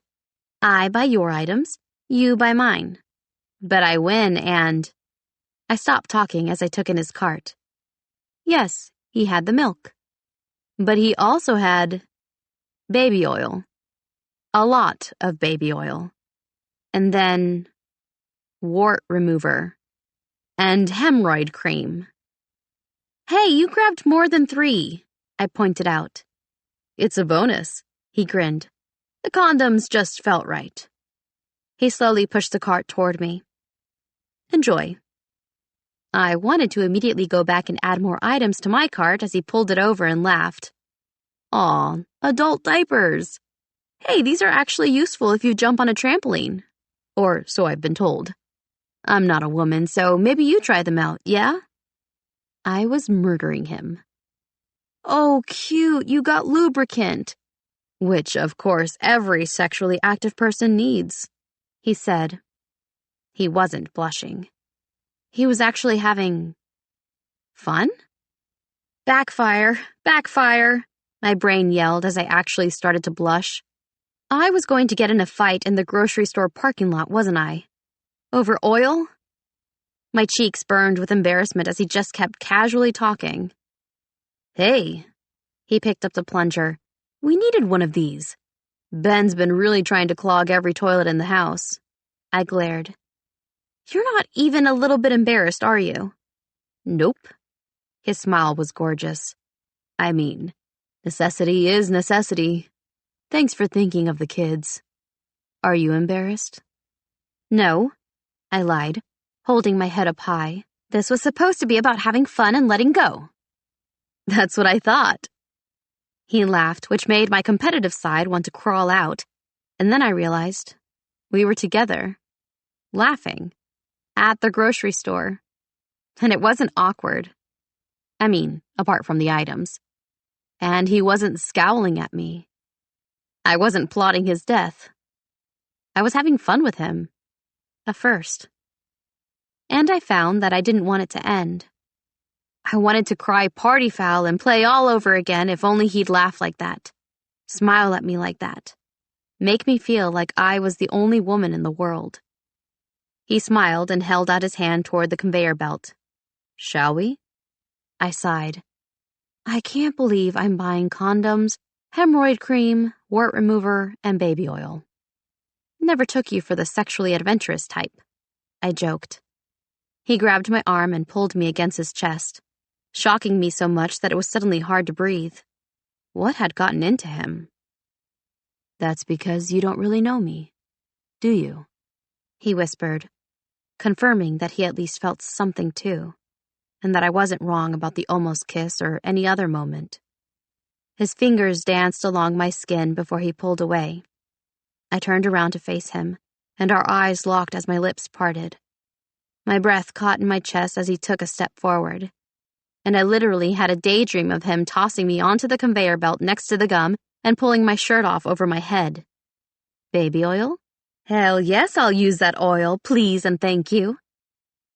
I buy your items, you buy mine. But I win and... I stopped talking as I took in his cart. Yes, he had the milk. But he also had baby oil. A lot of baby oil. And then wart remover. And hemorrhoid cream. Hey, you grabbed more than 3, I pointed out. It's a bonus, he grinned. The condoms just felt right. He slowly pushed the cart toward me. Enjoy. I wanted to immediately go back and add more items to my cart as he pulled it over and laughed. Aw, adult diapers. Hey, these are actually useful if you jump on a trampoline. Or so I've been told. I'm not a woman, so maybe you try them out, yeah? I was murdering him. Oh, cute, you got lubricant. Which, of course, every sexually active person needs, he said. He wasn't blushing. He was actually having... fun? Backfire, backfire, my brain yelled as I actually started to blush. I was going to get in a fight in the grocery store parking lot, wasn't I? Over oil? My cheeks burned with embarrassment as he just kept casually talking. Hey, he picked up the plunger. We needed one of these. Ben's been really trying to clog every toilet in the house. I glared. You're not even a little bit embarrassed, are you? Nope. His smile was gorgeous. I mean, necessity is necessity. Thanks for thinking of the kids. Are you embarrassed? No, I lied, holding my head up high. This was supposed to be about having fun and letting go. That's what I thought. He laughed, which made my competitive side want to crawl out, and then I realized we were together, laughing, at the grocery store. And it wasn't awkward. I mean, apart from the items. And he wasn't scowling at me. I wasn't plotting his death. I was having fun with him. At first. And I found that I didn't want it to end. I wanted to cry party foul and play all over again if only he'd laugh like that. Smile at me like that. Make me feel like I was the only woman in the world. He smiled and held out his hand toward the conveyor belt. Shall we? I sighed. I can't believe I'm buying condoms, hemorrhoid cream, wart remover, and baby oil. Never took you for the sexually adventurous type, I joked. He grabbed my arm and pulled me against his chest, shocking me so much that it was suddenly hard to breathe. What had gotten into him? That's because you don't really know me, do you? He whispered, confirming that he at least felt something too, and that I wasn't wrong about the almost kiss or any other moment. His fingers danced along my skin before he pulled away. I turned around to face him, and our eyes locked as my lips parted. My breath caught in my chest as he took a step forward, and I literally had a daydream of him tossing me onto the conveyor belt next to the gum and pulling my shirt off over my head. Baby oil? Hell yes, I'll use that oil, please and thank you.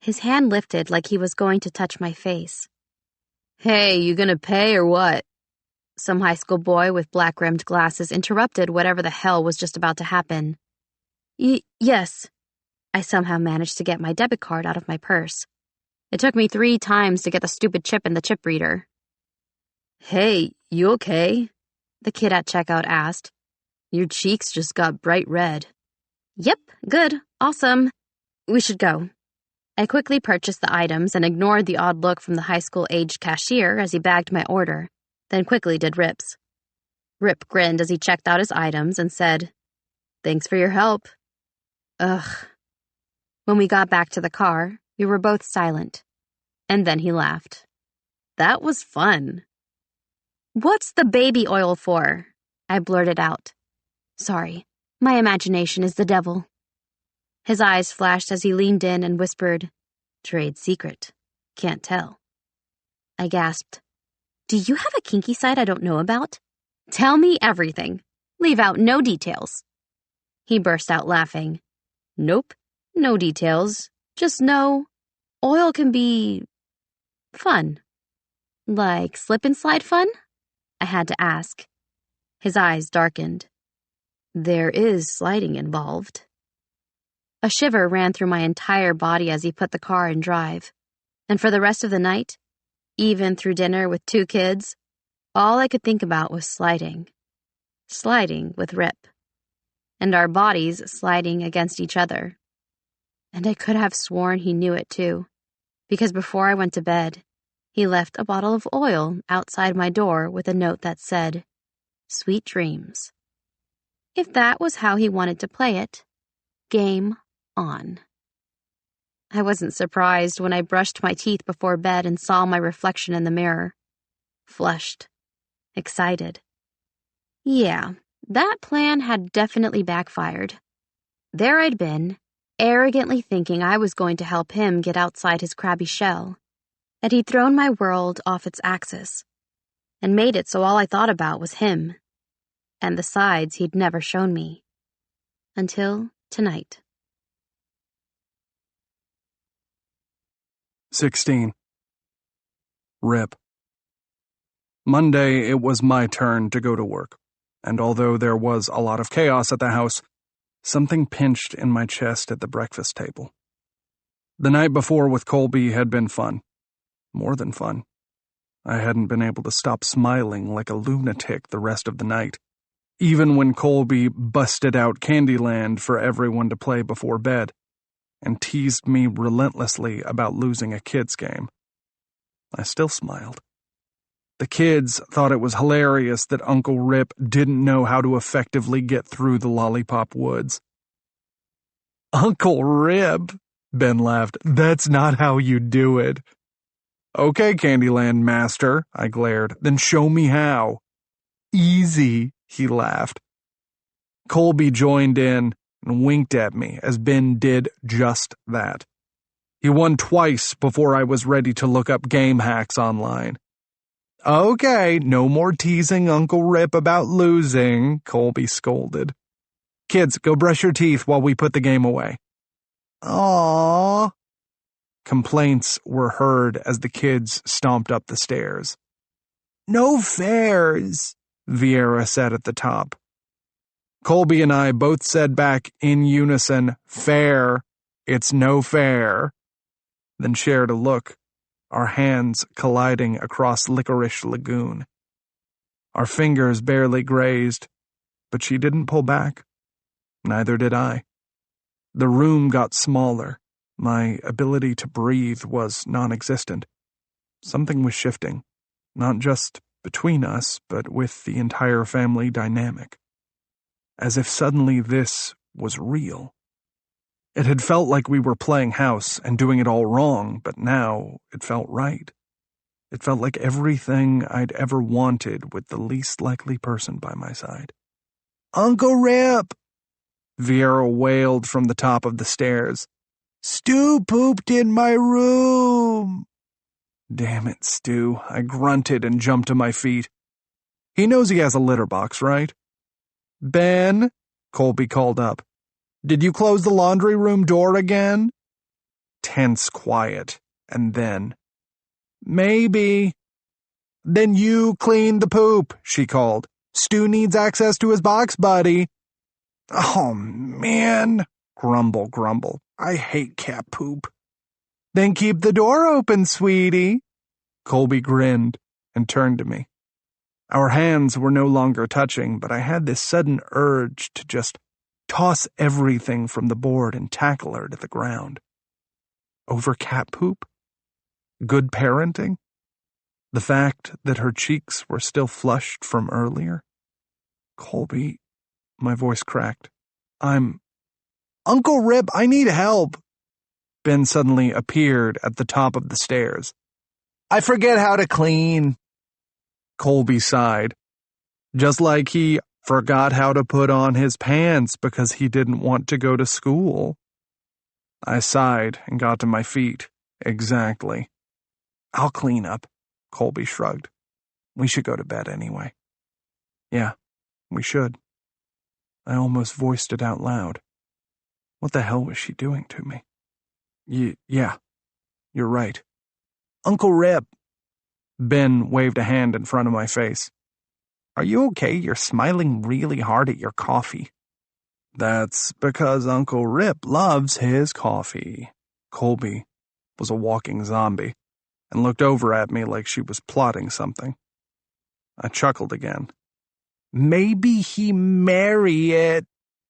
His hand lifted like he was going to touch my face. Hey, you gonna pay or what? Some high school boy with black-rimmed glasses interrupted whatever the hell was just about to happen. Yes. I somehow managed to get my debit card out of my purse. It took me 3 times to get the stupid chip in the chip reader. Hey, you okay? The kid at checkout asked. Your cheeks just got bright red. Yep, good, awesome. We should go. I quickly purchased the items and ignored the odd look from the high school-aged cashier as he bagged my order, then quickly did Rip's. Rip grinned as he checked out his items and said, Thanks for your help. Ugh. When we got back to the car, We were both silent, and then he laughed. That was fun. What's the baby oil for? I blurted out. Sorry, my imagination is the devil. His eyes flashed as he leaned in and whispered, Trade secret. Can't tell. I gasped. Do you have a kinky side I don't know about? Tell me everything. Leave out no details. He burst out laughing. Nope, no details. Just know oil can be fun. Like slip and slide fun? I had to ask. His eyes darkened. There is sliding involved. A shiver ran through my entire body as he put the car in drive. And for the rest of the night, even through dinner with 2 kids, all I could think about was sliding. Sliding with Rip. And our bodies sliding against each other. And I could have sworn he knew it too, because before I went to bed, he left a bottle of oil outside my door with a note that said, Sweet dreams. If that was how he wanted to play it, game on. I wasn't surprised when I brushed my teeth before bed and saw my reflection in the mirror. Flushed. Excited. Yeah, that plan had definitely backfired. There I'd been, arrogantly thinking I was going to help him get outside his crabby shell, that he'd thrown my world off its axis, and made it so all I thought about was him, and the sides he'd never shown me. Until tonight. 16. Rip. Monday, it was my turn to go to work, and although there was a lot of chaos at the house, something pinched in my chest at the breakfast table. The night before with Colby had been fun. More than fun. I hadn't been able to stop smiling like a lunatic the rest of the night, even when Colby busted out Candyland for everyone to play before bed, and teased me relentlessly about losing a kids' game. I still smiled. The kids thought it was hilarious that Uncle Rip didn't know how to effectively get through the lollipop woods. Uncle Rip, Ben laughed. That's not how you do it. Okay, Candyland Master, I glared. Then show me how. Easy, he laughed. Colby joined in and winked at me as Ben did just that. He won twice before I was ready to look up game hacks online. Okay, no more teasing Uncle Rip about losing, Colby scolded. Kids, go brush your teeth while we put the game away. Aww. Complaints were heard as the kids stomped up the stairs. No fairs, Vieira said at the top. Colby and I both said back in unison, fair, it's no fair, then shared a look, our hands colliding across Licorice Lagoon. Our fingers barely grazed, but she didn't pull back. Neither did I. The room got smaller. My ability to breathe was non-existent. Something was shifting, not just between us, but with the entire family dynamic. As if suddenly this was real. It had felt like we were playing house and doing it all wrong, but now it felt right. It felt like everything I'd ever wanted with the least likely person by my side. Uncle Rip! Vieira wailed from the top of the stairs. Stu pooped in my room! Damn it, Stu, I grunted and jumped to my feet. He knows he has a litter box, right? Ben, Colby called up. Did you close the laundry room door again? Tense quiet, and then, maybe. Then you clean the poop, she called. Stu needs access to his box, buddy. Oh, man, grumble. I hate cat poop. Then keep the door open, sweetie. Colby grinned and turned to me. Our hands were no longer touching, but I had this sudden urge to just toss everything from the board and tackle her to the ground. Over cat poop? Good parenting? The fact that her cheeks were still flushed from earlier? Colby, my voice cracked. Uncle Rip, I need help. Ben suddenly appeared at the top of the stairs. I forget how to clean. Colby sighed. Just like he forgot how to put on his pants because he didn't want to go to school. I sighed and got to my feet. Exactly. I'll clean up, Colby shrugged. We should go to bed anyway. Yeah, we should. I almost voiced it out loud. What the hell was she doing to me? Yeah, you're right. Uncle Rip. Ben waved a hand in front of my face. Are you okay? You're smiling really hard at your coffee. That's because Uncle Rip loves his coffee. Colby was a walking zombie and looked over at me like she was plotting something. I chuckled again. Maybe he marry it,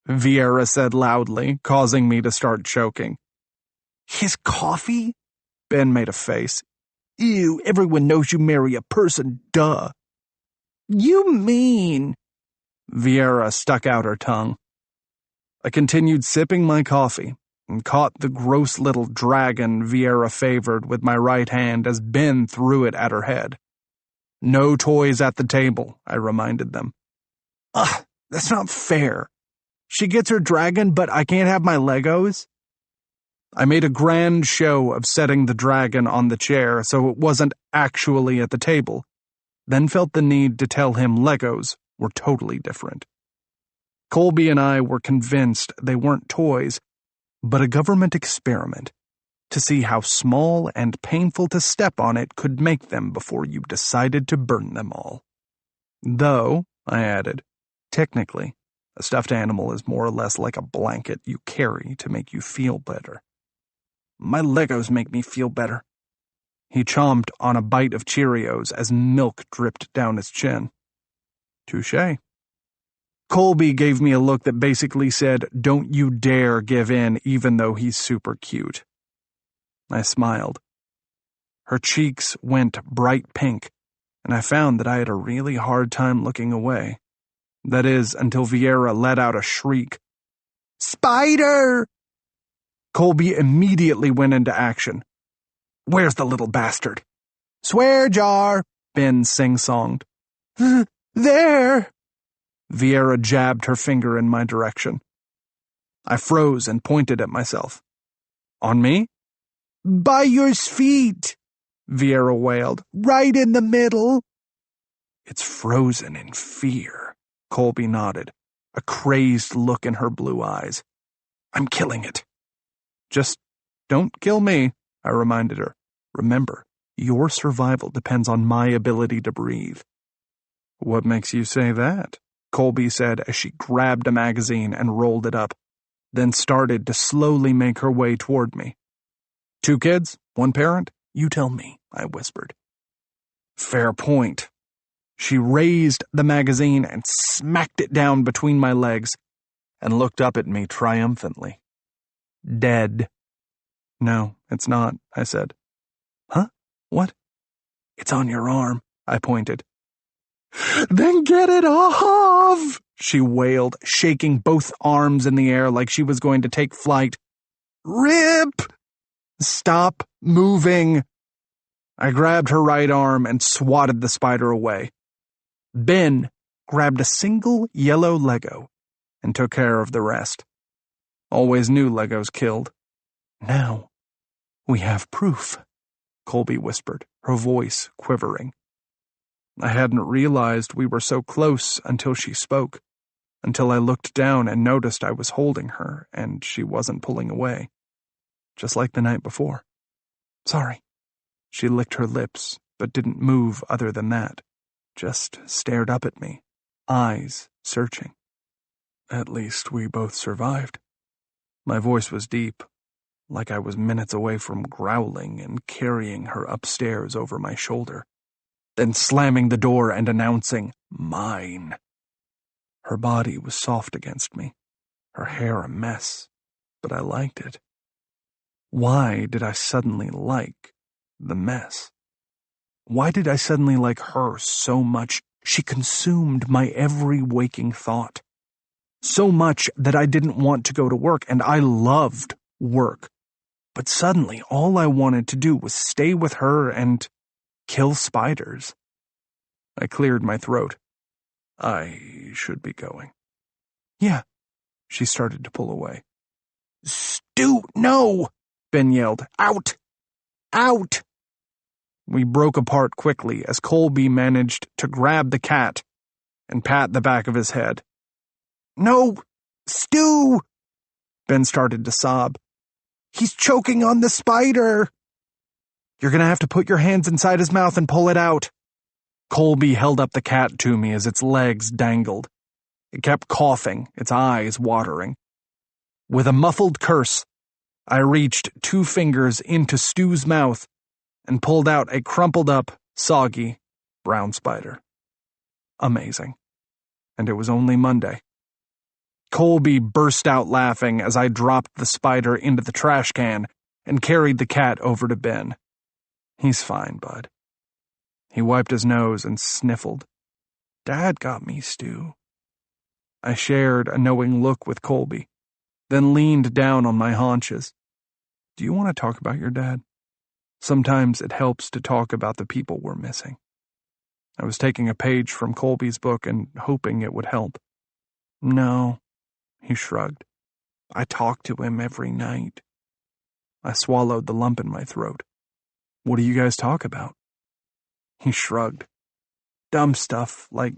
Vieira said loudly, causing me to start choking. His coffee? Ben made a face. Ew, everyone knows you marry a person, duh. You mean? Vieira stuck out her tongue. I continued sipping my coffee and caught the gross little dragon Vieira favored with my right hand as Ben threw it at her head. No toys at the table, I reminded them. Ugh, that's not fair. She gets her dragon, but I can't have my Legos? I made a grand show of setting the dragon on the chair so it wasn't actually at the table, then felt the need to tell him Legos were totally different. Colby and I were convinced they weren't toys, but a government experiment to see how small and painful to step on it could make them before you decided to burn them all. Though, I added, technically, a stuffed animal is more or less like a blanket you carry to make you feel better. My Legos make me feel better. He chomped on a bite of Cheerios as milk dripped down his chin. Touché. Colby gave me a look that basically said, don't you dare give in even though he's super cute. I smiled. Her cheeks went bright pink, and I found that I had a really hard time looking away. That is, until Vieira let out a shriek. Spider! Colby immediately went into action. Where's the little bastard? Swear jar, Ben sing-songed. There! Vieira jabbed her finger in my direction. I froze and pointed at myself. On me? By your feet, Vieira wailed. Right in the middle. It's frozen in fear, Colby nodded, a crazed look in her blue eyes. I'm killing it. Just don't kill me, I reminded her. Remember, your survival depends on my ability to breathe. What makes you say that? Colby said as she grabbed a magazine and rolled it up, then started to slowly make her way toward me. 2 kids, 1 parent? You tell me, I whispered. Fair point. She raised the magazine and smacked it down between my legs and looked up at me triumphantly. Dead. No, it's not, I said. Huh? What? It's on your arm, I pointed. Then get it off, she wailed, shaking both arms in the air like she was going to take flight. Rip! Stop moving. I grabbed her right arm and swatted the spider away. Ben grabbed a single yellow Lego and took care of the rest. Always knew Legos killed. Now, we have proof, Colby whispered, her voice quivering. I hadn't realized we were so close until she spoke, until I looked down and noticed I was holding her and she wasn't pulling away. Just like the night before. Sorry. She licked her lips, but didn't move other than that. Just stared up at me, eyes searching. At least we both survived. My voice was deep, like I was minutes away from growling and carrying her upstairs over my shoulder, then slamming the door and announcing, mine. Her body was soft against me, her hair a mess, but I liked it. Why did I suddenly like the mess? Why did I suddenly like her so much she consumed my every waking thought? So much that I didn't want to go to work, and I loved work. But suddenly, all I wanted to do was stay with her and kill spiders. I cleared my throat. I should be going. Yeah, she started to pull away. Stu, no! Ben yelled. Out! Out! We broke apart quickly as Colby managed to grab the cat and pat the back of his head. No! Stu! Ben started to sob. He's choking on the spider! You're gonna have to put your hands inside his mouth and pull it out. Colby held up the cat to me as its legs dangled. It kept coughing, its eyes watering. With a muffled curse, I reached 2 fingers into Stu's mouth and pulled out a crumpled up, soggy, brown spider. Amazing. And it was only Monday. Colby burst out laughing as I dropped the spider into the trash can and carried the cat over to Ben. He's fine, bud. He wiped his nose and sniffled. Dad got me, Stu. I shared a knowing look with Colby, then leaned down on my haunches. Do you want to talk about your dad? Sometimes it helps to talk about the people we're missing. I was taking a page from Colby's book and hoping it would help. No, he shrugged. I talk to him every night. I swallowed the lump in my throat. What do you guys talk about? He shrugged. Dumb stuff, like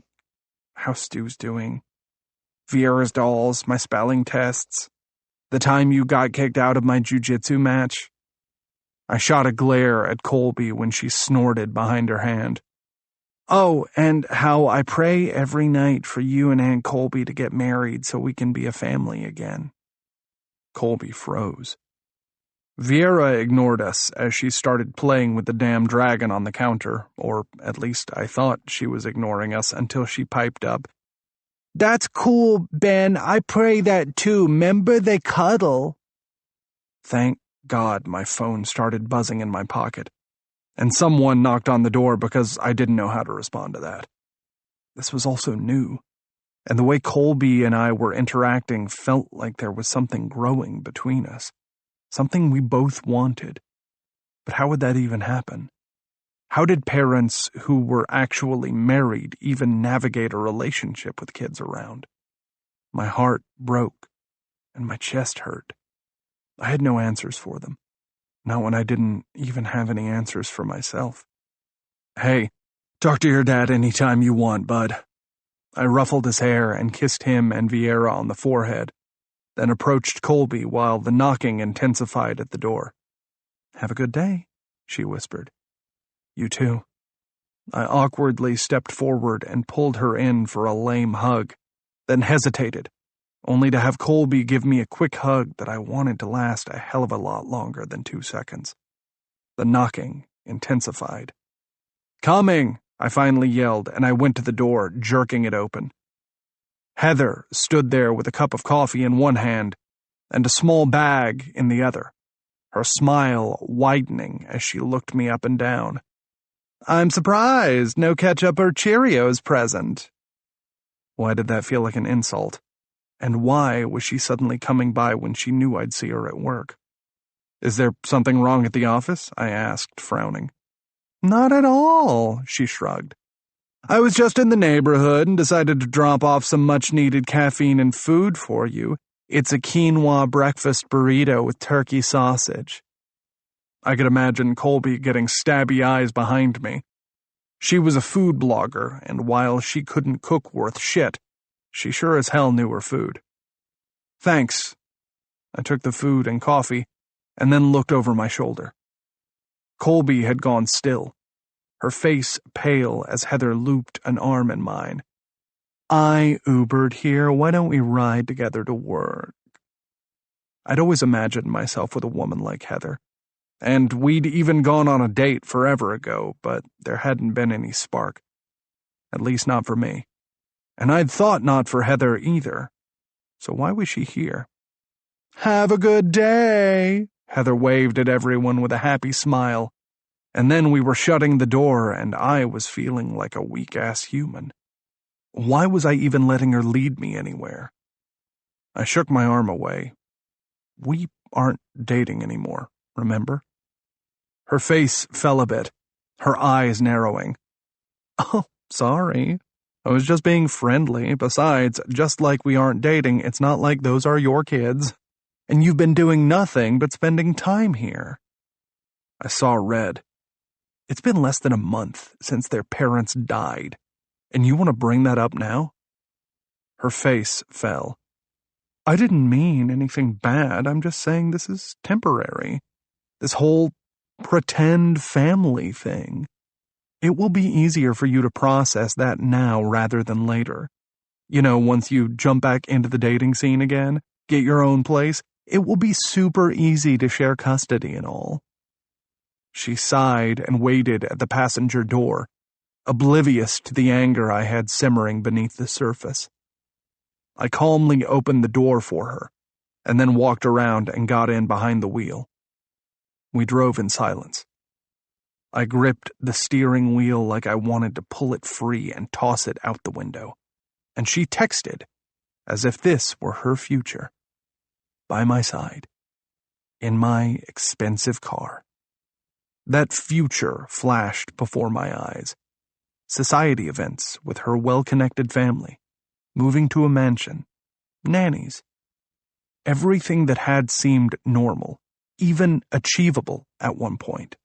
how Stu's doing. Viera's dolls, my spelling tests. The time you got kicked out of my jiu-jitsu match. I shot a glare at Colby when she snorted behind her hand. Oh, and how I pray every night for you and Aunt Colby to get married so we can be a family again. Colby froze. Viera ignored us as she started playing with the damn dragon on the counter, or at least I thought she was ignoring us until she piped up. That's cool, Ben. I pray that too. 'Member they cuddle. Thank God my phone started buzzing in my pocket, and someone knocked on the door because I didn't know how to respond to that. This was also new, and the way Colby and I were interacting felt like there was something growing between us. Something we both wanted. But how would that even happen? How did parents who were actually married even navigate a relationship with kids around? My heart broke, and my chest hurt. I had no answers for them. Not when I didn't even have any answers for myself. Hey, talk to your dad anytime you want, bud. I ruffled his hair and kissed him and Viera on the forehead, then approached Colby while the knocking intensified at the door. Have a good day, she whispered. You too. I awkwardly stepped forward and pulled her in for a lame hug, then hesitated, only to have Colby give me a quick hug that I wanted to last a hell of a lot longer than 2 seconds. The knocking intensified. Coming, I finally yelled, and I went to the door, jerking it open. Heather stood there with a cup of coffee in one hand and a small bag in the other, her smile widening as she looked me up and down. I'm surprised no ketchup or Cheerios present. Why did that feel like an insult? And why was she suddenly coming by when she knew I'd see her at work? Is there something wrong at the office? I asked, frowning. Not at all, she shrugged. I was just in the neighborhood and decided to drop off some much-needed caffeine and food for you. It's a quinoa breakfast burrito with turkey sausage. I could imagine Colby getting stabby eyes behind me. She was a food blogger, and while she couldn't cook worth shit, she sure as hell knew her food. Thanks. I took the food and coffee, and then looked over my shoulder. Colby had gone still, her face pale as Heather looped an arm in mine. I Ubered here, why don't we ride together to work? I'd always imagined myself with a woman like Heather, and we'd even gone on a date forever ago, but there hadn't been any spark. At least not for me. And I'd thought not for Heather either. So why was she here? Have a good day, Heather waved at everyone with a happy smile. And then we were shutting the door, and I was feeling like a weak-ass human. Why was I even letting her lead me anywhere? I shook my arm away. We aren't dating anymore, remember? Her face fell a bit, her eyes narrowing. Oh, sorry. I was just being friendly. Besides, just like we aren't dating, it's not like those are your kids. And you've been doing nothing but spending time here. I saw red. It's been less than a month since their parents died, and you want to bring that up now? Her face fell. I didn't mean anything bad. I'm just saying this is temporary. This whole pretend family thing. It will be easier for you to process that now rather than later. You know, once you jump back into the dating scene again, get your own place, it will be super easy to share custody and all. She sighed and waited at the passenger door, oblivious to the anger I had simmering beneath the surface. I calmly opened the door for her, and then walked around and got in behind the wheel. We drove in silence. I gripped the steering wheel like I wanted to pull it free and toss it out the window, and she texted, as if this were her future. By my side, in my expensive car. That future flashed before my eyes. Society events with her well-connected family, moving to a mansion, nannies. Everything that had seemed normal, even achievable at one point.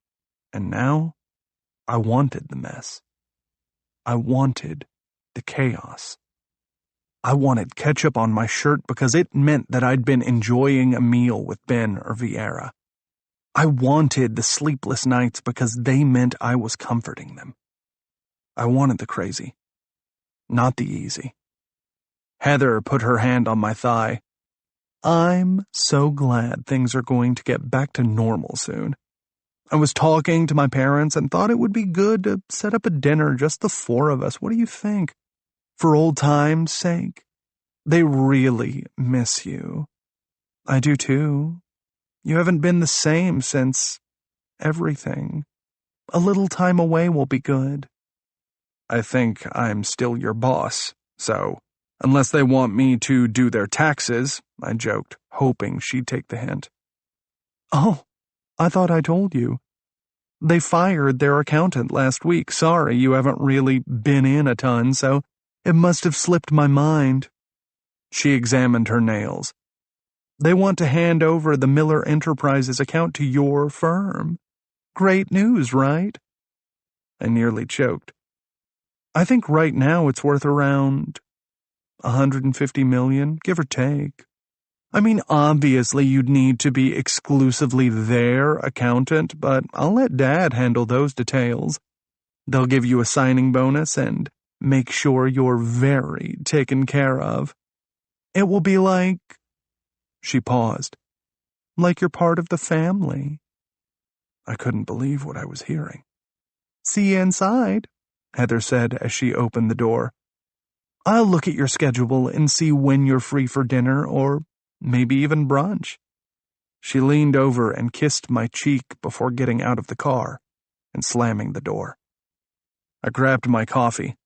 And now, I wanted the mess. I wanted the chaos. I wanted ketchup on my shirt because it meant that I'd been enjoying a meal with Ben or Vieira. I wanted the sleepless nights because they meant I was comforting them. I wanted the crazy, not the easy. Heather put her hand on my thigh. I'm so glad things are going to get back to normal soon. I was talking to my parents and thought it would be good to set up a dinner, just the four of us. What do you think? For old time's sake. They really miss you. I do too. You haven't been the same since everything. A little time away will be good. I think I'm still your boss, so unless they want me to do their taxes, I joked, hoping she'd take the hint. Oh, I thought I told you. They fired their accountant last week. Sorry, you haven't really been in a ton, so it must have slipped my mind. She examined her nails. They want to hand over the Miller Enterprises account to your firm. Great news, right? I nearly choked. I think right now it's worth around $150 million, give or take. I mean, obviously you'd need to be exclusively their accountant, but I'll let Dad handle those details. They'll give you a signing bonus and make sure you're very taken care of. It will be like... She paused. Like you're part of the family. I couldn't believe what I was hearing. See you inside, Heather said as she opened the door. I'll look at your schedule and see when you're free for dinner or maybe even brunch. She leaned over and kissed my cheek before getting out of the car and slamming the door. I grabbed my coffee,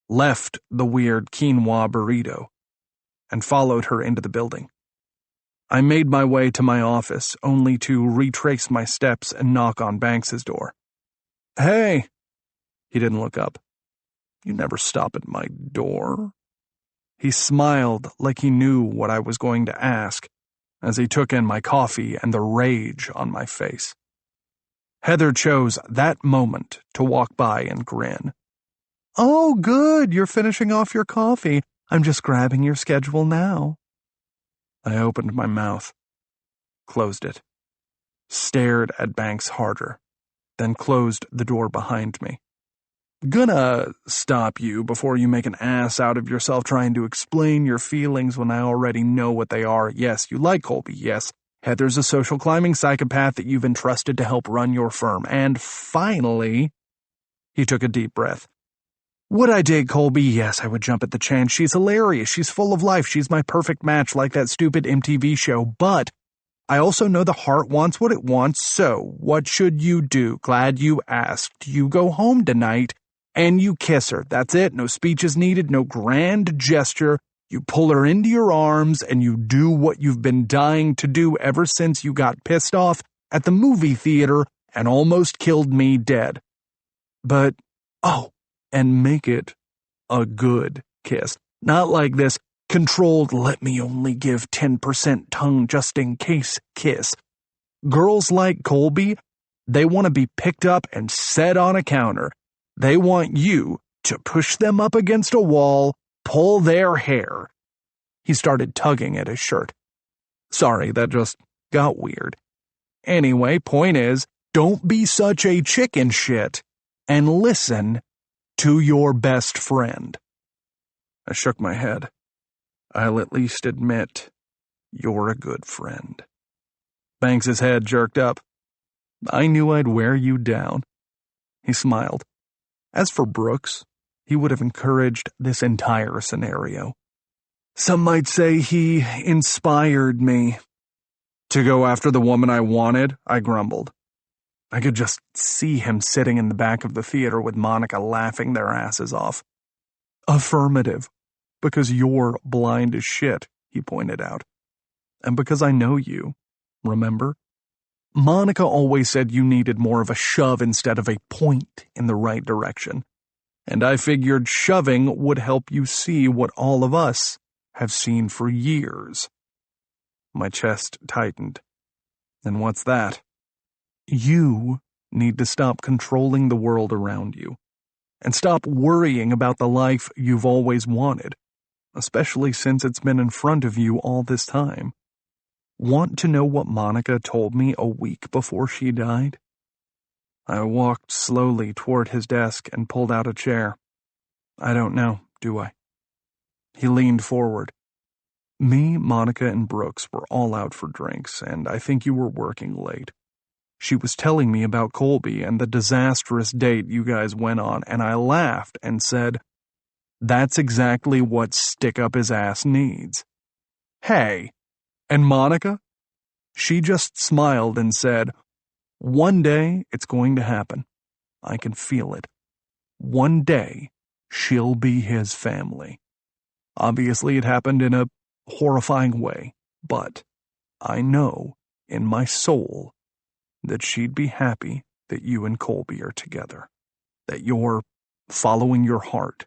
left the weird quinoa burrito, and followed her into the building. I made my way to my office, only to retrace my steps and knock on Banks's door. Hey! He didn't look up. You never stop at my door. He smiled like he knew what I was going to ask as he took in my coffee and the rage on my face. Heather chose that moment to walk by and grin. Oh, good, you're finishing off your coffee. I'm just grabbing your schedule now. I opened my mouth, closed it, stared at Banks harder, then closed the door behind me. Gonna stop you before you make an ass out of yourself trying to explain your feelings when I already know what they are. Yes, you like Colby. Yes, Heather's a social climbing psychopath that you've entrusted to help run your firm. And finally, he took a deep breath. Would I dig Colby? Yes, I would jump at the chance. She's hilarious. She's full of life. She's my perfect match like that stupid MTV show. But I also know the heart wants what it wants, so what should you do? Glad you asked. You go home tonight and you kiss her. That's it. No speeches needed, no grand gesture. You pull her into your arms and you do what you've been dying to do ever since you got pissed off at the movie theater and almost killed me dead. But, and make it a good kiss. Not like this controlled, let me only give 10% tongue just in case kiss. Girls like Colby, they want to be picked up and set on a counter. They want you to push them up against a wall, pull their hair. He started tugging at his shirt. Sorry, that just got weird. Anyway, point is, don't be such a chicken shit and listen to your best friend. I shook my head. I'll at least admit you're a good friend. Banks's head jerked up. I knew I'd wear you down. He smiled. As for Brooks, he would have encouraged this entire scenario. Some might say he inspired me. To go after the woman I wanted, I grumbled. I could just see him sitting in the back of the theater with Monica laughing their asses off. Affirmative. Because you're blind as shit, he pointed out. And because I know you, remember? Monica always said you needed more of a shove instead of a point in the right direction. And I figured shoving would help you see what all of us have seen for years. My chest tightened. And what's that? You need to stop controlling the world around you. And stop worrying about the life you've always wanted, especially since it's been in front of you all this time. Want to know what Monica told me a week before she died? I walked slowly toward his desk and pulled out a chair. I don't know, do I? He leaned forward. Me, Monica, and Brooks were all out for drinks, and I think you were working late. She was telling me about Colby and the disastrous date you guys went on, and I laughed and said, that's exactly what stick-up-his-ass needs. Hey, and Monica? She just smiled and said, one day it's going to happen. I can feel it. One day she'll be his family. Obviously it happened in a horrifying way, but I know in my soul that she'd be happy that you and Colby are together, that you're following your heart.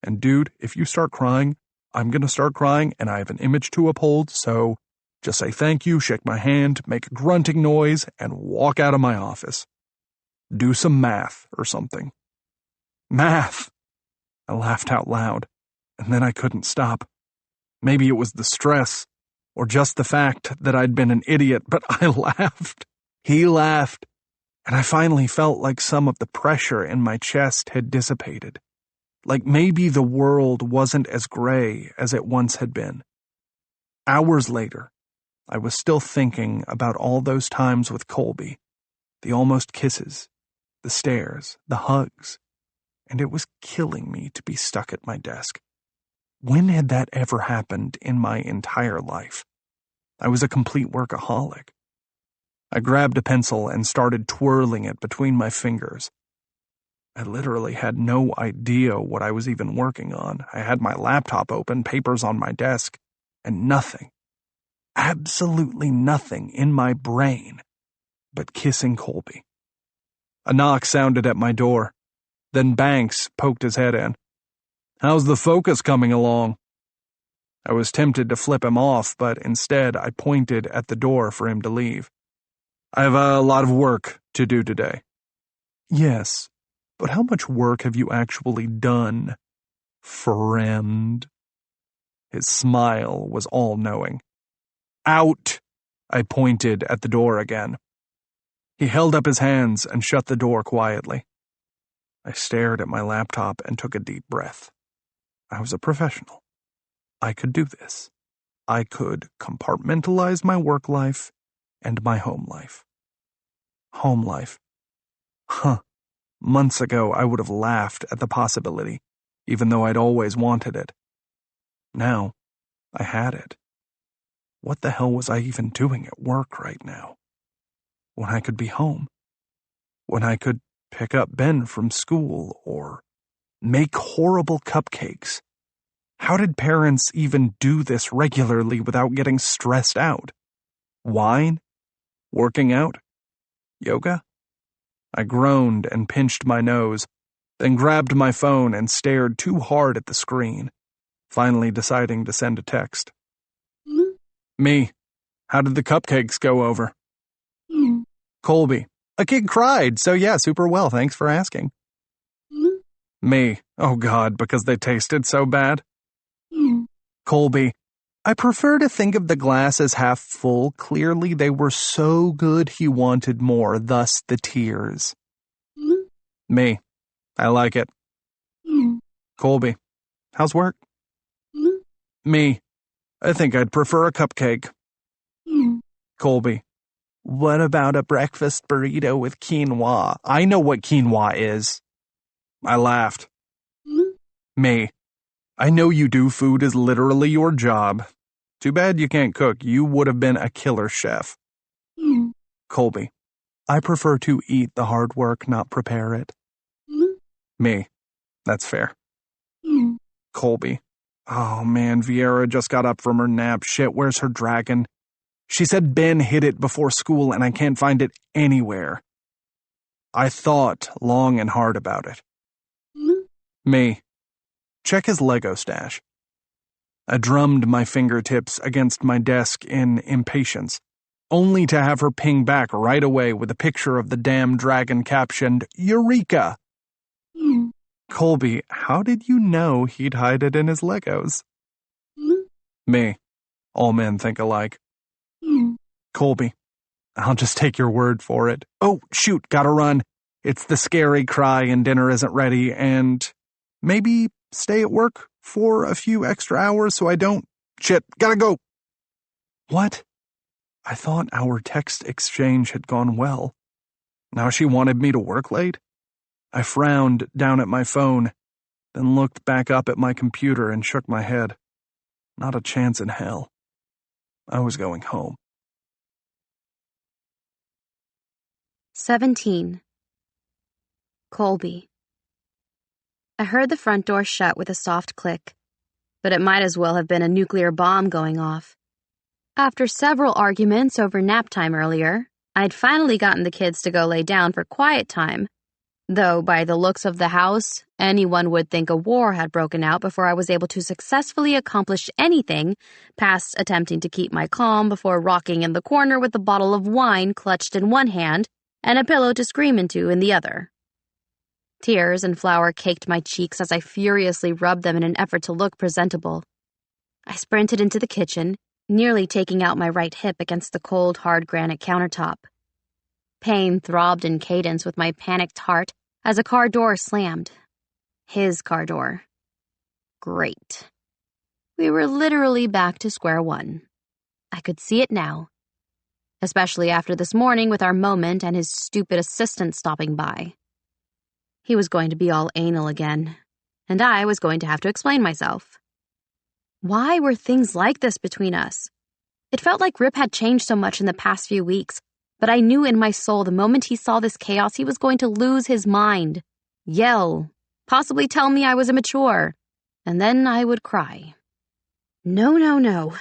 And dude, if you start crying, I'm going to start crying, and I have an image to uphold, so just say thank you, shake my hand, make a grunting noise, and walk out of my office. Do some math or something. Math! I laughed out loud, and then I couldn't stop. Maybe it was the stress, or just the fact that I'd been an idiot, but I laughed. He laughed, and I finally felt like some of the pressure in my chest had dissipated. Like maybe the world wasn't as gray as it once had been. Hours later, I was still thinking about all those times with Colby, the almost kisses, the stares, the hugs, and it was killing me to be stuck at my desk. When had that ever happened in my entire life? I was a complete workaholic. I grabbed a pencil and started twirling it between my fingers. I literally had no idea what I was even working on. I had my laptop open, papers on my desk, and nothing, absolutely nothing in my brain but kissing Colby. A knock sounded at my door. Then Banks poked his head in. How's the focus coming along? I was tempted to flip him off, but instead I pointed at the door for him to leave. I have a lot of work to do today. Yes, but how much work have you actually done, friend? His smile was all-knowing. Out! I pointed at the door again. He held up his hands and shut the door quietly. I stared at my laptop and took a deep breath. I was a professional. I could do this. I could compartmentalize my work life and my home life. Home life. Months ago, I would have laughed at the possibility, even though I'd always wanted it. Now, I had it. What the hell was I even doing at work right now? When I could be home. When I could pick up Ben from school or make horrible cupcakes. How did parents even do this regularly without getting stressed out? Wine? Working out? Yoga? I groaned and pinched my nose, then grabbed my phone and stared too hard at the screen, finally deciding to send a text. Me. How did the cupcakes go over? Colby. A kid cried, so yeah, super well, thanks for asking. Me. Oh God, because they tasted so bad? Colby. I prefer to think of the glass as half full. Clearly they were so good he wanted more, thus the tears. Me. I like it. Colby. How's work? Me. I think I'd prefer a cupcake. Colby. What about a breakfast burrito with quinoa? I know what quinoa is. I laughed. Me. I know you do. Food is literally your job. Too bad you can't cook. You would have been a killer chef. Colby. I prefer to eat the hard work, not prepare it. Me. That's fair. Colby. Oh man, Vieira just got up from her nap. Shit, where's her dragon? She said Ben hid it before school and I can't find it anywhere. I thought long and hard about it. Me. Check his Lego stash. I drummed my fingertips against my desk in impatience, only to have her ping back right away with a picture of the damn dragon captioned, Eureka! Colby, how did you know he'd hide it in his Legos? Me. All men think alike. Colby. I'll just take your word for it. Oh, shoot, gotta run. It's the scary cry and dinner isn't ready, and maybe stay at work for a few extra hours so I don't... Shit, gotta go. What? I thought our text exchange had gone well. Now she wanted me to work late? I frowned down at my phone, then looked back up at my computer and shook my head. Not a chance in hell. I was going home. 17. Colby. I heard the front door shut with a soft click, but it might as well have been a nuclear bomb going off. After several arguments over nap time earlier, I'd finally gotten the kids to go lay down for quiet time, though by the looks of the house, anyone would think a war had broken out before I was able to successfully accomplish anything past attempting to keep my calm before rocking in the corner with a bottle of wine clutched in one hand and a pillow to scream into in the other. Tears and flour caked my cheeks as I furiously rubbed them in an effort to look presentable. I sprinted into the kitchen, nearly taking out my right hip against the cold, hard granite countertop. Pain throbbed in cadence with my panicked heart as a car door slammed. His car door. Great. We were literally back to square one. I could see it now. Especially after this morning with our moment and his stupid assistant stopping by. He was going to be all anal again, and I was going to have to explain myself. Why were things like this between us? It felt like Rip had changed so much in the past few weeks, but I knew in my soul the moment he saw this chaos he was going to lose his mind, yell, possibly tell me I was immature, and then I would cry. No, no, no,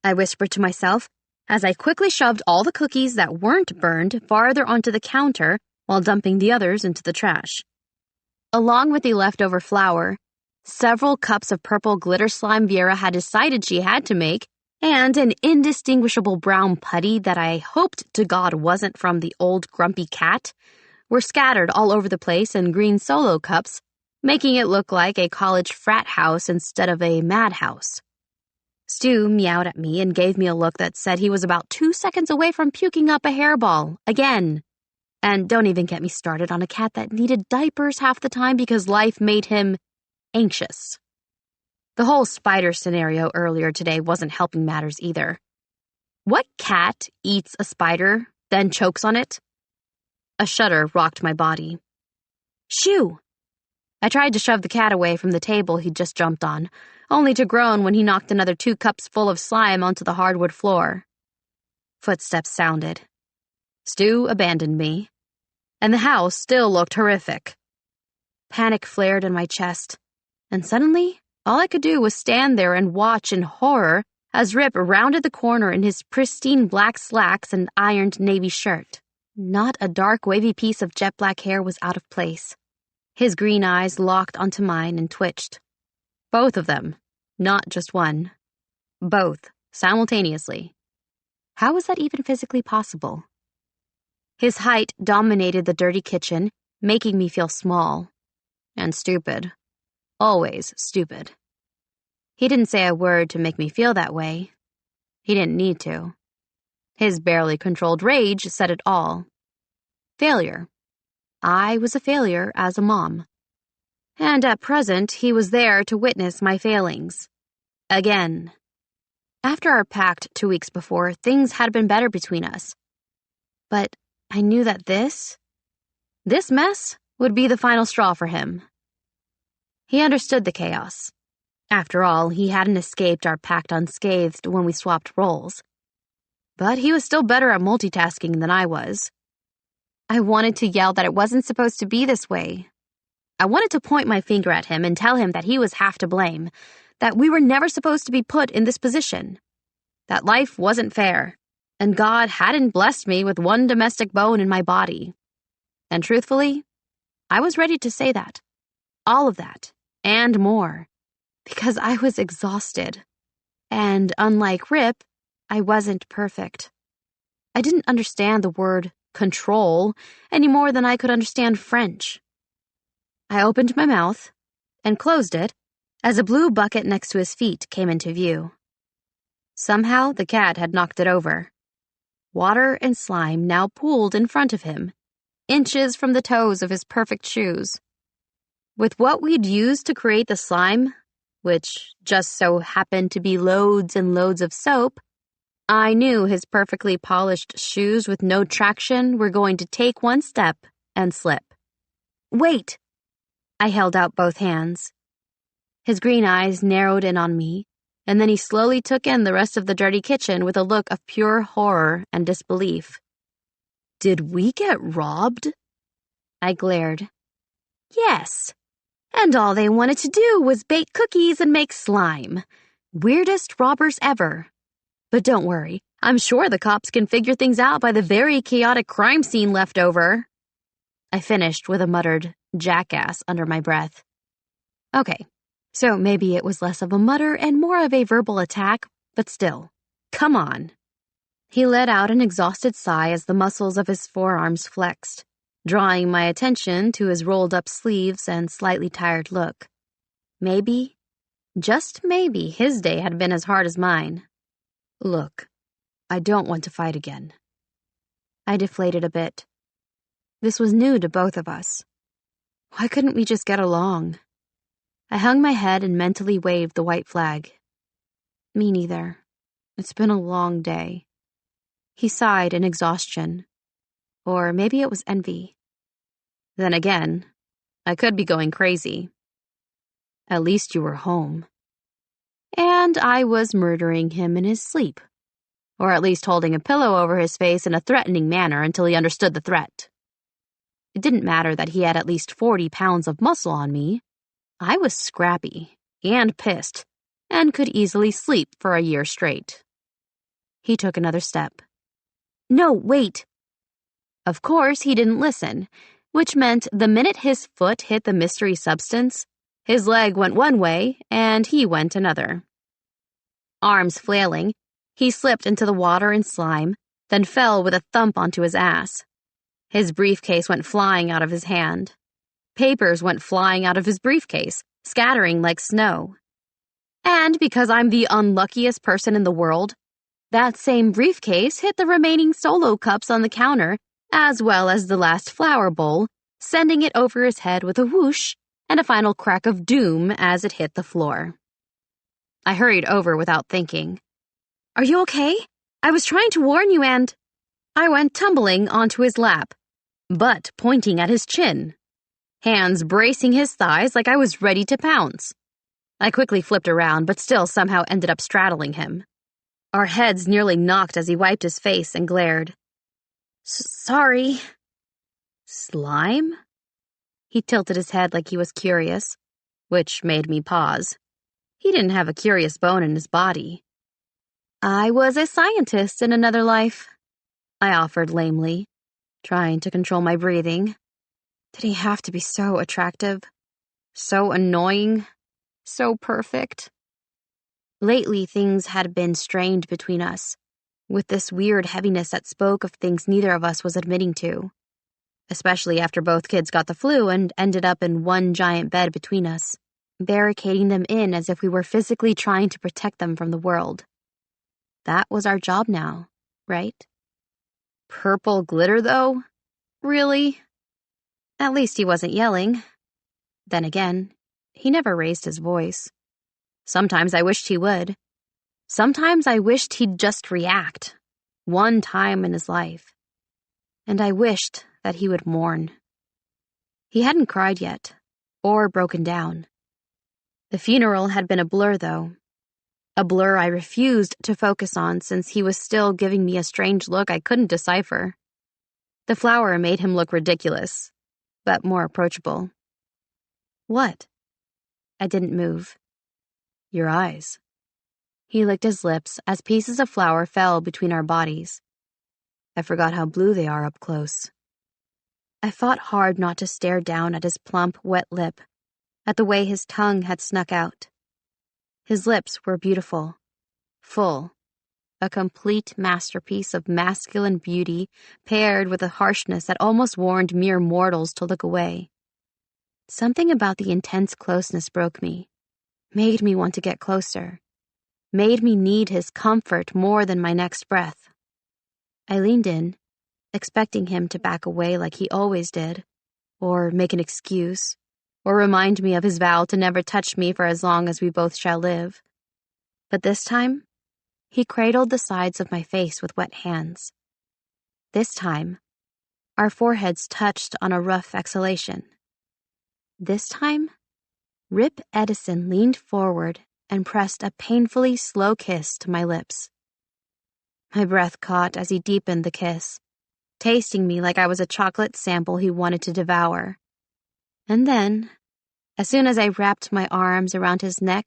I whispered to myself as I quickly shoved all the cookies that weren't burned farther onto the counter while dumping the others into the trash. Along with the leftover flour, several cups of purple glitter slime Vieira had decided she had to make, and an indistinguishable brown putty that I hoped to God wasn't from the old grumpy cat, were scattered all over the place in green Solo cups, making it look like a college frat house instead of a madhouse. Stu meowed at me and gave me a look that said he was about 2 seconds away from puking up a hairball, again. And don't even get me started on a cat that needed diapers half the time because life made him anxious. The whole spider scenario earlier today wasn't helping matters either. What cat eats a spider, then chokes on it? A shudder rocked my body. Shoo! I tried to shove the cat away from the table he'd just jumped on, only to groan when he knocked another 2 cups full of slime onto the hardwood floor. Footsteps sounded. Stu abandoned me, and the house still looked horrific. Panic flared in my chest, and suddenly, all I could do was stand there and watch in horror as Rip rounded the corner in his pristine black slacks and ironed navy shirt. Not a dark, wavy piece of jet black hair was out of place. His green eyes locked onto mine and twitched. Both of them, not just one. Both, simultaneously. How was that even physically possible? His height dominated the dirty kitchen, making me feel small. And stupid. Always stupid. He didn't say a word to make me feel that way. He didn't need to. His barely controlled rage said it all. Failure. I was a failure as a mom. And at present, he was there to witness my failings. Again. After our pact 2 weeks before, things had been better between us. But I knew that this mess would be the final straw for him. He understood the chaos. After all, he hadn't escaped our pact unscathed when we swapped roles. But he was still better at multitasking than I was. I wanted to yell that it wasn't supposed to be this way. I wanted to point my finger at him and tell him that he was half to blame, that we were never supposed to be put in this position, that life wasn't fair, and God hadn't blessed me with one domestic bone in my body. And truthfully, I was ready to say that. All of that, and more, because I was exhausted. And unlike Rip, I wasn't perfect. I didn't understand the word control any more than I could understand French. I opened my mouth and closed it as a blue bucket next to his feet came into view. Somehow the cat had knocked it over. Water and slime now pooled in front of him, inches from the toes of his perfect shoes. With what we'd used to create the slime, which just so happened to be loads and loads of soap, I knew his perfectly polished shoes with no traction were going to take one step and slip. Wait! I held out both hands. His green eyes narrowed in on me, and then he slowly took in the rest of the dirty kitchen with a look of pure horror and disbelief. Did we get robbed? I glared. Yes. And all they wanted to do was bake cookies and make slime. Weirdest robbers ever. But don't worry, I'm sure the cops can figure things out by the very chaotic crime scene left over. I finished with a muttered jackass under my breath. Okay, so maybe it was less of a mutter and more of a verbal attack, but still, come on. He let out an exhausted sigh as the muscles of his forearms flexed, drawing my attention to his rolled-up sleeves and slightly tired look. Maybe, just maybe, his day had been as hard as mine. Look, I don't want to fight again. I deflated a bit. This was new to both of us. Why couldn't we just get along? I hung my head and mentally waved the white flag. Me neither. It's been a long day. He sighed in exhaustion. Or maybe it was envy. Then again, I could be going crazy. At least you were home. And I was murdering him in his sleep. Or at least holding a pillow over his face in a threatening manner until he understood the threat. It didn't matter that he had at least 40 pounds of muscle on me. I was scrappy and pissed and could easily sleep for a year straight. He took another step. No, wait. Of course, he didn't listen, which meant the minute his foot hit the mystery substance, his leg went one way and he went another. Arms flailing, he slipped into the water and slime, then fell with a thump onto his ass. His briefcase went flying out of his hand. Papers went flying out of his briefcase, scattering like snow. And because I'm the unluckiest person in the world, that same briefcase hit the remaining Solo cups on the counter, as well as the last flower bowl, sending it over his head with a whoosh and a final crack of doom as it hit the floor. I hurried over without thinking. Are you okay? I was trying to warn you and... I went tumbling onto his lap, butt pointing at his chin, hands bracing his thighs like I was ready to pounce. I quickly flipped around, but still somehow ended up straddling him. Our heads nearly knocked as he wiped his face and glared. Sorry. Slime? He tilted his head like he was curious, which made me pause. He didn't have a curious bone in his body. I was a scientist in another life, I offered lamely, trying to control my breathing. Did he have to be so attractive? So annoying? So perfect? Lately, things had been strained between us, with this weird heaviness that spoke of things neither of us was admitting to, especially after both kids got the flu and ended up in one giant bed between us, barricading them in as if we were physically trying to protect them from the world. That was our job now, right? Purple glitter, though? Really? At least he wasn't yelling. Then again, he never raised his voice. Sometimes I wished he would. Sometimes I wished he'd just react, one time in his life. And I wished that he would mourn. He hadn't cried yet, or broken down. The funeral had been a blur, though. A blur I refused to focus on since he was still giving me a strange look I couldn't decipher. The flower made him look ridiculous, but more approachable. What? I didn't move. Your eyes. He licked his lips as pieces of flour fell between our bodies. I forgot how blue they are up close. I fought hard not to stare down at his plump, wet lip, at the way his tongue had snuck out. His lips were beautiful, full, a complete masterpiece of masculine beauty paired with a harshness that almost warned mere mortals to look away. Something about the intense closeness broke me, made me want to get closer, made me need his comfort more than my next breath. I leaned in, expecting him to back away like he always did, or make an excuse, or remind me of his vow to never touch me for as long as we both shall live. But this time, he cradled the sides of my face with wet hands. This time, our foreheads touched on a rough exhalation. This time, Rip Edison leaned forward and pressed a painfully slow kiss to my lips. My breath caught as he deepened the kiss, tasting me like I was a chocolate sample he wanted to devour. And then, as soon as I wrapped my arms around his neck,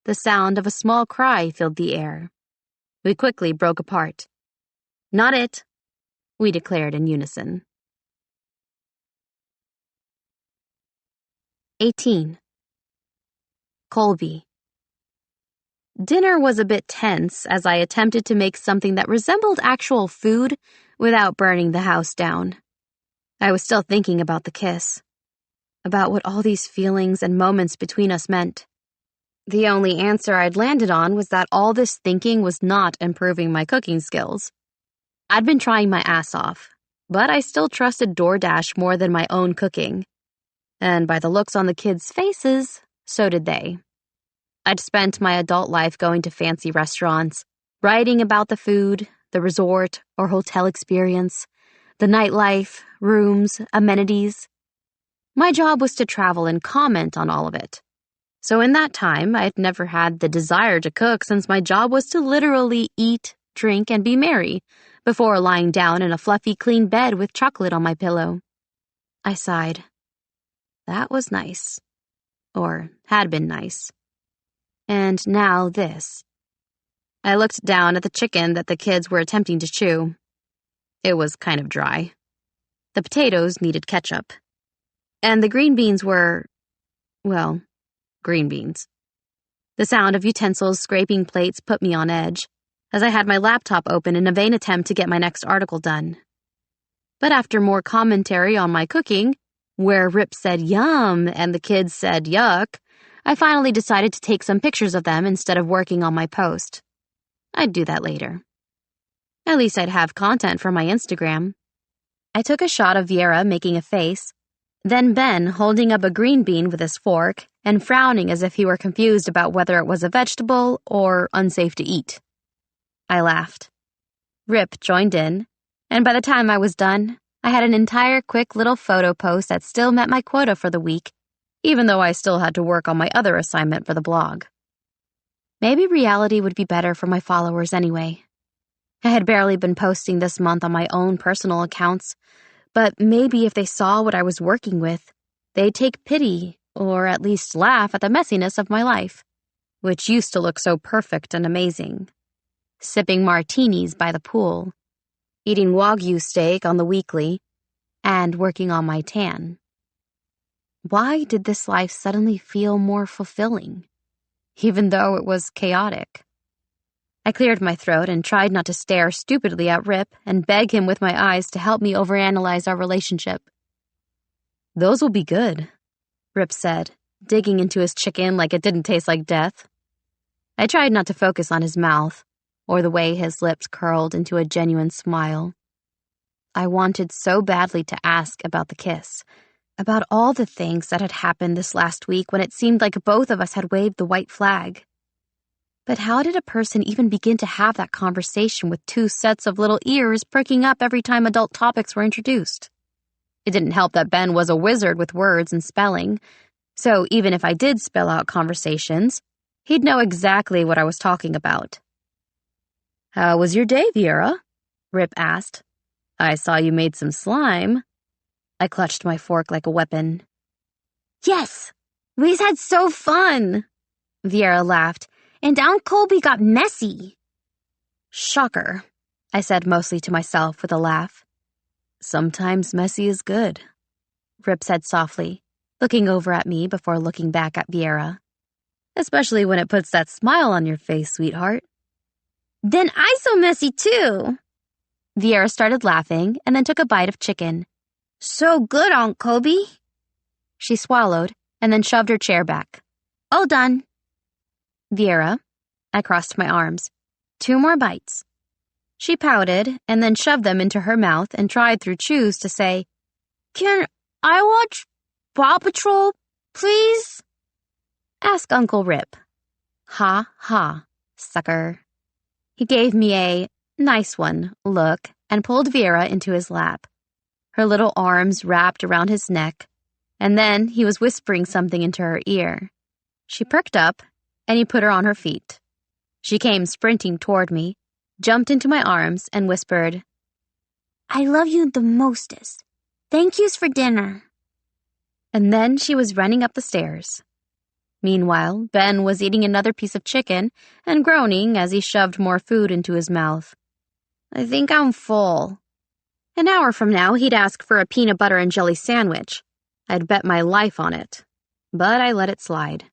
the sound of a small cry filled the air. We quickly broke apart. Not it, we declared in unison. 18. Colby. Dinner was a bit tense as I attempted to make something that resembled actual food without burning the house down. I was still thinking about the kiss, about what all these feelings and moments between us meant. The only answer I'd landed on was that all this thinking was not improving my cooking skills. I'd been trying my ass off, but I still trusted DoorDash more than my own cooking. And by the looks on the kids' faces, so did they. I'd spent my adult life going to fancy restaurants, writing about the food, the resort or hotel experience, the nightlife, rooms, amenities. My job was to travel and comment on all of it. So in that time, I'd never had the desire to cook since my job was to literally eat, drink, and be merry before lying down in a fluffy, clean bed with chocolate on my pillow. I sighed. That was nice. Or had been nice. And now this. I looked down at the chicken that the kids were attempting to chew. It was kind of dry. The potatoes needed ketchup. And the green beans were, well, green beans. The sound of utensils scraping plates put me on edge, as I had my laptop open in a vain attempt to get my next article done. But after more commentary on my cooking, where Rip said yum and the kids said yuck, I finally decided to take some pictures of them instead of working on my post. I'd do that later. At least I'd have content for my Instagram. I took a shot of Viera making a face, then Ben holding up a green bean with his fork and frowning as if he were confused about whether it was a vegetable or unsafe to eat. I laughed. Rip joined in, and by the time I was done, I had an entire quick little photo post that still met my quota for the week, even though I still had to work on my other assignment for the blog. Maybe reality would be better for my followers anyway. I had barely been posting this month on my own personal accounts, but maybe if they saw what I was working with, they'd take pity, or at least laugh at the messiness of my life, which used to look so perfect and amazing. Sipping martinis by the pool, eating Wagyu steak on the weekly, and working on my tan. Why did this life suddenly feel more fulfilling, even though it was chaotic? I cleared my throat and tried not to stare stupidly at Rip and beg him with my eyes to help me overanalyze our relationship. "Those will be good," Rip said, digging into his chicken like it didn't taste like death. I tried not to focus on his mouth or the way his lips curled into a genuine smile. I wanted so badly to ask about the kiss, about all the things that had happened this last week when it seemed like both of us had waved the white flag. But how did a person even begin to have that conversation with two sets of little ears pricking up every time adult topics were introduced? It didn't help that Ben was a wizard with words and spelling, so even if I did spell out conversations, he'd know exactly what I was talking about. "How was your day, Viera?" Rip asked. "I saw you made some slime." I clutched my fork like a weapon. "Yes! We've had so fun!" Viera laughed, "and Aunt Colby got messy." "Shocker," I said mostly to myself with a laugh. "Sometimes messy is good," Rip said softly, looking over at me before looking back at Viera. "Especially when it puts that smile on your face, sweetheart." "Then I so messy too." Viera started laughing and then took a bite of chicken. "So good, Aunt Colby." She swallowed and then shoved her chair back. "All done." "Viera," I crossed my arms. "2 more bites." She pouted and then shoved them into her mouth and tried through chews to say, "Can I watch Paw Patrol, please?" "Ask Uncle Rip." "Ha ha, sucker." He gave me a nice one look and pulled Viera into his lap. Her little arms wrapped around his neck, and then he was whispering something into her ear. She perked up, and he put her on her feet. She came sprinting toward me, jumped into my arms, and whispered, "I love you the mostest. Thank yous for dinner." And then she was running up the stairs. Meanwhile, Ben was eating another piece of chicken and groaning as he shoved more food into his mouth. "I think I'm full." An hour from now, he'd ask for a peanut butter and jelly sandwich. I'd bet my life on it. But I let it slide.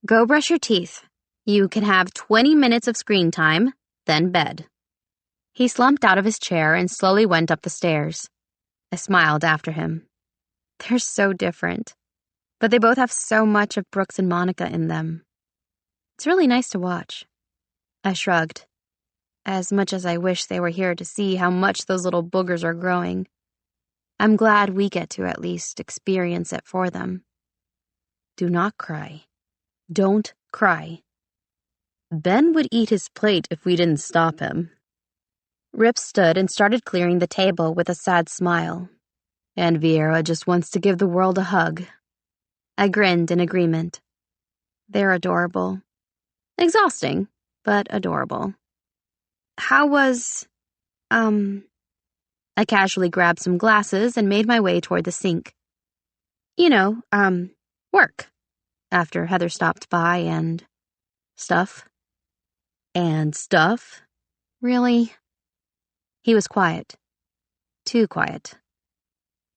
"Go brush your teeth. You can have 20 minutes of screen time, then bed." He slumped out of his chair and slowly went up the stairs. I smiled after him. They're so different, but they both have so much of Brooks and Monica in them. It's really nice to watch. I shrugged. As much as I wish they were here to see how much those little boogers are growing, I'm glad we get to at least experience it for them. Do not cry. Don't cry. Ben would eat his plate if we didn't stop him. Rip stood and started clearing the table with a sad smile. And Viera just wants to give the world a hug. I grinned in agreement. They're adorable. Exhausting, but adorable. How was, I casually grabbed some glasses and made my way toward the sink. Work. After Heather stopped by and stuff. And stuff? Really? He was quiet. Too quiet.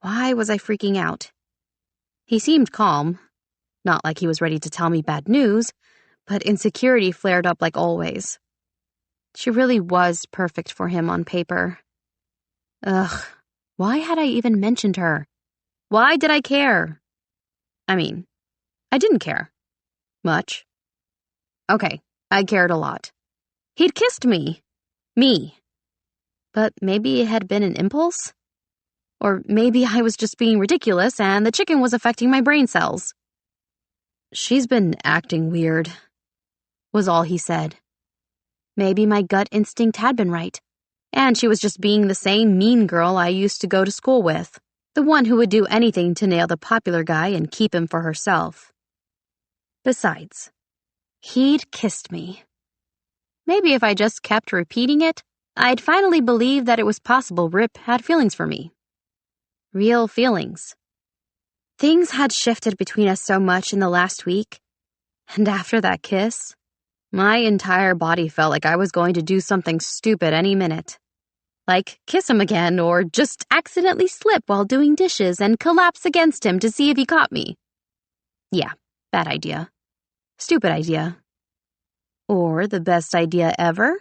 Why was I freaking out? He seemed calm. Not like he was ready to tell me bad news, but insecurity flared up like always. She really was perfect for him on paper. Ugh, why had I even mentioned her? Why did I care? I mean, I didn't care. Much. Okay, I cared a lot. He'd kissed me. Me. But maybe it had been an impulse? Or maybe I was just being ridiculous and the chicken was affecting my brain cells. "She's been acting weird," was all he said. Maybe my gut instinct had been right, and she was just being the same mean girl I used to go to school with, the one who would do anything to nail the popular guy and keep him for herself. Besides, he'd kissed me. Maybe if I just kept repeating it, I'd finally believe that it was possible Rip had feelings for me. Real feelings. Things had shifted between us so much in the last week, and after that kiss, my entire body felt like I was going to do something stupid any minute. Like kiss him again or just accidentally slip while doing dishes and collapse against him to see if he caught me. Yeah, bad idea. Stupid idea. Or the best idea ever?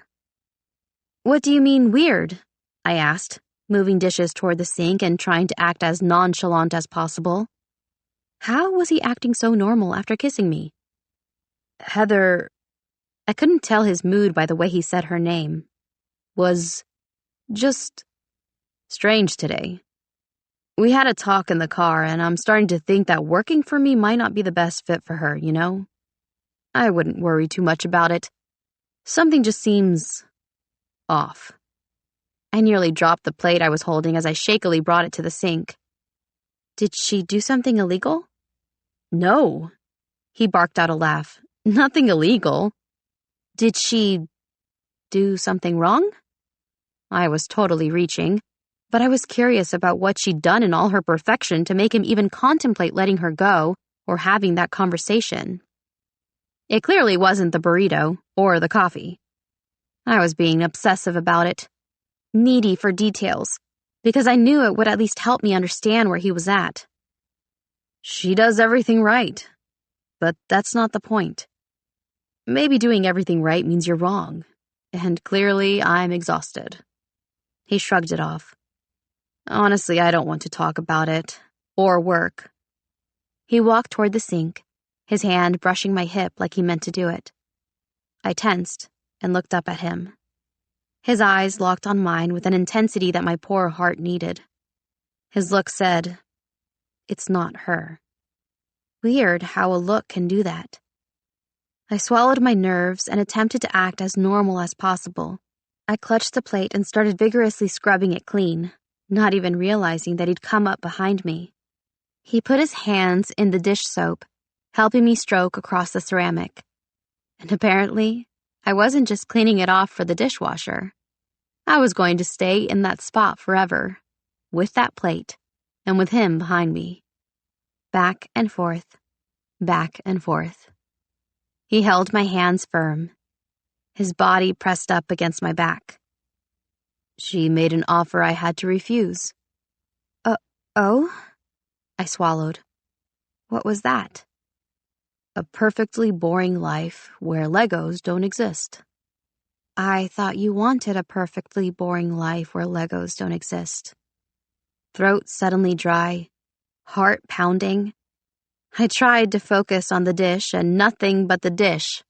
What do you mean weird? I asked, moving dishes toward the sink and trying to act as nonchalant as possible. How was he acting so normal after kissing me? Heather, I couldn't tell his mood by the way he said her name, was just strange today. We had a talk in the car, and I'm starting to think that working for me might not be the best fit for her, you know? I wouldn't worry too much about it. Something just seems off. I nearly dropped the plate I was holding as I shakily brought it to the sink. Did she do something illegal? No. He barked out a laugh. Nothing illegal. Did she do something wrong? I was totally reaching, but I was curious about what she'd done in all her perfection to make him even contemplate letting her go or having that conversation. It clearly wasn't the burrito or the coffee. I was being obsessive about it, needy for details, because I knew it would at least help me understand where he was at. She does everything right, but that's not the point. Maybe doing everything right means you're wrong, and clearly I'm exhausted. He shrugged it off. Honestly, I don't want to talk about it, or work. He walked toward the sink, his hand brushing my hip like he meant to do it. I tensed and looked up at him. His eyes locked on mine with an intensity that my poor heart needed. His look said, "It's not her." Weird how a look can do that. I swallowed my nerves and attempted to act as normal as possible. I clutched the plate and started vigorously scrubbing it clean, not even realizing that he'd come up behind me. He put his hands in the dish soap, helping me stroke across the ceramic. And apparently, I wasn't just cleaning it off for the dishwasher. I was going to stay in that spot forever, with that plate, and with him behind me. Back and forth, back and forth. He held my hands firm, his body pressed up against my back. She made an offer I had to refuse. Oh? I swallowed. What was that? A perfectly boring life where Legos don't exist. I thought you wanted a perfectly boring life where Legos don't exist. Throat suddenly dry, heart pounding. I tried to focus on the dish and nothing but the dish,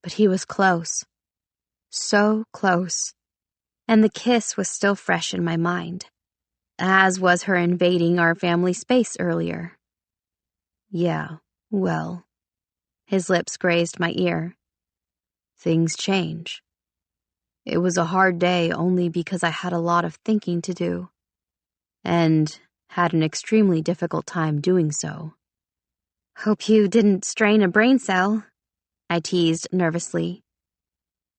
but he was close. So close. And the kiss was still fresh in my mind, as was her invading our family space earlier. Yeah, well, his lips grazed my ear. Things change. It was a hard day only because I had a lot of thinking to do, and had an extremely difficult time doing so. Hope you didn't strain a brain cell, I teased nervously.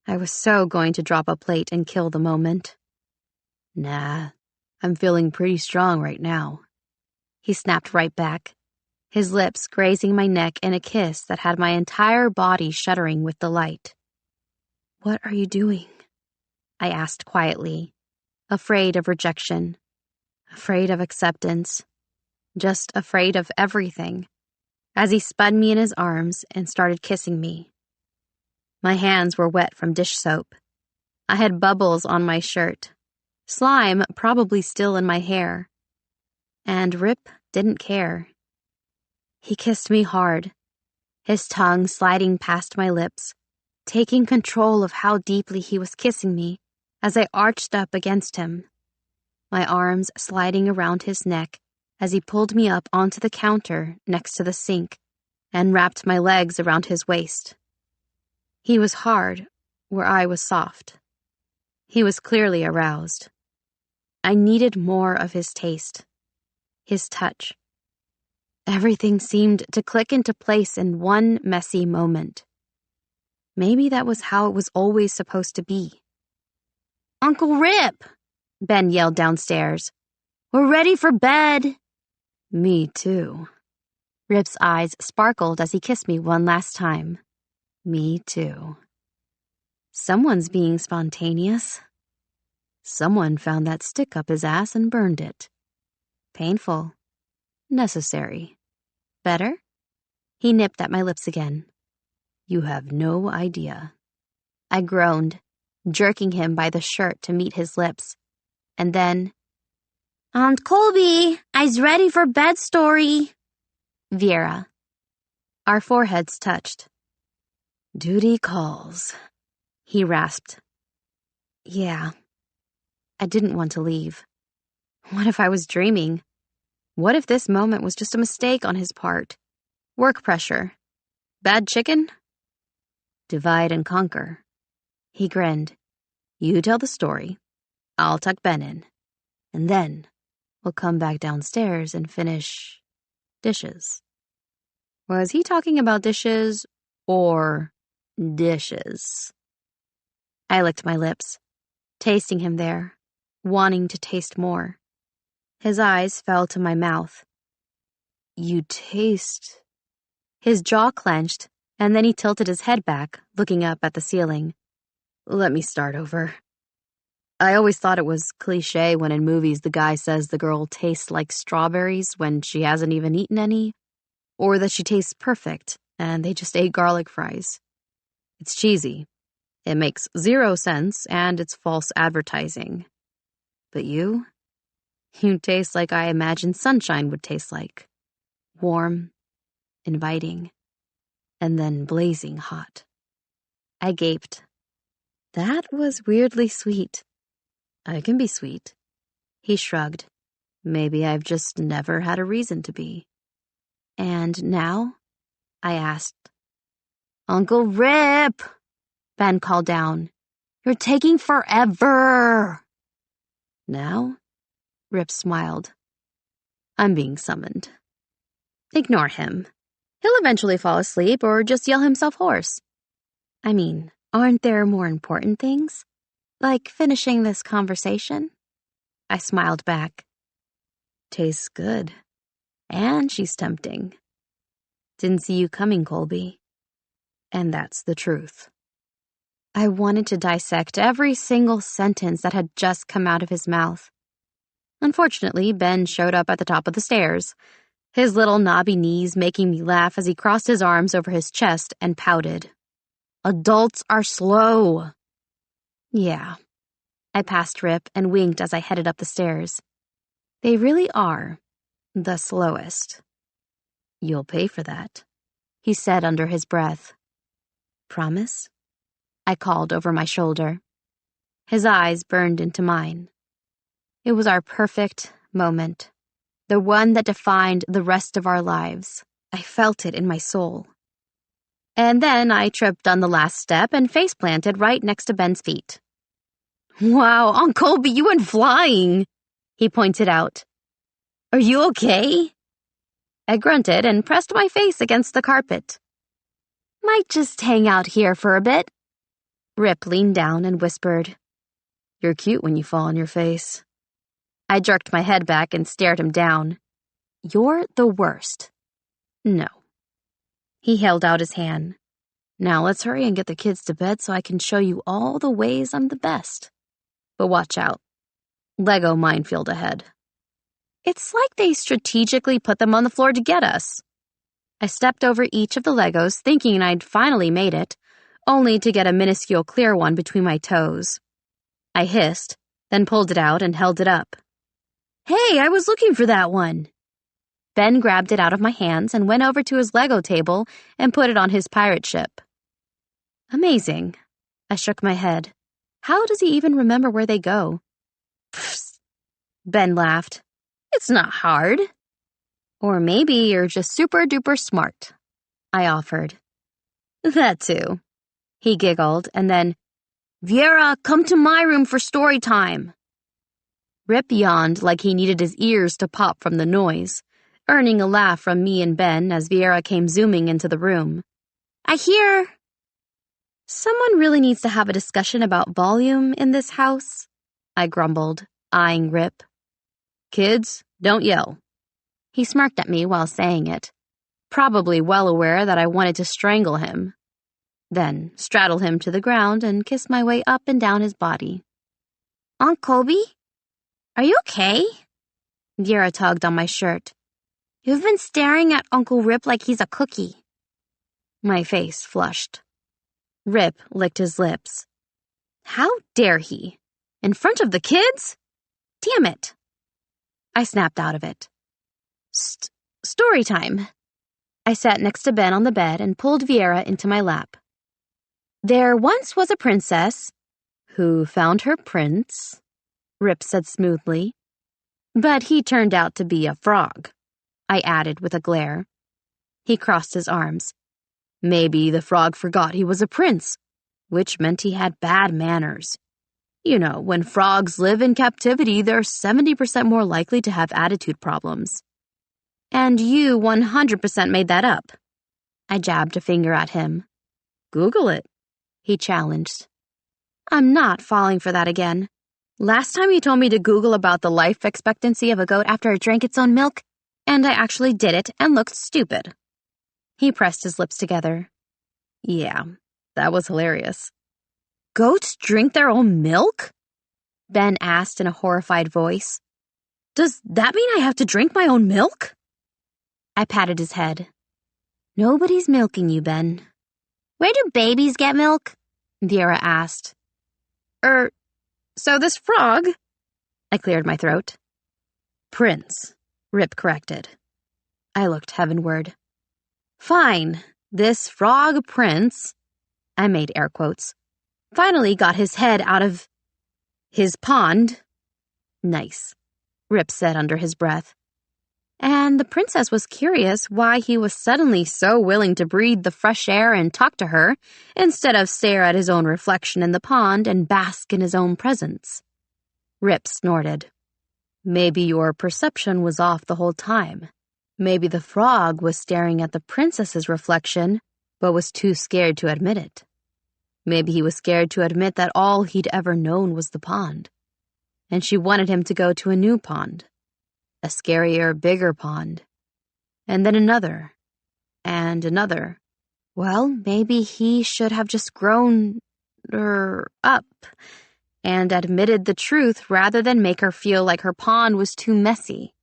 I was so going to drop a plate and kill the moment. Nah, I'm feeling pretty strong right now. He snapped right back, his lips grazing my neck in a kiss that had my entire body shuddering with delight. What are you doing? I asked quietly, afraid of rejection, afraid of acceptance, just afraid of everything, as he spun me in his arms and started kissing me. My hands were wet from dish soap. I had bubbles on my shirt, slime probably still in my hair. And Rip didn't care. He kissed me hard, his tongue sliding past my lips, taking control of how deeply he was kissing me as I arched up against him, my arms sliding around his neck as he pulled me up onto the counter next to the sink and wrapped my legs around his waist. He was hard where I was soft. He was clearly aroused. I needed more of his taste, his touch. Everything seemed to click into place in one messy moment. Maybe that was how it was always supposed to be. Uncle Rip! Ben yelled downstairs. We're ready for bed! Me too. Rip's eyes sparkled as he kissed me one last time. Me too. Someone's being spontaneous. Someone found that stick up his ass and burned it. Painful. Necessary. Better? He nipped at my lips again. You have no idea. I groaned, jerking him by the shirt to meet his lips. And then, Aunt Colby, I's ready for bed story. Vera. Our foreheads touched. Duty calls, he rasped. Yeah. I didn't want to leave. What if I was dreaming? What if this moment was just a mistake on his part? Work pressure. Bad chicken? Divide and conquer. He grinned. You tell the story. I'll tuck Ben in. And then we'll come back downstairs and finish dishes. Was he talking about dishes or dishes? I licked my lips, tasting him there, wanting to taste more. His eyes fell to my mouth. You taste... His jaw clenched, and then he tilted his head back, looking up at the ceiling. Let me start over. I always thought it was cliché when in movies the guy says the girl tastes like strawberries when she hasn't even eaten any, or that she tastes perfect and they just ate garlic fries. It's cheesy. It makes zero sense, and it's false advertising. But you taste like I imagined sunshine would taste like. Warm, inviting, and then blazing hot. I gaped. That was weirdly sweet. I can be sweet. He shrugged. Maybe I've just never had a reason to be. And now? I asked. Uncle Rip! Ben called down. You're taking forever! Now? Rip smiled. I'm being summoned. Ignore him. He'll eventually fall asleep or just yell himself hoarse. I mean, aren't there more important things? Like finishing this conversation? I smiled back. Tastes good. And she's tempting. Didn't see you coming, Colby. And that's the truth. I wanted to dissect every single sentence that had just come out of his mouth. Unfortunately, Ben showed up at the top of the stairs, his little knobby knees making me laugh as he crossed his arms over his chest and pouted. Adults are slow. Yeah. I passed Rip and winked as I headed up the stairs. They really are the slowest. You'll pay for that, he said under his breath. Promise? I called over my shoulder. His eyes burned into mine. It was our perfect moment, the one that defined the rest of our lives. I felt it in my soul. And then I tripped on the last step and face-planted right next to Ben's feet. Wow, Aunt Colby, you went flying, he pointed out. Are you okay? I grunted and pressed my face against the carpet. Might just hang out here for a bit. Rip leaned down and whispered, You're cute when you fall on your face. I jerked my head back and stared him down. You're the worst. No. He held out his hand. Now let's hurry and get the kids to bed so I can show you all the ways I'm the best. But watch out. Lego minefield ahead. It's like they strategically put them on the floor to get us. I stepped over each of the Legos thinking I'd finally made it, only to get a minuscule clear one between my toes. I hissed, then pulled it out and held it up. Hey, I was looking for that one. Ben grabbed it out of my hands and went over to his Lego table and put it on his pirate ship. Amazing. I shook my head. How does he even remember where they go? Pfft. Ben laughed. It's not hard. Or maybe you're just super-duper smart, I offered. That too. He giggled and then, Viera, come to my room for story time. Rip yawned like he needed his ears to pop from the noise, earning a laugh from me and Ben as Viera came zooming into the room. I hear... Someone really needs to have a discussion about volume in this house, I grumbled, eyeing Rip. Kids, don't yell. He smirked at me while saying it, probably well aware that I wanted to strangle him. Then straddle him to the ground and kiss my way up and down his body. Aunt Colby? Are you okay? Vera tugged on my shirt. You've been staring at Uncle Rip like he's a cookie. My face flushed. Rip licked his lips. How dare he? In front of the kids? Damn it. I snapped out of it. Story time. I sat next to Ben on the bed and pulled Vieira into my lap. There once was a princess who found her prince, Rip said smoothly. But he turned out to be a frog, I added with a glare. He crossed his arms. Maybe the frog forgot he was a prince, which meant he had bad manners. You know, when frogs live in captivity, they're 70% more likely to have attitude problems. And you 100% made that up. I jabbed a finger at him. Google it, he challenged. I'm not falling for that again. Last time you told me to Google about the life expectancy of a goat after it drank its own milk, and I actually did it and looked stupid. He pressed his lips together. Yeah, that was hilarious. Goats drink their own milk? Ben asked in a horrified voice. Does that mean I have to drink my own milk? I patted his head. Nobody's milking you, Ben. Where do babies get milk? Vieira asked. So this frog? I cleared my throat. Prince, Rip corrected. I looked heavenward. Fine, this frog prince, I made air quotes, finally got his head out of his pond. Nice, Rip said under his breath. And the princess was curious why he was suddenly so willing to breathe the fresh air and talk to her, instead of stare at his own reflection in the pond and bask in his own presence. Rip snorted. Maybe your perception was off the whole time. Maybe the frog was staring at the princess's reflection, but was too scared to admit it. Maybe he was scared to admit that all he'd ever known was the pond, and she wanted him to go to a new pond. A scarier, bigger pond. And then another. And another. Well, maybe he should have just grown up and admitted the truth rather than make her feel like her pond was too messy.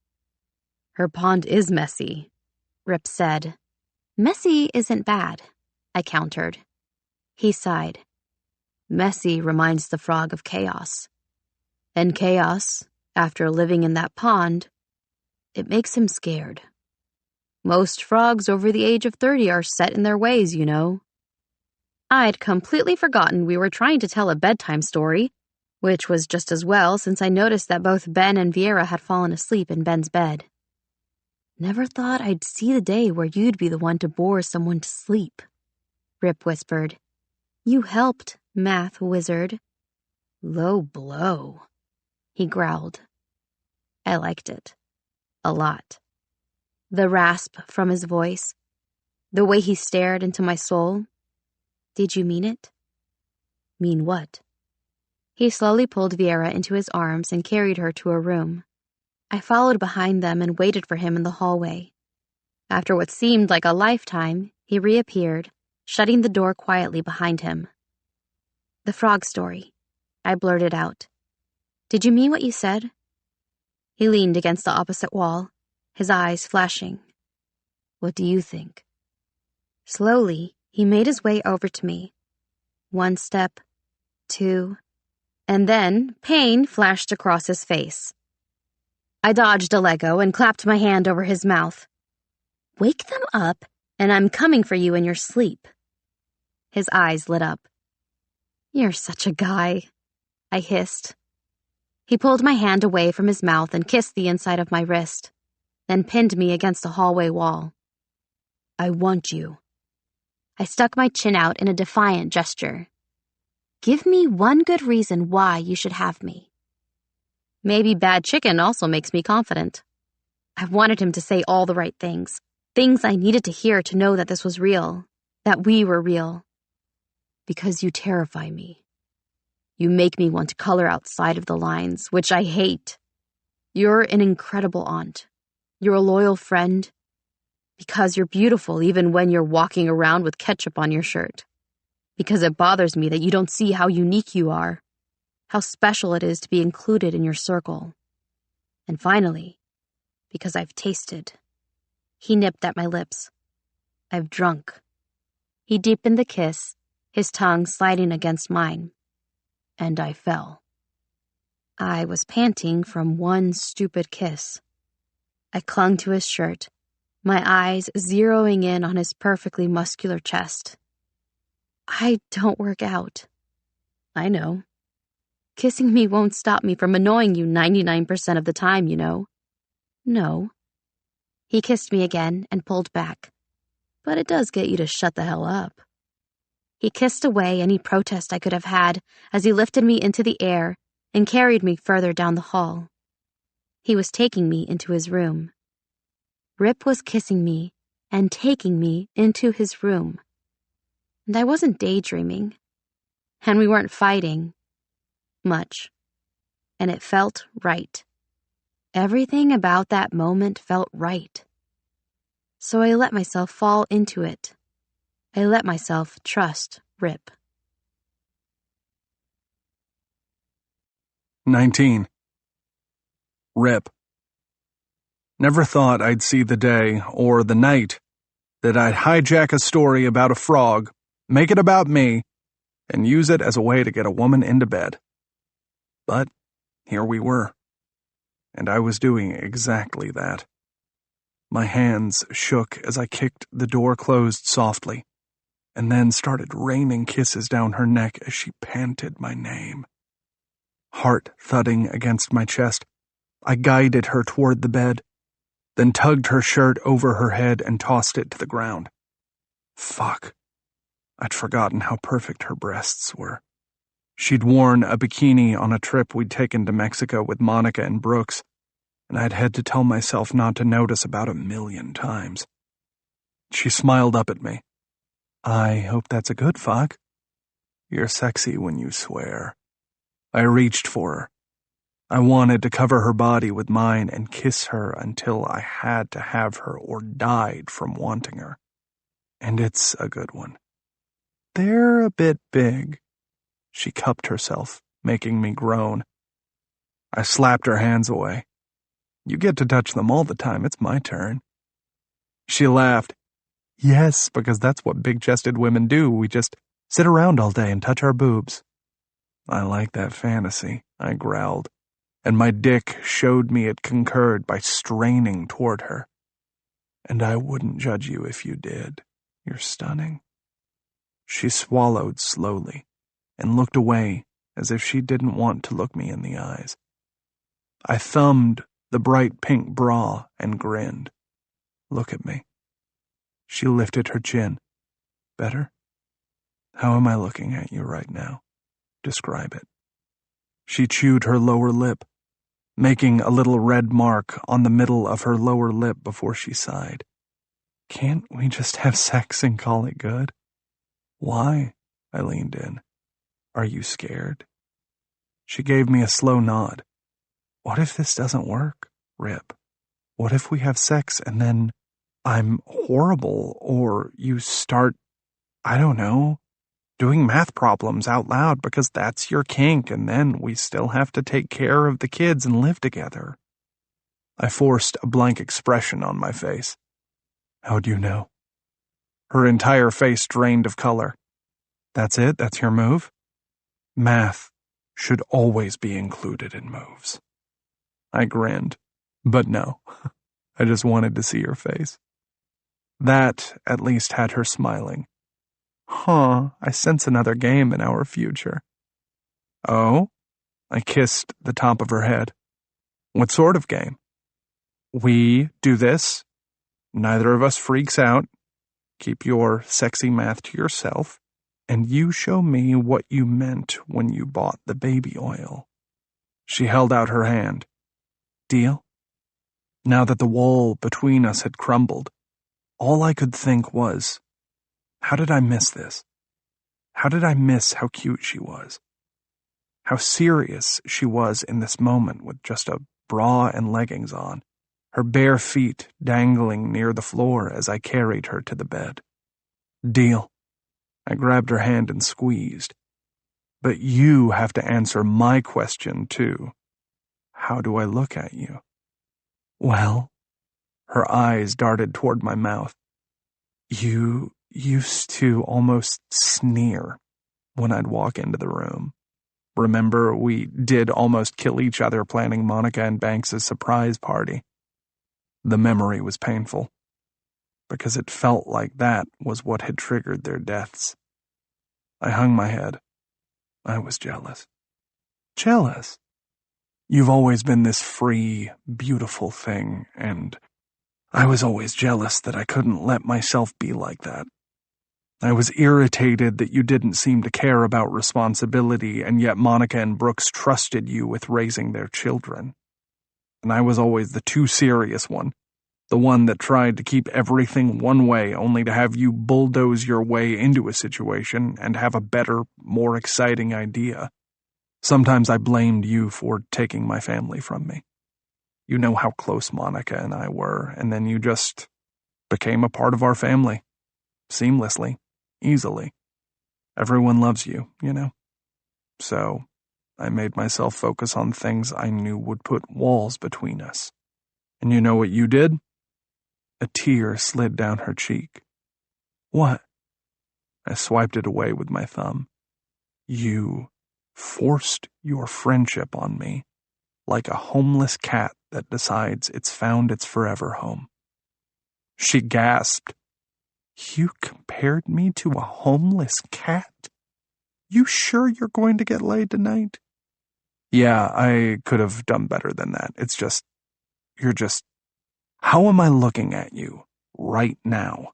Her pond is messy, Rip said. Messy isn't bad, I countered. He sighed. Messy reminds the frog of chaos. And chaos, after living in that pond, it makes him scared. Most frogs over the age of 30 are set in their ways, you know. I'd completely forgotten we were trying to tell a bedtime story, which was just as well since I noticed that both Ben and Vieira had fallen asleep in Ben's bed. Never thought I'd see the day where you'd be the one to bore someone to sleep, Rip whispered. You helped, math wizard. Low blow, he growled. I liked it. A lot. The rasp from his voice. The way he stared into my soul. Did you mean it? Mean what? He slowly pulled Vieira into his arms and carried her to a room. I followed behind them and waited for him in the hallway. After what seemed like a lifetime, he reappeared, shutting the door quietly behind him. The frog story, I blurted out. Did you mean what you said? He leaned against the opposite wall, his eyes flashing. What do you think? Slowly, he made his way over to me. 1 step, 2, and then pain flashed across his face. I dodged a Lego and clapped my hand over his mouth. Wake them up, and I'm coming for you in your sleep. His eyes lit up. You're such a guy, I hissed. He pulled my hand away from his mouth and kissed the inside of my wrist, then pinned me against a hallway wall. I want you. I stuck my chin out in a defiant gesture. Give me one good reason why you should have me. Maybe bad chicken also makes me confident. I wanted him to say all the right things I needed to hear to know that this was real, that we were real. Because you terrify me. You make me want to color outside of the lines, which I hate. You're an incredible aunt. You're a loyal friend. Because you're beautiful even when you're walking around with ketchup on your shirt. Because it bothers me that you don't see how unique you are. how special it is to be included in your circle. And finally, because I've tasted. He nipped at my lips. I've drunk. He deepened the kiss, his tongue sliding against mine. And I fell. I was panting from one stupid kiss. I clung to his shirt, my eyes zeroing in on his perfectly muscular chest. I don't work out. I know. Kissing me won't stop me from annoying you 99% of the time, you know. No. He kissed me again and pulled back. But it does get you to shut the hell up. He kissed away any protest I could have had as he lifted me into the air and carried me further down the hall. He was taking me into his room. Rip was kissing me and taking me into his room. And I wasn't daydreaming. And we weren't fighting. Much. And it felt right. Everything about that moment felt right. So I let myself fall into it. I let myself trust Rip. 19. Rip. Never thought I'd see the day, or the night, that I'd hijack a story about a frog, make it about me, and use it as a way to get a woman into bed. But here we were. And I was doing exactly that. My hands shook as I kicked the door closed softly, and then started raining kisses down her neck as she panted my name. Heart thudding against my chest, I guided her toward the bed, then tugged her shirt over her head and tossed it to the ground. Fuck. I'd forgotten how perfect her breasts were. She'd worn a bikini on a trip we'd taken to Mexico with Monica and Brooks, and I'd had to tell myself not to notice about 1,000,000 times. She smiled up at me. I hope that's a good fuck. You're sexy when you swear. I reached for her. I wanted to cover her body with mine and kiss her until I had to have her or died from wanting her. And it's a good one. They're a bit big. She cupped herself, making me groan. I slapped her hands away. You get to touch them all the time, it's my turn. She laughed. Yes, because that's what big-chested women do. We just sit around all day and touch our boobs. I like that fantasy, I growled, and my dick showed me it concurred by straining toward her. And I wouldn't judge you if you did. You're stunning. She swallowed slowly and looked away as if she didn't want to look me in the eyes. I thumbed the bright pink bra and grinned. Look at me. She lifted her chin. Better? How am I looking at you right now? Describe it. She chewed her lower lip, making a little red mark on the middle of her lower lip before she sighed. Can't we just have sex and call it good? Why? I leaned in. Are you scared? She gave me a slow nod. What if this doesn't work, Rip? What if we have sex and then I'm horrible, or you start, I don't know, doing math problems out loud because that's your kink, and then we still have to take care of the kids and live together? I forced a blank expression on my face. How'd you know? Her entire face drained of color. That's it? That's your move? Math should always be included in moves. I grinned, but no, I just wanted to see your face. That at least had her smiling. Huh, I sense another game in our future. Oh? I kissed the top of her head. What sort of game? We do this. Neither of us freaks out. Keep your sexy math to yourself. And you show me what you meant when you bought the baby oil. She held out her hand. Deal? Now that the wall between us had crumbled, all I could think was, how did I miss this? How did I miss how cute she was? How serious she was in this moment with just a bra and leggings on, her bare feet dangling near the floor as I carried her to the bed. Deal. I grabbed her hand and squeezed. But you have to answer my question, too. How do I look at you? Well, her eyes darted toward my mouth. You used to almost sneer when I'd walk into the room. Remember, we did almost kill each other planning Monica and Banks' surprise party. The memory was painful, because it felt like that was what had triggered their deaths. I hung my head. I was jealous. Jealous? You've always been this free, beautiful thing, and I was always jealous that I couldn't let myself be like that. I was irritated that you didn't seem to care about responsibility, and yet Monica and Brooks trusted you with raising their children. And I was always the too serious one, the one that tried to keep everything one way only to have you bulldoze your way into a situation and have a better, more exciting idea. Sometimes I blamed you for taking my family from me. You know how close Monica and I were, and then you just became a part of our family. Seamlessly. Easily. Everyone loves you, you know. So, I made myself focus on things I knew would put walls between us. And you know what you did? A tear slid down her cheek. What? I swiped it away with my thumb. You forced your friendship on me, like a homeless cat that decides it's found its forever home. She gasped. You compared me to a homeless cat? You sure you're going to get laid tonight? Yeah, I could have done better than that. How am I looking at you right now?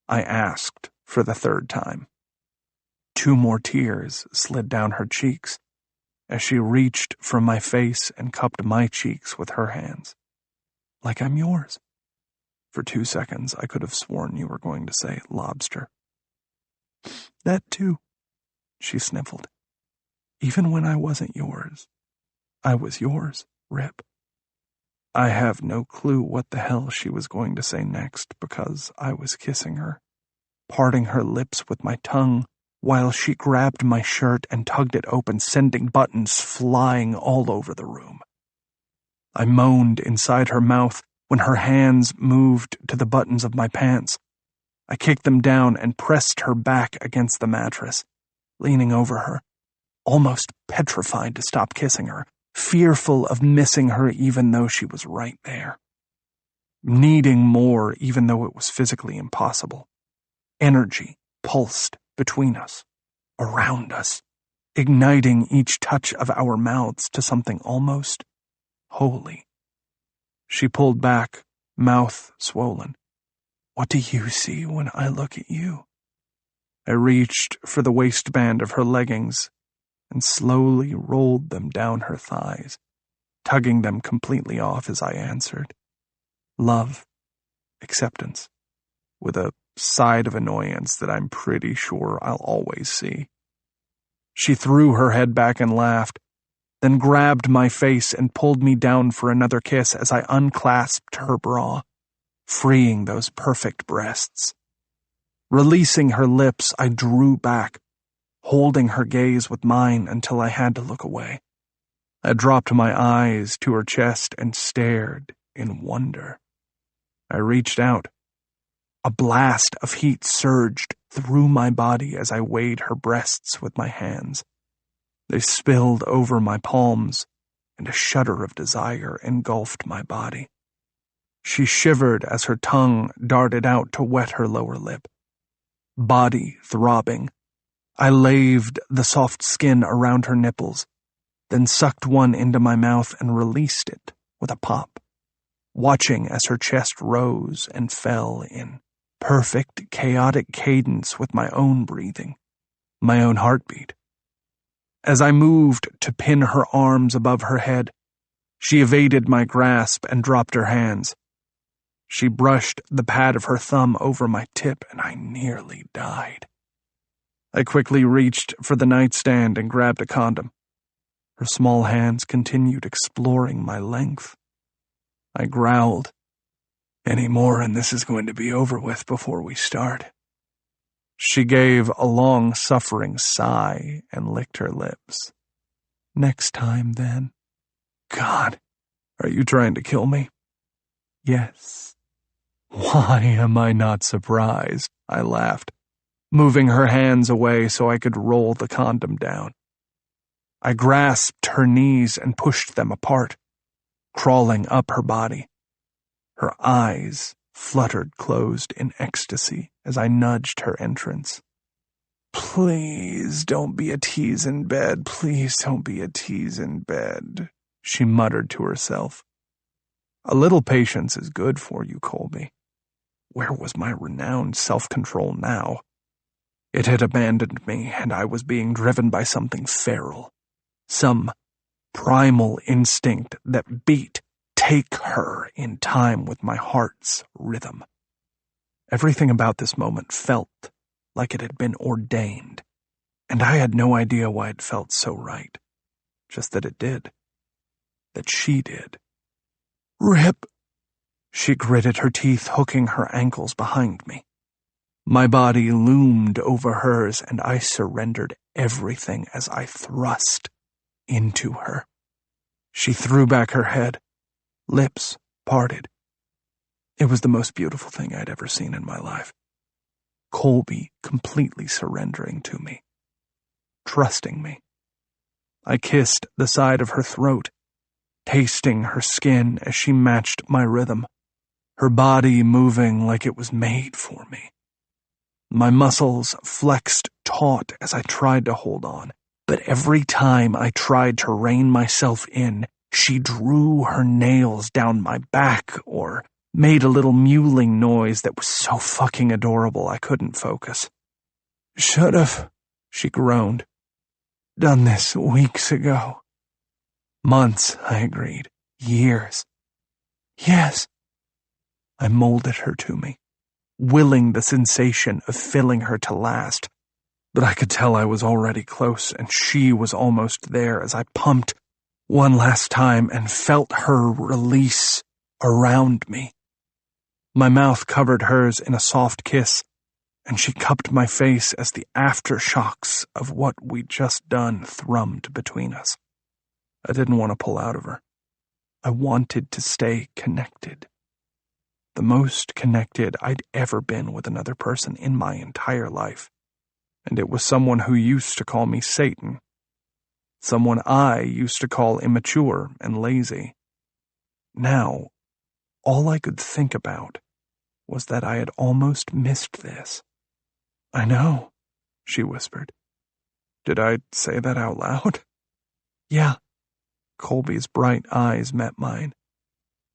I asked for the third time. 2 more tears slid down her cheeks as she reached for my face and cupped my cheeks with her hands. Like I'm yours. For 2 seconds, I could have sworn you were going to say lobster. That too, she sniffled. Even when I wasn't yours, I was yours, Rip. I have no clue what the hell she was going to say next because I was kissing her, parting her lips with my tongue while she grabbed my shirt and tugged it open, sending buttons flying all over the room. I moaned inside her mouth when her hands moved to the buttons of my pants. I kicked them down and pressed her back against the mattress, leaning over her, almost petrified to stop kissing her, fearful of missing her even though she was right there. Needing more even though it was physically impossible. Energy pulsed between us, around us, igniting each touch of our mouths to something almost holy. She pulled back, mouth swollen. What do you see when I look at you? I reached for the waistband of her leggings and slowly rolled them down her thighs, tugging them completely off as I answered. Love, acceptance, with a side of annoyance that I'm pretty sure I'll always see. She threw her head back and laughed, then grabbed my face and pulled me down for another kiss as I unclasped her bra, freeing those perfect breasts. Releasing her lips, I drew back, holding her gaze with mine until I had to look away. I dropped my eyes to her chest and stared in wonder. I reached out. A blast of heat surged through my body as I weighed her breasts with my hands. They spilled over my palms, and a shudder of desire engulfed my body. She shivered as her tongue darted out to wet her lower lip. Body throbbing, I laved the soft skin around her nipples, then sucked one into my mouth and released it with a pop, watching as her chest rose and fell in perfect, chaotic cadence with my own breathing, my own heartbeat. As I moved to pin her arms above her head, she evaded my grasp and dropped her hands. She brushed the pad of her thumb over my tip, and I nearly died. I quickly reached for the nightstand and grabbed a condom. Her small hands continued exploring my length. I growled, "Any more and this is going to be over with before we start." She gave a long-suffering sigh and licked her lips. Next time, then. God, are you trying to kill me? Yes. Why am I not surprised? I laughed, moving her hands away so I could roll the condom down. I grasped her knees and pushed them apart, crawling up her body. Her eyes fluttered closed in ecstasy as I nudged her entrance. Please don't be a tease in bed. Please don't be a tease in bed, she muttered to herself. A little patience is good for you, Colby. Where was my renowned self-control now? It had abandoned me, and I was being driven by something feral. Some primal instinct that beat take her in time with my heart's rhythm. Everything about this moment felt like it had been ordained, and I had no idea why it felt so right. Just that it did. That she did. Rip! She gritted her teeth, hooking her ankles behind me. My body loomed over hers, and I surrendered everything as I thrust into her. She threw back her head, lips parted. It was the most beautiful thing I'd ever seen in my life. Colby completely surrendering to me, trusting me. I kissed the side of her throat, tasting her skin as she matched my rhythm, her body moving like it was made for me. My muscles flexed taut as I tried to hold on, but every time I tried to rein myself in, she drew her nails down my back or made a little mewling noise that was so fucking adorable I couldn't focus. Should've, she groaned, done this weeks ago. Months, I agreed. Years. Yes. I molded her to me, willing the sensation of filling her to last, but I could tell I was already close and she was almost there as I pumped one last time and felt her release around me. My mouth covered hers in a soft kiss, and she cupped my face as the aftershocks of what we'd just done thrummed between us. I didn't want to pull out of her. I wanted to stay connected. The most connected I'd ever been with another person in my entire life. And it was someone who used to call me Satan. Someone I used to call immature and lazy. Now, all I could think about was that I had almost missed this. I know, she whispered. Did I say that out loud? Yeah. Colby's bright eyes met mine.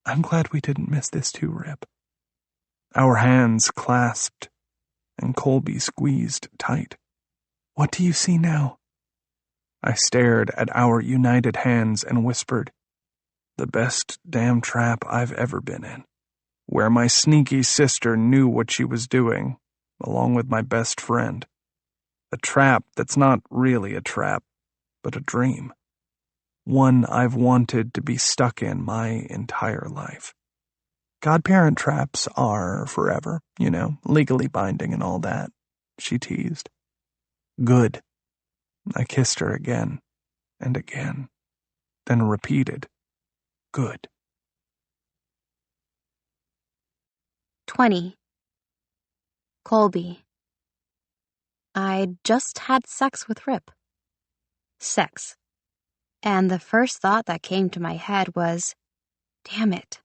I'm glad we didn't miss this too, Rip. Our hands clasped, and Colby squeezed tight. What do you see now? I stared at our united hands and whispered, the best damn trap I've ever been in, where my sneaky sister knew what she was doing, along with my best friend. A trap that's not really a trap, but a dream. One I've wanted to be stuck in my entire life. Godparent traps are forever, legally binding and all that, she teased. Good. I kissed her again and again, then repeated, good. 20. Colby. I just had sex with Rip. Sex. And the first thought that came to my head was, damn it.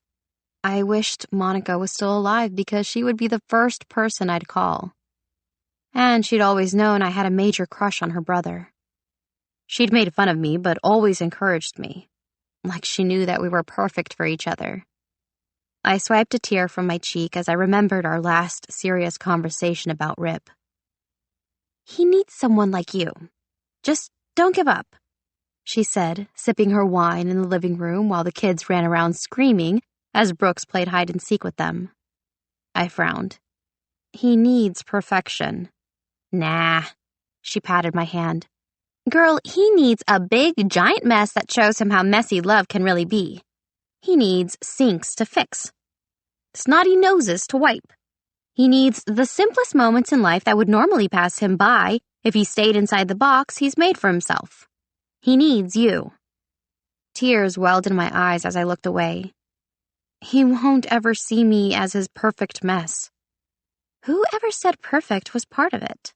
I wished Monica was still alive because she would be the first person I'd call. And she'd always known I had a major crush on her brother. She'd made fun of me, but always encouraged me, like she knew that we were perfect for each other. I swiped a tear from my cheek as I remembered our last serious conversation about Rip. He needs someone like you. Just don't give up, she said, sipping her wine in the living room while the kids ran around screaming as Brooks played hide-and-seek with them. I frowned. He needs perfection. Nah, she patted my hand. Girl, he needs a big, giant mess that shows him how messy love can really be. He needs sinks to fix, snotty noses to wipe, He needs the simplest moments in life that would normally pass him by if he stayed inside the box he's made for himself. He needs you. Tears welled in my eyes as I looked away. He won't ever see me as his perfect mess. Who ever said perfect was part of it?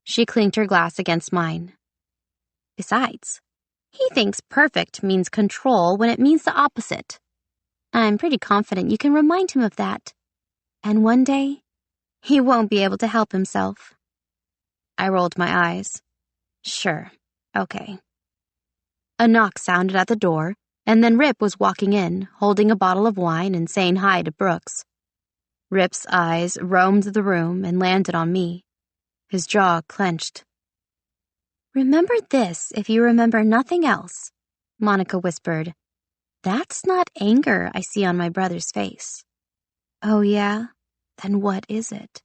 She clinked her glass against mine. Besides, he thinks perfect means control when it means the opposite. I'm pretty confident you can remind him of that. And one day, he won't be able to help himself. I rolled my eyes. Sure, okay. A knock sounded at the door, and then Rip was walking in, holding a bottle of wine and saying hi to Brooks. Rip's eyes roamed the room and landed on me. His jaw clenched. "Remember this if you remember nothing else," Monica whispered. "That's not anger I see on my brother's face." "Oh, yeah? Then what is it?"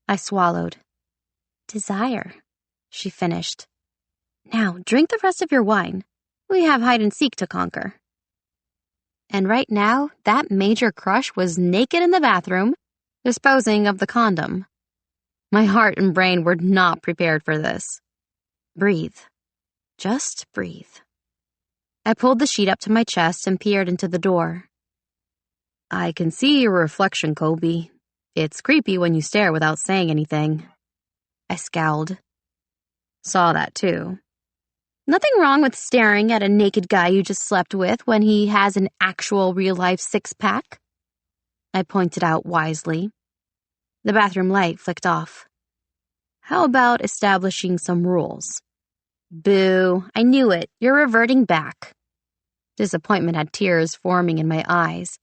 I swallowed. "Desire," she finished. "Now, drink the rest of your wine. We have hide-and-seek to conquer." And right now, that major crush was naked in the bathroom, disposing of the condom. My heart and brain were not prepared for this. Breathe. Just breathe. I pulled the sheet up to my chest and peered into the door. "I can see your reflection, Colby. It's creepy when you stare without saying anything." I scowled. Saw that, too. Nothing wrong with staring at a naked guy you just slept with when he has an actual real-life six-pack, I pointed out wisely. The bathroom light flicked off. "How about establishing some rules?" "Boo, I knew it. You're reverting back." Disappointment had tears forming in my eyes,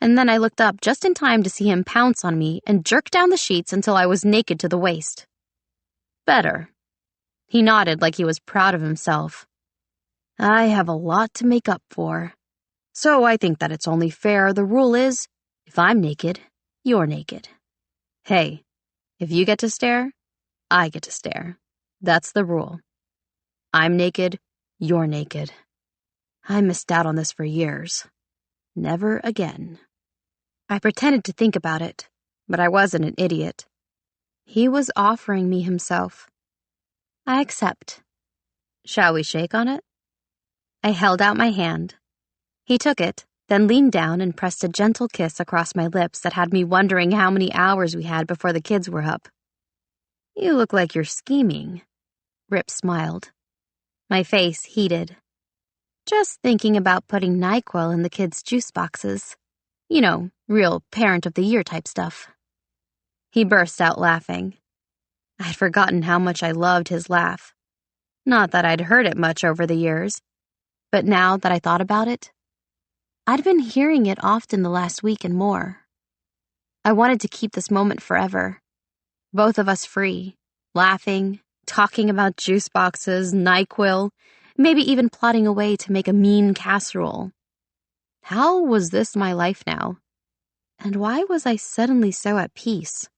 and then I looked up just in time to see him pounce on me and jerk down the sheets until I was naked to the waist. "Better." He nodded like he was proud of himself. "I have a lot to make up for. So I think that it's only fair the rule is, if I'm naked, you're naked. Hey, if you get to stare, I get to stare. That's the rule. I'm naked, you're naked. I missed out on this for years. Never again." I pretended to think about it, but I wasn't an idiot. He was offering me himself. I accept. Shall we shake on it? I held out my hand. He took it, then leaned down and pressed a gentle kiss across my lips that had me wondering how many hours we had before the kids were up. "You look like you're scheming." Rip smiled. My face heated. "Just thinking about putting NyQuil in the kids' juice boxes. You know, real parent of the year type stuff." He burst out laughing. I'd forgotten how much I loved his laugh. Not that I'd heard it much over the years, but now that I thought about it, I'd been hearing it often the last week and more. I wanted to keep this moment forever. Both of us free, laughing, talking about juice boxes, NyQuil, maybe even plotting a way to make a mean casserole. How was this my life now? And why was I suddenly so at peace?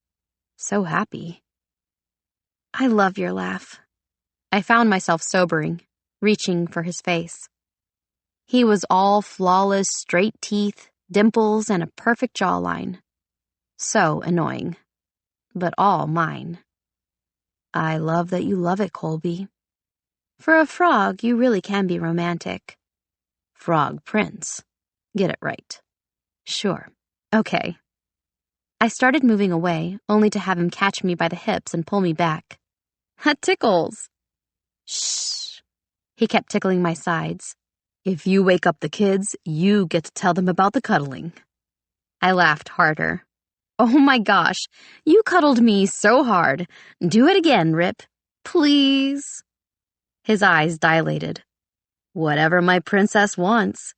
So happy? "I love your laugh." I found myself sobering, reaching for his face. He was all flawless, straight teeth, dimples, and a perfect jawline. So annoying. But all mine. "I love that you love it, Colby. For a frog, you really can be romantic. Frog prince. Get it right." "Sure. Okay." I started moving away, only to have him catch me by the hips and pull me back. "That tickles." "Shh." He kept tickling my sides. "If you wake up the kids, you get to tell them about the cuddling." I laughed harder. "Oh my gosh, you cuddled me so hard. Do it again, Rip. Please." His eyes dilated. "Whatever my princess wants."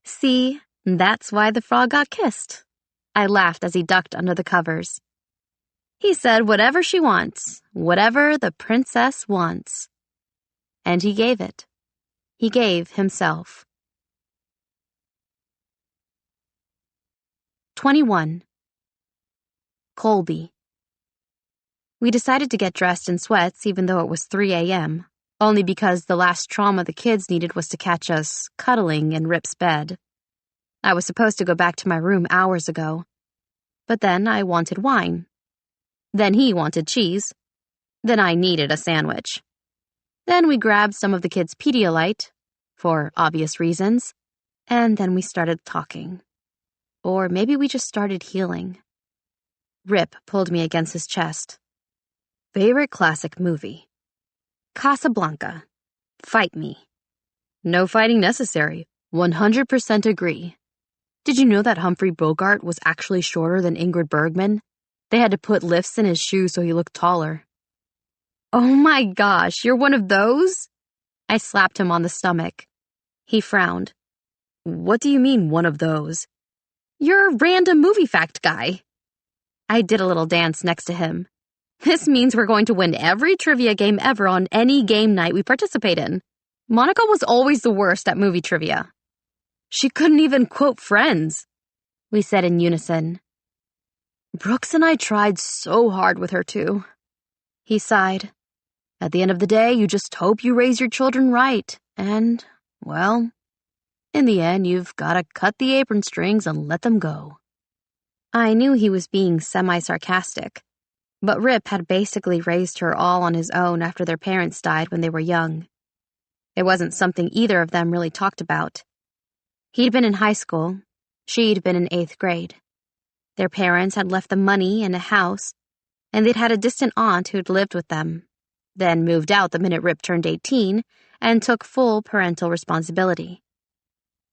"See, that's why the frog got kissed." I laughed as he ducked under the covers. He said whatever she wants, whatever the princess wants. And he gave it. He gave himself. 21. Colby. We decided to get dressed in sweats even though it was 3 a.m., only because the last trauma the kids needed was to catch us cuddling in Rip's bed. I was supposed to go back to my room hours ago. But then I wanted wine. Then he wanted cheese. Then I needed a sandwich. Then we grabbed some of the kids' Pedialyte, for obvious reasons, and then we started talking. Or maybe we just started healing. Rip pulled me against his chest. Favorite classic movie? Casablanca. Fight me. No fighting necessary. 100% agree. Did you know that Humphrey Bogart was actually shorter than Ingrid Bergman? They had to put lifts in his shoes so he looked taller. Oh my gosh, you're one of those? I slapped him on the stomach. He frowned. What do you mean, one of those? You're a random movie fact guy. I did a little dance next to him. This means we're going to win every trivia game ever on any game night we participate in. Monica was always the worst at movie trivia. She couldn't even quote Friends, we said in unison. Brooks and I tried so hard with her too. He sighed. At the end of the day, you just hope you raise your children right. And, well, in the end, you've got to cut the apron strings and let them go. I knew he was being semi-sarcastic, but Rip had basically raised her all on his own after their parents died when they were young. It wasn't something either of them really talked about. He'd been in high school. She'd been in 8th grade. Their parents had left them money and a house, and they'd had a distant aunt who'd lived with them, then moved out the minute Rip turned 18 and took full parental responsibility.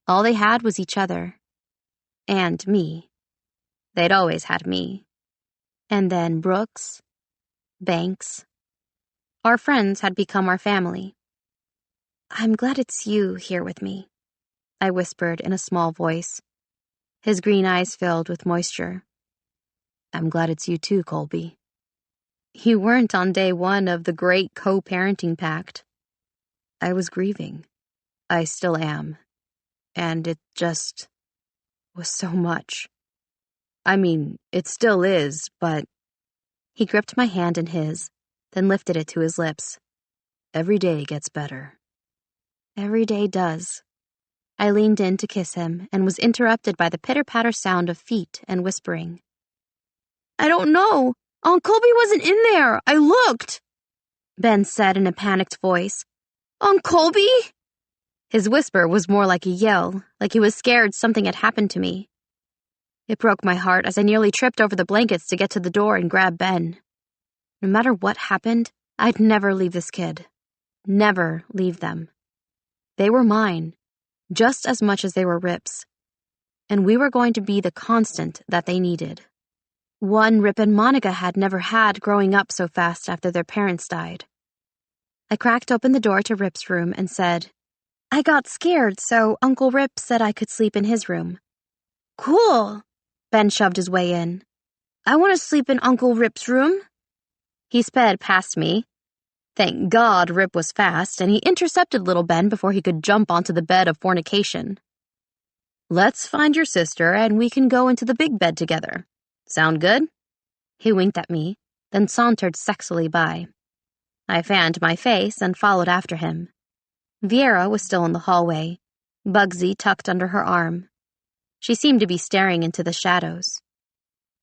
All they had was each other. And me. They'd always had me. And then Brooks, Banks. Our friends had become our family. I'm glad it's you here with me, I whispered in a small voice. His green eyes filled with moisture. I'm glad it's you too, Colby. You weren't on day 1 of the great co-parenting pact. I was grieving. I still am. And it just was so much. I mean, it still is, but... He gripped my hand in his, then lifted it to his lips. Every day gets better. Every day does. I leaned in to kiss him and was interrupted by the pitter-patter sound of feet and whispering. I don't know. Aunt Colby wasn't in there. I looked, Ben said in a panicked voice. Aunt Colby? His whisper was more like a yell, like he was scared something had happened to me. It broke my heart as I nearly tripped over the blankets to get to the door and grab Ben. No matter what happened, I'd never leave this kid. Never leave them. They were mine, just as much as they were Rip's. And we were going to be the constant that they needed. One Rip and Monica had never had growing up so fast after their parents died. I cracked open the door to Rip's room and said, I got scared, so Uncle Rip said I could sleep in his room. Cool. Ben shoved his way in. I want to sleep in Uncle Rip's room. He sped past me. Thank God Rip was fast, and he intercepted little Ben before he could jump onto the bed of fornication. Let's find your sister, and we can go into the big bed together. Sound good? He winked at me, then sauntered sexily by. I fanned my face and followed after him. Viera was still in the hallway, Bugsy tucked under her arm. She seemed to be staring into the shadows.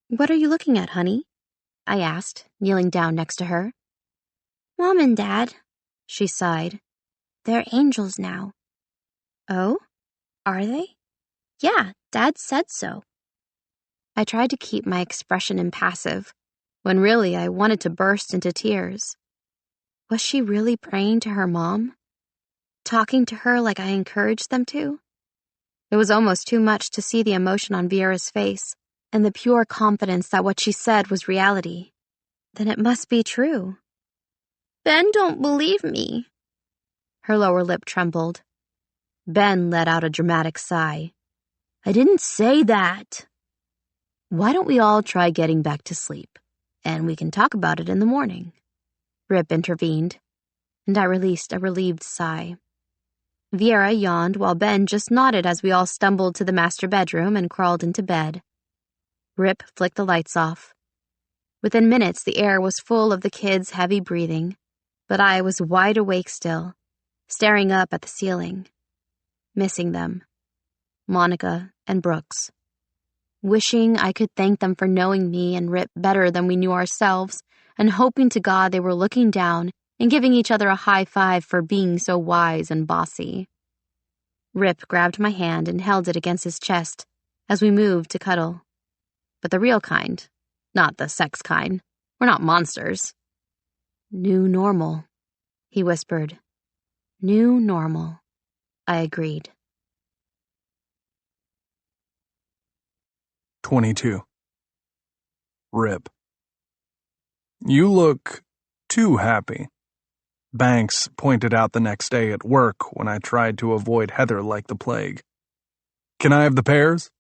What are you looking at, honey? I asked, kneeling down next to her. Mom and Dad, she sighed. They're angels now. Oh? Are they? Yeah, Dad said so. I tried to keep my expression impassive, when really I wanted to burst into tears. Was she really praying to her mom? Talking to her like I encouraged them to? It was almost too much to see the emotion on Viera's face and the pure confidence that what she said was reality. Then it must be true. Ben don't believe me. Her lower lip trembled. Ben let out a dramatic sigh. I didn't say that. Why don't we all try getting back to sleep, and we can talk about it in the morning? Rip intervened, and I released a relieved sigh. Viera yawned while Ben just nodded as we all stumbled to the master bedroom and crawled into bed. Rip flicked the lights off. Within minutes, the air was full of the kids' heavy breathing, but I was wide awake still, staring up at the ceiling, missing them, Monica and Brooks. wishing I could thank them for knowing me and Rip better than we knew ourselves, and hoping to God they were looking down and giving each other a high five for being so wise and bossy. Rip grabbed my hand and held it against his chest as we moved to cuddle. But the real kind, not the sex kind. We're not monsters. New normal, he whispered. New normal, I agreed. 22. Rip. You look too happy. Banks pointed out the next day at work when I tried to avoid Heather like the plague. Can I have the pears?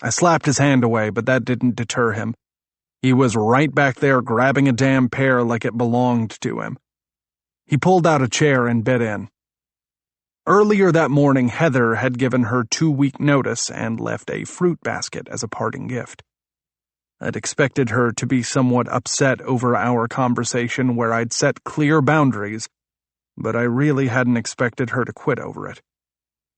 I slapped his hand away, but that didn't deter him. He was right back there grabbing a damn pear like it belonged to him. He pulled out a chair and bit in. Earlier that morning, Heather had given her 2-week notice and left a fruit basket as a parting gift. I'd expected her to be somewhat upset over our conversation where I'd set clear boundaries, but I really hadn't expected her to quit over it.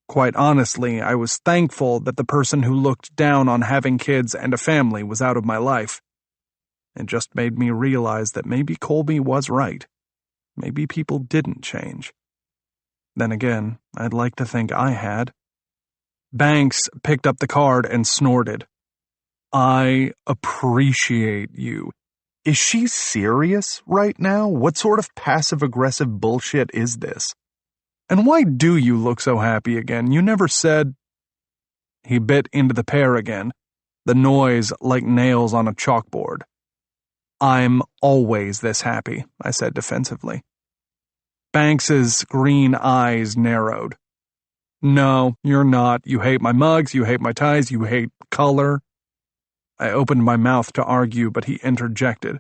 Quite honestly, I was thankful that the person who looked down on having kids and a family was out of my life. It just made me realize that maybe Colby was right. Maybe people didn't change. Then again, I'd like to think I had. Banks picked up the card and snorted. I appreciate you. Is she serious right now? What sort of passive-aggressive bullshit is this? And why do you look so happy again? You never said... He bit into the pear again, the noise like nails on a chalkboard. I'm always this happy, I said defensively. Banks's green eyes narrowed. No, you're not. You hate my mugs, you hate my ties, you hate color. I opened my mouth to argue, but he interjected.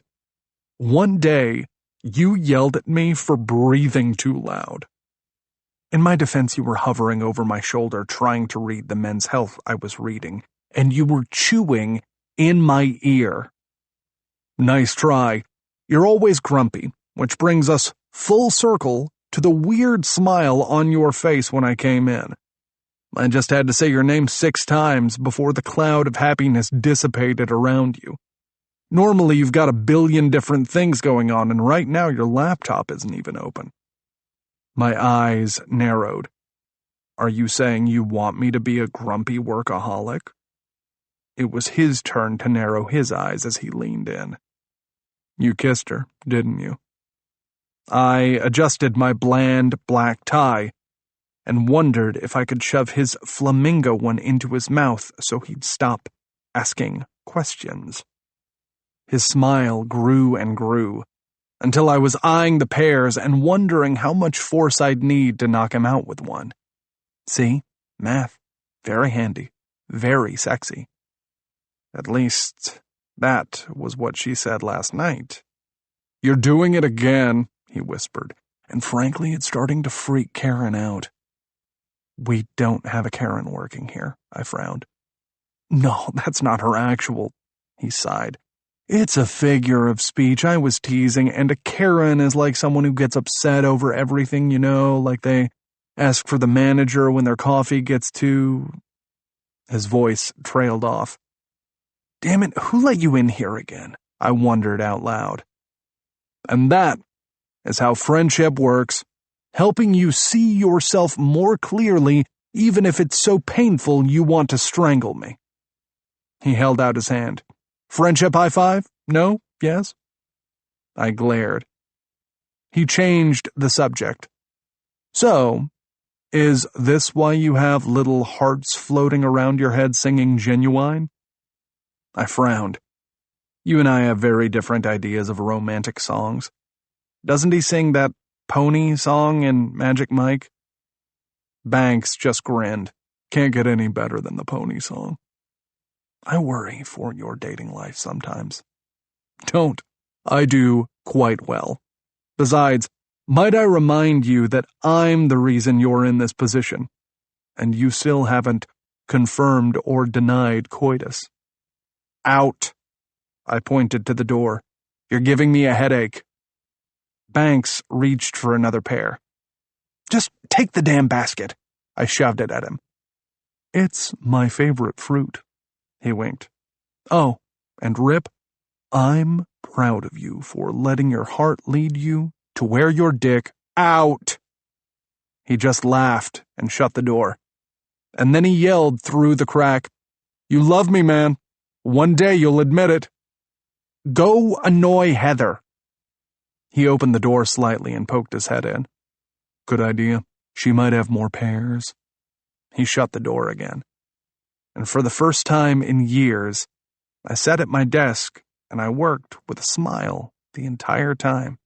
One day, you yelled at me for breathing too loud. In my defense, you were hovering over my shoulder trying to read the Men's Health I was reading, and you were chewing in my ear. Nice try. You're always grumpy, which brings us full circle to the weird smile on your face when I came in. I just had to say your name 6 times before the cloud of happiness dissipated around you. Normally you've got a billion different things going on, and right now your laptop isn't even open. My eyes narrowed. Are you saying you want me to be a grumpy workaholic? It was his turn to narrow his eyes as he leaned in. You kissed her, didn't you? I adjusted my bland black tie and wondered if I could shove his flamingo one into his mouth so he'd stop asking questions. His smile grew and grew, until I was eyeing the pears and wondering how much force I'd need to knock him out with one. See? Math. Very handy. Very sexy. At least, that was what she said last night. You're doing it again, he whispered, and frankly, it's starting to freak Karen out. We don't have a Karen working here, I frowned. No, that's not her actual, he sighed. It's a figure of speech. I was teasing, and a Karen is like someone who gets upset over everything, like they ask for the manager when their coffee gets too... His voice trailed off. Damn it, who let you in here again? I wondered out loud. And that is how friendship works, helping you see yourself more clearly, even if it's so painful you want to strangle me. He held out his hand. Friendship high five? No? Yes? I glared. He changed the subject. So, is this why you have little hearts floating around your head singing Genuine? I frowned. You and I have very different ideas of romantic songs. Doesn't he sing that pony song in Magic Mike? Banks just grinned. Can't get any better than the pony song. I worry for your dating life sometimes. Don't. I do quite well. Besides, might I remind you that I'm the reason you're in this position, and you still haven't confirmed or denied coitus. Out. I pointed to the door. You're giving me a headache. Banks reached for another pear. Just take the damn basket. I shoved it at him. It's my favorite fruit. He winked. Oh, and Rip, I'm proud of you for letting your heart lead you to wear your dick out. He just laughed and shut the door. And then he yelled through the crack, You love me, man. One day you'll admit it. Go annoy Heather. He opened the door slightly and poked his head in. Good idea. She might have more pears. He shut the door again. And for the first time in years, I sat at my desk and I worked with a smile the entire time.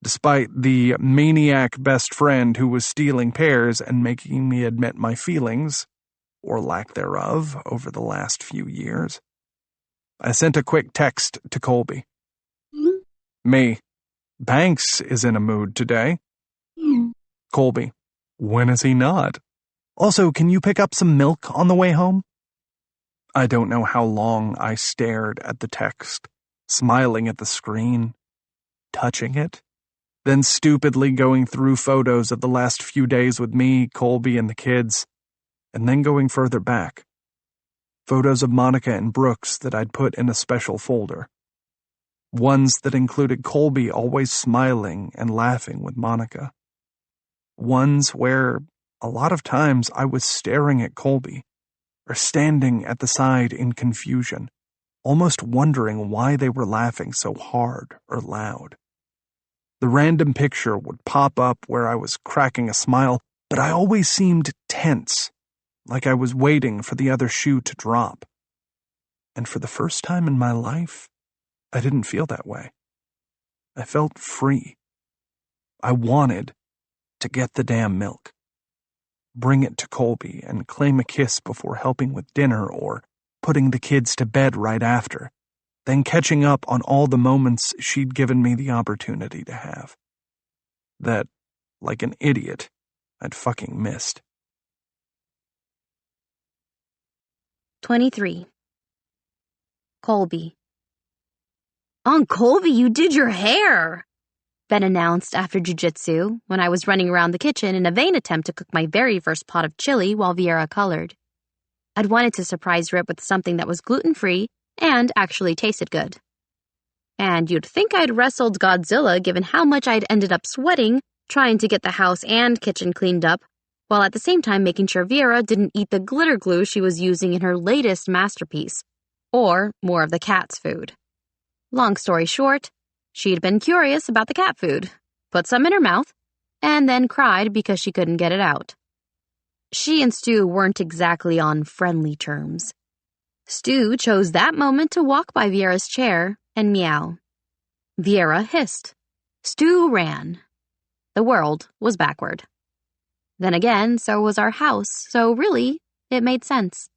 Despite the maniac best friend who was stealing pears and making me admit my feelings, or lack thereof, over the last few years. I sent a quick text to Colby. Me. Banks is in a mood today. Colby. When is he not? Also, can you pick up some milk on the way home? I don't know how long I stared at the text, smiling at the screen, touching it, then stupidly going through photos of the last few days with me, Colby, and the kids, and then going further back. Photos of Monica and Brooks that I'd put in a special folder. Ones that included Colby always smiling and laughing with Monica. Ones where, a lot of times, I was staring at Colby, or standing at the side in confusion, almost wondering why they were laughing so hard or loud. The random picture would pop up where I was cracking a smile, but I always seemed tense, like I was waiting for the other shoe to drop. And for the first time in my life, I didn't feel that way. I felt free. I wanted to get the damn milk. Bring it to Colby and claim a kiss before helping with dinner or putting the kids to bed right after, then catching up on all the moments she'd given me the opportunity to have. That, like an idiot, I'd fucking missed. 23. Colby. Aunt Colby, you did your hair! Ben announced after jujitsu when I was running around the kitchen in a vain attempt to cook my very first pot of chili while Viera colored. I'd wanted to surprise Rip with something that was gluten-free and actually tasted good. And you'd think I'd wrestled Godzilla given how much I'd ended up sweating trying to get the house and kitchen cleaned up, while at the same time making sure Viera didn't eat the glitter glue she was using in her latest masterpiece, or more of the cat's food. Long story short, she'd been curious about the cat food, put some in her mouth, and then cried because she couldn't get it out. She and Stu weren't exactly on friendly terms. Stu chose that moment to walk by Viera's chair and meow. Viera hissed. Stu ran. The world was backward. Then again, so was our house, so really, it made sense.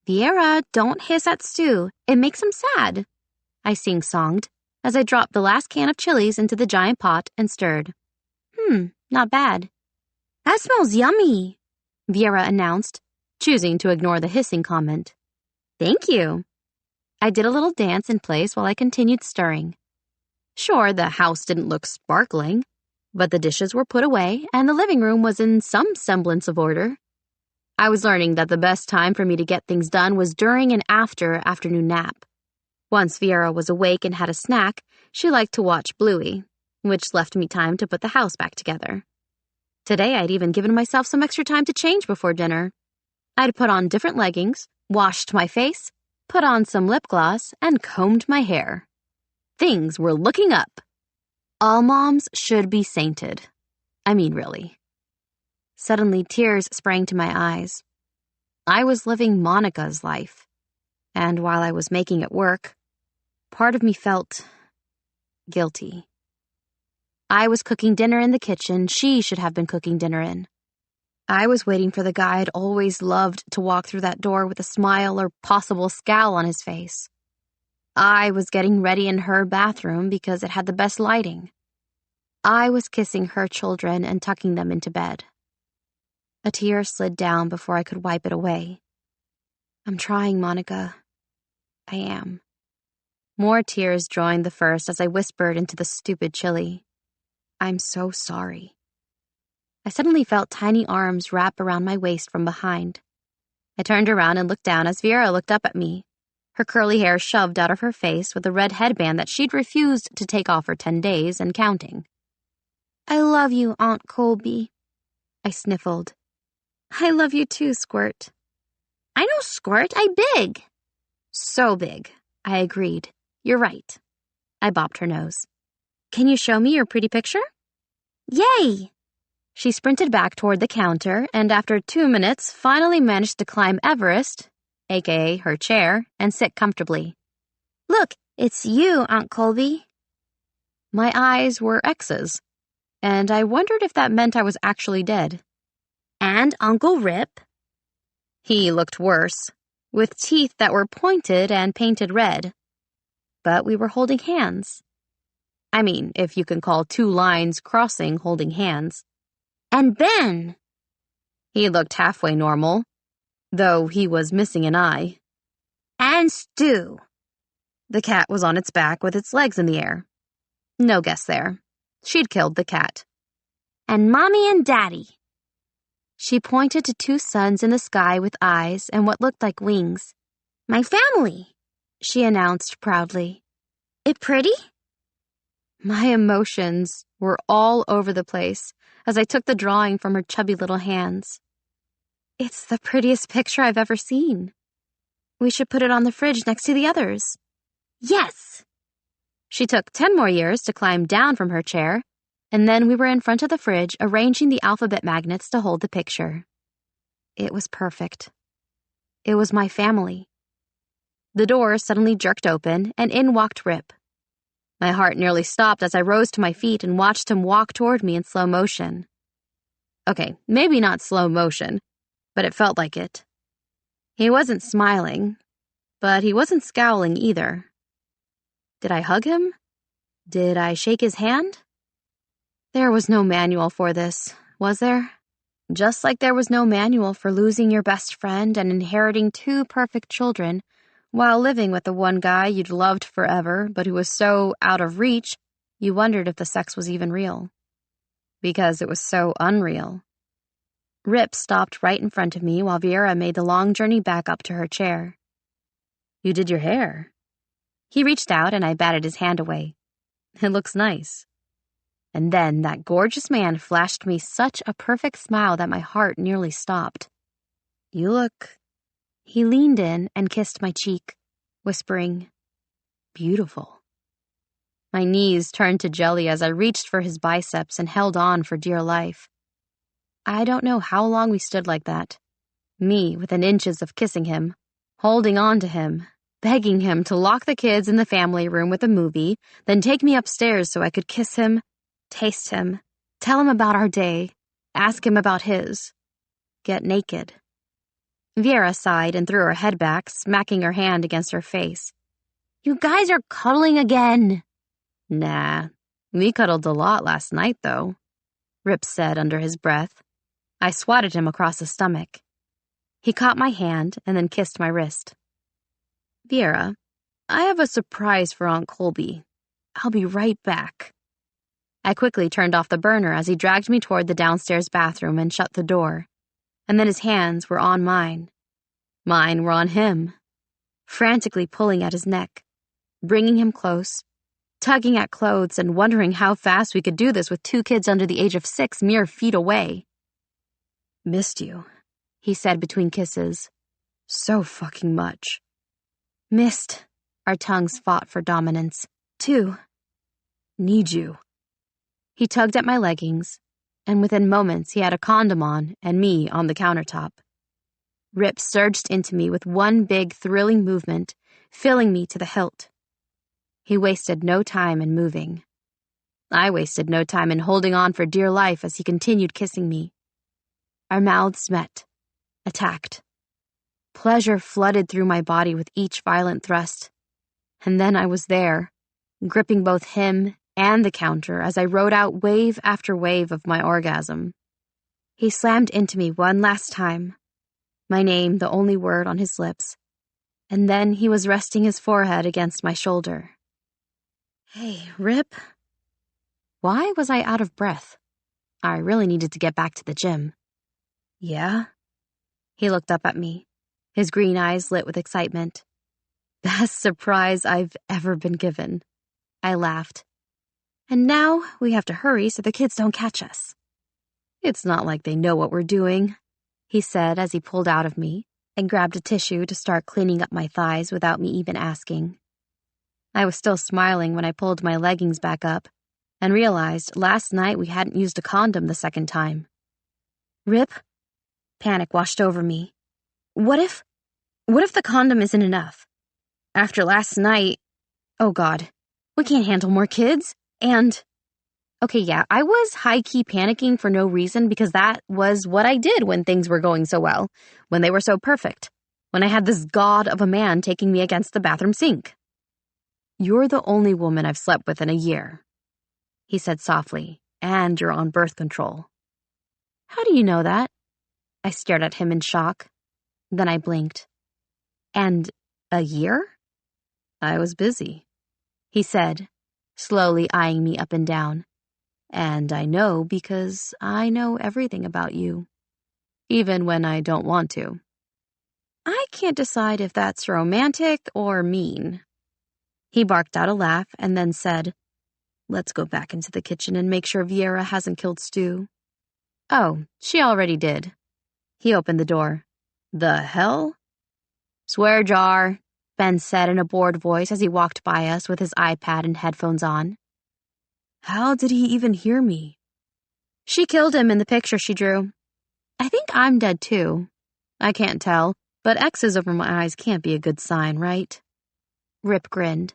Viera, don't hiss at Stu. It makes him sad, I sing-songed as I dropped the last can of chilies into the giant pot and stirred. Not bad. That smells yummy, Viera announced, choosing to ignore the hissing comment. Thank you. I did a little dance in place while I continued stirring. Sure, the house didn't look sparkling, but the dishes were put away and the living room was in some semblance of order. I was learning that the best time for me to get things done was during and after afternoon nap. Once Viera was awake and had a snack, she liked to watch Bluey, which left me time to put the house back together. Today I'd even given myself some extra time to change before dinner. I'd put on different leggings, washed my face, put on some lip gloss, and combed my hair. Things were looking up. All moms should be sainted. I mean, really. Suddenly, tears sprang to my eyes. I was living Monica's life, and while I was making it work, part of me felt guilty. I was cooking dinner in the kitchen she should have been cooking dinner in. I was waiting for the guy I'd always loved to walk through that door with a smile or possible scowl on his face. I was getting ready in her bathroom because it had the best lighting. I was kissing her children and tucking them into bed. A tear slid down before I could wipe it away. I'm trying, Monica. I am. More tears joined the first as I whispered into the stupid chili. I'm so sorry. I suddenly felt tiny arms wrap around my waist from behind. I turned around and looked down as Vera looked up at me, her curly hair shoved out of her face with a red headband that she'd refused to take off for 10 days and counting. I love you, Aunt Colby, I sniffled. I love you too, Squirt. I know, Squirt, I big. So big, I agreed. You're right. I bopped her nose. Can you show me your pretty picture? Yay! She sprinted back toward the counter and after 2 minutes finally managed to climb Everest, aka her chair, and sit comfortably. Look, it's you, Aunt Colby. My eyes were X's, and I wondered if that meant I was actually dead. And Uncle Rip? He looked worse, with teeth that were pointed and painted red. But we were holding hands. I mean, if you can call 2 lines crossing holding hands. And Ben! He looked halfway normal, though he was missing an eye. And Stu! The cat was on its back with its legs in the air. No guess there. She'd killed the cat. And Mommy and Daddy. She pointed to 2 suns in the sky with eyes and what looked like wings. My family, she announced proudly. It pretty? My emotions were all over the place as I took the drawing from her chubby little hands. It's the prettiest picture I've ever seen. We should put it on the fridge next to the others. Yes! She took 10 more years to climb down from her chair, and then we were in front of the fridge arranging the alphabet magnets to hold the picture. It was perfect. It was my family. The door suddenly jerked open, and in walked Rip. My heart nearly stopped as I rose to my feet and watched him walk toward me in slow motion. Okay, maybe not slow motion, but it felt like it. He wasn't smiling, but he wasn't scowling either. Did I hug him? Did I shake his hand? There was no manual for this, was there? Just like there was no manual for losing your best friend and inheriting 2 perfect children while living with the one guy you'd loved forever but who was so out of reach you wondered if the sex was even real. Because it was so unreal. Rip stopped right in front of me while Vera made the long journey back up to her chair. You did your hair. He reached out and I batted his hand away. It looks nice. And then that gorgeous man flashed me such a perfect smile that my heart nearly stopped. You look... He leaned in and kissed my cheek, whispering, beautiful. My knees turned to jelly as I reached for his biceps and held on for dear life. I don't know how long we stood like that. Me within inches of kissing him, holding on to him, begging him to lock the kids in the family room with a movie, then take me upstairs so I could kiss him, taste him, tell him about our day, ask him about his, get naked. Vera sighed and threw her head back, smacking her hand against her face. You guys are cuddling again. Nah, we cuddled a lot last night, though, Rip said under his breath. I swatted him across the stomach. He caught my hand and then kissed my wrist. Vera, I have a surprise for Aunt Colby. I'll be right back. I quickly turned off the burner as he dragged me toward the downstairs bathroom and shut the door. And then his hands were on mine. Mine were on him, frantically pulling at his neck, bringing him close, tugging at clothes and wondering how fast we could do this with 2 kids under the age of 6 mere feet away. Missed you, he said between kisses. So fucking much. Missed. Our tongues fought for dominance. 2. Need you. He tugged at my leggings, and within moments he had a condom on and me on the countertop. Rip surged into me with one big, thrilling movement, filling me to the hilt. He wasted no time in moving. I wasted no time in holding on for dear life as he continued kissing me. Our mouths met, attacked. Pleasure flooded through my body with each violent thrust. And then I was there, gripping both him and the counter as I rode out wave after wave of my orgasm. He slammed into me one last time, my name the only word on his lips, and then he was resting his forehead against my shoulder. Hey, Rip. Why was I out of breath? I really needed to get back to the gym. Yeah? He looked up at me, his green eyes lit with excitement. Best surprise I've ever been given. I laughed. And now we have to hurry so the kids don't catch us. It's not like they know what we're doing, he said as he pulled out of me and grabbed a tissue to start cleaning up my thighs without me even asking. I was still smiling when I pulled my leggings back up and realized last night we hadn't used a condom the second time. Rip? Panic washed over me. What if the condom isn't enough? After last night, oh God, we can't handle more kids. And, okay, yeah, I was high-key panicking for no reason because that was what I did when things were going so well, when they were so perfect, when I had this god of a man taking me against the bathroom sink. You're the only woman I've slept with in a year, he said softly, and you're on birth control. How do you know that? I stared at him in shock. Then I blinked. And a year? I was busy, he said, slowly eyeing me up and down. And I know because I know everything about you, even when I don't want to. I can't decide if that's romantic or mean. He barked out a laugh and then said, Let's go back into the kitchen and make sure Viera hasn't killed Stu. Oh, she already did. He opened the door. The hell? Swear jar, Ben said in a bored voice as he walked by us with his iPad and headphones on. How did he even hear me? She killed him in the picture she drew. I think I'm dead too. I can't tell, but X's over my eyes can't be a good sign, right? Rip grinned.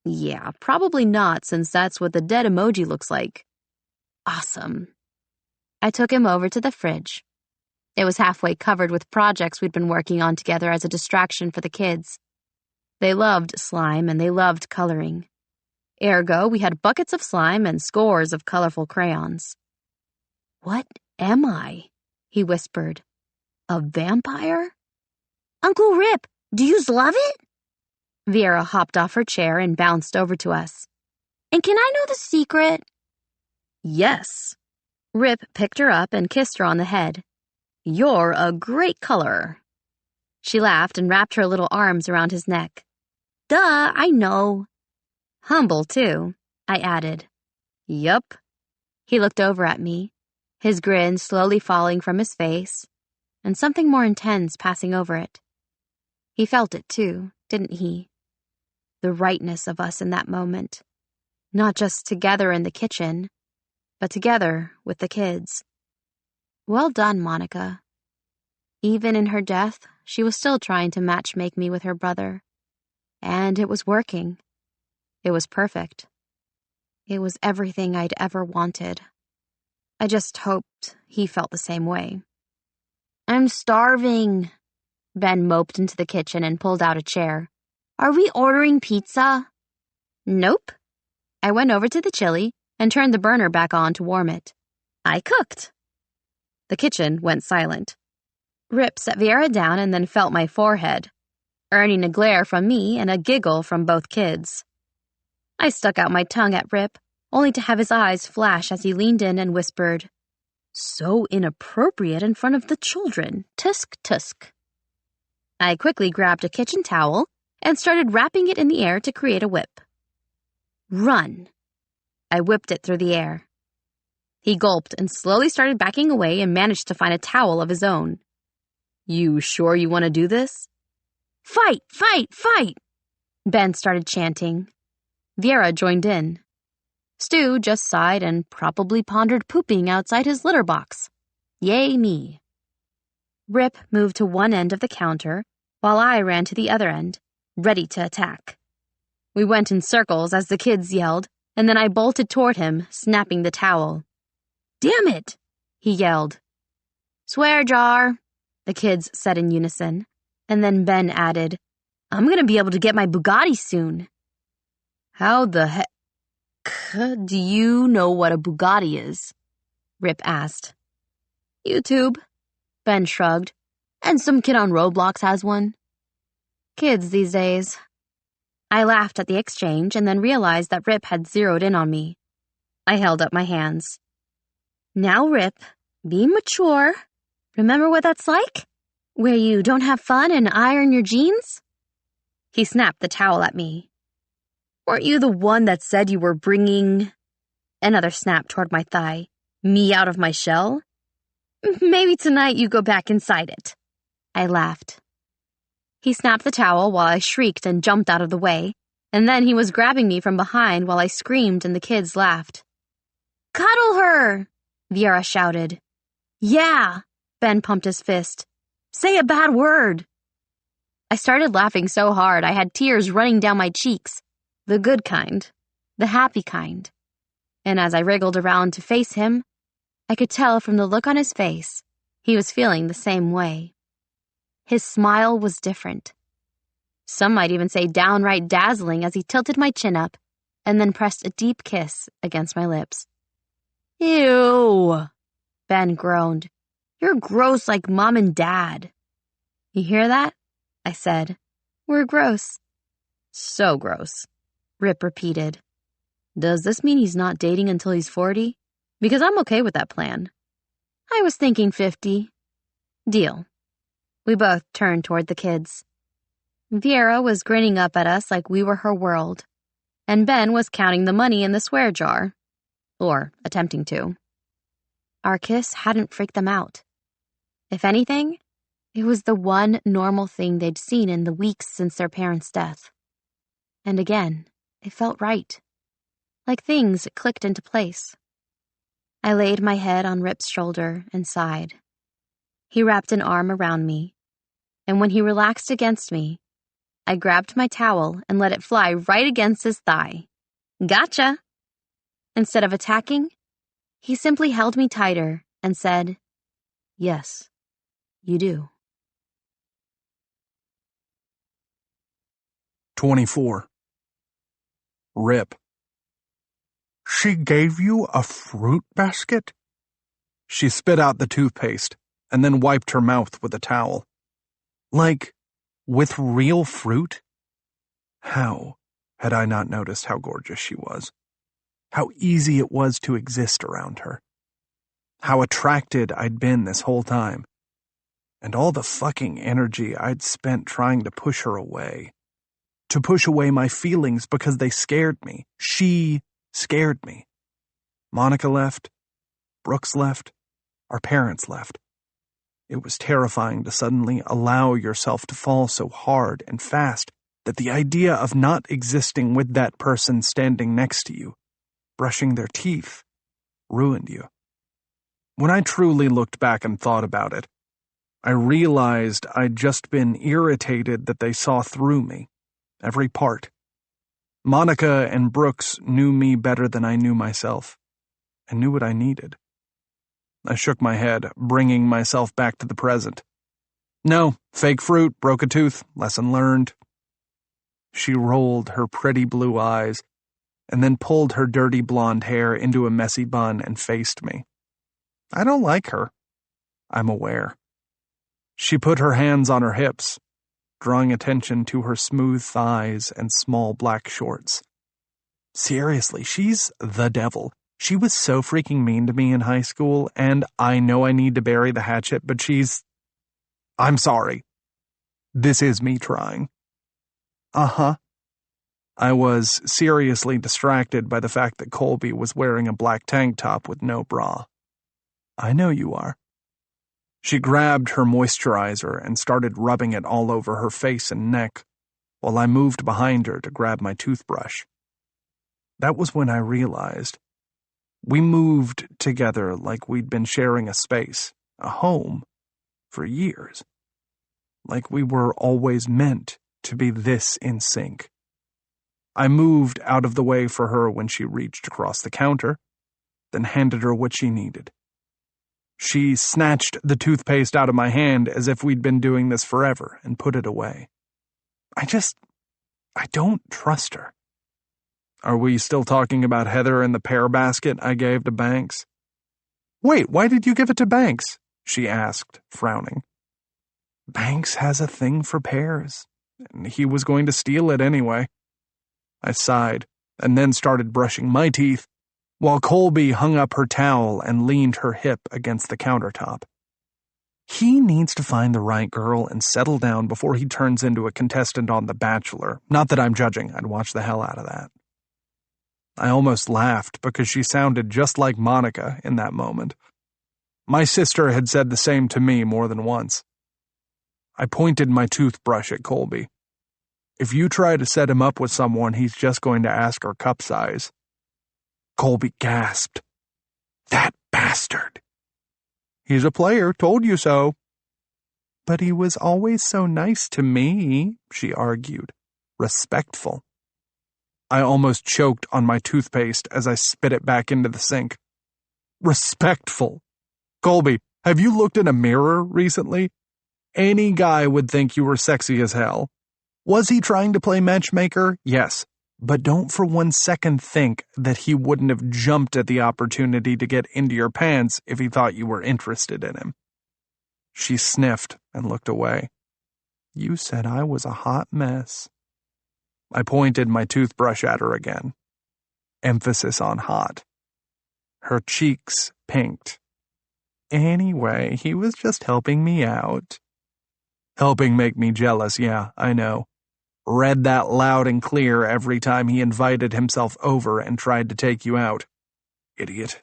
Yeah, probably not, since that's what the dead emoji looks like. Awesome. I took him over to the fridge. It was halfway covered with projects we'd been working on together as a distraction for the kids. They loved slime and they loved coloring. Ergo, we had buckets of slime and scores of colorful crayons. What am I? He whispered. A vampire? Uncle Rip, do you love it? Viera hopped off her chair and bounced over to us. And can I know the secret? Yes. Rip picked her up and kissed her on the head. You're a great color. She laughed and wrapped her little arms around his neck. Duh, I know. Humble, too, I added. Yup. He looked over at me, his grin slowly falling from his face, and something more intense passing over it. He felt it, too, didn't he? The rightness of us in that moment. Not just together in the kitchen, but together with the kids. Well done, Monica. Even in her death, she was still trying to matchmake me with her brother. And it was working. It was perfect. It was everything I'd ever wanted. I just hoped he felt the same way. I'm starving. Ben moped into the kitchen and pulled out a chair. Are we ordering pizza? Nope. I went over to the chili and turned the burner back on to warm it. I cooked. The kitchen went silent. Rip set Viera down and then felt my forehead, earning a glare from me and a giggle from both kids. I stuck out my tongue at Rip, only to have his eyes flash as he leaned in and whispered, So inappropriate in front of the children. Tusk, tusk. I quickly grabbed a kitchen towel and started wrapping it in the air to create a whip. Run. I whipped it through the air. He gulped and slowly started backing away and managed to find a towel of his own. You sure you want to do this? Fight, fight, fight! Ben started chanting. Viera joined in. Stu just sighed and probably pondered pooping outside his litter box. Yay me. Rip moved to one end of the counter while I ran to the other end, ready to attack. We went in circles as the kids yelled, and then I bolted toward him, snapping the towel. Damn it! He yelled. Swear jar, the kids said in unison, and then Ben added, I'm gonna be able to get my Bugatti soon. How the heck do you know what a Bugatti is? Rip asked. YouTube, Ben shrugged, and some kid on Roblox has one. Kids these days. I laughed at the exchange and then realized that Rip had zeroed in on me. I held up my hands. Now, Rip, be mature. Remember what that's like? Where you don't have fun and iron your jeans? He snapped the towel at me. Weren't you the one that said you were bringing... Another snap toward my thigh. Me out of my shell? Maybe tonight you go back inside it. I laughed. He snapped the towel while I shrieked and jumped out of the way, and then he was grabbing me from behind while I screamed and the kids laughed. Cuddle her! Viera shouted. Yeah! Ben pumped his fist. Say a bad word! I started laughing so hard I had tears running down my cheeks. The good kind. The happy kind. And as I wriggled around to face him, I could tell from the look on his face he was feeling the same way. His smile was different. Some might even say downright dazzling as he tilted my chin up and then pressed a deep kiss against my lips. Ew, Ben groaned. You're gross like Mom and Dad. You hear that? I said. We're gross. So gross, Rip repeated. Does this mean he's not dating until he's 40? Because I'm okay with that plan. I was thinking 50. Deal. We both turned toward the kids. Viera was grinning up at us like we were her world, and Ben was counting the money in the swear jar. Or attempting to. Our kiss hadn't freaked them out. If anything, it was the one normal thing they'd seen in the weeks since their parents' death. And again, it felt right. Like things clicked into place. I laid my head on Rip's shoulder and sighed. He wrapped an arm around me, and when he relaxed against me, I grabbed my towel and let it fly right against his thigh. Gotcha! Instead of attacking, he simply held me tighter and said, Yes, you do. 24. Rip. She gave you a fruit basket? She spit out the toothpaste and then wiped her mouth with a towel. Like, with real fruit? How had I not noticed how gorgeous she was? How easy it was to exist around her. How attracted I'd been this whole time. And all the fucking energy I'd spent trying to push her away. To push away my feelings because they scared me. She scared me. Monica left. Brooks left. Our parents left. It was terrifying to suddenly allow yourself to fall so hard and fast that the idea of not existing with that person standing next to you, brushing their teeth, ruined you. When I truly looked back and thought about it, I realized I'd just been irritated that they saw through me, every part. Monica and Brooks knew me better than I knew myself, and knew what I needed. I shook my head, bringing myself back to the present. No, fake fruit, broke a tooth, lesson learned. She rolled her pretty blue eyes, and then pulled her dirty blonde hair into a messy bun and faced me. I don't like her. I'm aware. She put her hands on her hips, drawing attention to her smooth thighs and small black shorts. Seriously, she's the devil. She was so freaking mean to me in high school, and I know I need to bury the hatchet, but I'm sorry. This is me trying. Uh-huh. I was seriously distracted by the fact that Colby was wearing a black tank top with no bra. I know you are. She grabbed her moisturizer and started rubbing it all over her face and neck, while I moved behind her to grab my toothbrush. That was when I realized we moved together like we'd been sharing a space, a home, for years. Like we were always meant to be this in sync. I moved out of the way for her when she reached across the counter, then handed her what she needed. She snatched the toothpaste out of my hand as if we'd been doing this forever and put it away. I don't trust her. Are we still talking about Heather and the pear basket I gave to Banks? Wait, why did you give it to Banks? She asked, frowning. Banks has a thing for pears, and he was going to steal it anyway. I sighed, and then started brushing my teeth, while Colby hung up her towel and leaned her hip against the countertop. He needs to find the right girl and settle down before he turns into a contestant on The Bachelor. Not that I'm judging, I'd watch the hell out of that. I almost laughed because she sounded just like Monica in that moment. My sister had said the same to me more than once. I pointed my toothbrush at Colby. If you try to set him up with someone, he's just going to ask her cup size. Colby gasped. That bastard. He's a player, told you so. But he was always so nice to me, she argued. Respectful. I almost choked on my toothpaste as I spit it back into the sink. Respectful. Colby, have you looked in a mirror recently? Any guy would think you were sexy as hell. Was he trying to play matchmaker? Yes. But don't for 1 second think that he wouldn't have jumped at the opportunity to get into your pants if he thought you were interested in him. She sniffed and looked away. You said I was a hot mess. I pointed my toothbrush at her again. Emphasis on hot. Her cheeks pinked. Anyway, he was just helping me out. Helping make me jealous, yeah, I know. Read that loud and clear every time he invited himself over and tried to take you out. Idiot.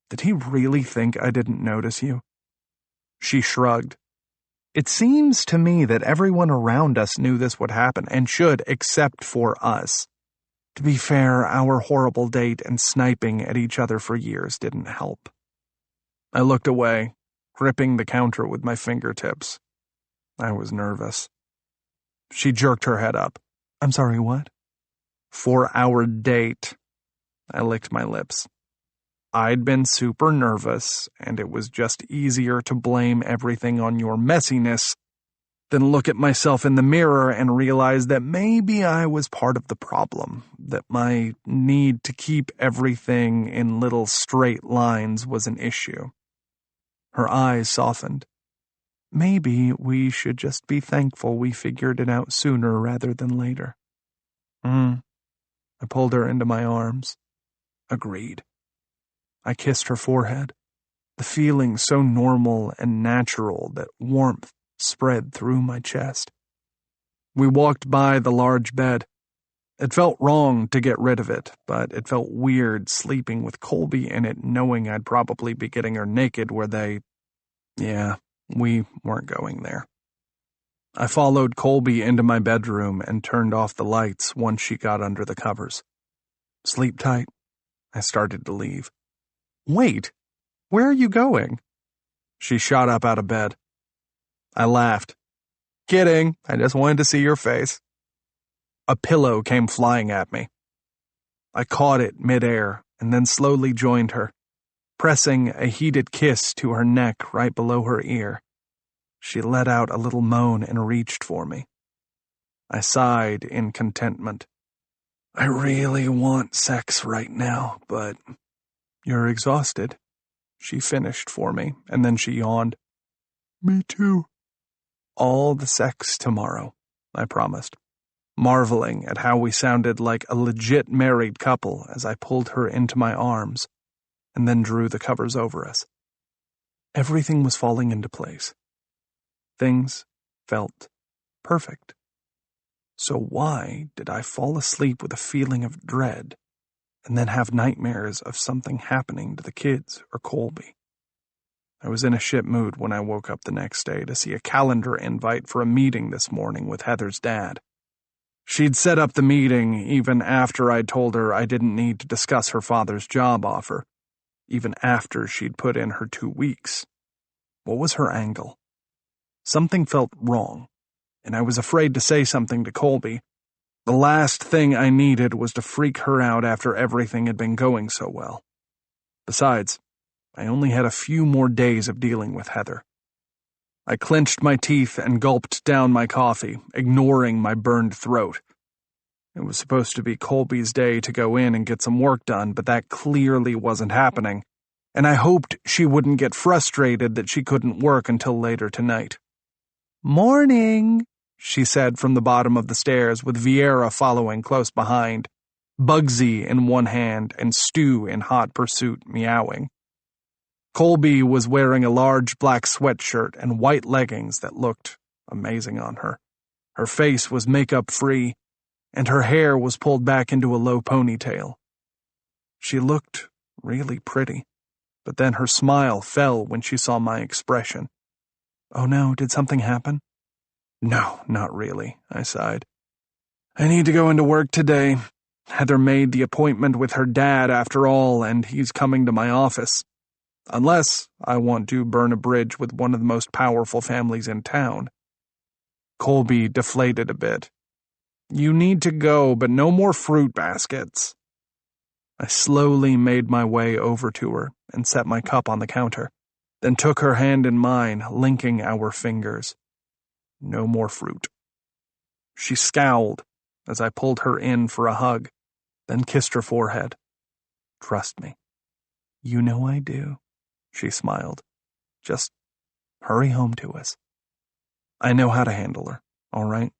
Did he really think I didn't notice you? She shrugged. It seems to me that everyone around us knew this would happen and should, except for us. To be fair, our horrible date and sniping at each other for years didn't help. I looked away, gripping the counter with my fingertips. I was nervous. She jerked her head up. I'm sorry, what? For our date. I licked my lips. I'd been super nervous, and it was just easier to blame everything on your messiness than look at myself in the mirror and realize that maybe I was part of the problem, that my need to keep everything in little straight lines was an issue. Her eyes softened. Maybe we should just be thankful we figured it out sooner rather than later. I pulled her into my arms. Agreed. I kissed her forehead, the feeling so normal and natural that warmth spread through my chest. We walked by the large bed. It felt wrong to get rid of it, but it felt weird sleeping with Colby in it, knowing I'd probably be getting her naked where we weren't going there. I followed Colby into my bedroom and turned off the lights once she got under the covers. Sleep tight. I started to leave. Wait, where are you going? She shot up out of bed. I laughed. Kidding, I just wanted to see your face. A pillow came flying at me. I caught it midair and then slowly joined her, pressing a heated kiss to her neck right below her ear. She let out a little moan and reached for me. I sighed in contentment. I really want sex right now, but you're exhausted, she finished for me, and then she yawned. Me too. All the sex tomorrow, I promised, marveling at how we sounded like a legit married couple as I pulled her into my arms and then drew the covers over us. Everything was falling into place. Things felt perfect. So why did I fall asleep with a feeling of dread and then have nightmares of something happening to the kids or Colby? I was in a shit mood when I woke up the next day to see a calendar invite for a meeting this morning with Heather's dad. She'd set up the meeting even after I'd told her I didn't need to discuss her father's job offer, even after she'd put in her 2 weeks. What was her angle? Something felt wrong, and I was afraid to say something to Colby. The last thing I needed was to freak her out after everything had been going so well. Besides, I only had a few more days of dealing with Heather. I clenched my teeth and gulped down my coffee, ignoring my burned throat. It was supposed to be Colby's day to go in and get some work done, but that clearly wasn't happening, and I hoped she wouldn't get frustrated that she couldn't work until later tonight. Morning, she said from the bottom of the stairs with Vieira following close behind, Bugsy in one hand and Stu in hot pursuit meowing. Colby was wearing a large black sweatshirt and white leggings that looked amazing on her. Her face was makeup-free, and her hair was pulled back into a low ponytail. She looked really pretty, but then her smile fell when she saw my expression. Oh no, did something happen? No, not really, I sighed. I need to go into work today. Heather made the appointment with her dad after all, and he's coming to my office. Unless I want to burn a bridge with one of the most powerful families in town. Colby deflated a bit. You need to go, but no more fruit baskets. I slowly made my way over to her and set my cup on the counter, then took her hand in mine, linking our fingers. No more fruit. She scowled as I pulled her in for a hug, then kissed her forehead. Trust me. You know I do, she smiled. Just hurry home to us. I know how to handle her, all right?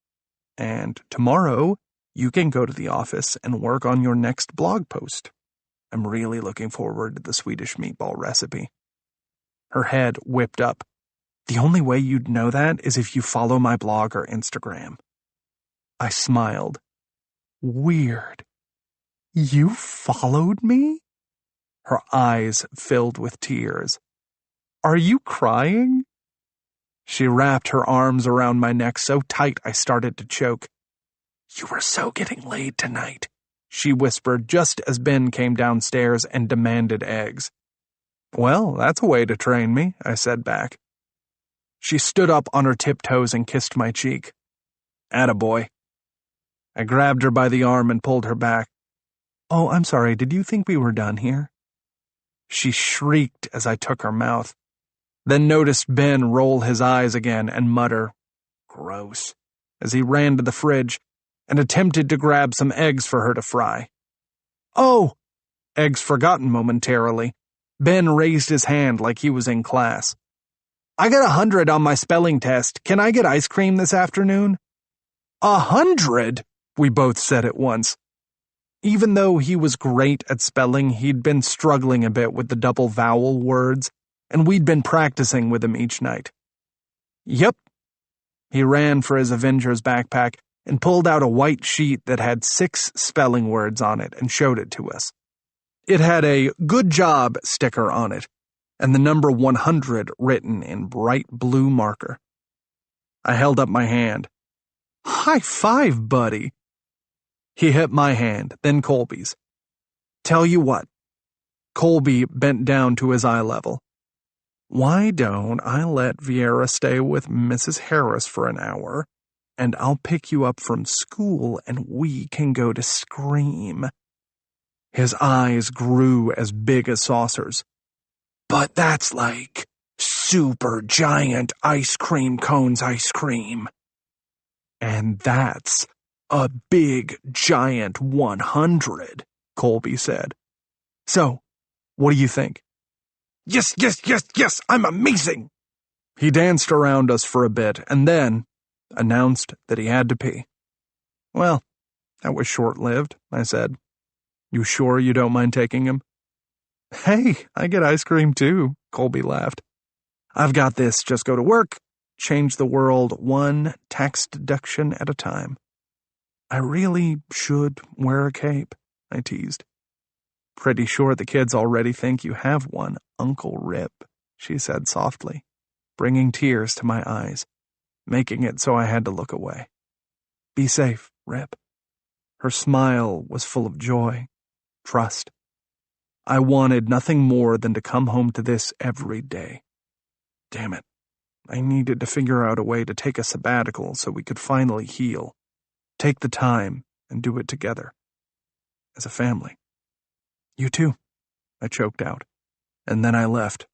And tomorrow, you can go to the office and work on your next blog post. I'm really looking forward to the Swedish meatball recipe. Her head whipped up. The only way you'd know that is if you follow my blog or Instagram. I smiled. Weird. You followed me? Her eyes filled with tears. Are you crying? She wrapped her arms around my neck so tight I started to choke. You were so getting laid tonight, she whispered just as Ben came downstairs and demanded eggs. Well, that's a way to train me, I said back. She stood up on her tiptoes and kissed my cheek. Attaboy. I grabbed her by the arm and pulled her back. Oh, I'm sorry, did you think we were done here? She shrieked as I took her mouth, then noticed Ben roll his eyes again and mutter, gross, as he ran to the fridge and attempted to grab some eggs for her to fry. Oh! Eggs forgotten momentarily, Ben raised his hand like he was in class. I got 100 on my spelling test. Can I get ice cream this afternoon? 100? We both said at once. Even though he was great at spelling, he'd been struggling a bit with the double vowel words, and we'd been practicing with him each night. Yep. He ran for his Avengers backpack and pulled out a white sheet that had 6 spelling words on it and showed it to us. It had a good job sticker on it, and the number 100 written in bright blue marker. I held up my hand. High five, buddy. He hit my hand, then Colby's. Tell you what. Colby bent down to his eye level. Why don't I let Vieira stay with Mrs. Harris for an hour, and I'll pick you up from school and we can go to Scream. His eyes grew as big as saucers. But that's like super giant ice cream cones ice cream. And that's a big giant 100, Colby said. So, what do you think? Yes, yes, yes, yes, I'm amazing! He danced around us for a bit and then announced that he had to pee. Well, that was short-lived, I said. You sure you don't mind taking him? Hey, I get ice cream too, Colby laughed. I've got this, just go to work, change the world one tax deduction at a time. I really should wear a cape, I teased. Pretty sure the kids already think you have one, Uncle Rip, she said softly, bringing tears to my eyes, making it so I had to look away. Be safe, Rip. Her smile was full of joy, trust. I wanted nothing more than to come home to this every day. Damn it. I needed to figure out a way to take a sabbatical so we could finally heal. Take the time and do it together. As a family. You too, I choked out. And then I left,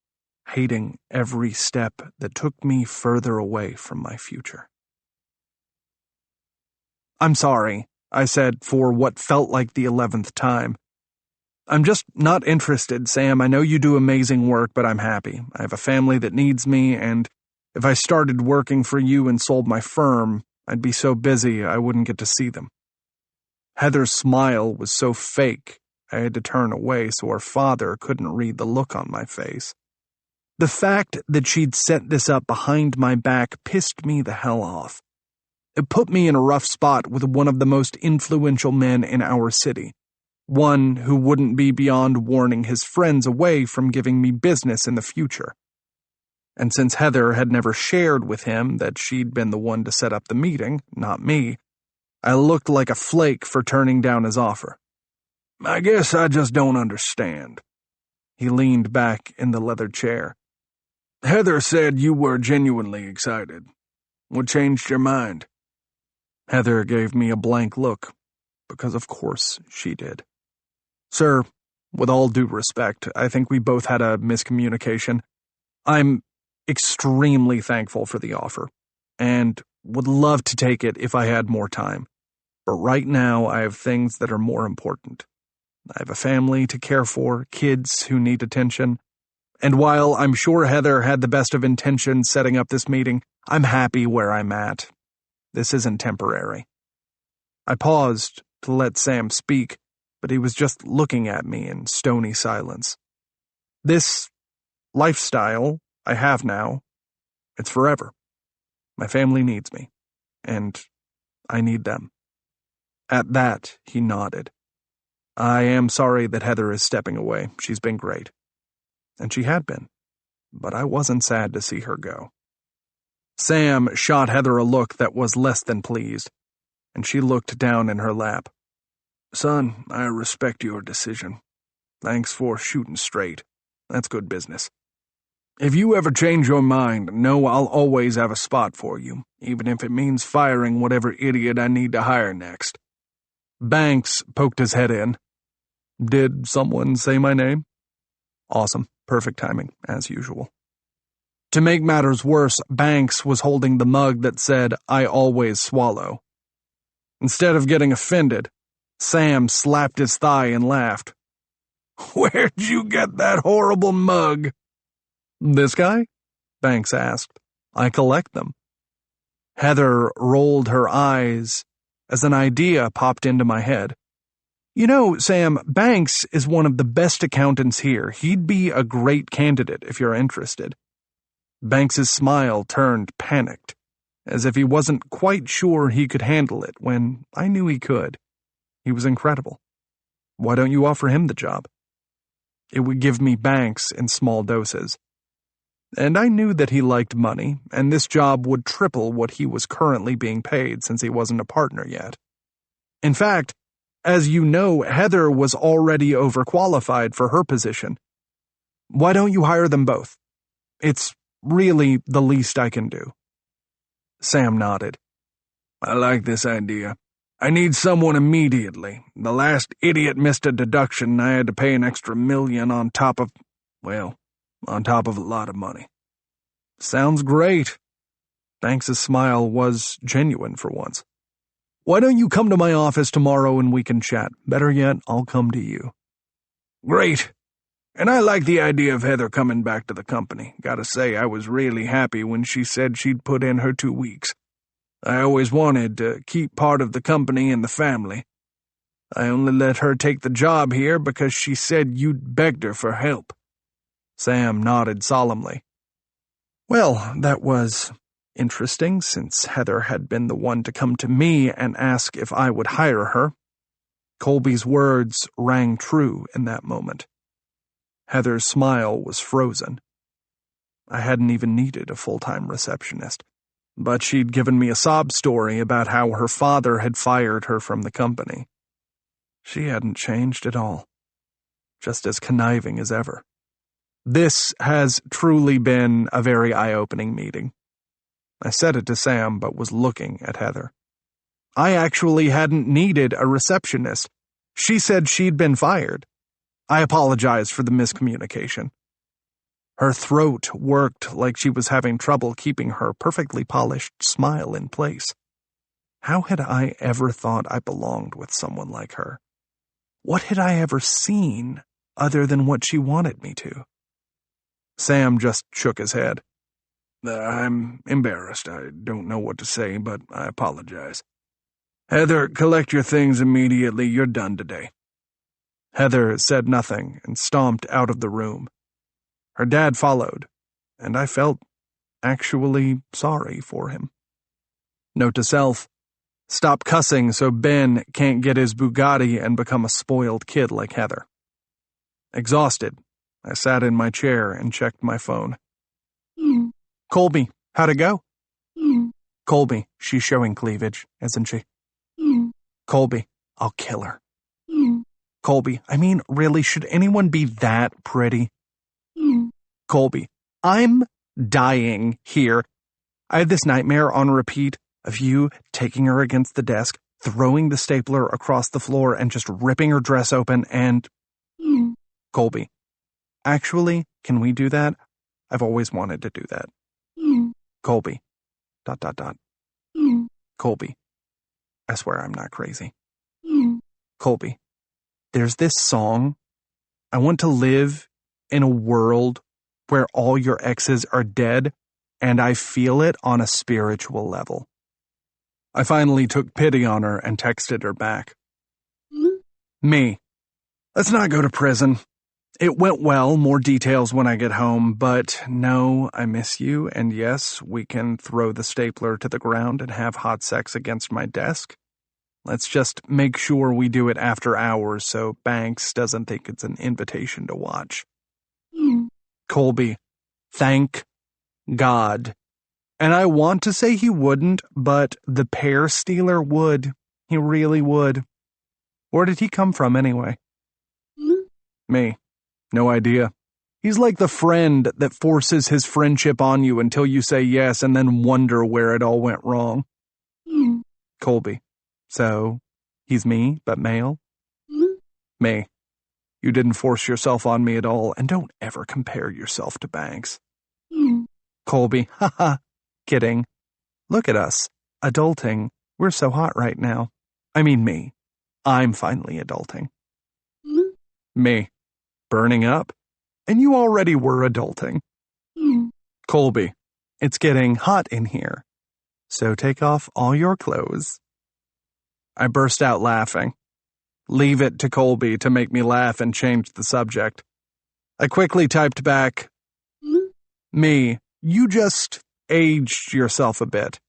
hating every step that took me further away from my future. I'm sorry, I said for what felt like the 11th time. I'm just not interested, Sam. I know you do amazing work, but I'm happy. I have a family that needs me, and if I started working for you and sold my firm, I'd be so busy I wouldn't get to see them. Heather's smile was so fake, I had to turn away so her father couldn't read the look on my face. The fact that she'd set this up behind my back pissed me the hell off. It put me in a rough spot with one of the most influential men in our city, one who wouldn't be beyond warning his friends away from giving me business in the future. And since Heather had never shared with him that she'd been the one to set up the meeting, not me, I looked like a flake for turning down his offer. I guess I just don't understand. He leaned back in the leather chair. Heather said you were genuinely excited. What changed your mind? Heather gave me a blank look, because of course she did. Sir, with all due respect, I think we both had a miscommunication. I'm extremely thankful for the offer, and would love to take it if I had more time. But right now, I have things that are more important. I have a family to care for, kids who need attention. And while I'm sure Heather had the best of intentions setting up this meeting, I'm happy where I'm at. This isn't temporary. I paused to let Sam speak, but he was just looking at me in stony silence. This lifestyle I have now, it's forever. My family needs me, and I need them. At that, he nodded. I am sorry that Heather is stepping away. She's been great. And she had been. But I wasn't sad to see her go. Sam shot Heather a look that was less than pleased, and she looked down in her lap. Son, I respect your decision. Thanks for shooting straight. That's good business. If you ever change your mind, know I'll always have a spot for you, even if it means firing whatever idiot I need to hire next. Banks poked his head in. Did someone say my name? Awesome. Perfect timing, as usual. To make matters worse, Banks was holding the mug that said, I always swallow. Instead of getting offended, Sam slapped his thigh and laughed. Where'd you get that horrible mug? This guy? Banks asked. I collect them. Heather rolled her eyes as an idea popped into my head. You know, Sam, Banks is one of the best accountants here. He'd be a great candidate if you're interested. Banks's smile turned panicked, as if he wasn't quite sure he could handle it when I knew he could. He was incredible. Why don't you offer him the job? It would give me Banks in small doses. And I knew that he liked money, and this job would triple what he was currently being paid since he wasn't a partner yet. In fact, as you know, Heather was already overqualified for her position. Why don't you hire them both? It's really the least I can do. Sam nodded. I like this idea. I need someone immediately. The last idiot missed a deduction and I had to pay an extra $1 million on top of a lot of money. Sounds great. Banks's smile was genuine for once. Why don't you come to my office tomorrow and we can chat? Better yet, I'll come to you. Great. And I like the idea of Heather coming back to the company. Gotta say, I was really happy when she said she'd put in her 2 weeks. I always wanted to keep part of the company and the family. I only let her take the job here because she said you'd begged her for help. Sam nodded solemnly. Well, that was interesting, since Heather had been the one to come to me and ask if I would hire her. Colby's words rang true in that moment. Heather's smile was frozen. I hadn't even needed a full-time receptionist, but she'd given me a sob story about how her father had fired her from the company. She hadn't changed at all, just as conniving as ever. This has truly been a very eye-opening meeting. I said it to Sam, but was looking at Heather. I actually hadn't needed a receptionist. She said she'd been fired. I apologized for the miscommunication. Her throat worked like she was having trouble keeping her perfectly polished smile in place. How had I ever thought I belonged with someone like her? What had I ever seen other than what she wanted me to? Sam just shook his head. I'm embarrassed. I don't know what to say, but I apologize. Heather, collect your things immediately. You're done today. Heather said nothing and stomped out of the room. Her dad followed, and I felt actually sorry for him. Note to self, stop cussing so Ben can't get his Bugatti and become a spoiled kid like Heather. Exhausted, I sat in my chair and checked my phone. Colby, how'd it go? Colby, she's showing cleavage, isn't she? Colby, I'll kill her. Colby, I mean, really, should anyone be that pretty? Colby, I'm dying here. I had this nightmare on repeat of you taking her against the desk, throwing the stapler across the floor, and just ripping her dress open and... Colby, actually, can we do that? I've always wanted to do that. Colby, ... Colby, I swear I'm not crazy. Colby, there's this song. I want to live in a world where all your exes are dead, and I feel it on a spiritual level. I finally took pity on her and texted her back. Me, let's not go to prison. It went well, more details when I get home, but no, I miss you, and yes, we can throw the stapler to the ground and have hot sex against my desk. Let's just make sure we do it after hours so Banks doesn't think it's an invitation to watch. Colby, thank God. And I want to say he wouldn't, but the pear stealer would. He really would. Where did he come from anyway? Me. No idea. He's like the friend that forces his friendship on you until you say yes and then wonder where it all went wrong. Colby. So, he's me, but male? Me. You didn't force yourself on me at all, and don't ever compare yourself to Banks. Colby. Haha. Kidding. Look at us. Adulting. We're so hot right now. I mean me. I'm finally adulting. Me. Burning up. And you already were adulting. Colby. It's getting hot in here. So take off all your clothes. I burst out laughing. Leave it to Colby to make me laugh and change the subject. I quickly typed back, Me, you just aged yourself a bit.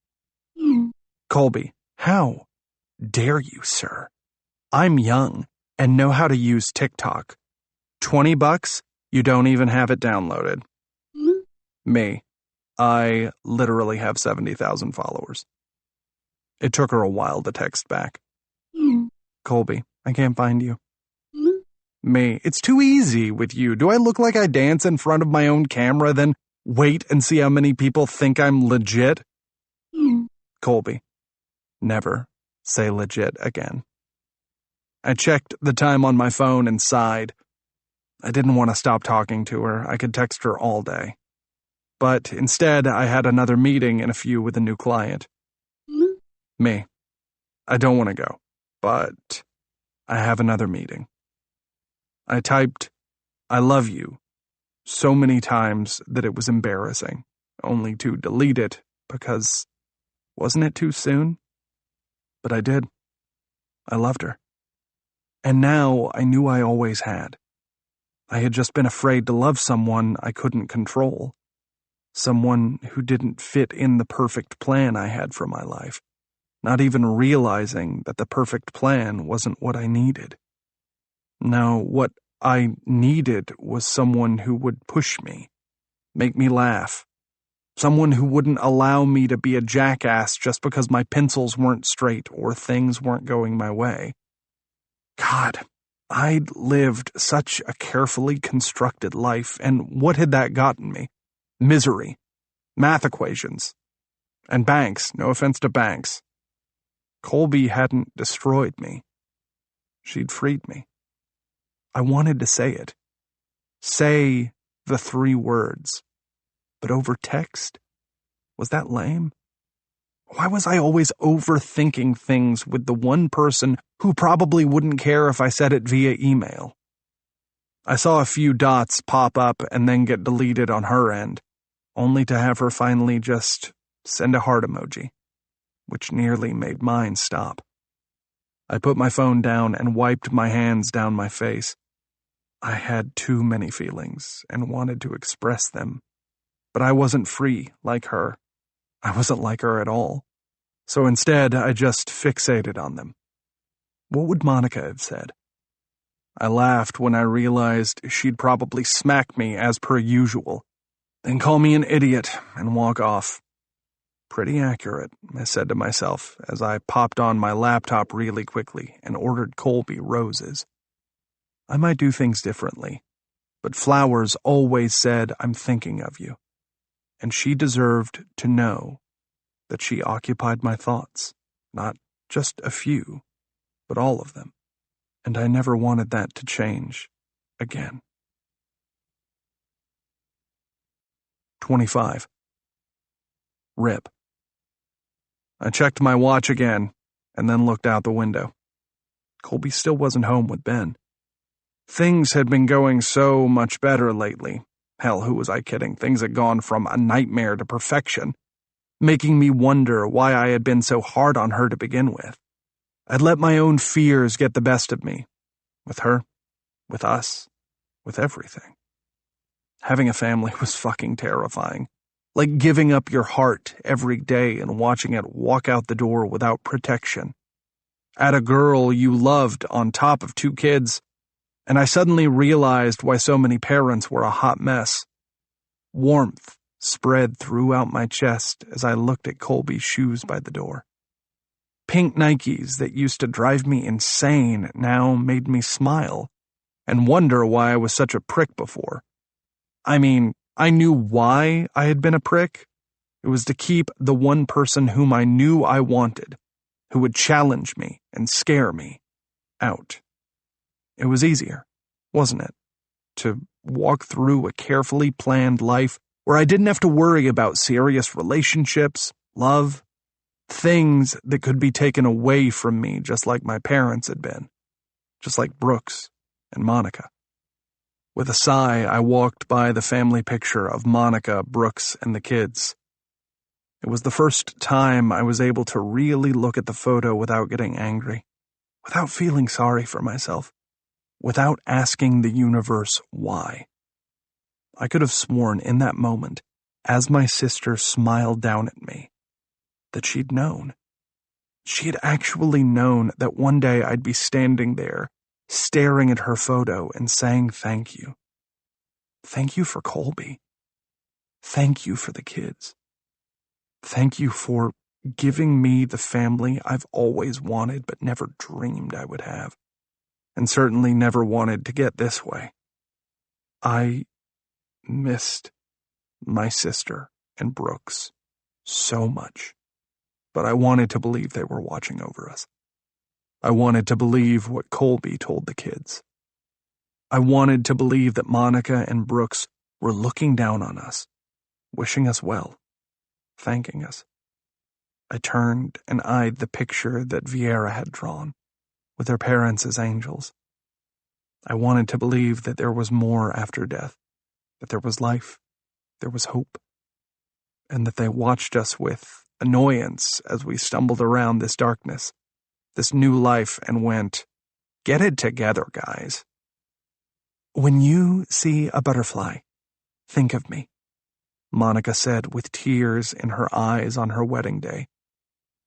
Colby, how dare you, sir? I'm young and know how to use TikTok. $20, you don't even have it downloaded. Me, I literally have 70,000 followers. It took her a while to text back. Colby, I can't find you. Me, it's too easy with you. Do I look like I dance in front of my own camera, then wait and see how many people think I'm legit? Colby, never say legit again. I checked the time on my phone and sighed. I didn't want to stop talking to her. I could text her all day. But instead, I had another meeting in a few with a new client. Me, I don't want to go, but I have another meeting. I typed, I love you, so many times that it was embarrassing, only to delete it because wasn't it too soon? But I did. I loved her. And now I knew I always had. I had just been afraid to love someone I couldn't control. Someone who didn't fit in the perfect plan I had for my life. Not even realizing that the perfect plan wasn't what I needed. No, what I needed was someone who would push me, make me laugh. Someone who wouldn't allow me to be a jackass just because my pencils weren't straight or things weren't going my way. God, I'd lived such a carefully constructed life, and what had that gotten me? Misery, math equations, and Banks, no offense to Banks. Colby hadn't destroyed me. She'd freed me. I wanted to say it. Say the 3 words. But over text? Was that lame? Why was I always overthinking things with the one person who probably wouldn't care if I said it via email? I saw a few dots pop up and then get deleted on her end, only to have her finally just send a heart emoji, which nearly made mine stop. I put my phone down and wiped my hands down my face. I had too many feelings and wanted to express them, But I wasn't free like her. I wasn't like her at all. So instead, I just fixated on them. What would Monica have said? I laughed when I realized she'd probably smack me as per usual, then call me an idiot and walk off. Pretty accurate, I said to myself as I popped on my laptop really quickly and ordered Colby roses. I might do things differently, but Flowers always said, "I'm thinking of you." And she deserved to know that she occupied my thoughts, not just a few, but all of them. And I never wanted that to change again. 25. RIP. I checked my watch again, and then looked out the window. Colby still wasn't home with Ben. Things had been going so much better lately. Hell, who was I kidding? Things had gone from a nightmare to perfection, making me wonder why I had been so hard on her to begin with. I'd let my own fears get the best of me. With her, with us, with everything. Having a family was fucking terrifying. Like giving up your heart every day and watching it walk out the door without protection. Add a girl you loved on top of 2 kids, and I suddenly realized why so many parents were a hot mess. Warmth spread throughout my chest as I looked at Colby's shoes by the door. Pink Nikes that used to drive me insane now made me smile and wonder why I was such a prick before. I mean, I knew why I had been a prick. It was to keep the one person whom I knew I wanted, who would challenge me and scare me, out. It was easier, wasn't it, to walk through a carefully planned life where I didn't have to worry about serious relationships, love, things that could be taken away from me just like my parents had been, just like Brooks and Monica. With a sigh, I walked by the family picture of Monica, Brooks, and the kids. It was the first time I was able to really look at the photo without getting angry, without feeling sorry for myself, without asking the universe why. I could have sworn in that moment, as my sister smiled down at me, that she'd known. She had actually known that one day I'd be standing there, staring at her photo and saying thank you. Thank you for Colby. Thank you for the kids. Thank you for giving me the family I've always wanted but never dreamed I would have, and certainly never wanted to get this way. I missed my sister and Brooks so much, but I wanted to believe they were watching over us. I wanted to believe what Colby told the kids. I wanted to believe that Monica and Brooks were looking down on us, wishing us well, thanking us. I turned and eyed the picture that Vieira had drawn, with their parents as angels. I wanted to believe that there was more after death, that there was life, there was hope, and that they watched us with annoyance as we stumbled around this darkness, this new life, and went, "Get it together, guys." "When you see a butterfly, think of me," Monica said with tears in her eyes on her wedding day,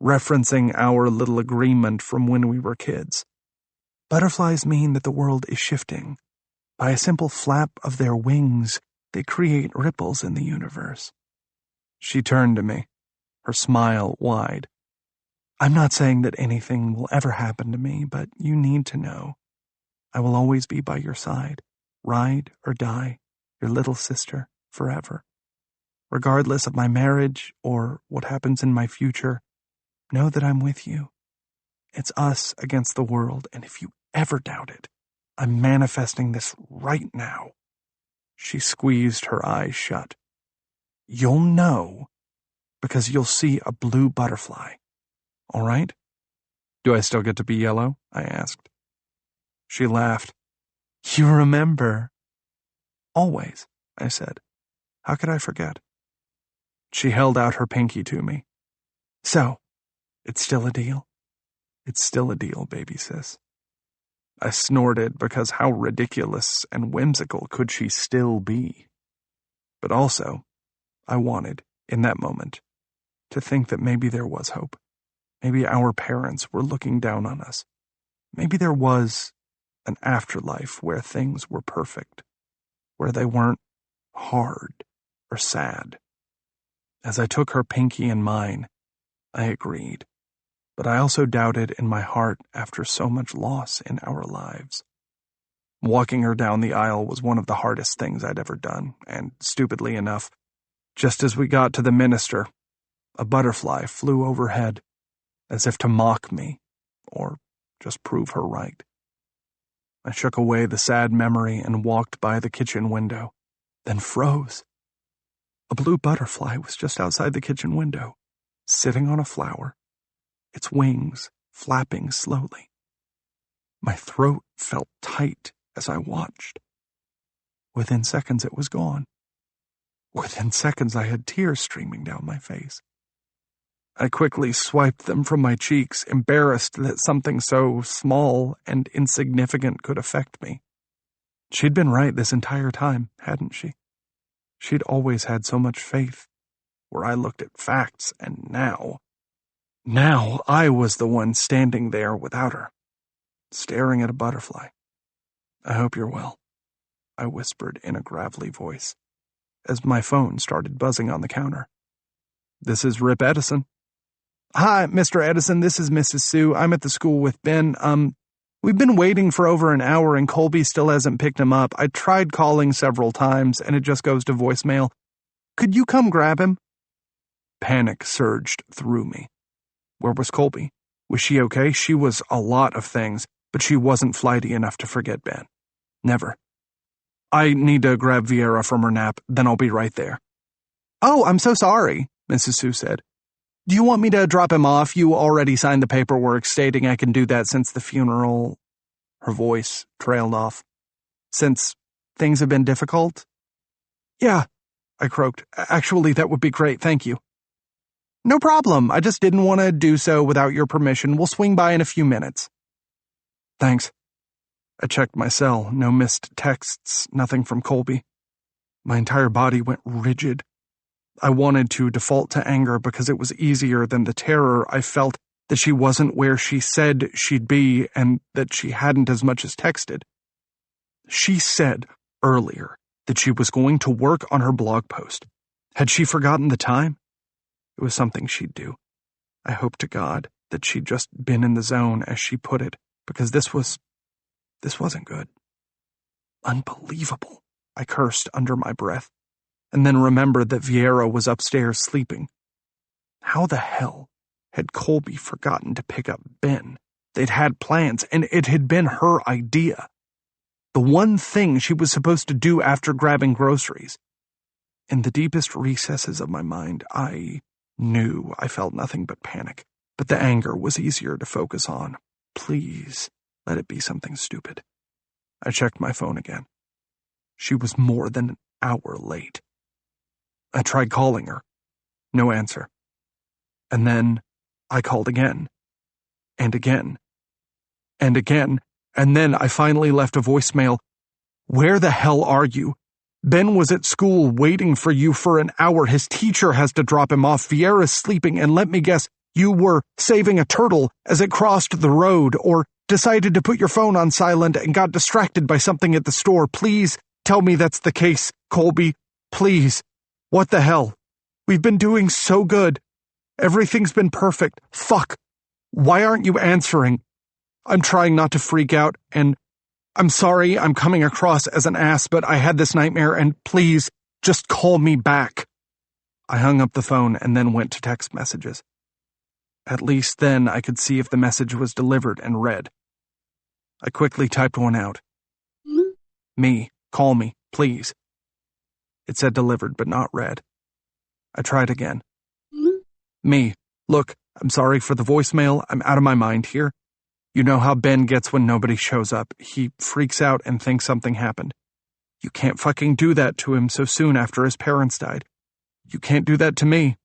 referencing our little agreement from when we were kids. "Butterflies mean that the world is shifting. By a simple flap of their wings, they create ripples in the universe." She turned to me, her smile wide. "I'm not saying that anything will ever happen to me, but you need to know. I will always be by your side, ride or die, your little sister, forever. Regardless of my marriage or what happens in my future, know that I'm with you. It's us against the world, and if you ever doubt it, I'm manifesting this right now." She squeezed her eyes shut. "You'll know because you'll see a blue butterfly. All right?" "Do I still get to be yellow?" I asked. She laughed. "You remember." "Always," I said. "How could I forget?" She held out her pinky to me. "So, it's still a deal?" "It's still a deal, baby sis." I snorted because how ridiculous and whimsical could she still be? But also, I wanted, in that moment, to think that maybe there was hope. Maybe our parents were looking down on us. Maybe there was an afterlife where things were perfect, where they weren't hard or sad. As I took her pinky in mine, I agreed, but I also doubted in my heart after so much loss in our lives. Walking her down the aisle was one of the hardest things I'd ever done, and stupidly enough, just as we got to the minister, a butterfly flew overhead, as if to mock me, or just prove her right. I shook away the sad memory and walked by the kitchen window, then froze. A blue butterfly was just outside the kitchen window, sitting on a flower, its wings flapping slowly. My throat felt tight as I watched. Within seconds it was gone. Within seconds I had tears streaming down my face. I quickly swiped them from my cheeks, embarrassed that something so small and insignificant could affect me. She'd been right this entire time, hadn't she? She'd always had so much faith, where I looked at facts, and now I was the one standing there without her, staring at a butterfly. I hope you're well, I whispered in a gravelly voice, as my phone started buzzing on the counter. This is Rip Edison. Hi, Mr. Edison, this is Mrs. Sue. I'm at the school with Ben. We've been waiting for over an hour and Colby still hasn't picked him up. I tried calling several times and it just goes to voicemail. Could you come grab him? Panic surged through me. Where was Colby? Was she okay? She was a lot of things, but she wasn't flighty enough to forget Ben. Never. I need to grab Vieira from her nap, then I'll be right there. Oh, I'm so sorry, Mrs. Sue said. Do you want me to drop him off? You already signed the paperwork stating I can do that since the funeral. Her voice trailed off. Since things have been difficult? Yeah, I croaked. Actually, that would be great, thank you. No problem, I just didn't want to do so without your permission. We'll swing by in a few minutes. Thanks. I checked my cell, no missed texts, nothing from Colby. My entire body went rigid. I wanted to default to anger because it was easier than the terror I felt that she wasn't where she said she'd be and that she hadn't as much as texted. She said earlier that she was going to work on her blog post. Had she forgotten the time? It was something she'd do. I hope to God that she'd just been in the zone, as she put it, because this wasn't good. Unbelievable, I cursed under my breath, and then remembered that Vieira was upstairs sleeping. How the hell had Colby forgotten to pick up Ben? They'd had plans, and it had been her idea. The one thing she was supposed to do after grabbing groceries. In the deepest recesses of my mind, I knew I felt nothing but panic, but the anger was easier to focus on. Please, let it be something stupid. I checked my phone again. She was more than an hour late. I tried calling her. No answer. And then I called again. And again. And again. And then I finally left a voicemail. Where the hell are you? Ben was at school waiting for you for an hour. His teacher has to drop him off. Vieira's sleeping, and let me guess, you were saving a turtle as it crossed the road, or decided to put your phone on silent and got distracted by something at the store. Please tell me that's the case, Colby. Please. What the hell? We've been doing so good. Everything's been perfect. Fuck. Why aren't you answering? I'm trying not to freak out, and I'm sorry I'm coming across as an ass, but I had this nightmare, and please, just call me back. I hung up the phone and then went to text messages. At least then I could see if the message was delivered and read. I quickly typed one out. Me, call me, please. It said delivered but not read. I tried again. Me, look, I'm sorry for the voicemail. I'm out of my mind here. You know how Ben gets when nobody shows up. He freaks out and thinks something happened. You can't fucking do that to him so soon after his parents died. You can't do that to me.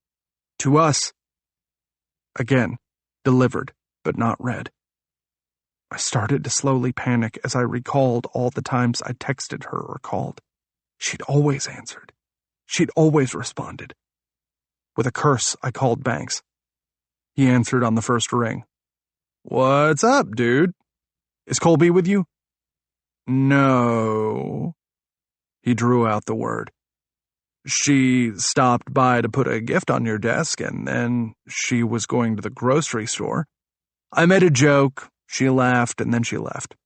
To us. Again, delivered, but not read. I started to slowly panic as I recalled all the times I texted her or called. She'd always answered. She'd always responded. With a curse, I called Banks. He answered on the first ring. "What's up, dude? Is Colby with you?" "No." He drew out the word. "She stopped by to put a gift on your desk, and then she was going to the grocery store. I made a joke, she laughed, and then she left."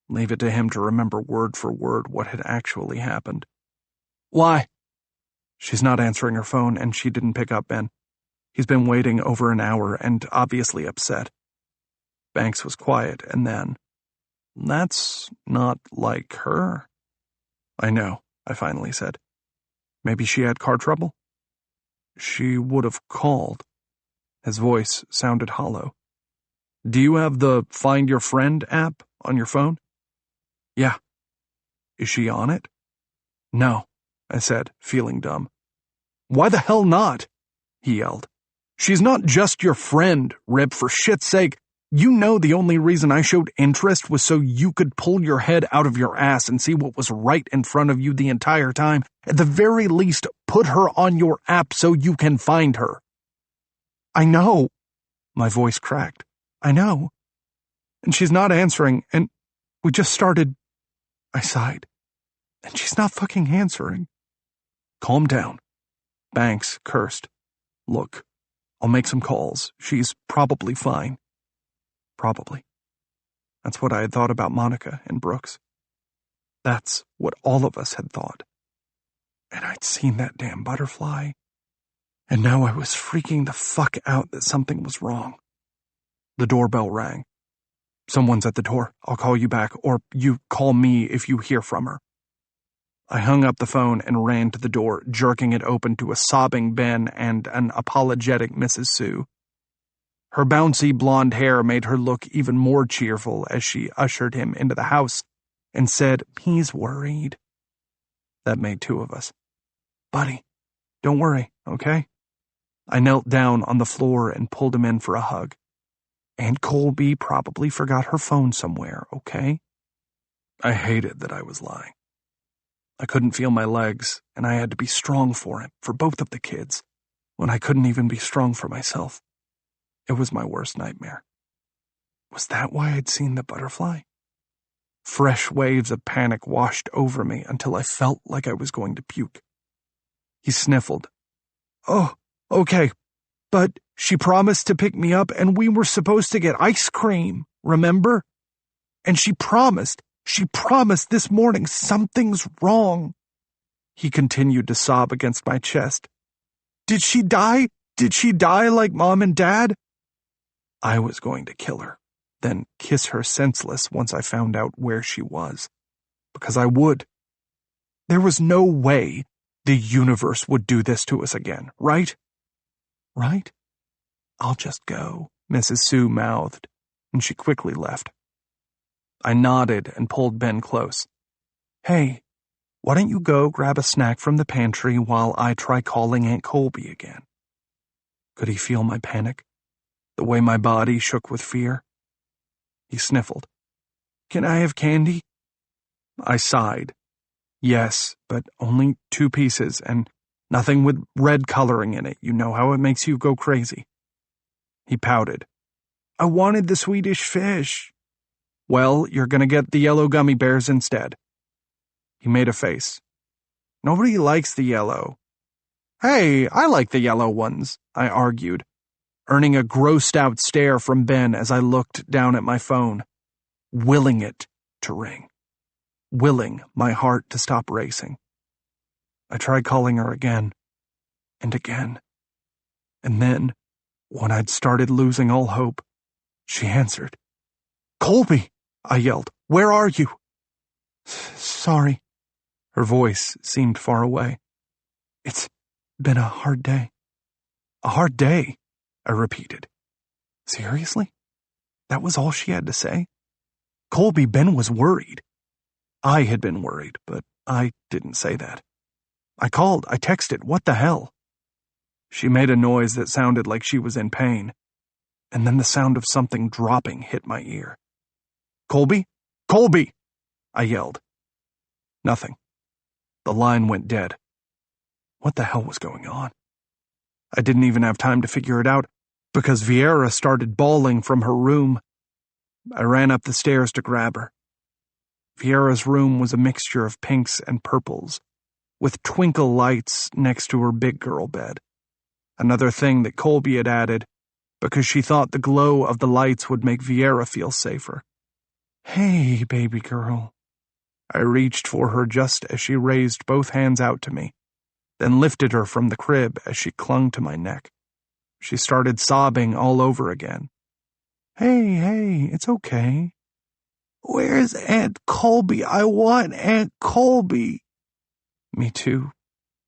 Leave it to him to remember word for word what had actually happened. "Why?" "She's not answering her phone, and she didn't pick up Ben. He's been waiting over an hour and obviously upset." Banks was quiet, and then, "That's not like her." "I know," I finally said. "Maybe she had car trouble?" "She would have called." His voice sounded hollow. "Do you have the Find Your Friend app on your phone?" "Yeah." "Is she on it?" "No," I said, feeling dumb. "Why the hell not?" he yelled. "She's not just your friend, Rip, for shit's sake. You know the only reason I showed interest was so you could pull your head out of your ass and see what was right in front of you the entire time. At the very least, put her on your app so you can find her." "I know." My voice cracked. "I know. And she's not answering, and we just started." I sighed. "And she's not fucking answering." "Calm down." Banks cursed. "Look, I'll make some calls. She's probably fine." Probably. That's what I had thought about Monica and Brooks. That's what all of us had thought. And I'd seen that damn butterfly. And now I was freaking the fuck out that something was wrong. The doorbell rang. "Someone's at the door. I'll call you back, or you call me if you hear from her." I hung up the phone and ran to the door, jerking it open to a sobbing Ben and an apologetic Mrs. Sue. Her bouncy blonde hair made her look even more cheerful as she ushered him into the house and said, "He's worried." That made two of us. "Buddy, don't worry, okay?" I knelt down on the floor and pulled him in for a hug. "Aunt Colby probably forgot her phone somewhere, okay?" I hated that I was lying. I couldn't feel my legs, and I had to be strong for him, for both of the kids, when I couldn't even be strong for myself. It was my worst nightmare. Was that why I'd seen the butterfly? Fresh waves of panic washed over me until I felt like I was going to puke. He sniffled. "Oh, okay, but she promised to pick me up and we were supposed to get ice cream, remember? And she promised this morning something's wrong." He continued to sob against my chest. "Did she die? Did she die like Mom and Dad?" I was going to kill her, then kiss her senseless once I found out where she was. Because I would. There was no way the universe would do this to us again, right? "Right? I'll just go," Mrs. Sue mouthed, and she quickly left. I nodded and pulled Ben close. "Hey, why don't you go grab a snack from the pantry while I try calling Aunt Colby again?" Could he feel my panic? The way my body shook with fear? He sniffled. "Can I have candy?" I sighed. "Yes, but only 2 pieces, and nothing with red coloring in it. You know how it makes you go crazy." He pouted. "I wanted the Swedish fish." "Well, you're gonna get the yellow gummy bears instead." He made a face. "Nobody likes the yellow." "Hey, I like the yellow ones," I argued, earning a grossed-out stare from Ben as I looked down at my phone, willing it to ring, willing my heart to stop racing. I tried calling her again, and again, and then, when I'd started losing all hope, she answered. "Colby," I yelled, "where are you?" "Sorry." Her voice seemed far away. "It's been a hard day." "A hard day?" I repeated. Seriously? That was all she had to say? "Colby, Ben was worried." I had been worried, but I didn't say that. "I called, I texted, what the hell?" She made a noise that sounded like she was in pain, and then the sound of something dropping hit my ear. "Colby? Colby!" I yelled. Nothing. The line went dead. What the hell was going on? I didn't even have time to figure it out because Vieira started bawling from her room. I ran up the stairs to grab her. Vieira's room was a mixture of pinks and purples, with twinkle lights next to her big girl bed. Another thing that Colby had added, because she thought the glow of the lights would make Vieira feel safer. "Hey, baby girl." I reached for her just as she raised both hands out to me, then lifted her from the crib as she clung to my neck. She started sobbing all over again. Hey, it's okay." "Where's Aunt Colby? I want Aunt Colby." Me too.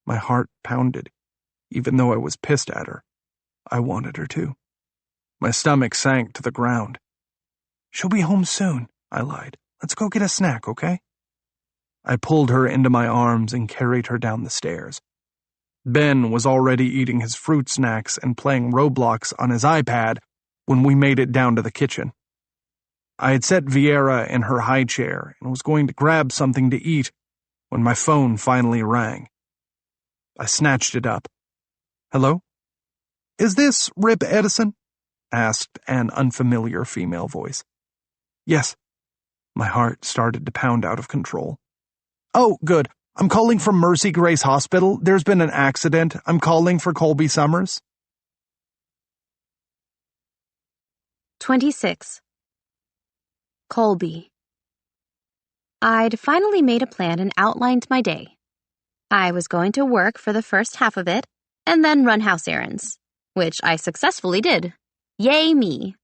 My heart pounded. Even though I was pissed at her, I wanted her to. My stomach sank to the ground. "She'll be home soon," I lied. "Let's go get a snack, okay?" I pulled her into my arms and carried her down the stairs. Ben was already eating his fruit snacks and playing Roblox on his iPad when we made it down to the kitchen. I had set Vieira in her high chair and was going to grab something to eat when my phone finally rang. I snatched it up. "Hello? Is this Rip Edison?" asked an unfamiliar female voice. "Yes." My heart started to pound out of control. "Oh, good. I'm calling from Mercy Grace Hospital. There's been an accident. I'm calling for Colby Summers." 26. Colby. I'd finally made a plan and outlined my day. I was going to work for the first half of it and then run house errands, which I successfully did. Yay me!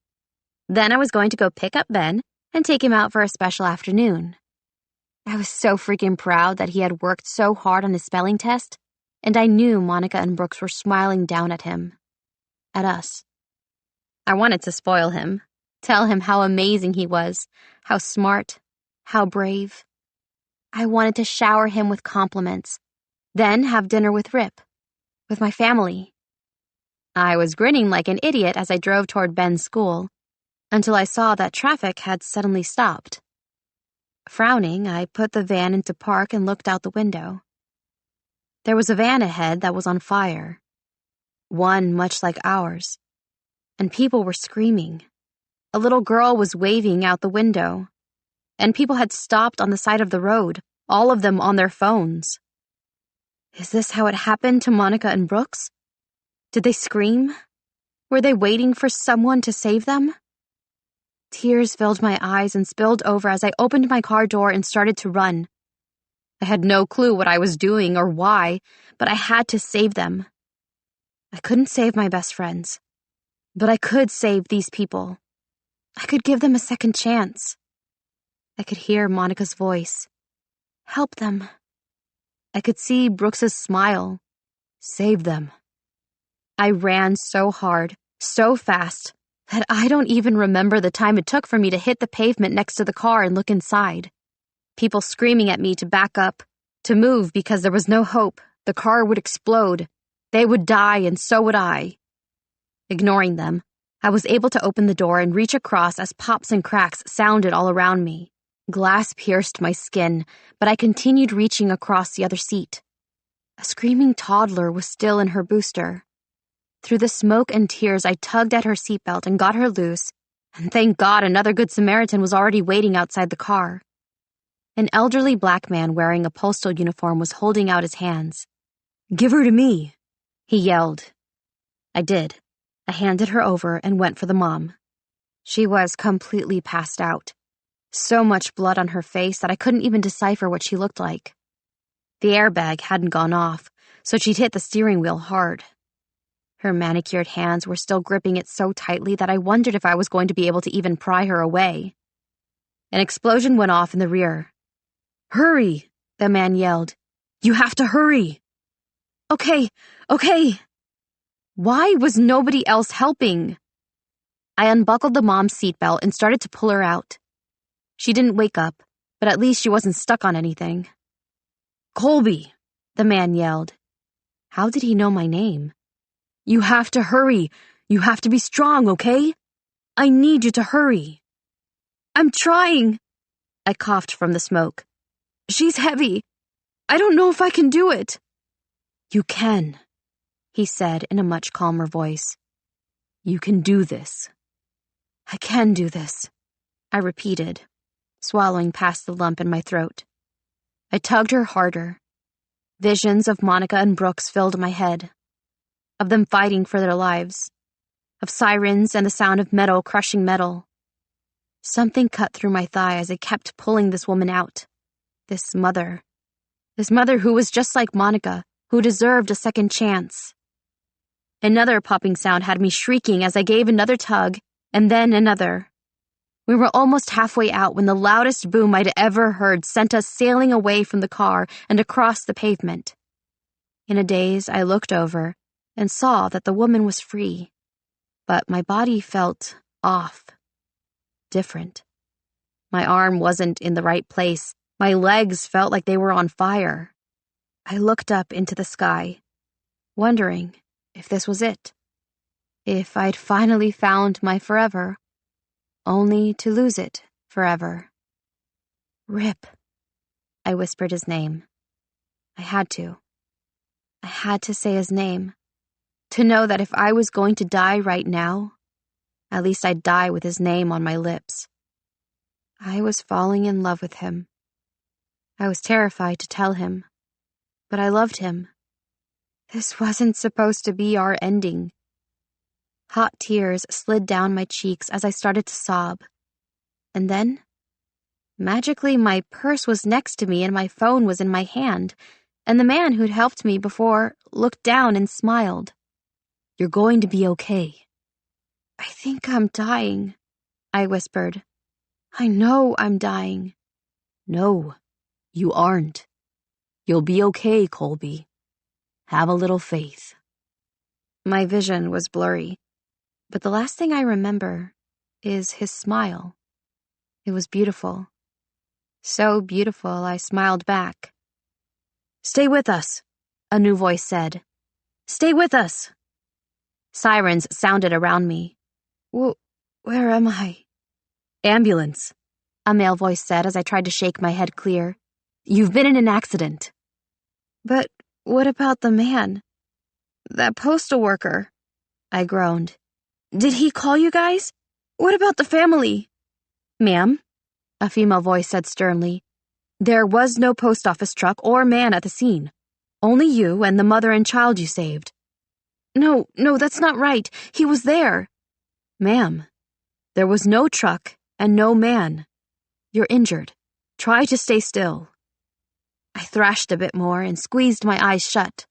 Then I was going to go pick up Ben and take him out for a special afternoon. I was so freaking proud that he had worked so hard on his spelling test, and I knew Monica and Brooks were smiling down at him. At us. I wanted to spoil him, tell him how amazing he was, how smart, how brave. I wanted to shower him with compliments, then have dinner with Rip, with my family. I was grinning like an idiot as I drove toward Ben's school, until I saw that traffic had suddenly stopped. Frowning, I put the van into park and looked out the window. There was a van ahead that was on fire, one much like ours, and people were screaming. A little girl was waving out the window, and people had stopped on the side of the road, all of them on their phones. Is this how it happened to Monica and Brooks? Did they scream? Were they waiting for someone to save them? Tears filled my eyes and spilled over as I opened my car door and started to run. I had no clue what I was doing or why, but I had to save them. I couldn't save my best friends, but I could save these people. I could give them a second chance. I could hear Monica's voice. Help them. I could see Brooks's smile. Save them. I ran so hard, so fast, that I don't even remember the time it took for me to hit the pavement next to the car and look inside. People screaming at me to back up, to move because there was no hope. The car would explode. They would die and so would I. Ignoring them, I was able to open the door and reach across as pops and cracks sounded all around me. Glass pierced my skin, but I continued reaching across the other seat. A screaming toddler was still in her booster. Through the smoke and tears, I tugged at her seatbelt and got her loose, and thank God another Good Samaritan was already waiting outside the car. An elderly black man wearing a postal uniform was holding out his hands. "Give her to me," he yelled. I did. I handed her over and went for the mom. She was completely passed out. So much blood on her face that I couldn't even decipher what she looked like. The airbag hadn't gone off, so she'd hit the steering wheel hard. Her manicured hands were still gripping it so tightly that I wondered if I was going to be able to even pry her away. An explosion went off in the rear. "Hurry!" the man yelled. "You have to hurry!" Okay. Why was nobody else helping? I unbuckled the mom's seatbelt and started to pull her out. She didn't wake up, but at least she wasn't stuck on anything. "Colby," the man yelled. How did he know my name? "You have to hurry. You have to be strong, okay? I need you to hurry." "I'm trying," I coughed from the smoke. "She's heavy. I don't know if I can do it." "You can," he said in a much calmer voice. "You can do this." "I can do this," I repeated, swallowing past the lump in my throat. I tugged her harder. Visions of Monica and Brooks filled my head, of them fighting for their lives, of sirens and the sound of metal crushing metal. Something cut through my thigh as I kept pulling this woman out. This mother who was just like Monica, who deserved a second chance. Another popping sound had me shrieking as I gave another tug, and then another. We were almost halfway out when the loudest boom I'd ever heard sent us sailing away from the car and across the pavement. In a daze, I looked over and saw that the woman was free, but my body felt off, different. My arm wasn't in the right place. My legs felt like they were on fire. I looked up into the sky, wondering if this was it, if I'd finally found my forever, only to lose it forever. "Rip," I whispered his name. I had to. I had to say his name, to know that if I was going to die right now, at least I'd die with his name on my lips. I was falling in love with him. I was terrified to tell him, but I loved him. This wasn't supposed to be our ending. Hot tears slid down my cheeks as I started to sob. And then, magically, my purse was next to me and my phone was in my hand, and the man who'd helped me before looked down and smiled. "You're going to be okay." "I think I'm dying," I whispered. "I know I'm dying." "No, you aren't. You'll be okay, Colby. Have a little faith." My vision was blurry, but the last thing I remember is his smile. It was beautiful. So beautiful, I smiled back. "Stay with us," a new voice said. "Stay with us." Sirens sounded around me. Where am I?" "Ambulance," a male voice said as I tried to shake my head clear. "You've been in an accident." "But what about the man? That postal worker?" I groaned. "Did he call you guys? What about the family?" "Ma'am," a female voice said sternly, "there was no post office truck or man at the scene. Only you and the mother and child you saved." No, that's not right. He was there." "Ma'am, there was no truck and no man. You're injured. Try to stay still." I thrashed a bit more and squeezed my eyes shut,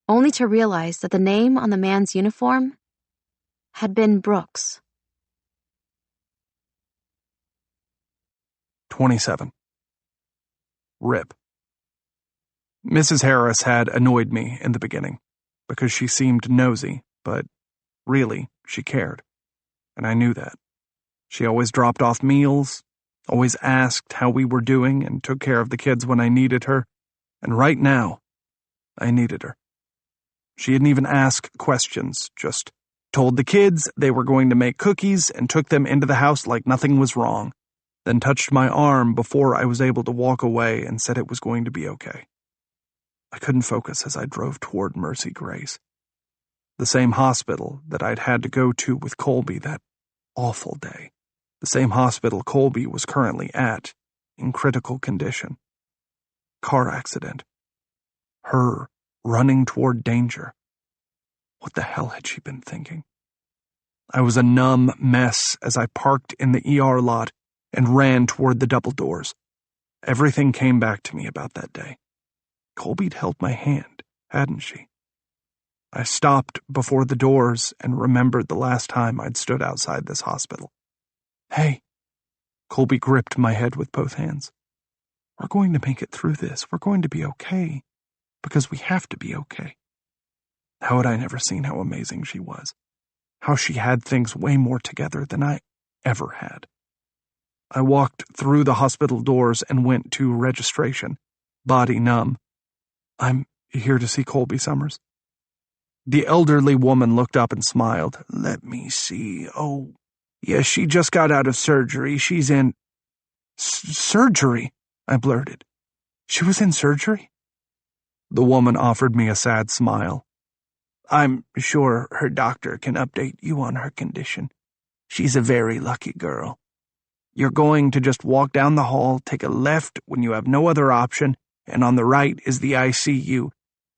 only to realize that the name on the man's uniform had been Brooks. 27. Rip. Mrs. Harris had annoyed me in the beginning because she seemed nosy, but really, she cared. And I knew that. She always dropped off meals, always asked how we were doing, and took care of the kids when I needed her. And right now, I needed her. She didn't even ask questions, just told the kids they were going to make cookies and took them into the house like nothing was wrong, then touched my arm before I was able to walk away and said it was going to be okay. I couldn't focus as I drove toward Mercy Grace, the same hospital that I'd had to go to with Colby that awful day, the same hospital Colby was currently at, in critical condition. Car accident. Her running toward danger. What the hell had she been thinking? I was a numb mess as I parked in the ER lot and ran toward the double doors. Everything came back to me about that day. Colby'd held my hand, hadn't she? I stopped before the doors and remembered the last time I'd stood outside this hospital. "Hey." Colby gripped my head with both hands. "We're going to make it through this. We're going to be okay. Because we have to be okay." How had I never seen how amazing she was? How she had things way more together than I ever had. I walked through the hospital doors and went to registration, body numb. "I'm here to see Colby Summers." The elderly woman looked up and smiled. "Let me see. Oh, yes, she just got out of surgery. She's in..." "Surgery?" I blurted. "She was in surgery?" The woman offered me a sad smile. I'm sure her doctor can update you on her condition. She's a very lucky girl. You're going to just walk down the hall, take a left when you have no other option, and on the right is the ICU.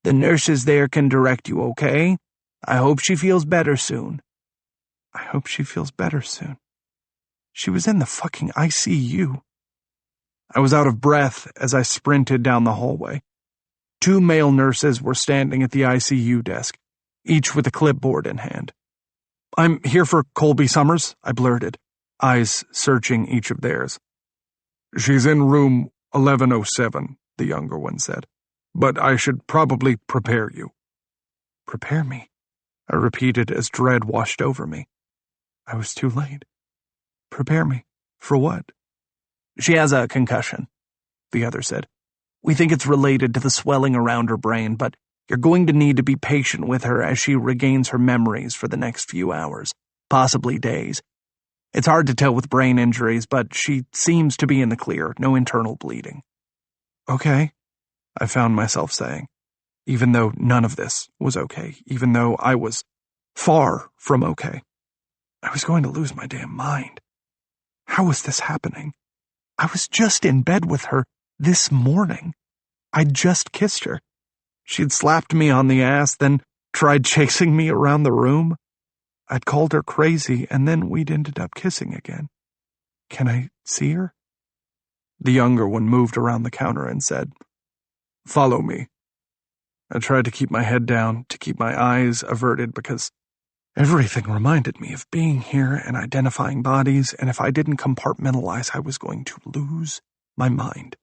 The nurses there can direct you, okay? I hope she feels better soon. I hope she feels better soon. She was in the fucking ICU. I was out of breath as I sprinted down the hallway. 2 male nurses were standing at the ICU desk, each with a clipboard in hand. I'm here for Colby Summers, I blurted, eyes searching each of theirs. She's in room 1107, the younger one said, but I should probably prepare you. Prepare me, I repeated as dread washed over me. I was too late. Prepare me? For what? She has a concussion, the other said. We think it's related to the swelling around her brain, but you're going to need to be patient with her as she regains her memories for the next few hours, possibly days. It's hard to tell with brain injuries, but she seems to be in the clear, no internal bleeding. Okay, I found myself saying, even though none of this was okay, even though I was far from okay. I was going to lose my damn mind. How was this happening? I was just in bed with her this morning. I'd just kissed her. She'd slapped me on the ass, then tried chasing me around the room. I'd called her crazy, and then we'd ended up kissing again. Can I see her? The younger one moved around the counter and said, Follow me. I tried to keep my head down, to keep my eyes averted, because everything reminded me of being here and identifying bodies, and if I didn't compartmentalize, I was going to lose my mind.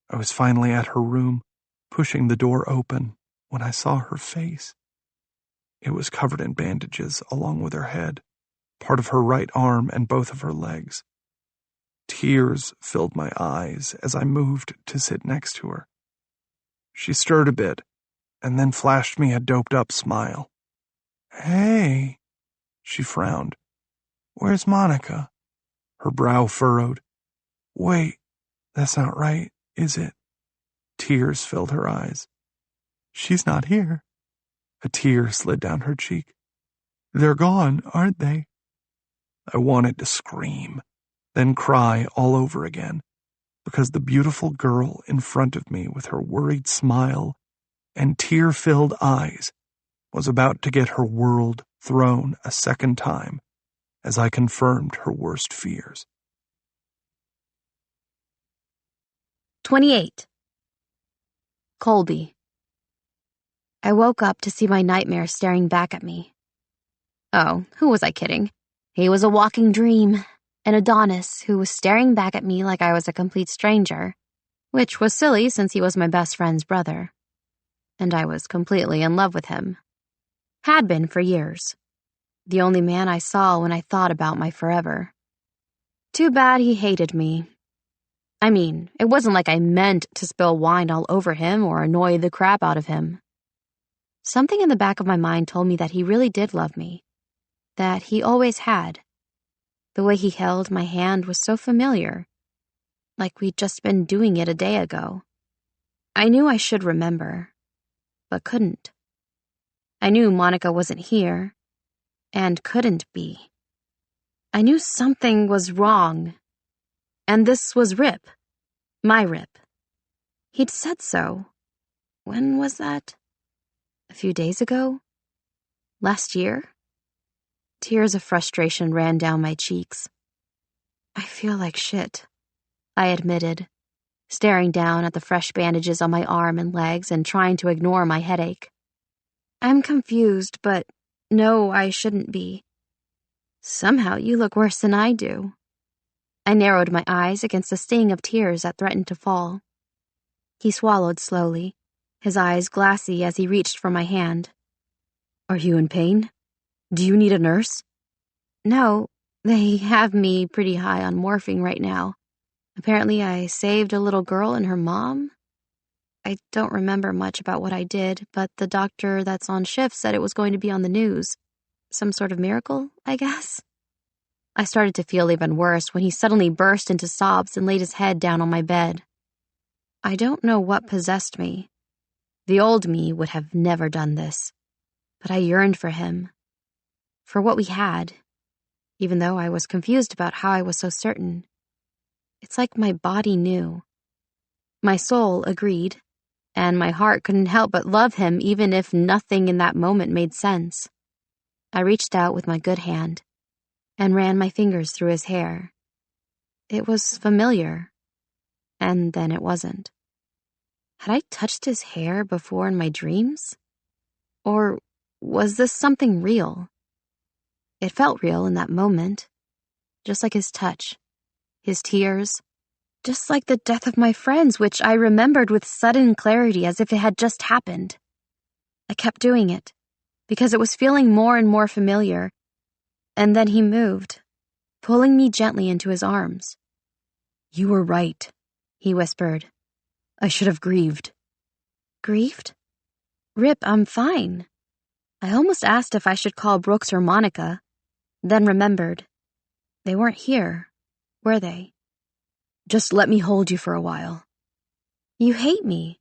I was finally at her room, pushing the door open, when I saw her face. It was covered in bandages along with her head, part of her right arm and both of her legs. Tears filled my eyes as I moved to sit next to her. She stirred a bit, and then flashed me a doped-up smile. Hey, she frowned. Where's Monica? Her brow furrowed. Wait, that's not right, is it? Tears filled her eyes. She's not here. A tear slid down her cheek. They're gone, aren't they? I wanted to scream, then cry all over again, because the beautiful girl in front of me with her worried smile and tear-filled eyes was about to get her world thrown a second time as I confirmed her worst fears. 28. Colby. I woke up to see my nightmare staring back at me. Oh, who was I kidding? He was a walking dream, an Adonis who was staring back at me like I was a complete stranger, which was silly since he was my best friend's brother. And I was completely in love with him. Had been for years. The only man I saw when I thought about my forever. Too bad he hated me. I mean, it wasn't like I meant to spill wine all over him or annoy the crap out of him. Something in the back of my mind told me that he really did love me. That he always had. The way he held my hand was so familiar. Like we'd just been doing it a day ago. I knew I should remember, but couldn't. I knew Monica wasn't here, and couldn't be. I knew something was wrong, and this was Rip. My Rip. He'd said so. When was that? A few days ago? Last year? Tears of frustration ran down my cheeks. I feel like shit, I admitted, staring down at the fresh bandages on my arm and legs and trying to ignore my headache. I'm confused, but no, I shouldn't be. Somehow you look worse than I do. I narrowed my eyes against the sting of tears that threatened to fall. He swallowed slowly, his eyes glassy as he reached for my hand. Are you in pain? Do you need a nurse? No, they have me pretty high on morphine right now. Apparently I saved a little girl and her mom. I don't remember much about what I did, but the doctor that's on shift said it was going to be on the news. Some sort of miracle, I guess. I started to feel even worse when he suddenly burst into sobs and laid his head down on my bed. I don't know what possessed me. The old me would have never done this, but I yearned for him, for what we had, even though I was confused about how I was so certain. It's like my body knew. My soul agreed, and my heart couldn't help but love him even if nothing in that moment made sense. I reached out with my good hand and ran my fingers through his hair. It was familiar, and then it wasn't. Had I touched his hair before in my dreams? Or was this something real? It felt real in that moment, just like his touch, his tears, just like the death of my friends, which I remembered with sudden clarity as if it had just happened. I kept doing it, because it was feeling more and more familiar, and then he moved, pulling me gently into his arms. "You were right," he whispered. "I should have grieved." Grieved? Rip, I'm fine. I almost asked if I should call Brooks or Monica, then remembered. They weren't here, were they? "Just let me hold you for a while." "You hate me."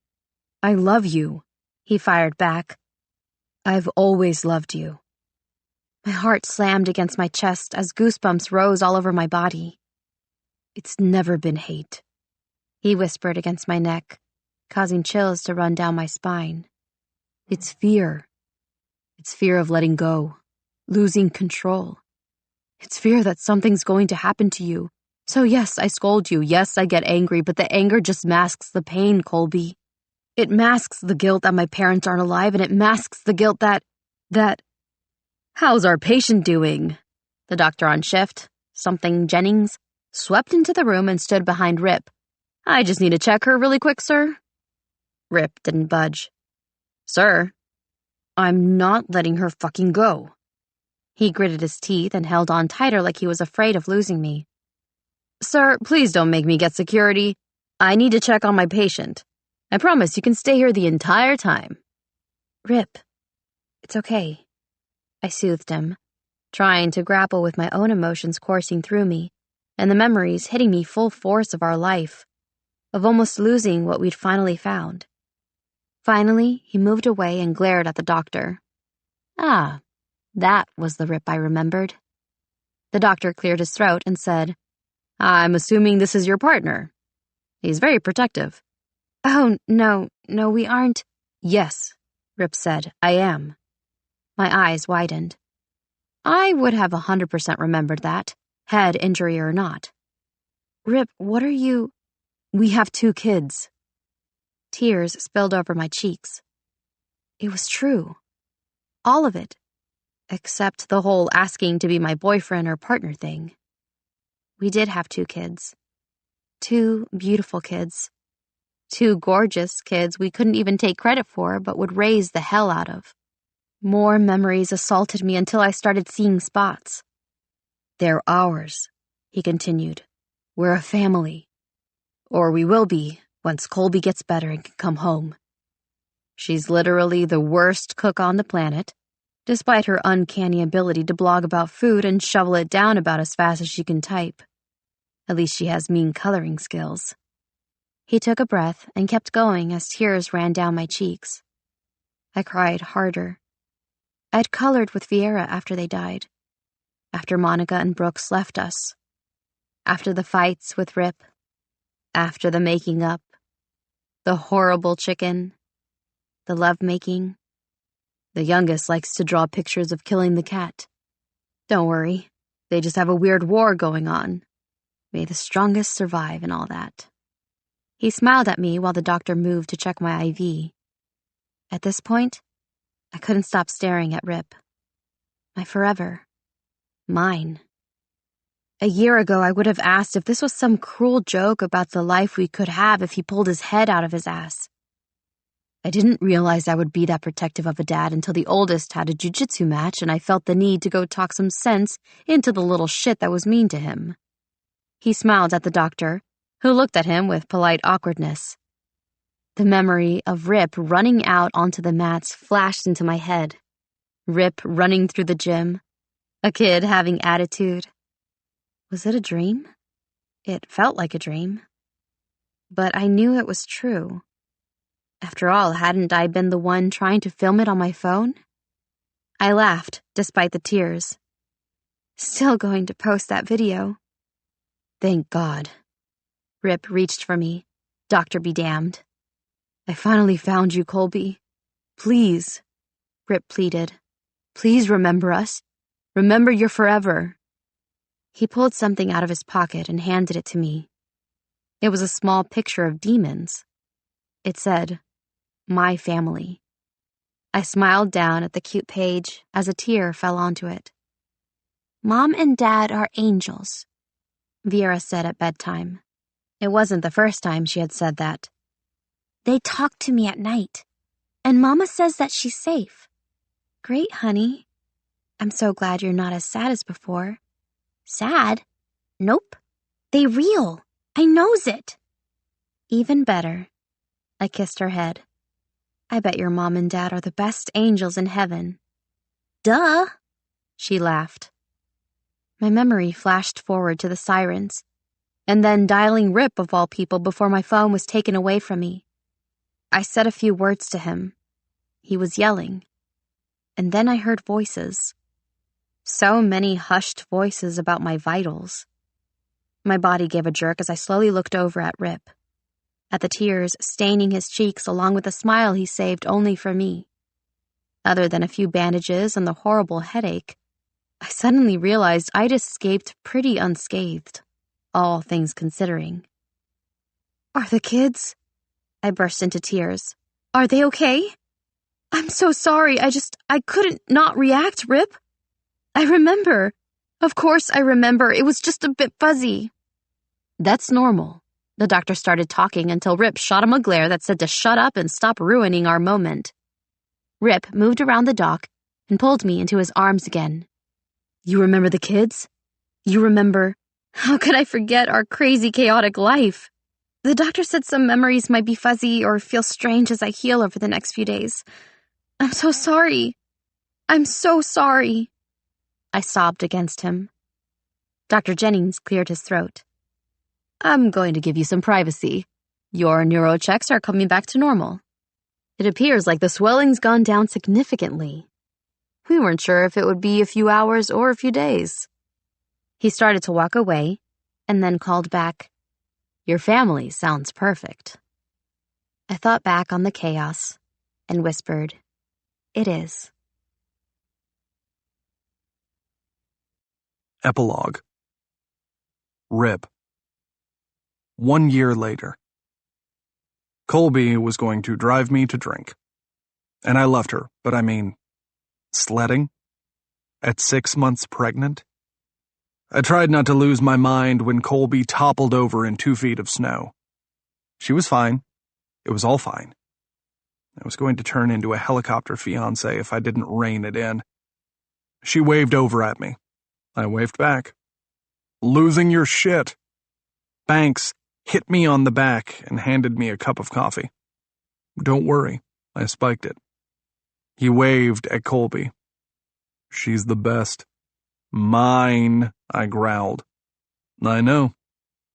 "I love you," he fired back. "I've always loved you." My heart slammed against my chest as goosebumps rose all over my body. "It's never been hate," he whispered against my neck, causing chills to run down my spine. "It's fear. It's fear of letting go, losing control. It's fear that something's going to happen to you. So yes, I scold you, yes, I get angry, but the anger just masks the pain, Colby. It masks the guilt that my parents aren't alive, and it masks the guilt that... How's our patient doing?" The doctor on shift, something Jennings, swept into the room and stood behind Rip. "I just need to check her really quick, sir." Rip didn't budge. "Sir, I'm not letting her fucking go." He gritted his teeth and held on tighter like he was afraid of losing me. "Sir, please don't make me get security. I need to check on my patient. I promise you can stay here the entire time." "Rip, it's okay," I soothed him, trying to grapple with my own emotions coursing through me and the memories hitting me full force of our life, of almost losing what we'd finally found. Finally, he moved away and glared at the doctor. Ah, that was the Rip I remembered. The doctor cleared his throat and said, "I'm assuming this is your partner. He's very protective." "Oh, no, we aren't." "Yes," Rip said, "I am." My eyes widened. I would have 100% remembered that, head injury or not. "Rip, what are you—" "We have 2 kids." Tears spilled over my cheeks. It was true. All of it. Except the whole asking to be my boyfriend or partner thing. We did have 2 kids. 2 beautiful kids. 2 gorgeous kids we couldn't even take credit for but would raise the hell out of. More memories assaulted me until I started seeing spots. "They're ours," he continued. "We're a family. Or we will be once Colby gets better and can come home. She's literally the worst cook on the planet, despite her uncanny ability to blog about food and shovel it down about as fast as she can type. At least she has mean coloring skills." He took a breath and kept going as tears ran down my cheeks. I cried harder. I'd colored with Vieira after they died, after Monica and Brooks left us, after the fights with Rip, after the making up, the horrible chicken, the lovemaking. The youngest likes to draw pictures of killing the cat. Don't worry, they just have a weird war going on. May the strongest survive and all that. He smiled at me while the doctor moved to check my IV. At this point, I couldn't stop staring at Rip. My forever. Mine. A year ago, I would have asked if this was some cruel joke about the life we could have if he pulled his head out of his ass. I didn't realize I would be that protective of a dad until the oldest had a jiu-jitsu match and I felt the need to go talk some sense into the little shit that was mean to him. He smiled at the doctor, who looked at him with polite awkwardness. The memory of Rip running out onto the mats flashed into my head. Rip running through the gym. A kid having attitude. Was it a dream? It felt like a dream. But I knew it was true. After all, hadn't I been the one trying to film it on my phone? I laughed, despite the tears. Still going to post that video. Thank God. Rip reached for me. Doctor be damned. I finally found you, Colby. Please, Rip pleaded. Please remember us. Remember you're forever. He pulled something out of his pocket and handed it to me. It was a small picture of demons. It said, "My family." I smiled down at the cute page as a tear fell onto it. Mom and Dad are angels, Vera said at bedtime. It wasn't the first time she had said that. They talk to me at night, and Mama says that she's safe. Great, honey. I'm so glad you're not as sad as before. Sad? Nope. They real. I knows it. Even better. I kissed her head. I bet your mom and dad are the best angels in heaven. Duh, she laughed. My memory flashed forward to the sirens, and then dialing Rip of all people before my phone was taken away from me. I said a few words to him. He was yelling. And then I heard voices. So many hushed voices about my vitals. My body gave a jerk as I slowly looked over at Rip, at the tears staining his cheeks along with the smile he saved only for me. Other than a few bandages and the horrible headache, I suddenly realized I'd escaped pretty unscathed, all things considering. Are the kids? I burst into tears. Are they okay? I'm so sorry, I couldn't not react, Rip. I remember. Of course I remember, it was just a bit fuzzy. That's normal. The doctor started talking until Rip shot him a glare that said to shut up and stop ruining our moment. Rip moved around the dock and pulled me into his arms again. You remember the kids? You remember... How could I forget our crazy, chaotic life? The doctor said some memories might be fuzzy or feel strange as I heal over the next few days. I'm so sorry. I'm so sorry. I sobbed against him. Dr. Jennings cleared his throat. I'm going to give you some privacy. Your neurochecks are coming back to normal. It appears like the swelling's gone down significantly. We weren't sure if it would be a few hours or a few days. He started to walk away, and then called back, Your family sounds perfect. I thought back on the chaos and whispered, It is. Epilogue. Rip. 1 year later. Colby was going to drive me to drink. And I loved her, but I mean, sledding? At 6 months pregnant? I tried not to lose my mind when Colby toppled over in 2 feet of snow. She was fine. It was all fine. I was going to turn into a helicopter fiancé if I didn't rein it in. She waved over at me. I waved back. Losing your shit. Banks hit me on the back and handed me a cup of coffee. Don't worry, I spiked it. He waved at Colby. She's the best. Mine, I growled. I know.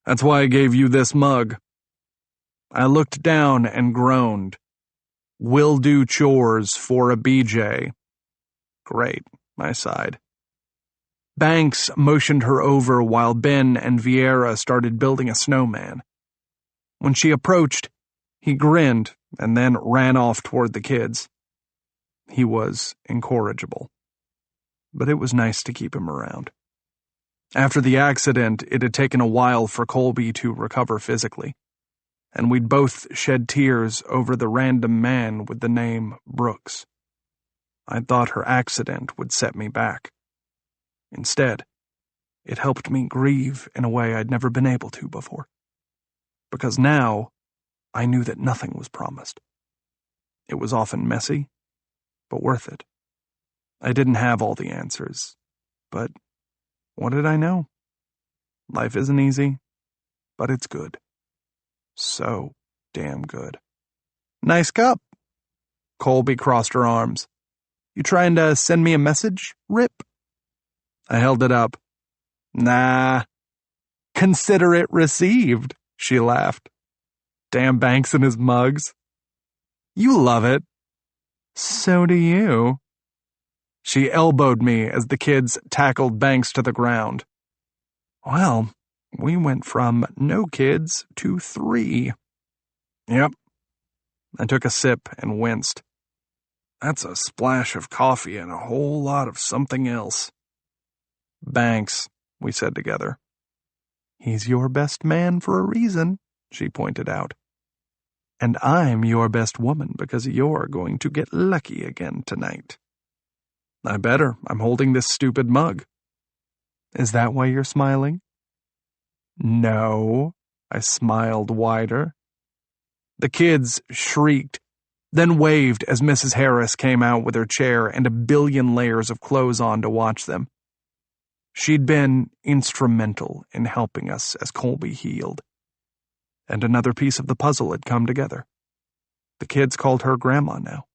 That's why I gave you this mug. I looked down and groaned. Will do chores for a BJ. Great, I sighed. Banks motioned her over while Ben and Vieira started building a snowman. When she approached, he grinned and then ran off toward the kids. He was incorrigible, but it was nice to keep him around. After the accident, it had taken a while for Colby to recover physically, and we'd both shed tears over the random man with the name Brooks. I thought her accident would set me back. Instead, it helped me grieve in a way I'd never been able to before. Because now, I knew that nothing was promised. It was often messy, but worth it. I didn't have all the answers, but what did I know? Life isn't easy, but it's good. So damn good. Nice cup. Colby crossed her arms. You trying to send me a message, Rip? I held it up. Nah. Consider it received, she laughed. Damn Banks and his mugs. You love it. So do you. She elbowed me as the kids tackled Banks to the ground. Well, we went from no kids to 3. Yep. I took a sip and winced. That's a splash of coffee and a whole lot of something else. Banks, we said together. He's your best man for a reason, she pointed out. And I'm your best woman because you're going to get lucky again tonight. I better. I'm holding this stupid mug. Is that why you're smiling? No, I smiled wider. The kids shrieked, then waved as Mrs. Harris came out with her chair and a billion layers of clothes on to watch them. She'd been instrumental in helping us as Colby healed. And another piece of the puzzle had come together. The kids called her Grandma now.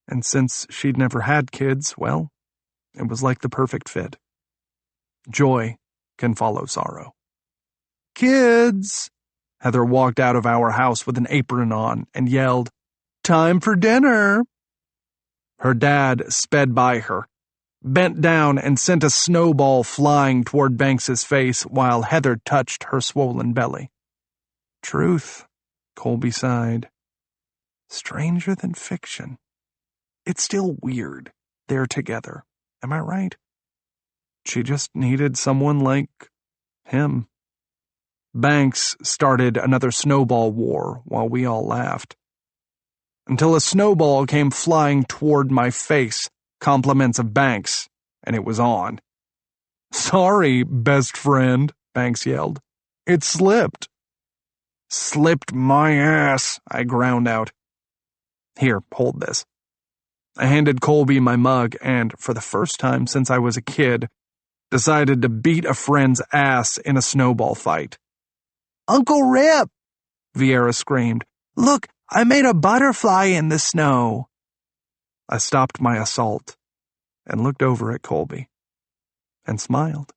And since she'd never had kids, well, it was like the perfect fit. Joy can follow sorrow. Kids! Heather walked out of our house with an apron on and yelled, "Time for dinner!" Her dad sped by her, bent down and sent a snowball flying toward Banks's face while Heather touched her swollen belly. Truth, Colby sighed. Stranger than fiction. It's still weird. They're together. Am I right? She just needed someone like him. Banks started another snowball war while we all laughed. Until a snowball came flying toward my face, compliments of Banks, and it was on. Sorry, best friend, Banks yelled. It slipped. Slipped my ass, I ground out. Here, hold this. I handed Colby my mug and, for the first time since I was a kid, decided to beat a friend's ass in a snowball fight. Uncle Rip! Vieira screamed. Look, I made a butterfly in the snow. I stopped my assault and looked over at Colby and smiled.